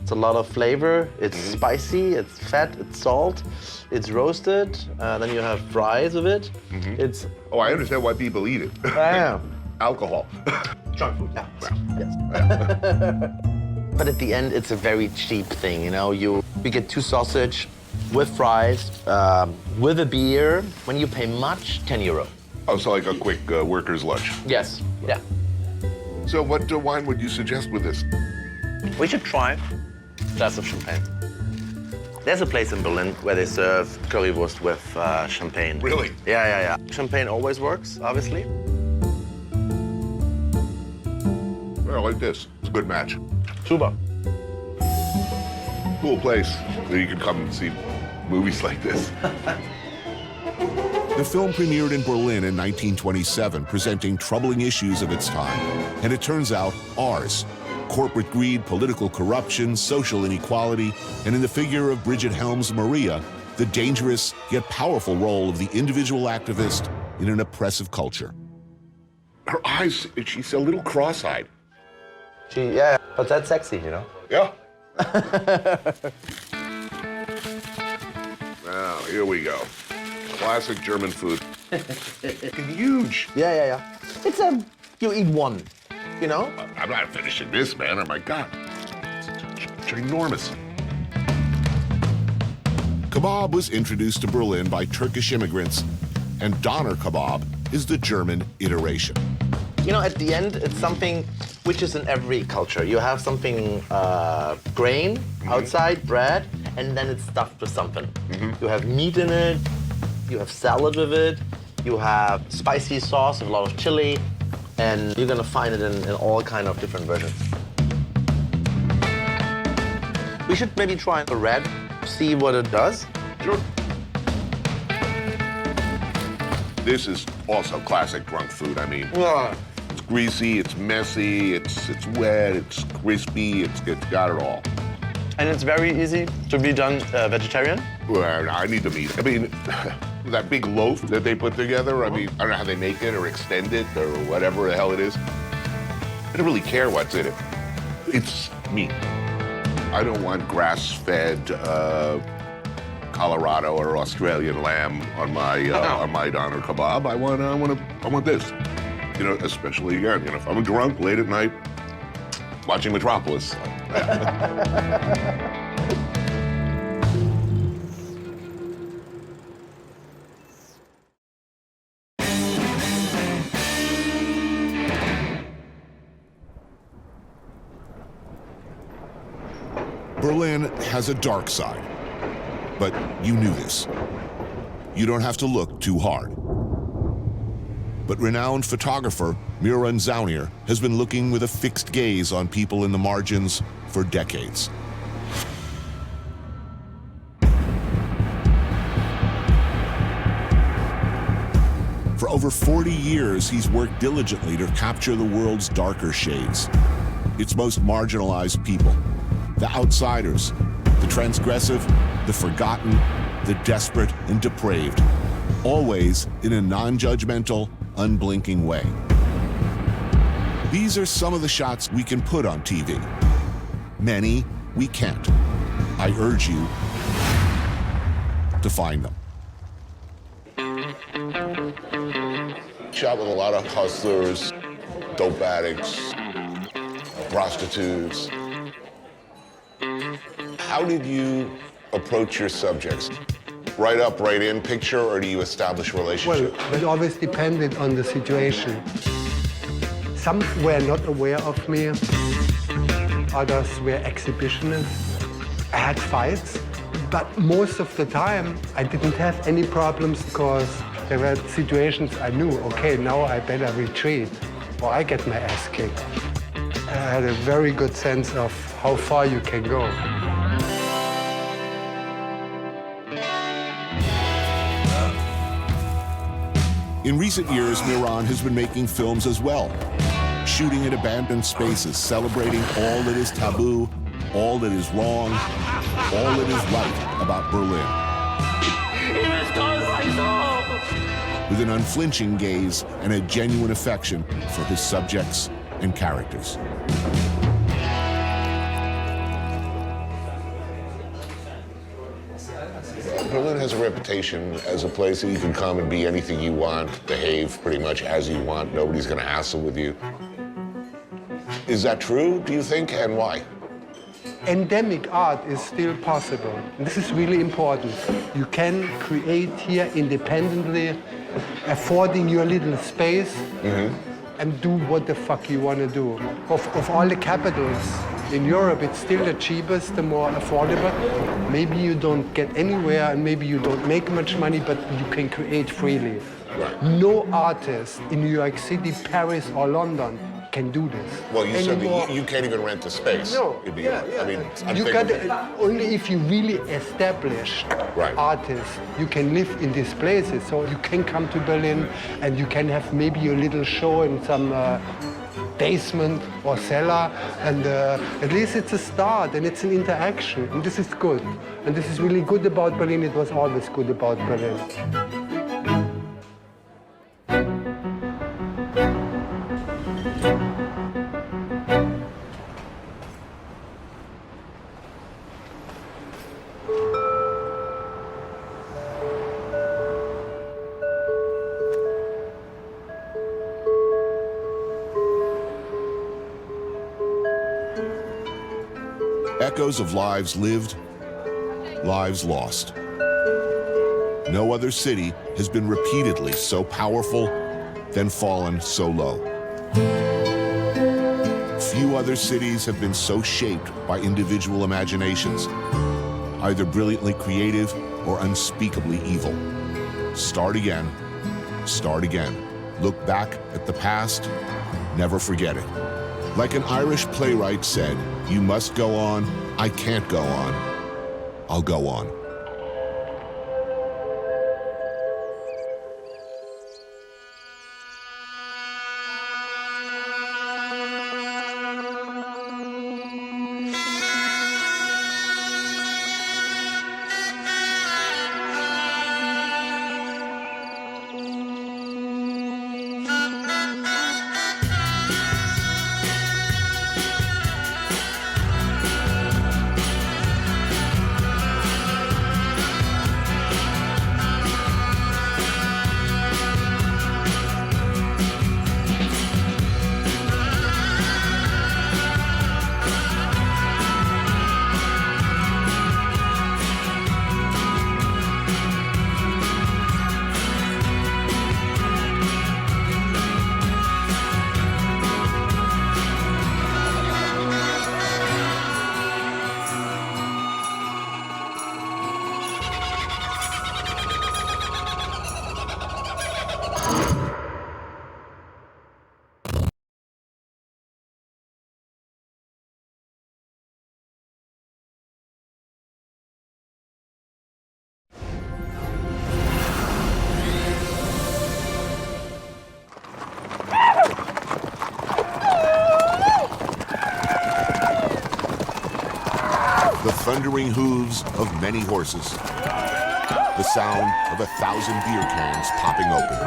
It's a lot of flavor. It's spicy, it's fat, it's salt, it's roasted. Then you have fries with it. It's. Oh, I understand why people eat it. Yeah. Alcohol. Junk food. Yeah. Yes. But at the end, it's a very cheap thing. You know, you get 2 sausage with fries, with a beer. When you pay much, €10. Oh, so like a quick worker's lunch. Yes. Yeah. So what wine would you suggest with this? We should try a glass of champagne. There's a place in Berlin where they serve currywurst with champagne. Really? Yeah. Champagne always works, obviously. Well, I like this. It's a good match. Super. Cool place where you can come and see movies like this. The film premiered in Berlin in 1927, presenting troubling issues of its time. And it turns out, ours. Corporate greed, political corruption, social inequality, and in the figure of Bridget Helms' Maria, the dangerous yet powerful role of the individual activist in an oppressive culture. Her eyes, she's a little cross-eyed. Yeah, but that's sexy, you know? Yeah. Now, here we go. Classic German food. Huge. Yeah. It's you eat one, you know? I'm not finishing this, man. Oh, my God. It's enormous. Kebab was introduced to Berlin by Turkish immigrants, and Doner kebab is the German iteration. You know, at the end, it's something which is in every culture. You have something grain outside, bread, and then it's stuffed with something. You have meat in it, you have salad with it, you have spicy sauce with a lot of chili, and you're gonna find it in all kind of different versions. We should maybe try the red, see what it does. Sure. This is also classic drunk food. I mean, it's greasy, it's messy, it's wet, it's crispy, it's got it all. And it's very easy to be done vegetarian? Well, I need the meat. I mean, that big loaf that they put together, I mean, I don't know how they make it or extend it or whatever the hell it is. I don't really care what's in it. It's meat. I don't want grass-fed Colorado or Australian lamb on my doner kebab. I want this. You know, especially again, you know, if I'm drunk late at night watching Metropolis. Berlin has a dark side, but you knew this. You don't have to look too hard. But renowned photographer Miran Zaunier has been looking with a fixed gaze on people in the margins for decades. For over 40 years, he's worked diligently to capture the world's darker shades, its most marginalized people, the outsiders, the transgressive, the forgotten, the desperate and depraved, always in a non-judgmental, unblinking way. These are some of the shots we can put on TV. Many we can't. I urge you to find them. Shot with a lot of hustlers, dope addicts, prostitutes. How did you approach your subjects? Right up, right in picture, or do you establish relationships? Well, that always depended on the situation. Some were not aware of me. Others were exhibitionists. I had fights, but most of the time I didn't have any problems because there were situations I knew, okay, now I better retreat or I get my ass kicked. I had a very good sense of how far you can go. In recent years, Miran has been making films as well, shooting in abandoned spaces, celebrating all that is taboo, all that is wrong, all that is right about Berlin. With an unflinching gaze and a genuine affection for his subjects and characters. Berlin has a reputation as a place that you can come and be anything you want, behave pretty much as you want. Nobody's going to hassle with you. Is that true, do you think, and why? Endemic art is still possible. And this is really important. You can create here independently, affording your little space, and do what the fuck you want to do. Of all the capitals in Europe, it's still the cheapest, the more affordable. Maybe you don't get anywhere, and maybe you don't make much money, but you can create freely. Right. No artist in New York City, Paris, or London can do this. Well, you said that you can't even rent the space. No, I mean, you got only if you really established artists, you can live in these places. So you can come to Berlin and you can have maybe a little show in some basement or cellar, and at least it's a start and it's an interaction, and this is good. And this is really good about Berlin. It was always good about Berlin. Echoes of lives lived, lives lost. No other city has been repeatedly so powerful, then fallen so low. Few other cities have been so shaped by individual imaginations, either brilliantly creative or unspeakably evil. Start again, start again. Look back at the past, never forget it. Like an Irish playwright said, you must go on, I can't go on, I'll go on. thundering hooves of many horses, the sound of 1,000 beer cans popping open,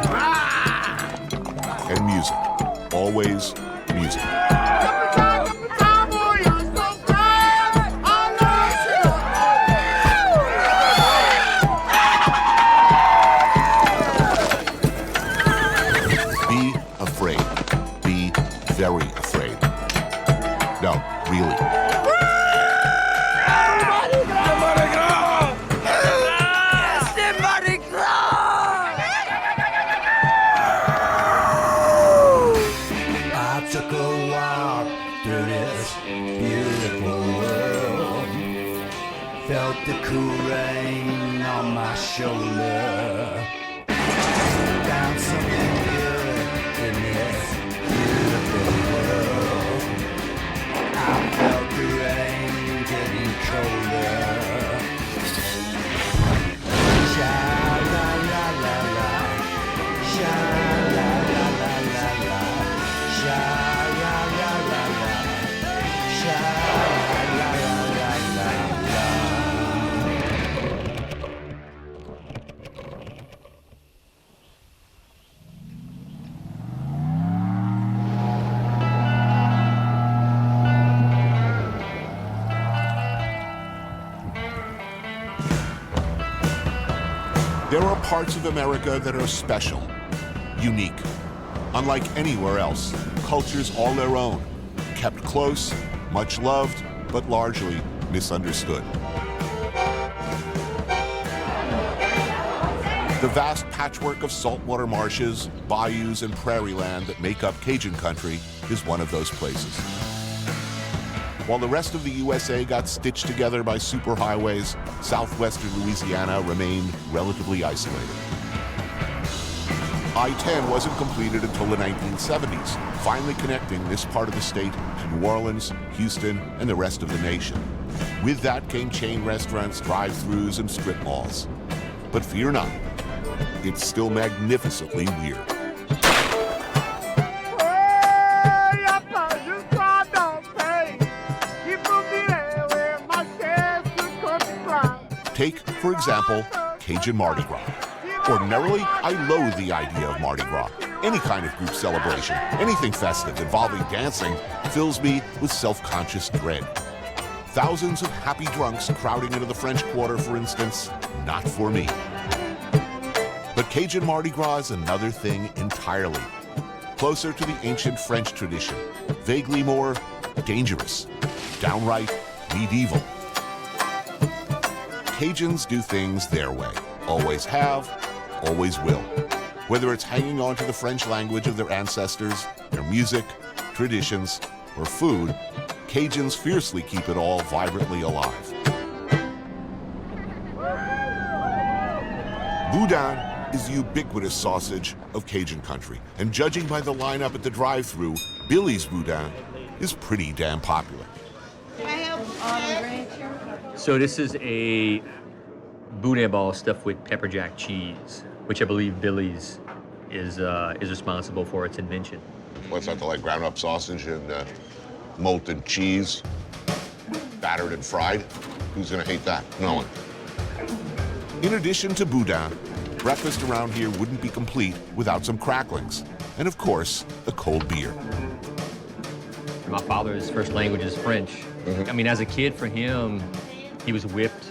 and music, always music. Be afraid. Be very afraid. No, really. I took a walk through this beautiful world. Felt the cool rain on my shoulder. Found something good in this beautiful world. I felt the rain getting colder. Sha la la la la, sha la la la la la, sha la la la la, sha la la la la la. There are parts of America that are special, unique. Unlike anywhere else, cultures all their own, kept close, much loved, but largely misunderstood. The vast patchwork of saltwater marshes, bayous, and prairie land that make up Cajun country is one of those places. While the rest of the USA got stitched together by superhighways, southwestern Louisiana remained relatively isolated. I-10 wasn't completed until the 1970s, finally connecting this part of the state to New Orleans, Houston, and the rest of the nation. With that came chain restaurants, drive-thrus, and strip malls. But fear not, it's still magnificently weird. Take, for example, Cajun Mardi Gras. Ordinarily, I loathe the idea of Mardi Gras. Any kind of group celebration, anything festive involving dancing, fills me with self-conscious dread. Thousands of happy drunks crowding into the French Quarter, for instance, not for me. But Cajun Mardi Gras is another thing entirely. Closer to the ancient French tradition, vaguely more dangerous, downright medieval. Cajuns do things their way, always have, always will. Whether it's hanging on to the French language of their ancestors, their music, traditions, or food, Cajuns fiercely keep it all vibrantly alive. Boudin is the ubiquitous sausage of Cajun country, and judging by the lineup at the drive-thru, Billy's Boudin is pretty damn popular. So this is a boudin ball stuffed with pepper jack cheese, which I believe Billy's is responsible for its invention. What's that, like ground up sausage and molten cheese, battered and fried? Who's gonna hate that? No one. In addition to boudin, breakfast around here wouldn't be complete without some cracklings, and of course, a cold beer. My father's first language is French. I mean, as a kid, for him, he was whipped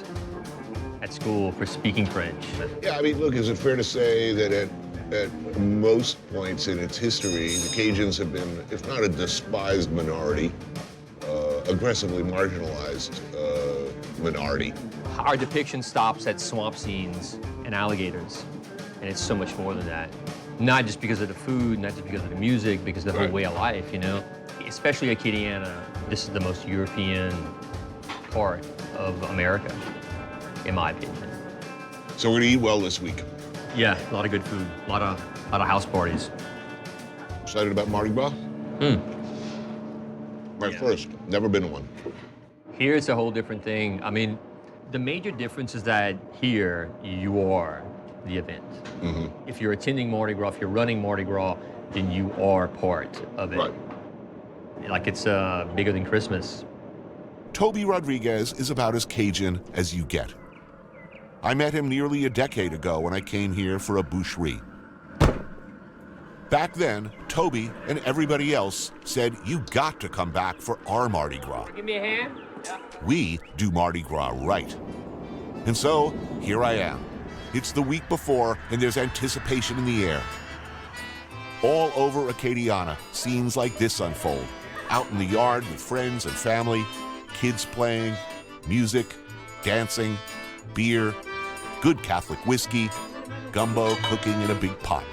at school for speaking French. Yeah, I mean, look, is it fair to say that at most points in its history, the Cajuns have been, if not a despised minority, aggressively marginalized minority? Our depiction stops at swamp scenes and alligators, and it's so much more than that. Not just because of the food, not just because of the music, because of the whole way of life, you know? Especially Acadiana, this is the most European part of America, in my opinion. So we're gonna eat well this week. Yeah, a lot of good food, a lot of house parties. Excited about Mardi Gras? My first, never been to one. Here it's a whole different thing. I mean, the major difference is that here you are the event. If you're attending Mardi Gras, if you're running Mardi Gras, then you are part of it. Right. Like it's bigger than Christmas. Toby Rodriguez is about as Cajun as you get. I met him nearly a decade ago when I came here for a boucherie. Back then, Toby and everybody else said, you got to come back for our Mardi Gras. Give me a hand. We do Mardi Gras right. And so, here I am. It's the week before, and there's anticipation in the air. All over Acadiana, scenes like this unfold. Out in the yard with friends and family, kids playing, music, dancing, beer, good Catholic whiskey, gumbo cooking in a big pot.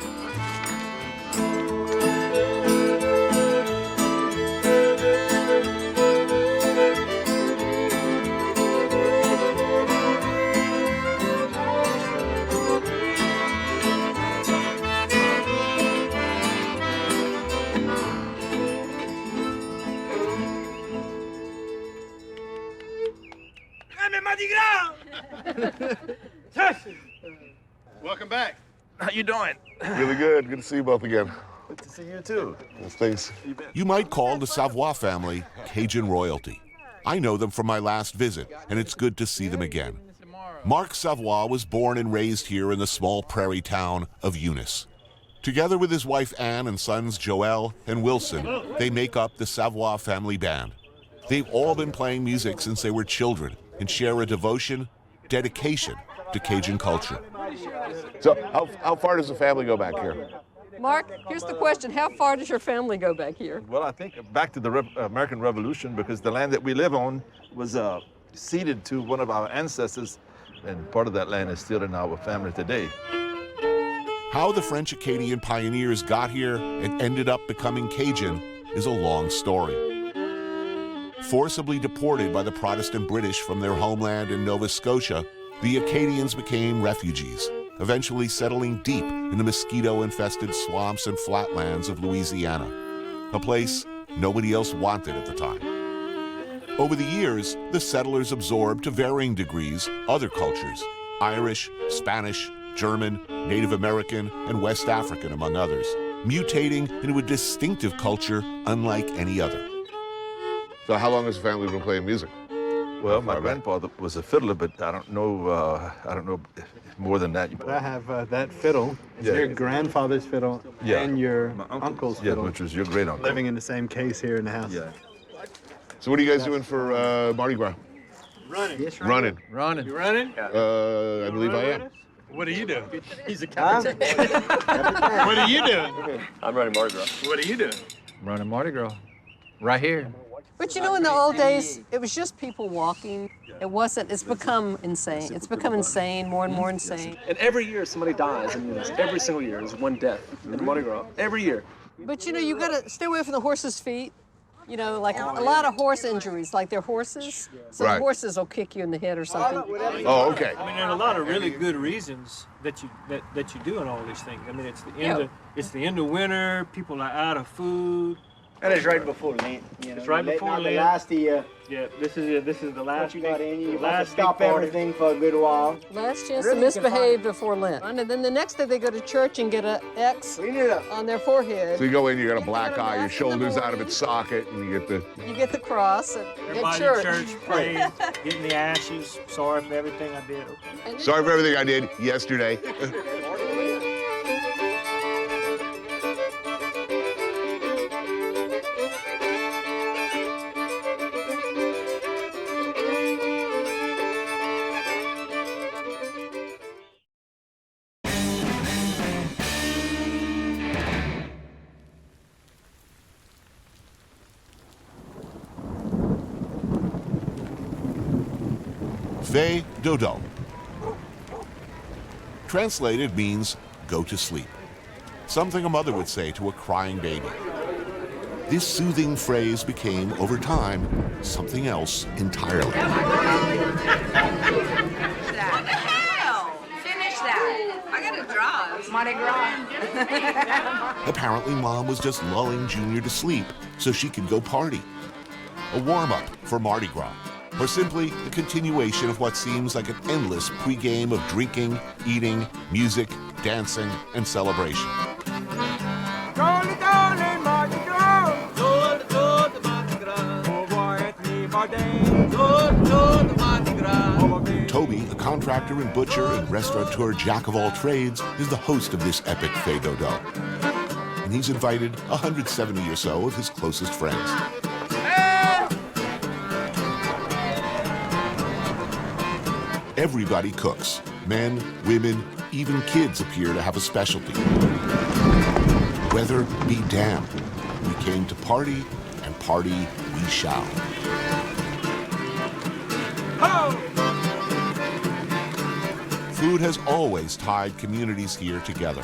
Welcome back. How you doing? Really good. Good to see you both again. Good to see you too. Thanks. You might call the Savoie family Cajun royalty. I know them from my last visit, and it's good to see them again. Marc Savoie was born and raised here in the small prairie town of Eunice. Together with his wife Anne and sons Joel and Wilson, they make up the Savoie family band. They've all been playing music since they were children and share a devotion, dedication to Cajun culture. So how far does the family go back here? Mark, here's the question. How far does your family go back here? Well, I think back to the American Revolution, because the land that we live on was ceded to one of our ancestors, and part of that land is still in our family today. How the French Acadian pioneers got here and ended up becoming Cajun is a long story. Forcibly deported by the Protestant British from their homeland in Nova Scotia, the Acadians became refugees, eventually settling deep in the mosquito-infested swamps and flatlands of Louisiana, a place nobody else wanted at the time. Over the years, the settlers absorbed to varying degrees other cultures, Irish, Spanish, German, Native American, and West African, among others, mutating into a distinctive culture unlike any other. So how long has the family been playing music? Well, my grandfather was a fiddler, but I don't know more than that. But I have that fiddle. It's your grandfather's fiddle and your uncle's fiddle. Yeah, which was your great uncle. Living in the same case here in the house. Yeah. So what are you guys doing for Mardi Gras? Running. Yes, running. Running. You running? I believe I am. What do you do? He's a captain. What are you doing? I'm running Mardi Gras. What are you doing? Running Mardi Gras. Right here. But you know, in the old days, it was just people walking. It wasn't, it's become insane. It's become insane, more and more insane. And every year somebody dies in Eunice. Every single year there's one death in Mardi Gras. Every year. But you know, you gotta stay away from the horses' feet. You know, like a lot of horse injuries, like they're horses. So the horses will kick you in the head or something. Oh, okay. I mean, there are a lot of really good reasons that you do in all these things. I mean, it's the end of winter. People are out of food. And it's right before Lent. You know, It's right before Lent. The last year. Yeah, this is the last. What you got in you. You last have to stop big party. everything for a good while. Last chance Really, to you can misbehave before Lent. And then the next day they go to church and get an X on their forehead. So you go in, you got a black eye, your shoulders out of its socket, and you get the cross at Everybody church. in church praying, getting the ashes. Sorry for everything I did. Okay. Sorry for everything I did yesterday. Fais dodo. Translated means go to sleep. Something a mother would say to a crying baby. This soothing phrase became, over time, something else entirely. Finish that. I gotta draw. It's Mardi Gras. Apparently, Mom was just lulling Junior to sleep so she could go party. A warm-up for Mardi Gras, or simply the continuation of what seems like an endless pre-game of drinking, eating, music, dancing, and celebration. Mardi Gras. contractor and butcher and restaurateur jack of all trades, is the host of this epic fête dodo. And he's invited 170 or so of his closest friends. Everybody cooks. Men, women, even kids appear to have a specialty. Weather be damned. We came to party, and party we shall. Food has always tied communities here together.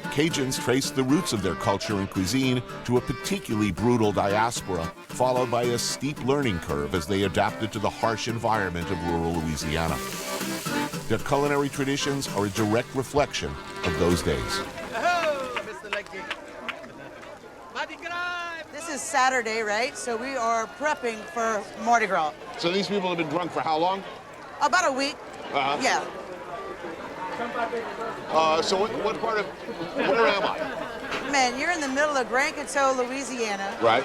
Cajuns traced the roots of their culture and cuisine to a particularly brutal diaspora, followed by a steep learning curve as they adapted to the harsh environment of rural Louisiana. Their culinary traditions are a direct reflection of those days. This is Saturday, right? So we are prepping for Mardi Gras. So these people have been drunk for how long? About a week. Yeah. So what part of, where am I? Man, you're in the middle of Grand Coteau, Louisiana. Right.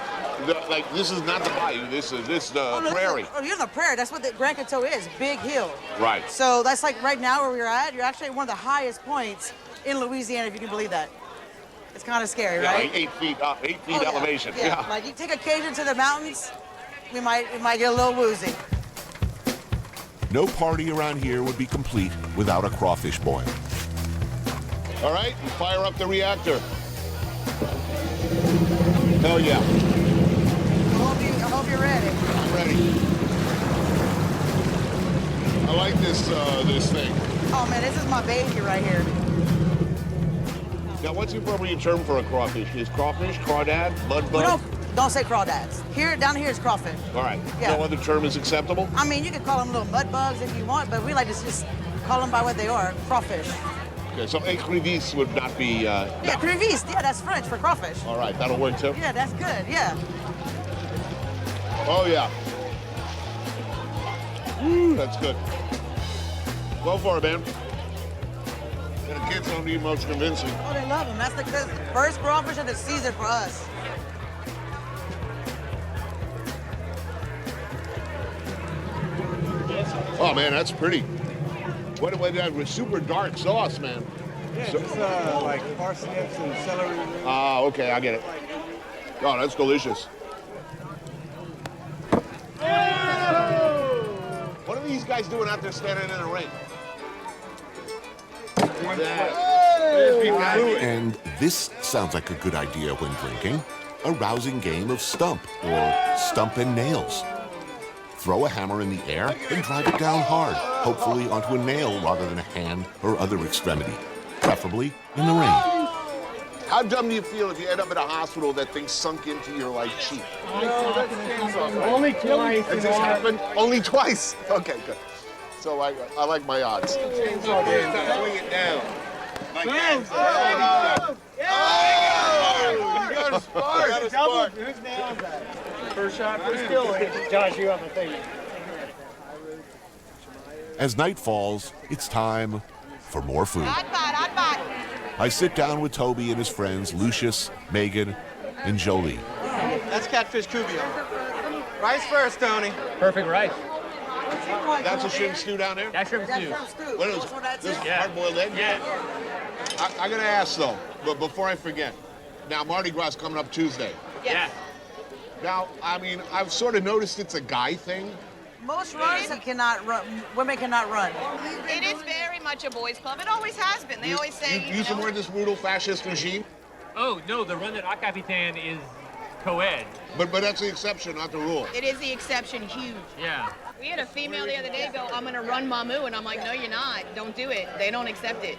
Like, this is not the bayou, this is the prairie. You're in the prairie. That's what the Grand Coteau is, big hill. Right. So that's like right now where we're at, you're actually at one of the highest points in Louisiana, if you can believe that. It's kind of scary, right? Like 8 feet up, 8 feet elevation. Yeah. Like you take a Cajun to the mountains, we might get a little woozy. No party around here would be complete without a crawfish boil. All right, fire up the reactor. Hell yeah. I hope you're ready. I'm ready. I like this thing. Oh man, this is my baby right here. Now, what's the appropriate term for a crawfish? Is crawfish, crawdad, mudbug? Don't say crawdads. Down here is crawfish. All right. Yeah. No other term is acceptable? I mean, you can call them little mud bugs if you want, but we like to just call them by what they are, crawfish. Okay, so écrivisse would not be... Yeah, écrivisse. Yeah, that's French for crawfish. All right, that'll work too? Yeah, that's good, yeah. Oh, yeah. Woo, that's good. Go for it, man. And the kids don't need much convincing. Oh, they love them. That's the first crawfish of the season for us. Oh, man, that's pretty. What do I do with super dark sauce, man? Yeah, So- just like parsnips and celery. Ah, okay, I get it. Oh, that's delicious. What are these guys doing out there standing in the rain? And this sounds like a good idea when drinking. A rousing game of stump, or stump and nails. Throw a hammer in the air and drive it down hard, hopefully onto a nail rather than a hand or other extremity, preferably in the rain. How dumb do you feel if you end up in a hospital that thing sunk into your like cheek? Only twice. Has this happened? Only twice? Okay, good. So I like my odds. Swing it down. Like that. You got a spark. Got a spark. Whose nail is that? First shot, first kill. Josh, you have a thing. As night falls, it's time for more food. I sit down with Toby and his friends Lucius, Megan, and Jolie. That's catfish cubio. Rice first, Tony. Perfect rice. That's a shrimp stew down there? That's shrimp stew. What is this? Hard-boiled egg? Yeah. I gotta ask though, but before I forget. Now Mardi Gras is coming up Tuesday. Yeah. Now, I mean, I've sort of noticed it's a guy thing. Most runs cannot run. Women cannot run. It is very much a boys' club. It always has been. They always say, You support this brutal fascist regime? Oh, no, the run at Au Capitan is co-ed. But that's the exception, not the rule. It is the exception, huge. Yeah. We had a female the other day go, I'm going to run Mamu, and I'm like, no, you're not. Don't do it. They don't accept it.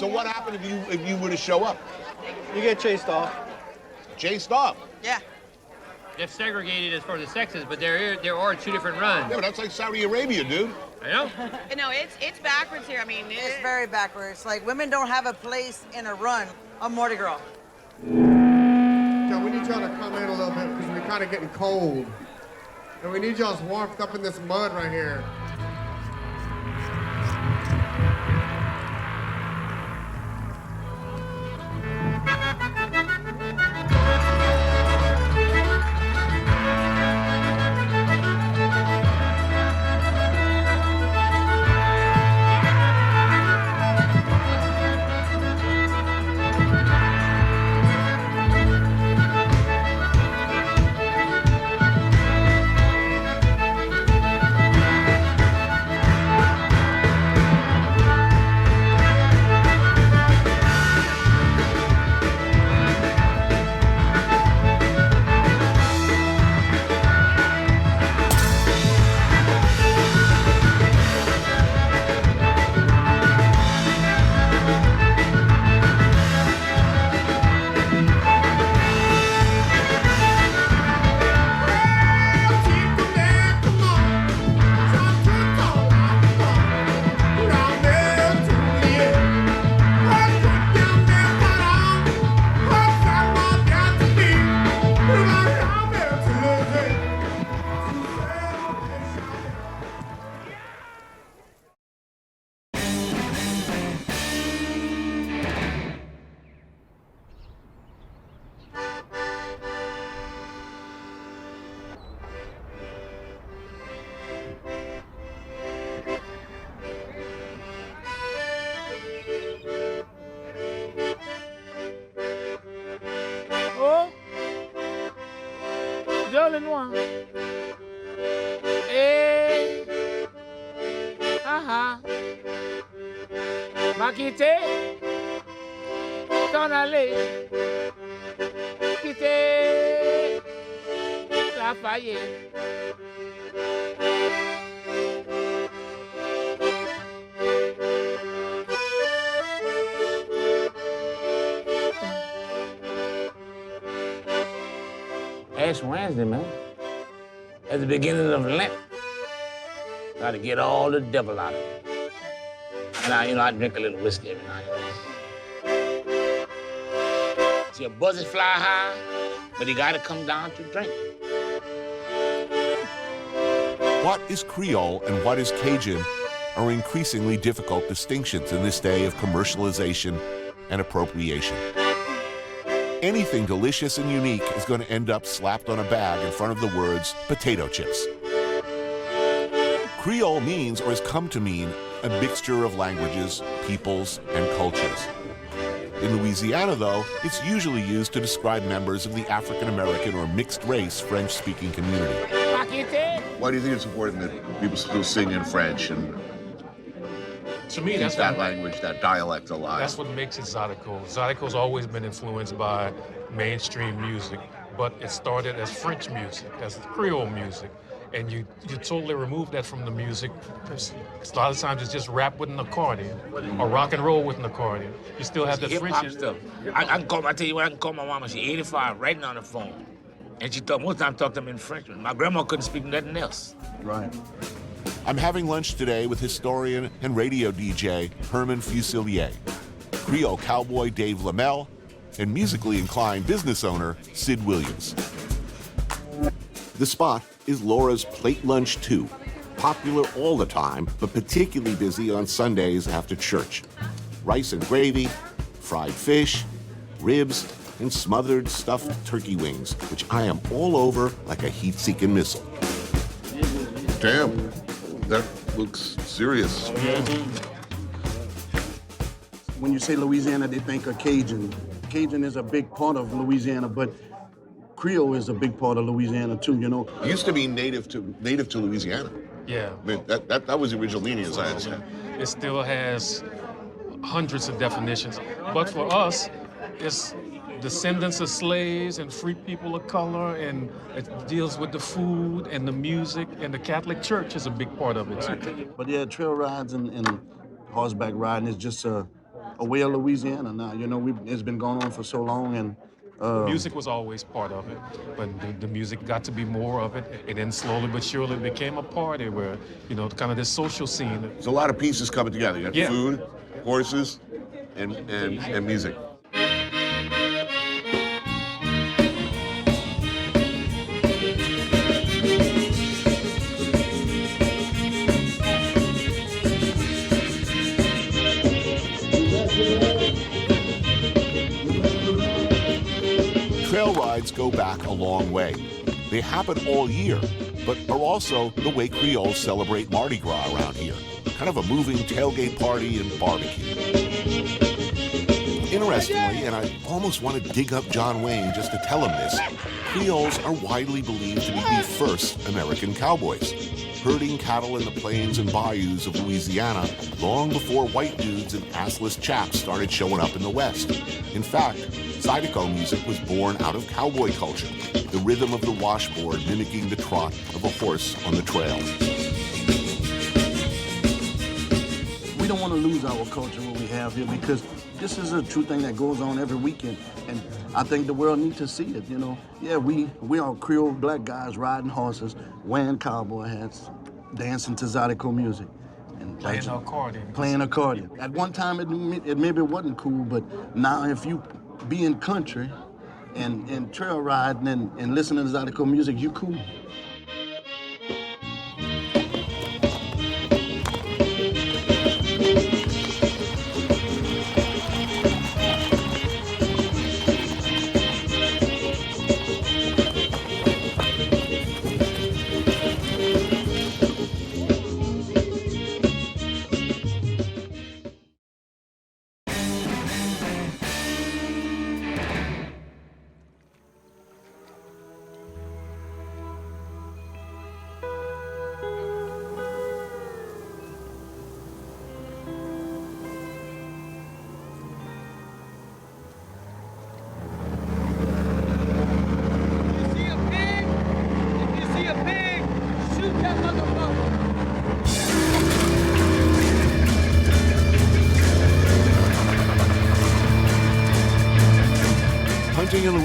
So what happened if you were to show up? You get chased off. Chased off? Yeah. They're segregated as far as the sexes, but there are two different runs. Yeah, but that's like Saudi Arabia, dude. I know. No, it's backwards here. I mean, It's very backwards. Like women don't have a place in a run on Mardi Gras. Yeah, we need y'all to come in a little bit because we're kind of getting cold. And we need y'all's warmth up in this mud right here. jolly one. Hey, aha. Makite, tonale, kite, Lafayette. Ash Wednesday, man. At the beginning of Lent. Got to get all the devil out of it. And I drink a little whiskey every now and then. See, a buzzard fly high, but he got to come down to drink. What is Creole and what is Cajun are increasingly difficult distinctions in this day of commercialization and appropriation. Anything delicious and unique is going to end up slapped on a bag in front of the words potato chips. Creole means, or has come to mean, a mixture of languages, peoples, and cultures. In Louisiana, though, it's usually used to describe members of the African-American or mixed-race French-speaking community. Why do you think it's important that people still sing in French and to me, keep that's that what, language, that dialect alive? That's what makes it Zydeco. Zydeco's always been influenced by mainstream music, but it started as French music, as Creole music. And you totally remove that from the music. A lot of times it's just rap with an accordion, or rock and roll with an accordion. You still have the French stuff. I can tell you what, I can call my mama. She's 85, writing on the phone. And she thought most of the time talk to them in French. My grandma couldn't speak nothing else. Right. I'm having lunch today with historian and radio DJ Herman Fusilier, Creole cowboy Dave Lamel, and musically inclined business owner Sid Williams. The spot is Laura's Plate Lunch 2, popular all the time, but particularly busy on Sundays after church. Rice and gravy, fried fish, ribs, and smothered stuffed turkey wings, which I am all over like a heat-seeking missile. Damn, that looks serious. When you say Louisiana, they think of Cajun. Cajun is a big part of Louisiana, but Creole is a big part of Louisiana too, you know. It used to be native to Louisiana. Yeah. I mean, that was the original meaning, as I understand. It still has hundreds of definitions. But for us, it's descendants of slaves and free people of color, and it deals with the food and the music, and the Catholic Church is a big part of it too. But yeah, trail rides and horseback riding is just a way of Louisiana now. You know, it's been going on for so long, and music was always part of it, but the music got to be more of it, and then slowly but surely it became a party where, you know, kind of this social scene. There's a lot of pieces coming together. You got food, horses, and music. Trail rides go back a long way. They happen all year, but are also the way Creoles celebrate Mardi Gras around here. Kind of a moving tailgate party and barbecue. Interestingly, and I almost want to dig up John Wayne just to tell him this, Creoles are widely believed to be the first American cowboys, herding cattle in the plains and bayous of Louisiana long before white dudes and assless chaps started showing up in the West. In fact, Zydeco music was born out of cowboy culture, the rhythm of the washboard mimicking the trot of a horse on the trail. we don't want to lose our culture, what we have here, because this is a true thing that goes on every weekend, and I think the world needs to see it, you know. Yeah, we are Creole black guys riding horses, wearing cowboy hats, dancing to Zydeco music. And playing accordion. Playing accordion. At one time, it maybe wasn't cool, but now if you be in country and trail riding and listening to Zydeco music, you cool.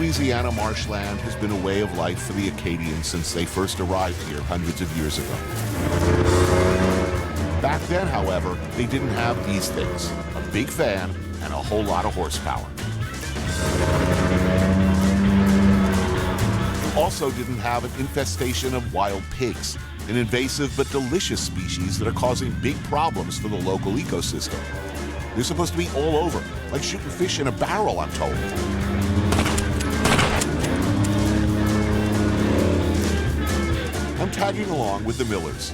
Louisiana marshland has been a way of life for the Acadians since they first arrived here hundreds of years ago. Back then, however, they didn't have these things: a big fan and a whole lot of horsepower. Also didn't have an infestation of wild pigs, an invasive but delicious species that are causing big problems for the local ecosystem. They're supposed to be all over, like shooting fish in a barrel, I'm told. I'm tagging along with the Millers.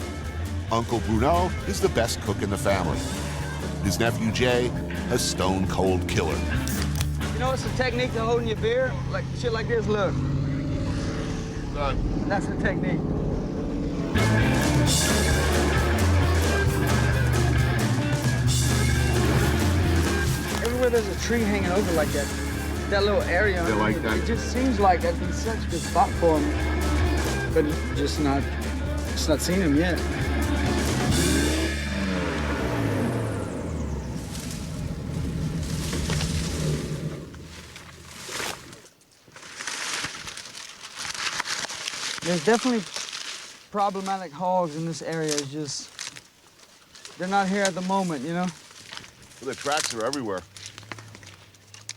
Uncle Bruno is the best cook in the family. His nephew Jay, a stone-cold killer. You know, it's a technique to holding your beer, like shit like this, look. That's the technique. Everywhere there's a tree hanging over like that, that little area, They like that. It just seems like that'd be such a good spot for them. But just not seen them yet. There's definitely problematic hogs in this area. It's just, they're not here at the moment, you know? Well, the tracks are everywhere.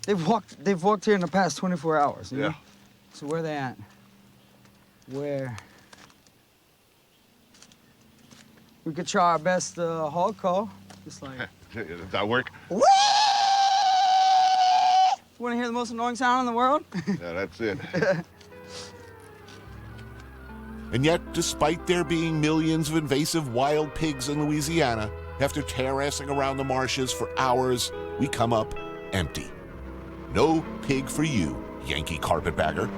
They've walked here in the past 24 hours, you Yeah. know? So where are they at? Where? We could try our best hog call. Just like, Does that work? woo! Want to hear the most annoying sound in the world? Yeah, that's it. And yet, despite there being millions of invasive wild pigs in Louisiana, after terracing around the marshes for hours, we come up empty. No pig for you, Yankee carpetbagger.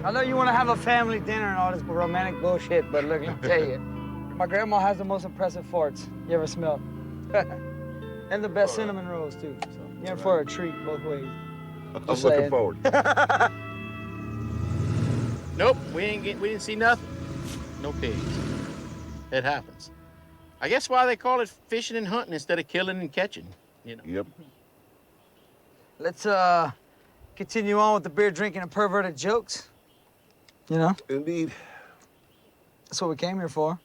I know you want to have a family dinner and all this romantic bullshit, but look, let me tell you, my grandma has the most impressive farts you ever smelled. And the best cinnamon rolls, too. So you're in for a treat both ways. I'm Just looking saying. forward. Nope, we didn't see nothing. No pigs. It happens. I guess why they call it fishing and hunting instead of killing and catching, you know. Yep. Let's continue on with the beer drinking and perverted jokes. You know? Indeed. That's what we came here for.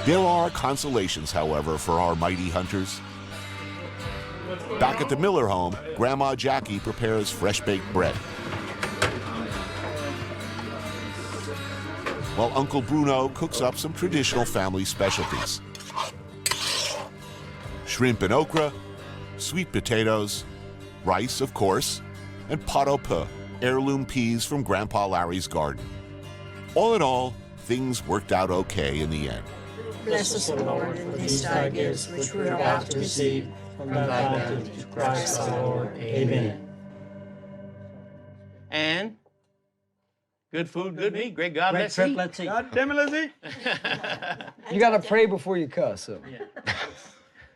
There are consolations, however, for our mighty hunters. Back at the Miller home, Grandma Jackie prepares fresh-baked bread, while Uncle Bruno cooks up some traditional family specialties. Shrimp and okra, sweet potatoes, rice, of course, and pot au peu, heirloom peas from Grandpa Larry's garden. All in all, things worked out okay in the end. Bless us, O Lord, in these thy gifts, which we are about to receive from thy bounty through Christ our Lord. Amen. And good food, good meat. Great God, Great let's trip, eat. let's eat. God damn it, let's eat. You gotta pray before you cuss. So.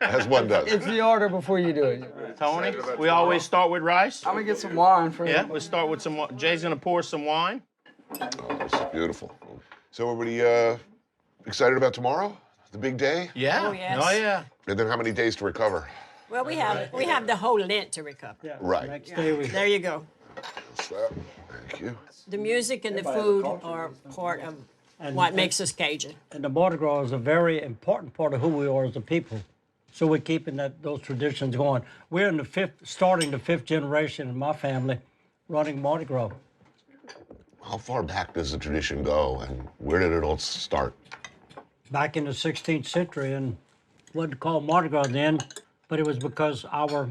As one does. It's the order before you do it. Tony, we always start with rice. I'm gonna get some wine for you. Yeah, we'll start with some. Jay's gonna pour some wine. Oh, this is beautiful. So everybody excited about tomorrow? The big day? Yeah. Oh, yes. Oh, yeah. And then how many days to recover? Well, we have the whole Lent to recover. Yeah. Right. There you go. So, thank you. The music and the food are part of what makes us Cajun. And the Mardi Gras is a very important part of who we are as a people. So we're keeping those traditions going. We're in starting the fifth generation in my family running Mardi Gras. How far back does the tradition go, and where did it all start? Back in the 16th century, and wasn't called Mardi Gras then, but it was because our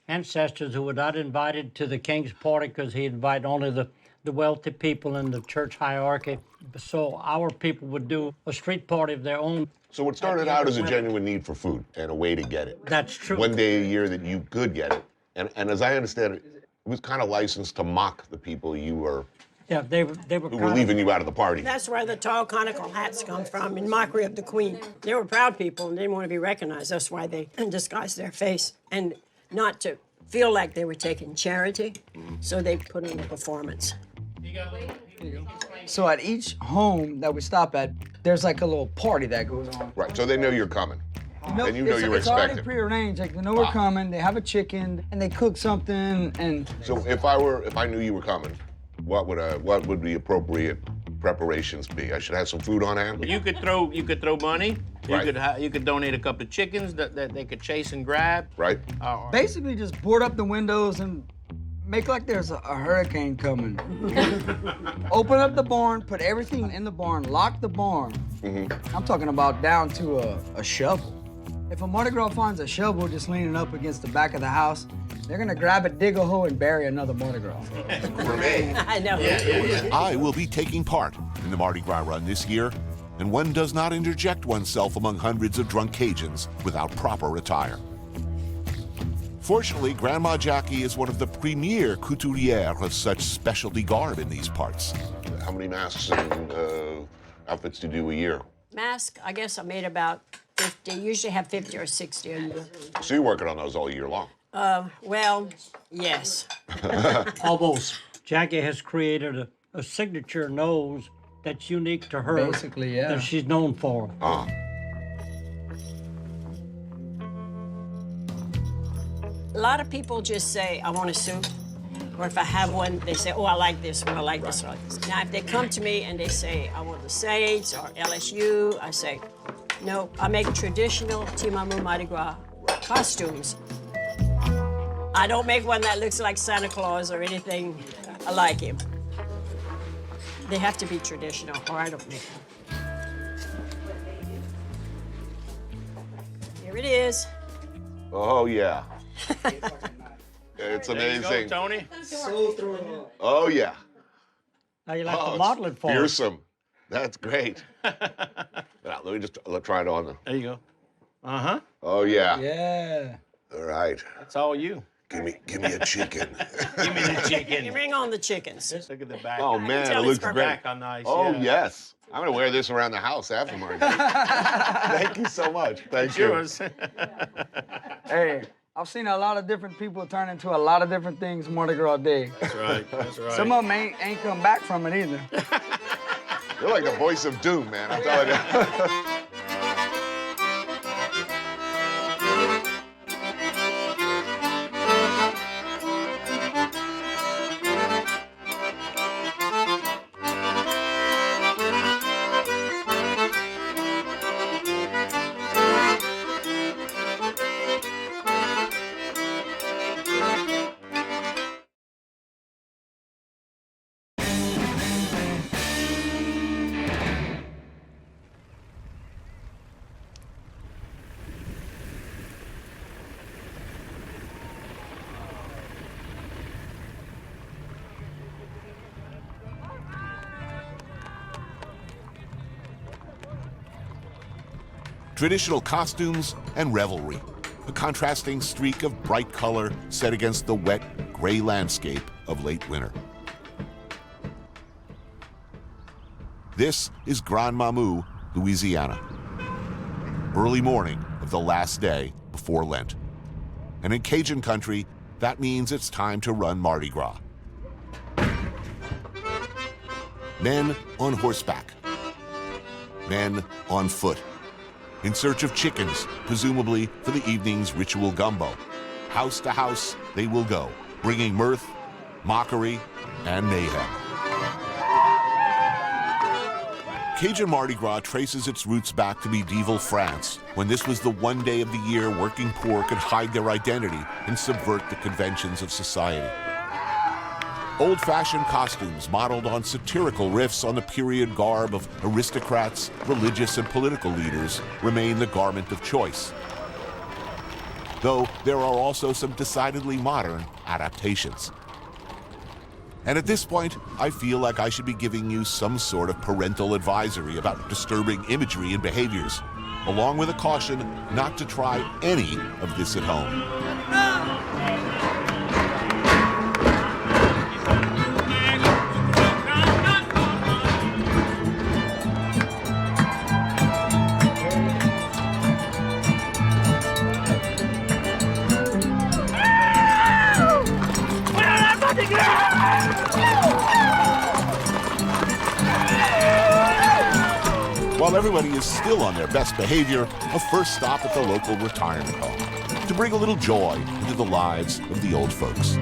ancestors who were not invited to the king's party because he invited only the wealthy people in the church hierarchy. So our people would do a street party of their own. So it started out as a genuine need for food and a way to get it. That's true. One day a year that you could get it. And as I understand it, it was kind of licensed to mock the people you were, Yeah, they were who were leaving you out of the party. That's where the tall conical hats come from, in mockery of the queen. They were proud people and they didn't want to be recognized. That's why they disguised their face, and not to feel like they were taking charity, so they put in a performance. So at each home that we stop at, there's like a little party that goes on. Right, so they know you're coming. No, and you know you're it's already expecting. prearranged. Like they know we're coming. They have a chicken and they cook something. And So if I knew you were coming, what would the appropriate preparations be? I should have some food on hand. You could throw money. Right. You could donate a couple of chickens that they could chase and grab. Right. basically just board up the windows and make like there's a hurricane coming. Open up the barn, put everything in the barn, lock the barn. I'm talking about down to a shovel. If a Mardi Gras finds a shovel just leaning up against the back of the house, they're gonna grab it, dig a hole, and bury another Mardi Gras. I know. I will be taking part in the Mardi Gras run this year, and one does not interject oneself among hundreds of drunk Cajuns without proper attire. Fortunately, Grandma Jackie is one of the premier couturières of such specialty garb in these parts. How many masks and outfits do you do a year? Mask, I guess I made about 50. Usually have 50 or 60 a year. So you're working on those all year long? Well, yes. Almost. Jackie has created a signature nose that's unique to her. Basically, yeah. That she's known for. A lot of people just say, I want a suit. Or if I have one, they say, oh, I like this one, I like this, I like this. Now, if they come to me and they say, I want the Saints or LSU, I say, no, I make traditional Timamu Mardi Gras costumes. I don't make one that looks like Santa Claus or anything like him. They have to be traditional, or I don't make them. Here it is. Oh, yeah. It's amazing. There you go, Tony. Oh, yeah. How you like to model it for? Fearsome. That's great. Let me just try it on. There you go. Uh-huh. Oh, yeah. Yeah. All right. That's all you. Give me a chicken. Give me the chicken. You bring on the chickens. Look at the back. Oh, man, it looks great. Back on nice. Oh, yeah. yes. I'm going to wear this around the house after Mardi Gras. Thank you so much. Thank you. Yours. Hey, I've seen a lot of different people turn into a lot of different things Mardi Gras Day. That's right. That's right. Some of them ain't come back from it either. You're like the voice of doom, man. I'm telling you. Traditional costumes and revelry, a contrasting streak of bright color set against the wet, gray landscape of late winter. This is Grand Mamou, Louisiana. Early morning of the last day before Lent. And in Cajun country, that means it's time to run Mardi Gras. Men on horseback. Men on foot. In search of chickens, presumably for the evening's ritual gumbo. House to house they will go, bringing mirth, mockery, and mayhem. Cajun Mardi Gras traces its roots back to medieval France, when this was the one day of the year working poor could hide their identity and subvert the conventions of society. Old-fashioned costumes modeled on satirical riffs on the period garb of aristocrats, religious, and political leaders remain the garment of choice. Though there are also some decidedly modern adaptations. And at this point, I feel like I should be giving you some sort of parental advisory about disturbing imagery and behaviors, along with a caution not to try any of this at home. while everybody is still on their best behavior, a first stop at the local retirement home to bring a little joy into the lives of the old folks.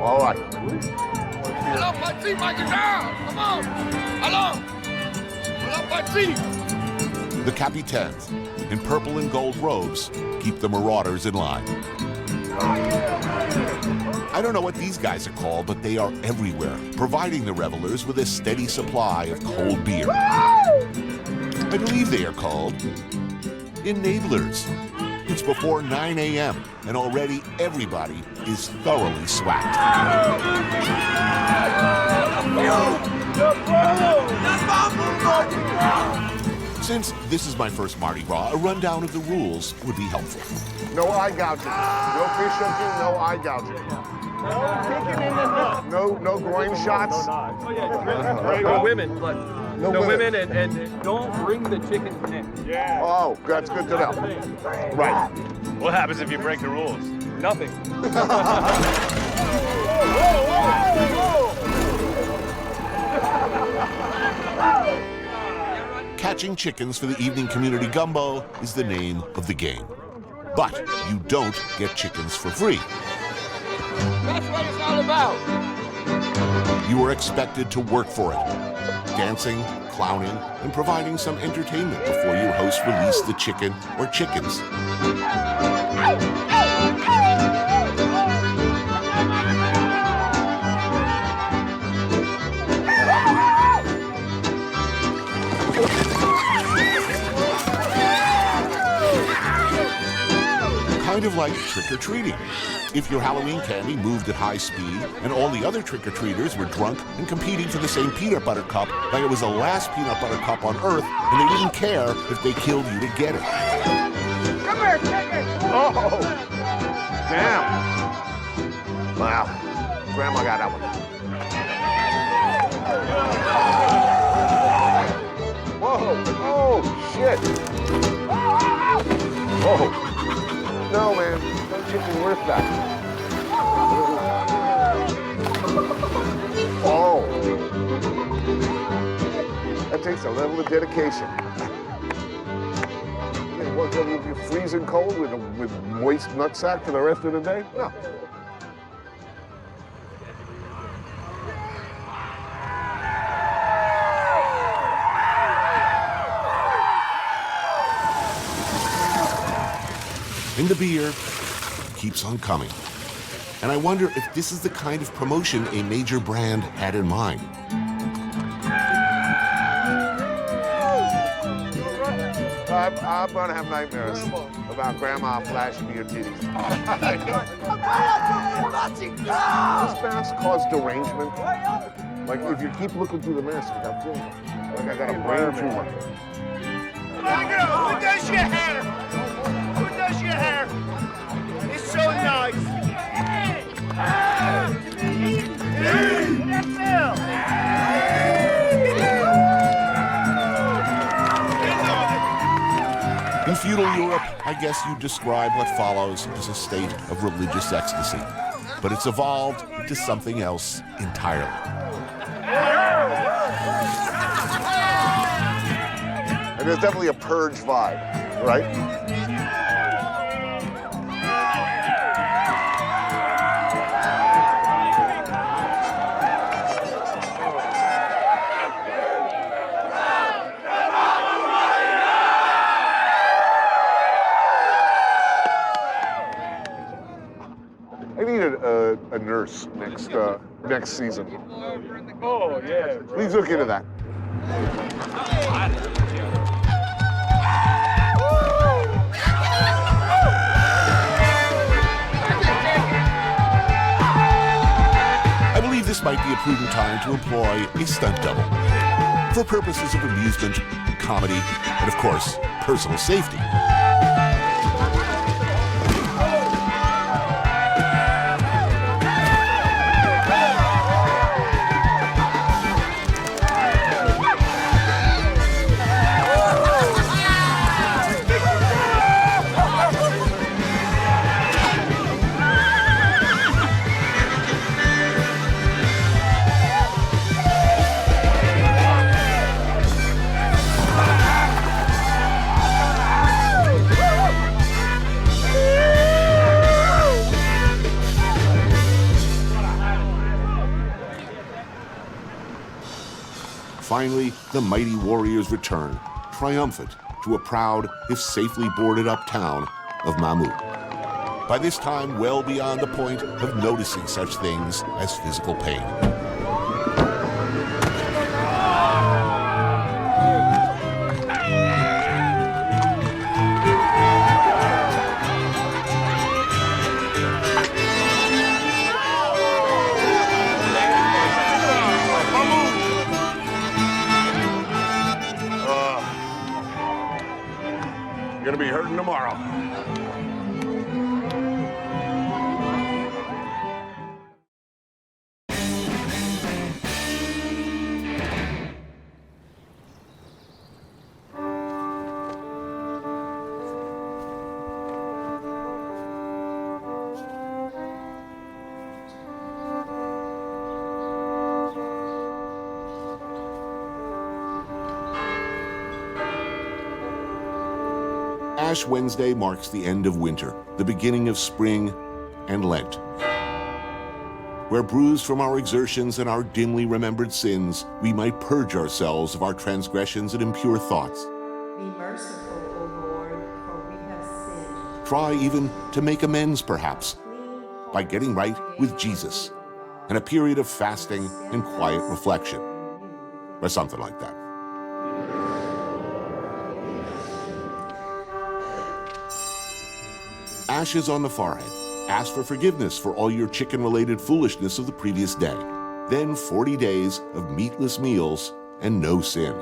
All right. Hello, Patsy, my guitar. Come on. Hello. Hello, Patsy. The capitaines, in purple and gold robes, keep the marauders in line. I don't know what these guys are called, but they are everywhere, providing the revelers with a steady supply of cold beer. I believe they are called enablers. It's before 9 a.m., and already everybody is thoroughly swacked. Since this is my first Mardi Gras, a rundown of the rules would be helpful. No eye gouging. No fish hooking, no eye gouging. No groin shots. No women. No women and don't wring the chicken's neck. Yeah. Oh, that's good to know. Right. What happens if you break the rules? Nothing. Catching chickens for the evening community gumbo is the name of the game. But you don't get chickens for free. That's what it's all about. You are expected to work for it, dancing, clowning, and providing some entertainment before your host release the chicken or chickens. Kind of like trick-or-treating. If your Halloween candy moved at high speed and all the other trick-or-treaters were drunk and competing for the same peanut butter cup like it was the last peanut butter cup on Earth, and they didn't care if they killed you to get it. Come here, chicken. Oh, damn. Wow. Grandma got that one. Whoa. Oh, shit. Whoa. No, man. No chicken worth that. Oh. That takes a level of dedication. What, you're freezing cold with moist nutsack for the rest of the day? No. And the beer keeps on coming. And I wonder if this is the kind of promotion a major brand had in mind. I'm gonna have nightmares about Grandma flashing me her titties. Does this mask cause derangement? Like if you keep looking through the mask, I feel like I got a brain tumor. Who does your hair? Who does your hair? It's so nice. In feudal Europe, I guess you'd describe what follows as a state of religious ecstasy. But it's evolved into something else entirely. And there's definitely a purge vibe, right? I need a nurse next season. Oh, yeah. Please look into that. this might be a prudent time to employ a stunt double for purposes of amusement, comedy, and of course, personal safety. Finally, the mighty warriors return, triumphant, to a proud, if safely boarded up town of Mamou. By this time, well beyond the point of noticing such things as physical pain. Gonna be hurting tomorrow. Ash Wednesday marks the end of winter, the beginning of spring and Lent, where bruised from our exertions and our dimly remembered sins, we might purge ourselves of our transgressions and impure thoughts. Be merciful, O Lord, for we have sinned. Try even to make amends, perhaps, by getting right with Jesus, and a period of fasting and quiet reflection, or something like that. Ashes on the forehead. Ask for forgiveness for all your chicken-related foolishness of the previous day. Then 40 days of meatless meals and no sin.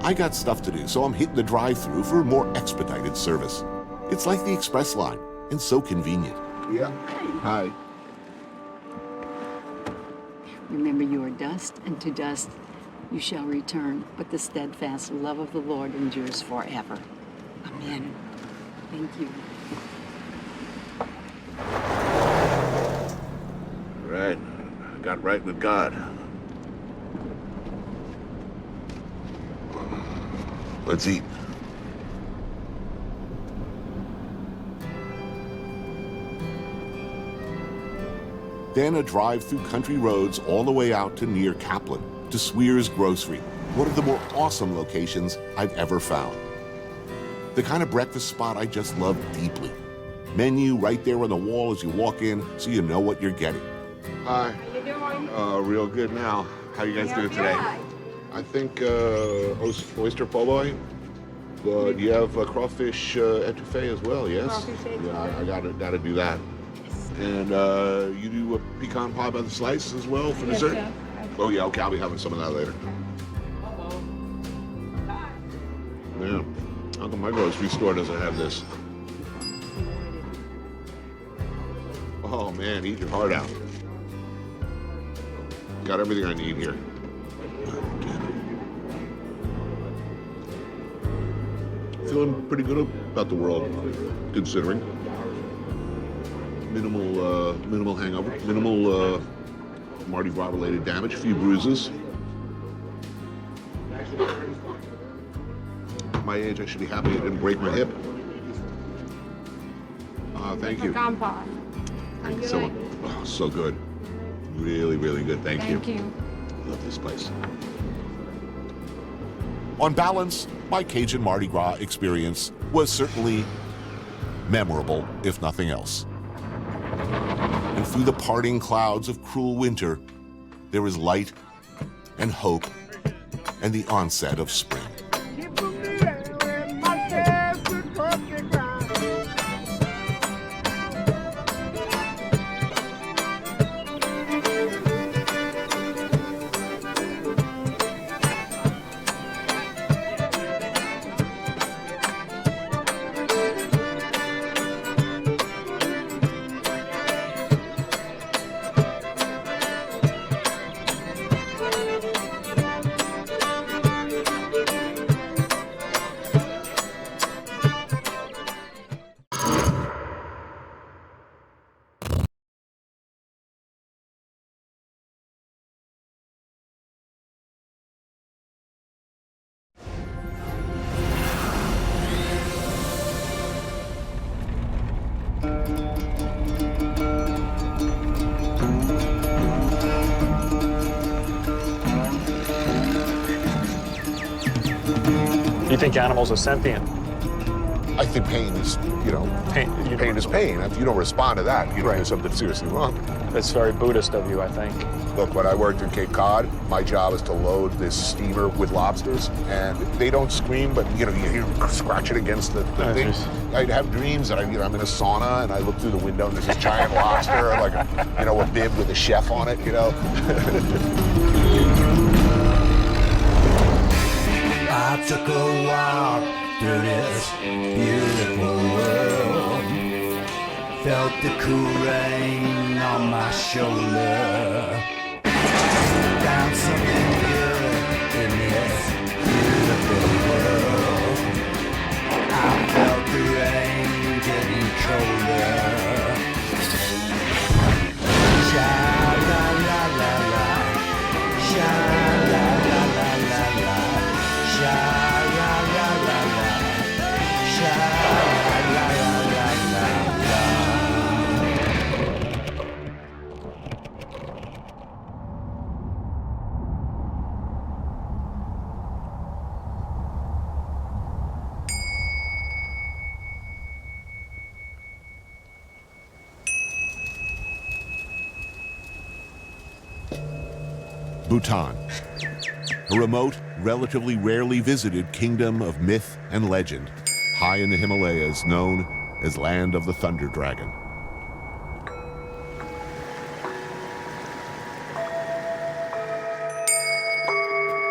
I got stuff to do, so I'm hitting the drive-thru for a more expedited service. It's like the express line, and so convenient. Yeah. Hi. Remember, you are dust, and to dust you shall return, but the steadfast love of the Lord endures forever. Amen. Thank you. Right. I got right with God. Let's eat. Then a drive through country roads all the way out to near Kaplan, to Sweer's Grocery, one of the more awesome locations I've ever found. The kind of breakfast spot I just love deeply. Menu right there on the wall as you walk in, so you know what you're getting. Hi. How you doing? Real good now. How you guys doing today? I think oyster po' boy, but you have crawfish etouffee as well, yes? Crawfish etouffee. Yeah, I gotta do that. And you do a pecan pie by the slice as well for dessert? Yes, Oh yeah, okay, I'll be having some of that later. Yeah. How come my grocery store doesn't have this? Oh man, eat your heart out. Got everything I need here. Feeling pretty good about the world, considering. Minimal hangover, minimal Mardi Gras related damage, a few bruises. At my age, I should be happy I didn't break my hip. Thank you. Thank you so much. Oh, so good. Really, really good. Thank you. Thank you. Love this place. On balance, my Cajun Mardi Gras experience was certainly memorable, if nothing else. And through the parting clouds of cruel winter, there is light and hope and the onset of spring. You think animals are sentient? I think pain is, pain is pain. If you don't respond to that, there's something seriously wrong. That's very Buddhist of you, I think. Look, when I worked in Cape Cod, my job is to load this steamer with lobsters, and they don't scream, but you hear them scratching against the thing. I'd have dreams that I'm in a sauna, and I look through the window, and there's this giant lobster, like a bib with a chef on it, I took a walk through this beautiful world, felt the cool rain on my shoulder, found something good in this beautiful world. I felt the rain getting colder. Sha la la la la, sha la la la la la, sha. Bhutan, a remote, relatively rarely visited kingdom of myth and legend, high in the Himalayas, known as Land of the Thunder Dragon.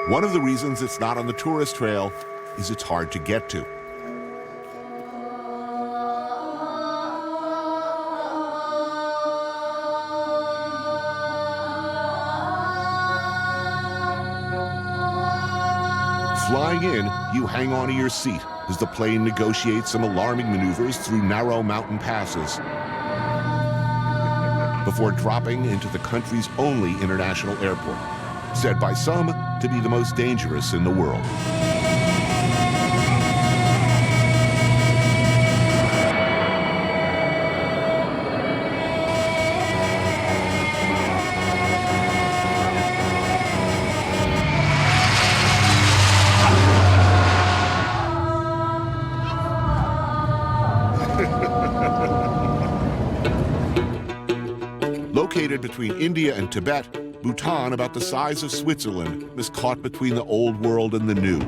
One of the reasons it's not on the tourist trail is it's hard to get to. Flying in, you hang onto your seat as the plane negotiates some alarming maneuvers through narrow mountain passes before dropping into the country's only international airport, said by some to be the most dangerous in the world. Located between India and Tibet, Bhutan, about the size of Switzerland, is caught between the old world and the new.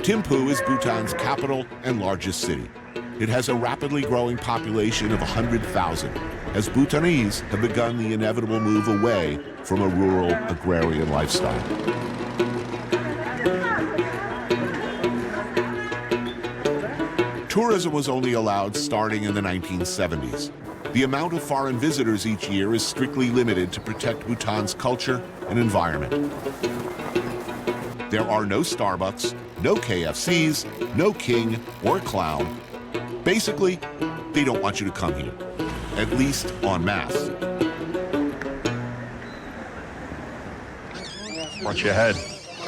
Thimphu is Bhutan's capital and largest city. It has a rapidly growing population of 100,000, as Bhutanese have begun the inevitable move away from a rural agrarian lifestyle. Tourism was only allowed starting in the 1970s. The amount of foreign visitors each year is strictly limited to protect Bhutan's culture and environment. There are no Starbucks, no KFCs, no king or clown. Basically, they don't want you to come here, at least en masse. Watch your head.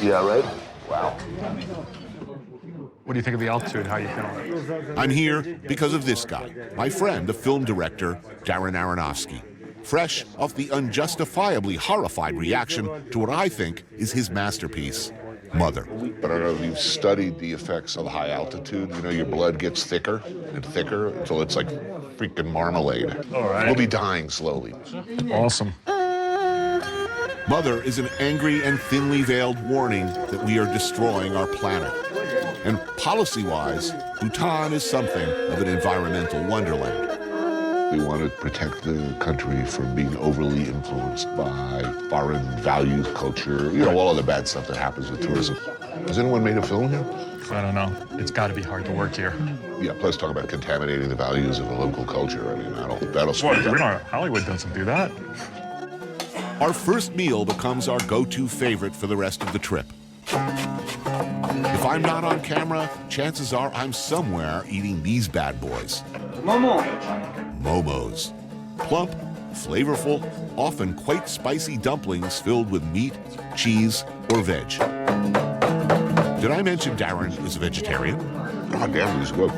Yeah, right? Wow. What do you think of the altitude? How are you feeling? I'm here because of this guy, my friend, the film director, Darren Aronofsky, fresh off the unjustifiably horrified reaction to what I think is his masterpiece, Mother. But I don't know if you've studied the effects of high altitude. Your blood gets thicker and thicker until it's like freaking marmalade. All right. We'll be dying slowly. Awesome. Mother is an angry and thinly veiled warning that we are destroying our planet. And policy-wise, Bhutan is something of an environmental wonderland. We want to protect the country from being overly influenced by foreign values, culture, all of the bad stuff that happens with tourism. Has anyone made a film here? I don't know. It's got to be hard to work here. Yeah, plus talk about contaminating the values of the local culture. I mean, that'll spread. We don't, Hollywood doesn't do that. Our first meal becomes our go-to favorite for the rest of the trip. If I'm not on camera, chances are I'm somewhere eating these bad boys. Momos. Plump, flavorful, often quite spicy dumplings filled with meat, cheese, or veg. Did I mention Darren is a vegetarian? God damn, he's good.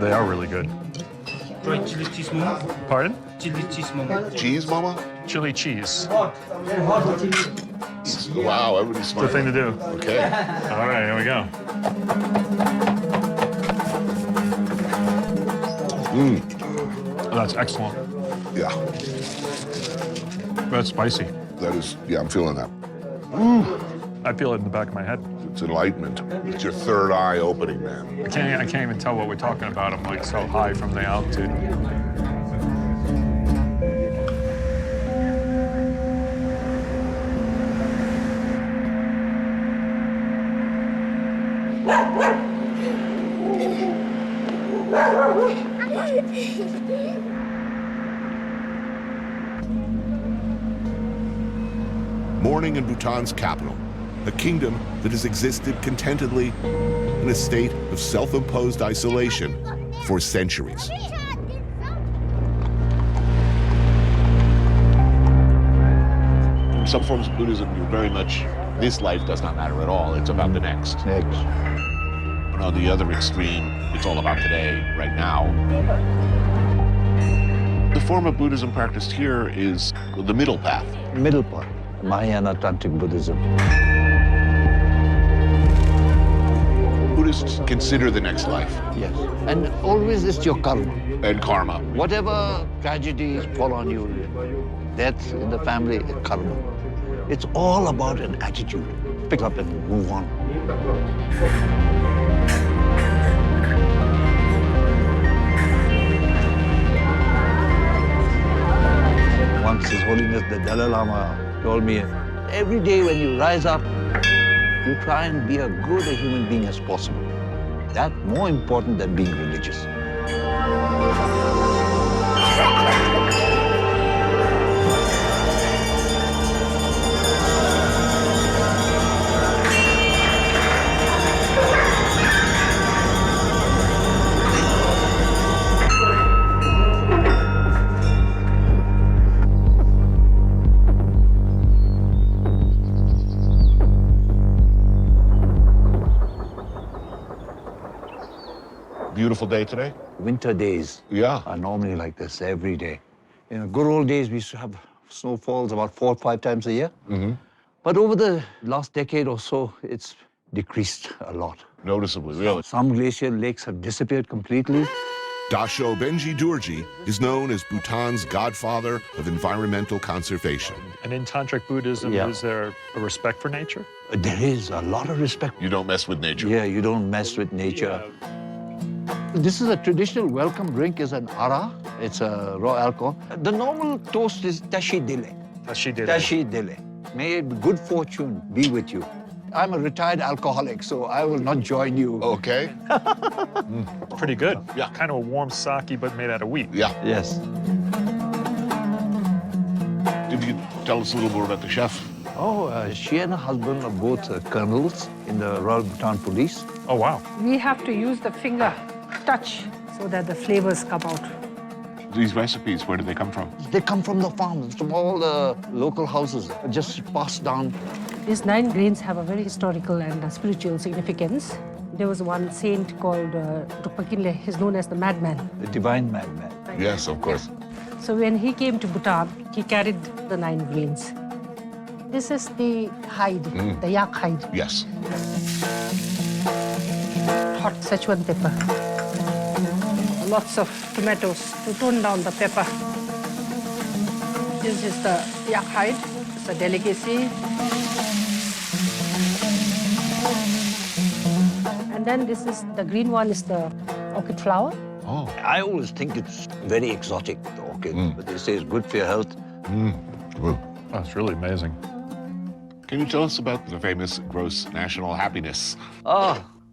They are really good. Try chili cheese momo. Pardon? Chili cheese momo. Cheese, mama? Chili cheese. Wow, everybody's smart. Good thing to do. Okay. All right, here we go. Oh, that's excellent. Yeah. That's spicy. That is, yeah, I'm feeling that. I feel it in the back of my head. It's enlightenment. It's your third eye opening, man. I can't even tell what we're talking about. I'm like so high from the altitude. Morning in Bhutan's capital, a kingdom that has existed contentedly in a state of self-imposed isolation for centuries. In some forms of Buddhism, you're very much, this life does not matter at all. It's about the next. Next. And on the other extreme, it's all about today, right now. The form of Buddhism practiced here is the middle path. Middle path. Mahayana Tantric Buddhism. Buddhists consider the next life. Yes. And always it's your karma. And karma. Whatever tragedies fall on you, death in the family, karma. It's all about an attitude. Pick up and move on. Once His Holiness the Dalai Lama told me, every day when you rise up, you try and be as good a human being as possible. That's more important than being religious. Beautiful day today? Winter days are normally like this every day. In the good old days, we used to have snowfalls about 4 or 5 times a year. But over the last decade or so, it's decreased a lot. Noticeably, really. Some glacial lakes have disappeared completely. Dasho Benji Durji is known as Bhutan's godfather of environmental conservation. And in Tantric Buddhism, is there a respect for nature? There is a lot of respect. You don't mess with nature. Yeah, you don't mess with nature. This is a traditional welcome drink, is an ara. It's a raw alcohol. The normal toast is tashi dile. Tashi dile. Tashi dile. May good fortune be with you. I'm a retired alcoholic, so I will not join you. Okay. Pretty good. Yeah. Kind of a warm sake, but made out of wheat. Yeah. Yes. Did you tell us a little more about the chef? Oh, she and her husband are both colonels in the Royal Bhutan Police. Oh, wow. We have to use the finger touch so that the flavors come out. These recipes, where do they come from? They come from the farms, from all the local houses, just passed down. These 9 grains have a very historical and spiritual significance. There was one saint called Drukpakinle. He's known as the madman. The divine madman. Yes, of course. So when he came to Bhutan, he carried the 9 grains. This is the hide, the yak hide. Yes. Hot Szechuan pepper. Lots of tomatoes to tone down the pepper. This is the yak hide. It's a delicacy. And then this is, the green one is the orchid flower. Oh. I always think it's very exotic, the orchid, but they say it's good for your health. Well, that's really amazing. Can you tell us about the famous gross national happiness?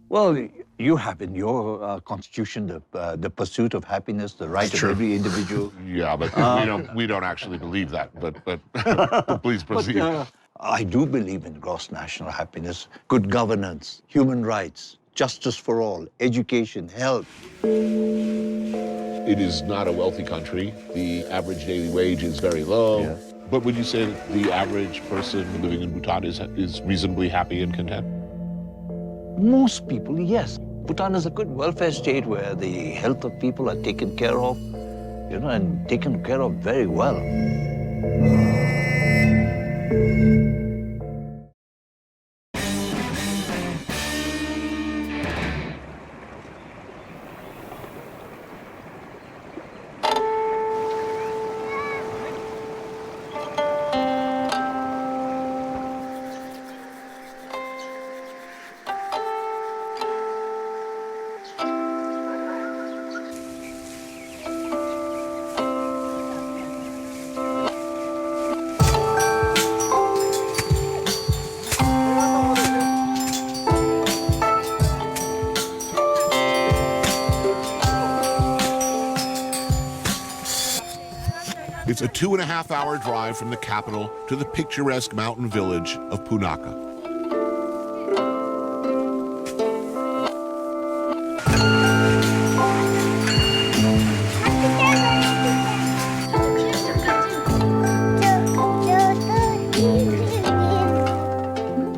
Well, you have in your constitution the pursuit of happiness, the right of every individual. Yeah, but we don't actually believe that. But please proceed. But, I do believe in gross national happiness, good governance, human rights, justice for all, education, health. It is not a wealthy country. The average daily wage is very low. Yeah. But would you say that the average person living in Bhutan is reasonably happy and content? Most people, yes. Bhutan is a good welfare state where the health of people are taken care of. you know, and taken care of very well. It's a 2.5-hour drive from the capital to the picturesque mountain village of Punakha.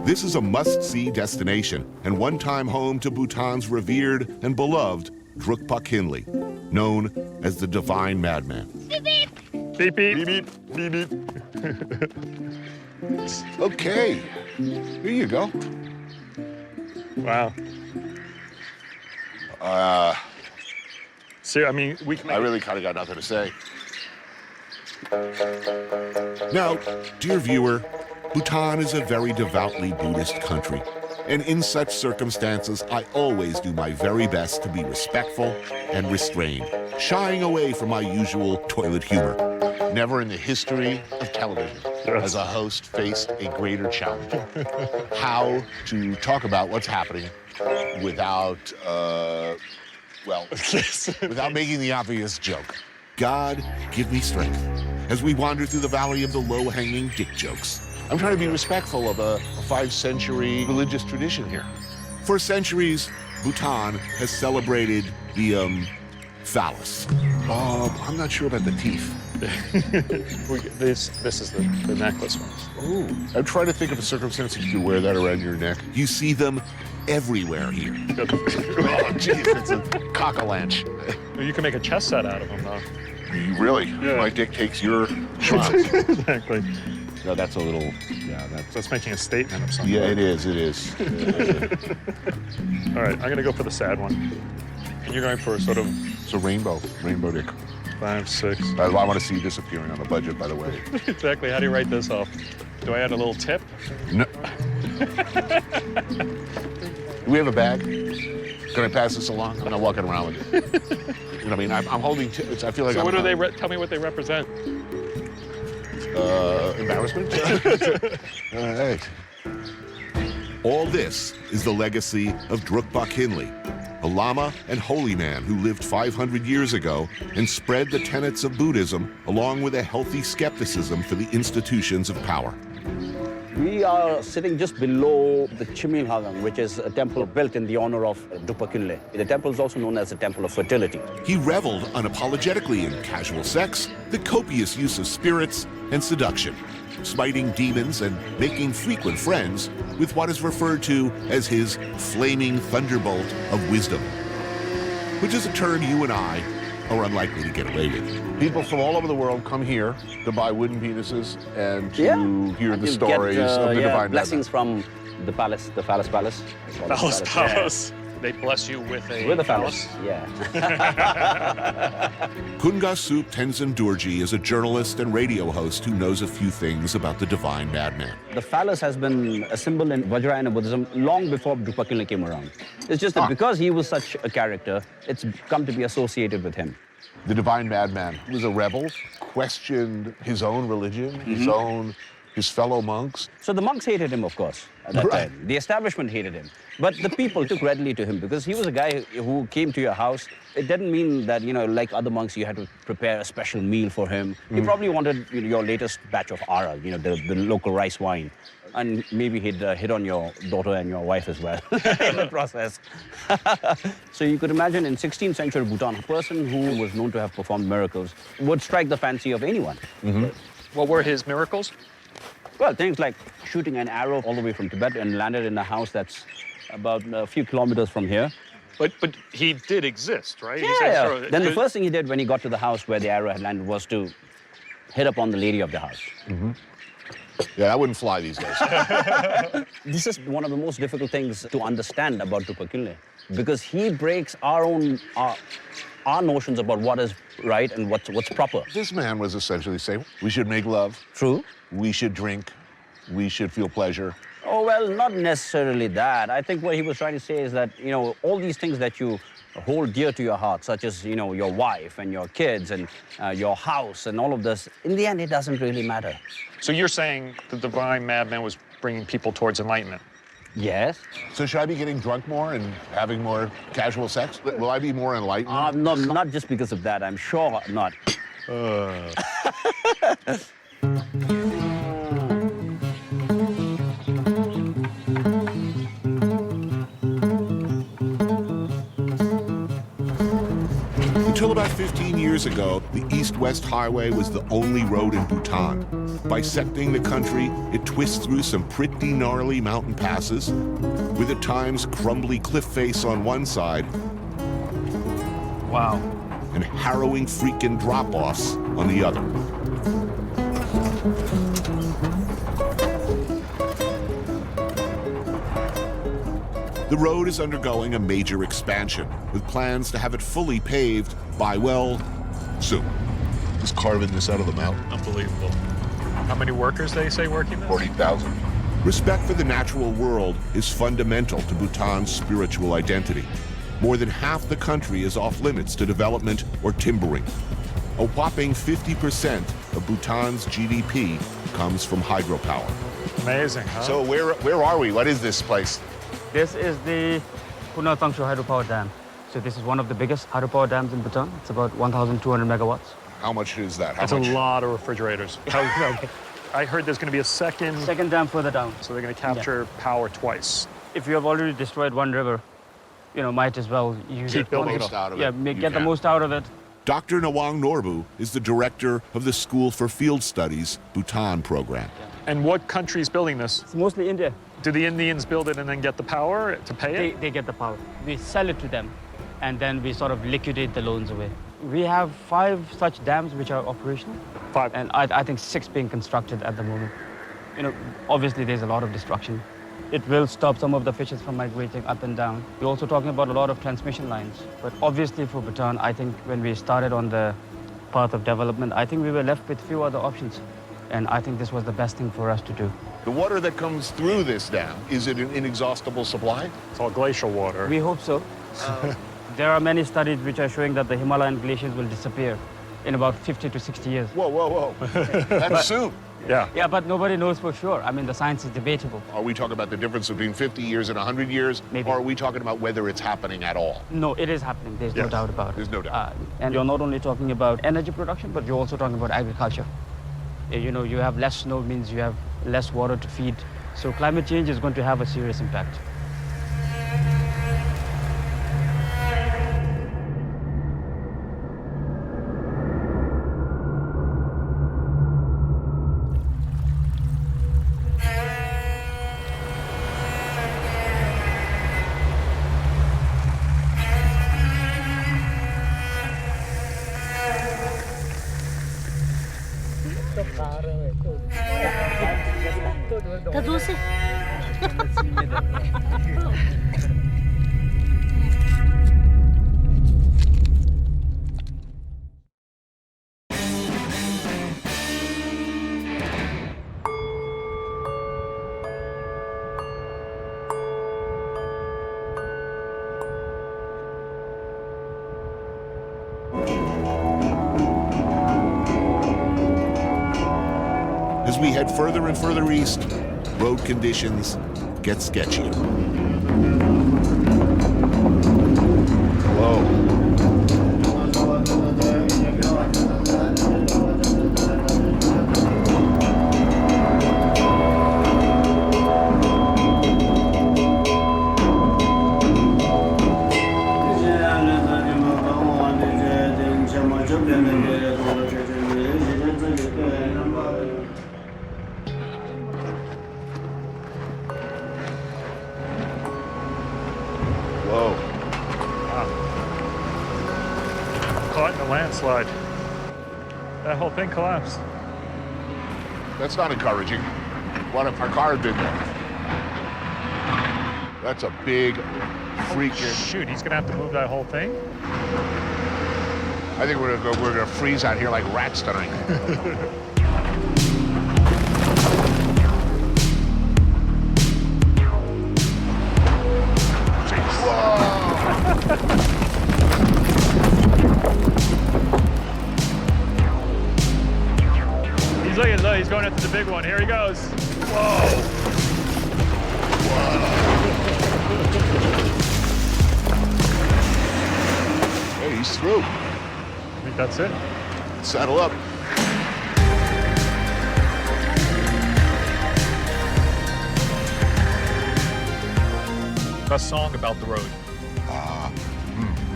This is a must-see destination and one-time home to Bhutan's revered and beloved Drukpa Khinli, known as the Divine Madman. Beep, beep. Beep, beep, beep, beep. Okay, here you go. Wow. See, I mean, we can. I really kind of got nothing to say. Now, dear viewer, Bhutan is a very devoutly Buddhist country, and in such circumstances, I always do my very best to be respectful and restrained, shying away from my usual toilet humor. Never in the history of television has a host faced a greater challenge. How to talk about what's happening without, without making the obvious joke. God, give me strength as we wander through the valley of the low-hanging dick jokes. I'm trying to be respectful of a 5th-century religious tradition here. For centuries, Bhutan has celebrated the, phallus. I'm not sure about the teeth. This is the necklace one. Ooh. I'm trying to think of a circumstance you could wear that around your neck. You see them everywhere here. Oh, geez, it's a cock-a-lanch. You can make a chess set out of them, though. Really? Yeah. My dick takes your shots. Exactly. No, that's a little, That's making a statement of something. Yeah, it is. All right, I'm going to go for the sad one. And you're going for sort of... It's a rainbow dick. 5, 6. I want to see this appearing on the budget, by the way. Exactly. How do you write this off? Do I add a little tip? No. Do we have a bag? Can I pass this along? I'm not walking around with it. You know what I mean? I'm holding tips. I feel like So what do they tell me what they represent? Embarrassment? All right. All this is the legacy of Drukpa Khinli, a lama and holy man who lived 500 years ago and spread the tenets of Buddhism along with a healthy skepticism for the institutions of power. We are sitting just below the Chimilhagang, which is a temple built in the honor of Drukpa Khinli. The temple is also known as the Temple of Fertility. He reveled unapologetically in casual sex, the copious use of spirits, and seduction, smiting demons and making frequent friends with what is referred to as his flaming thunderbolt of wisdom, which is a term you and I are unlikely to get away with. People from all over the world come here to buy wooden penises and to hear the stories of the divine blessings from the palace, the Phallus Palace. Phallus Palace. They bless you with a phallus. Yeah. Kungasuk Tenzin Dorji is a journalist and radio host who knows a few things about the Divine Madman. The phallus has been a symbol in Vajrayana Buddhism long before Drukpa Khinli came around. It's just that because he was such a character, it's come to be associated with him. The Divine Madman was a rebel, questioned his own religion, his fellow monks. So the monks hated him, of course, at that time. The establishment hated him. But the people took readily to him because he was a guy who came to your house. It didn't mean that, you know, like other monks, you had to prepare a special meal for him. He probably wanted your latest batch of ara, you know, the local rice wine. And maybe he'd hit on your daughter and your wife as well in the process. So you could imagine in 16th century Bhutan, a person who was known to have performed miracles would strike the fancy of anyone. What were his miracles? Well, things like shooting an arrow all the way from Tibet and landed in a house that's about a few kilometers from here. But he did exist, right? Yeah. Then the first thing he did when he got to the house where the arrow had landed was to hit upon the lady of the house. Mm-hmm. Yeah, that wouldn't fly these days. This is one of the most difficult things to understand about Tupac because he breaks our notions about what is right and what's proper. This man was essentially saying, we should make love. True. We should drink. We should feel pleasure. Oh, well, not necessarily that. I think what he was trying to say is that, all these things that you hold dear to your heart, such as, your wife and your kids and your house and all of this, in the end, it doesn't really matter. So you're saying the divine madman was bringing people towards enlightenment? Yes. So should I be getting drunk more and having more casual sex? Will I be more enlightened? No, not just because of that. I'm sure not. Until about 15 years ago, the East-West Highway was the only road in Bhutan. Bisecting the country, it twists through some pretty gnarly mountain passes, with at times crumbly cliff face on one side. Wow. And harrowing freaking drop-offs on the other. The road is undergoing a major expansion, with plans to have it fully paved by, well, soon. Just carving this out of the mountain. Unbelievable. How many workers they say working there? 40,000. Respect for the natural world is fundamental to Bhutan's spiritual identity. More than half the country is off limits to development or timbering. A whopping 50% of Bhutan's GDP comes from hydropower. Amazing, huh? So where are we? What is this place? This is the Phunal Tangshu hydropower dam. So this is one of the biggest hydropower dams in Bhutan. It's about 1,200 megawatts. How much is that? That's a lot of refrigerators. I heard there's going to be a second dam further down. So they're going to capture power twice. If you have already destroyed one river, might as well use Keep the most out of it. Yeah, get the most out of it. Dr. Nawang Norbu is the director of the School for Field Studies Bhutan program. And what country is building this? It's mostly India. Do the Indians build it and then get the power to pay it? They get the power. We sell it to them, and then we sort of liquidate the loans away. We have 5 such dams which are operational. 5. And I think 6 being constructed at the moment. Obviously there's a lot of destruction. It will stop some of the fishes from migrating up and down. We're also talking about a lot of transmission lines. But obviously for Bhutan, I think when we started on the path of development, I think we were left with few other options. And I think this was the best thing for us to do. The water that comes through this dam, is it an inexhaustible supply? It's all glacial water. We hope so. There are many studies which are showing that the Himalayan glaciers will disappear in about 50 to 60 years. Whoa. That's soon. Yeah. Yeah, but nobody knows for sure. I mean, the science is debatable. Are we talking about the difference between 50 years and 100 years? Maybe. Or are we talking about whether it's happening at all? No, it is happening. There's no doubt about it. There's no doubt. And you're not only talking about energy production, but you're also talking about agriculture. You have less snow means you have less water to feed. So climate change is going to have a serious impact. As we head further and further east, road conditions get sketchier. landslide. That whole thing collapsed. That's not encouraging. What if our car had been there? That's a big freaking... Shoot, he's gonna have to move that whole thing? I think we're gonna freeze out here like rats tonight. He's looking low, he's going after the big one. Here he goes. Whoa. Hey, he's through. I think that's it. Saddle up. Best song about the road.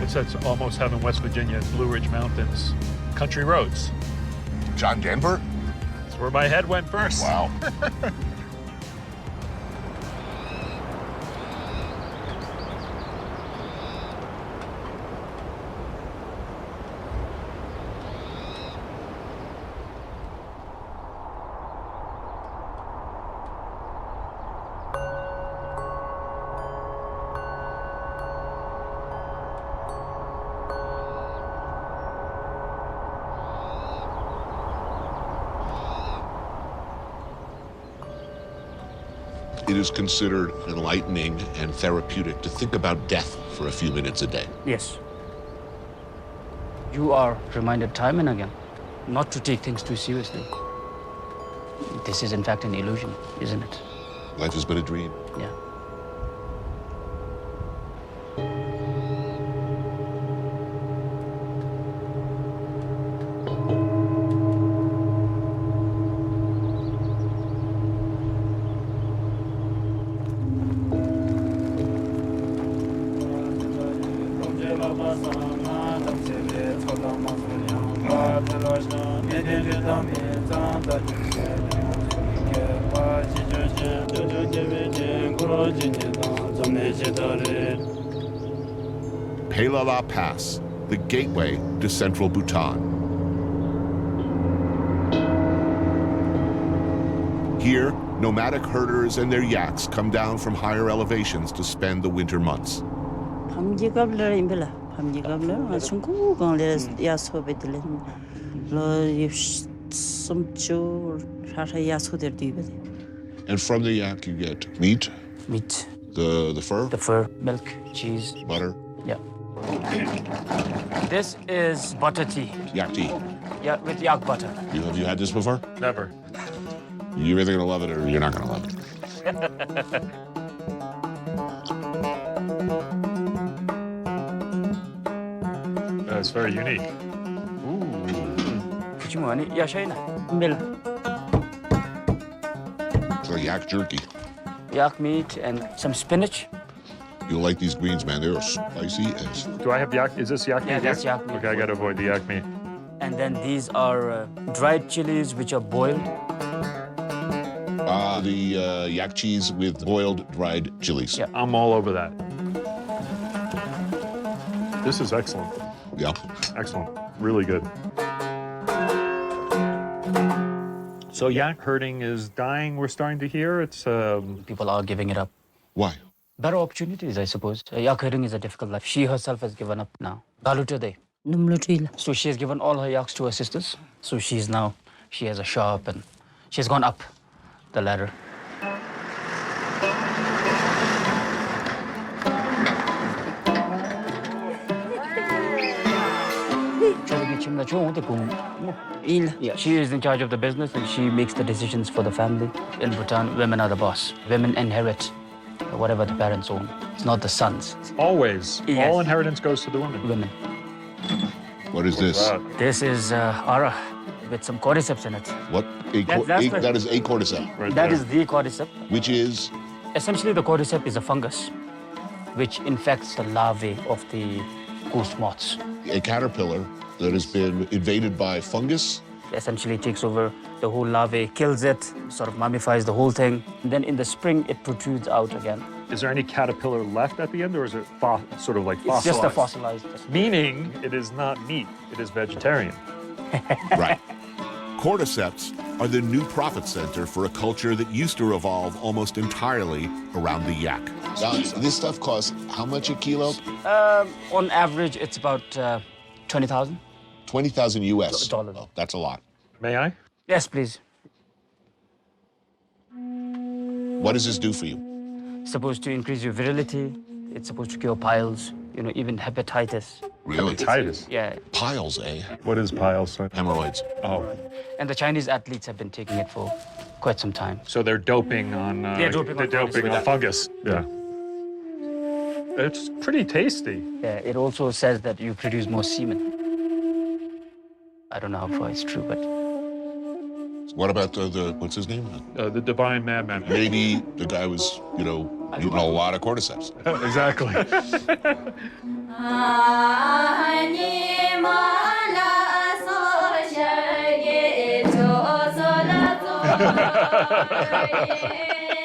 It's almost heaven, West Virginia, Blue Ridge Mountains, country roads. John Denver? That's where my head went first. Wow. It is considered enlightening and therapeutic to think about death for a few minutes a day. Yes. You are reminded time and again not to take things too seriously. This is in fact an illusion, isn't it? Life has been a dream. Yeah. Pelala Pass, the gateway to central Bhutan. Here, nomadic herders and their yaks come down from higher elevations to spend the winter months. And from the yak you get meat? Meat. The fur? The fur, milk, cheese. Butter? Yeah. This is butter tea. Yak tea. Yeah, with yak butter. Have you had this before? Never. You're either gonna love it or you're not gonna love it. That's very unique. It's like yak jerky. Yak meat and some spinach. You'll like these greens, man. They're spicy as... Do I have yak? Is this yak meat? Yeah, that's here? yak meat. Okay, I gotta avoid the yak meat. And then these are dried chilies, which are boiled. The yak cheese with boiled dried chilies. Yeah. I'm all over that. This is excellent. Yeah. Excellent. Really good. So yak herding is dying, we're starting to hear. It's People are giving it up. Why? Better opportunities, I suppose. Yak herding is a difficult life. She herself has given up now. So she has given all her yaks to her sisters. So she has a shop and she's gone up the ladder. Yeah, she is in charge of the business and she makes the decisions for the family. In Bhutan, women are the boss. Women inherit whatever the parents own. It's not the sons. Always. Yes. All inheritance goes to the women. Women. What is this? This is ara with some cordyceps in it. What? That is a cordyceps. Right That there. is the cordyceps. Which is? Essentially, the cordyceps is a fungus which infects the larvae of the goose moths. A caterpillar that has been invaded by fungus? Essentially takes over the whole larvae, kills it, sort of mummifies the whole thing. And then in the spring, it protrudes out again. Is there any caterpillar left at the end, or is it sort of like It's fossilized? just a fossilized. Meaning it is not meat, it is vegetarian. Right. Cordyceps are the new profit center for a culture that used to revolve almost entirely around the yak. Now, this stuff costs how much a kilo? On average, it's about 20,000. 20,000 US. Dollars. Oh, that's a lot. May I? Yes, please. What does this do for you? Supposed to increase your virility. It's supposed to cure piles, you know, even hepatitis. Really? Hepatitis? Yeah. Piles, eh? What is piles? Hemorrhoids. Oh. And the Chinese athletes have been taking it for quite some time. So they're doping on... They're doping on fungus. Yeah. It's pretty tasty. Yeah, it also says that you produce more semen. I don't know how far it's true, but... What about the what's his name? The divine madman. Maybe the guy was, you know, eating a lot of cordyceps. Exactly.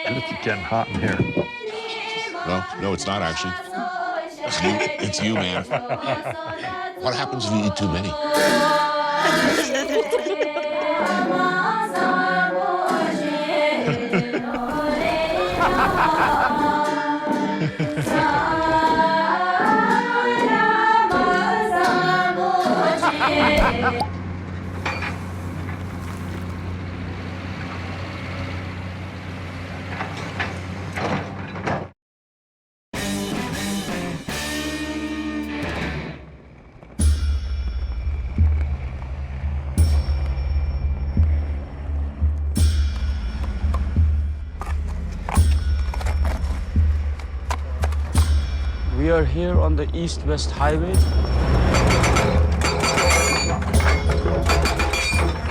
It's getting hot in here. No, it's not actually. It's you, man. What happens if you eat too many? We are here on the east-west highway.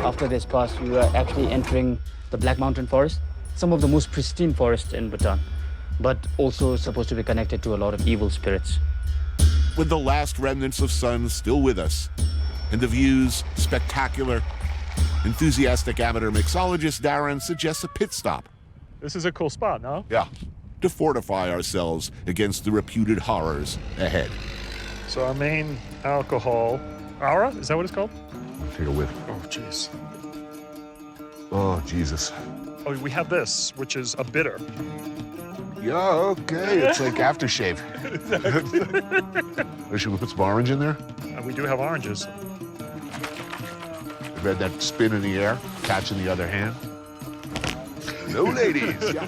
After this pass, we are actually entering the Black Mountain Forest, some of the most pristine forests in Bhutan, but also supposed to be connected to a lot of evil spirits. With the last remnants of sun still with us, and the views spectacular, enthusiastic amateur mixologist Darren suggests a pit stop. This is a cool spot, no? Yeah. To fortify ourselves against the reputed horrors ahead. So our main alcohol, Aura, is that what it's called? Take a whiff. Oh, jeez. Oh, Jesus. Oh, we have this, which is a bitter. Yeah, okay. It's like aftershave. Should we put some orange in there? We do have oranges. Read that spin in the air, catch in the other hand. No, ladies. Yeah.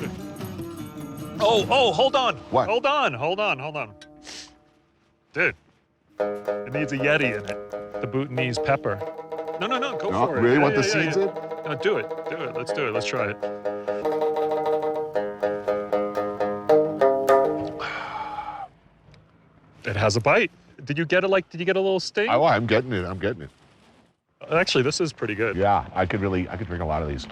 Oh, hold on. What? Hold on. Dude, it needs a Yeti in it. The Bhutanese pepper. No, go for it. Really Yeah, want the yeah, seeds yeah. in? No, do it. Let's do it. Let's try it. It has a bite. Did you get a little sting? Oh, I'm getting it. Actually, this is pretty good. Yeah, I could drink a lot of these.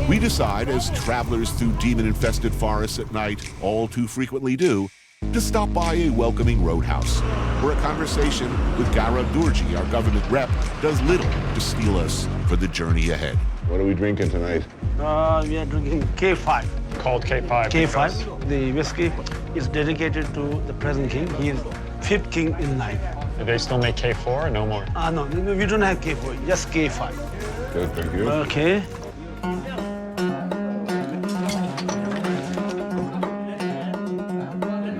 We decide, as travelers through demon-infested forests at night all too frequently do, to stop by a welcoming roadhouse, where a conversation with Gaurav Durji, our government rep, does little to steel us for the journey ahead. What are we drinking tonight? We are drinking K5. Called K5. K5. The whiskey is dedicated to the present king. He is 5th king in line. Do they still make K4 or no more? No, we don't have K4, just K5. Good, thank you. Okay.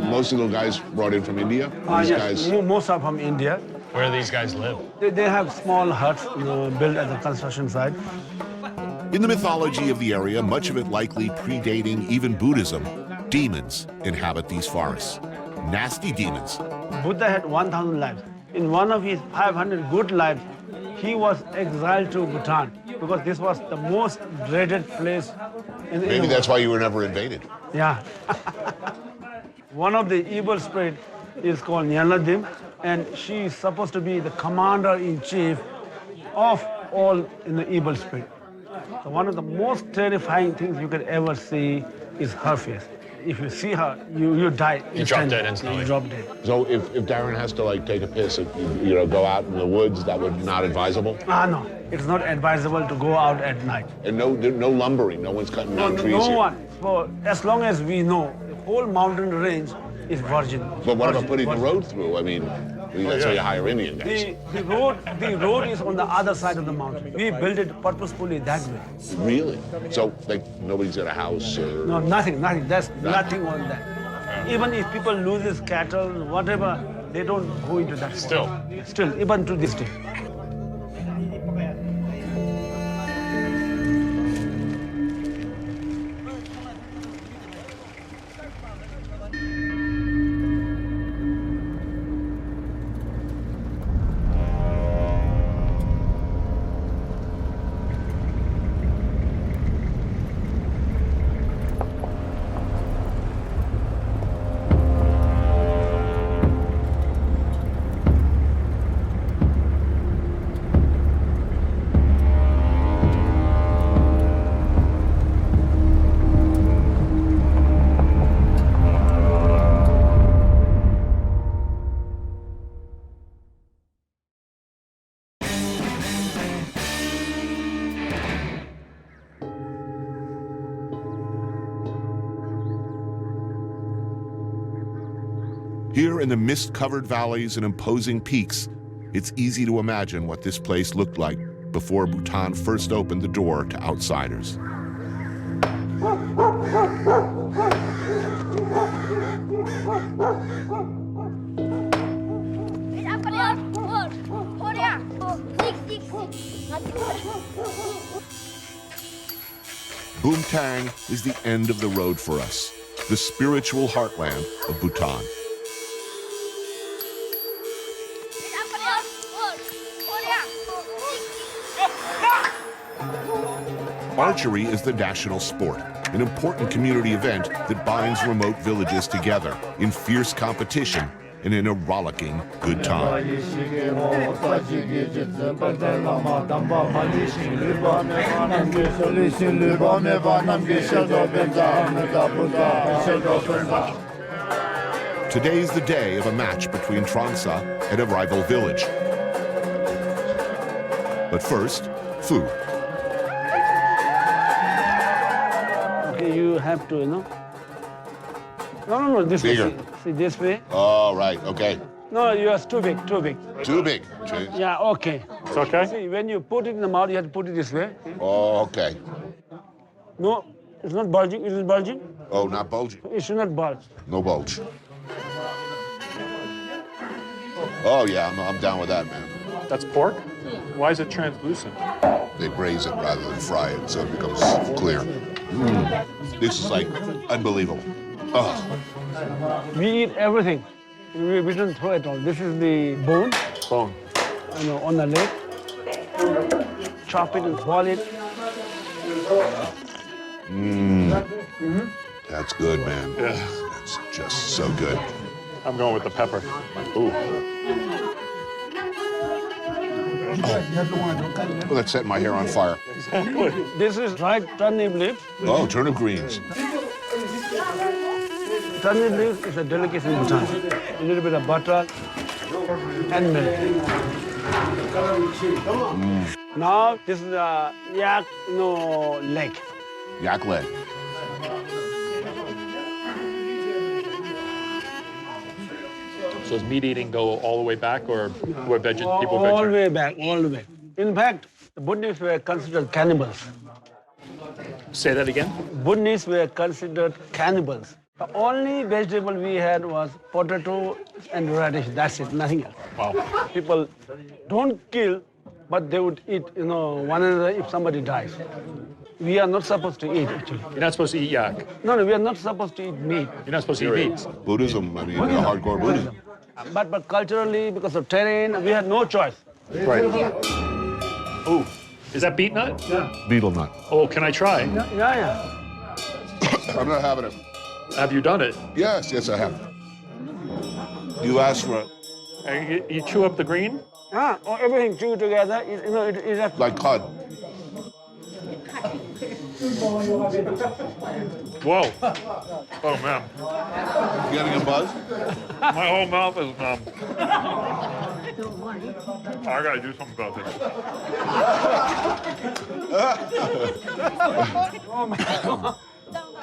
Most of the guys brought in from India? These guys... Most are from India. Where do these guys live? They have small huts built at the construction site. In the mythology of the area, much of it likely predating even Buddhism, demons inhabit these forests. Nasty demons. Buddha had 1,000 lives. In one of his 500 good lives, he was exiled to Bhutan because this was the most dreaded place in the world. Maybe that's why you were never invaded. Yeah. One of the evil spirits is called Nyaladim, and she is supposed to be the commander-in-chief of all in the evil spirit. So one of the most terrifying things you could ever see is her face. If you see her, you die. You drop dead instantly. You drop dead. So if Darren has to like take a piss, go out in the woods, that would not advisable? No, it's not advisable to go out at night. And no lumbering, no one's cutting down trees No here. one. For as long as we know, the whole mountain range is virgin. But what about putting the road through? I mean, that's how you hire Indian guys. The road is on the other side of the mountain. We built it purposefully that way. Really? So, like, nobody's got a house or... No, nothing. There's nothing on that. Even if people lose cattle, whatever, they don't go into that. Still, even to this day. Here in the mist-covered valleys and imposing peaks, it's easy to imagine what this place looked like before Bhutan first opened the door to outsiders. Boomtang is the end of the road for us, the spiritual heartland of Bhutan. Archery is the national sport, an important community event that binds remote villages together in fierce competition and in a rollicking good time. Today's the day of a match between Trongsa and a rival village. But first, food. You have to, No, this Bigger. way. See, this way. Oh, right, okay. No, yours too big. Too big. Yeah, okay. It's okay? See, when you put it in the mouth, you have to put it this way. Oh, okay. No, it's not bulging. Is it bulging? Oh, not bulging. It should not bulge. No bulge. Oh, yeah, I'm down with that, man. That's pork? Why is it translucent? They braise it rather than fry it, so it becomes clear. This is like unbelievable. Oh. We eat everything. We don't throw it all. This is the bone. On the leg. Chop it and boil it. That's good, man. Yeah. That's just so good. I'm going with the pepper. Ooh. Oh, that's setting my hair on fire. This is dried turnip leaf. Oh, turnip greens. Turnip leaf is a delicacy in Bhutan. A little bit of butter and milk. Now, this is a yak leg. Yak leg. So does meat eating go all the way back, or were people All the vegetarian? way back, all the way. In fact, the Buddhists were considered cannibals. Say that again? Buddhists were considered cannibals. The only vegetable we had was potato and radish. That's it, nothing else. Wow. People don't kill, but they would eat, one another if somebody dies. We are not supposed to eat, actually. You're not supposed to eat yak. No, we are not supposed to eat meat. You're not supposed to eat meat. Buddhism, I mean, hardcore Buddhism. But culturally, because of terrain, we had no choice. Right. Ooh, is that beet nut? Yeah. Beetle nut. Oh, can I try? Yeah. I'm not having it. Have you done it? Yes, I have. You asked for it. And you chew up the green? Everything chewed together, it is like cod. Whoa. Oh, man. You getting a buzz? My whole mouth is numb. I gotta do something about this.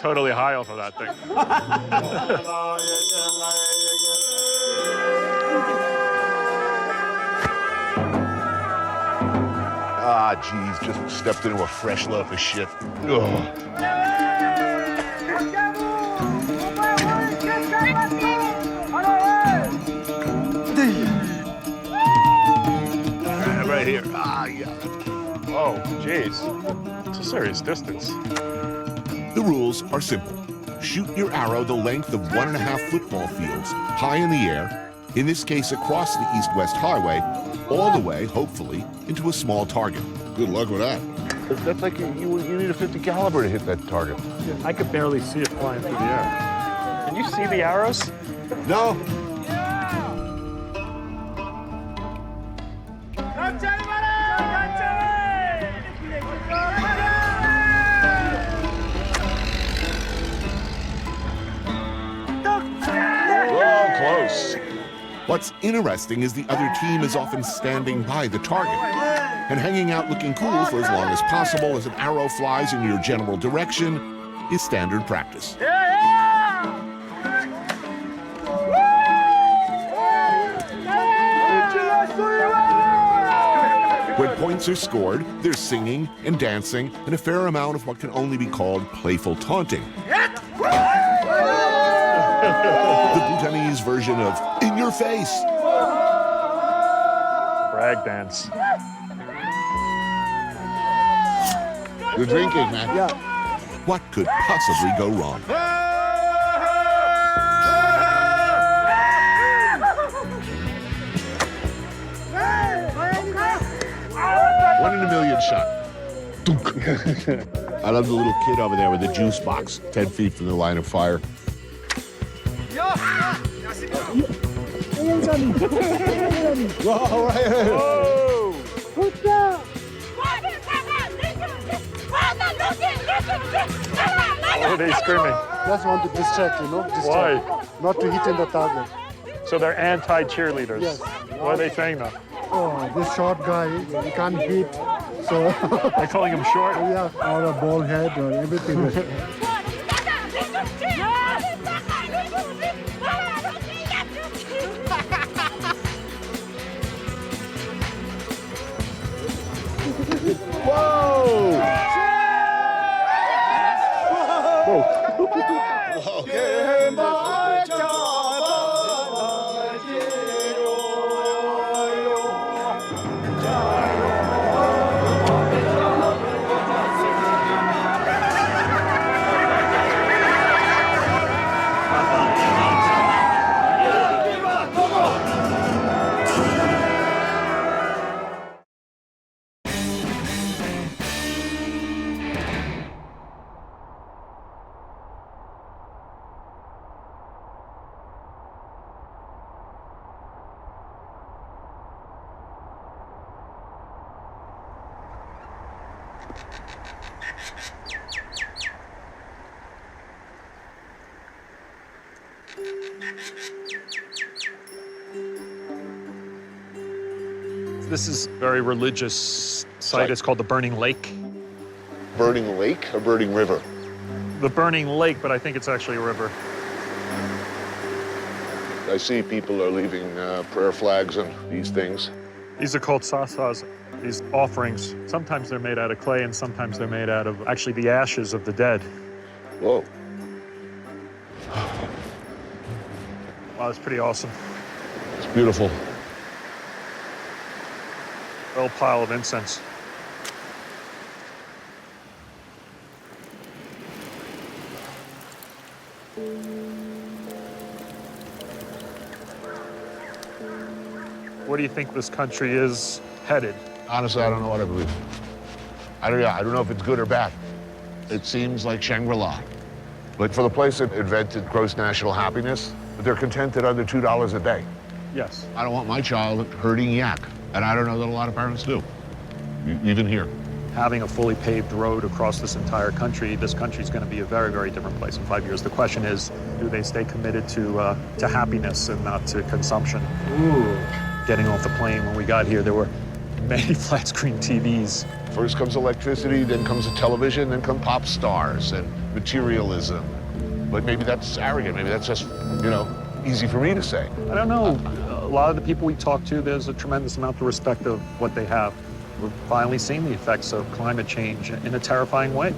Totally high off of that thing. Ah, geez, just stepped into a fresh loaf of shit. Ugh. Right here. Ah, yeah. Oh, jeez. It's a serious distance. The rules are simple. Shoot your arrow the length of 1.5 football fields, high in the air, in this case across the east-west highway, all the way, hopefully, into a small target. Good luck with that. That's like you need a 50 caliber to hit that target. I could barely see it flying through the air. Can you see the arrows? No. Close. What's interesting is the other team is often standing by the target and hanging out looking cool for as long as possible as an arrow flies in your general direction is standard practice. When points are scored, there's singing and dancing and a fair amount of what can only be called playful taunting. The Bhutanese version of in your face. Brag dance. You're drinking, man. Yeah. What could possibly go wrong? One in a million shot. I love the little kid over there with the juice box, 10 feet from the line of fire. Whoa, right here. Whoa! What are they screaming? Just want to distract, you know? Distract. Why? Not to hit in the target. So they're anti-cheerleaders. Yes. What are they saying though? Oh, this short guy, he can't hit. So. They're calling him short? Yeah, or a bald head or everything. Whoa! This is a very religious site. It's called the Burning Lake. Burning lake or burning river? The Burning Lake, but I think it's actually a river. I see people are leaving prayer flags and these things. These are called sasas, these offerings. Sometimes they're made out of clay and sometimes they're made out of actually the ashes of the dead. Whoa. Wow, that's pretty awesome. It's beautiful. Well pile of incense. Where do you think this country is headed? Honestly, I don't know what I believe. I don't know if it's good or bad. It seems like Shangri-La. Like for the place that invented gross national happiness, they're content at under $2 a day. Yes. I don't want my child herding yak, and I don't know that a lot of parents do, even here. having a fully paved road across this entire country, this country is going to be a very, very different place in 5 years. The question is, do they stay committed to happiness and not to consumption? Ooh. Getting off the plane, when we got here, there were many flat screen TVs. First comes electricity, then comes the television, then come pop stars and materialism. But maybe that's arrogant. Maybe that's just, you know, easy for me to say. I don't know. A lot of the people we talk to, there's a tremendous amount of respect of what they have. We're finally seeing the effects of climate change in a terrifying way,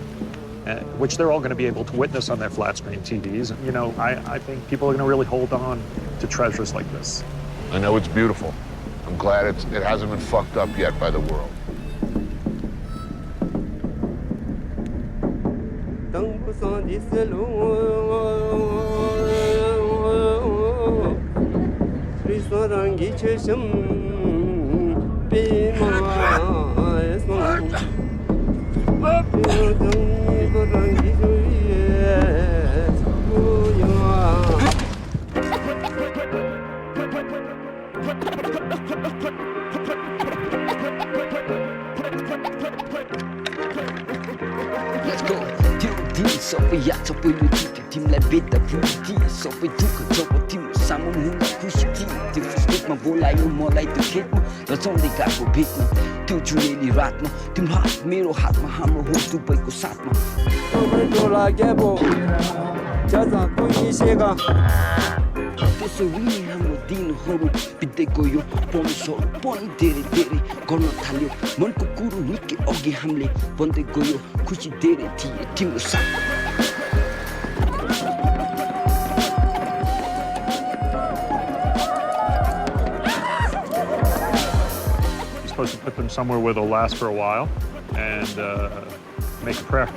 which they're all going to be able to witness on their flat screen TVs. And, you know, I think people are going to really hold on to treasures like this. I know it's beautiful. I'm glad it hasn't been fucked up yet by the world. Let's go. Sophy yacht up with the team like beta pretty. Sophy took a top of team. Someone who push it. If you stick my ball, I more like the kid. That's all they got for big. Till you really rat. Team hot, mirror hot, my hammer who to break a satma. त्यसरी हाम्रो दिनहरू बित्दै गयो पनिसहरू पनि धेरै धेरै गर्न थाल्यो मनको कुरो निकै अघि हामीले बन्दै गयो खुसी धेरै थिए तिम्रो साथ You're supposed to put them somewhere where they'll last for a while and make a prayer.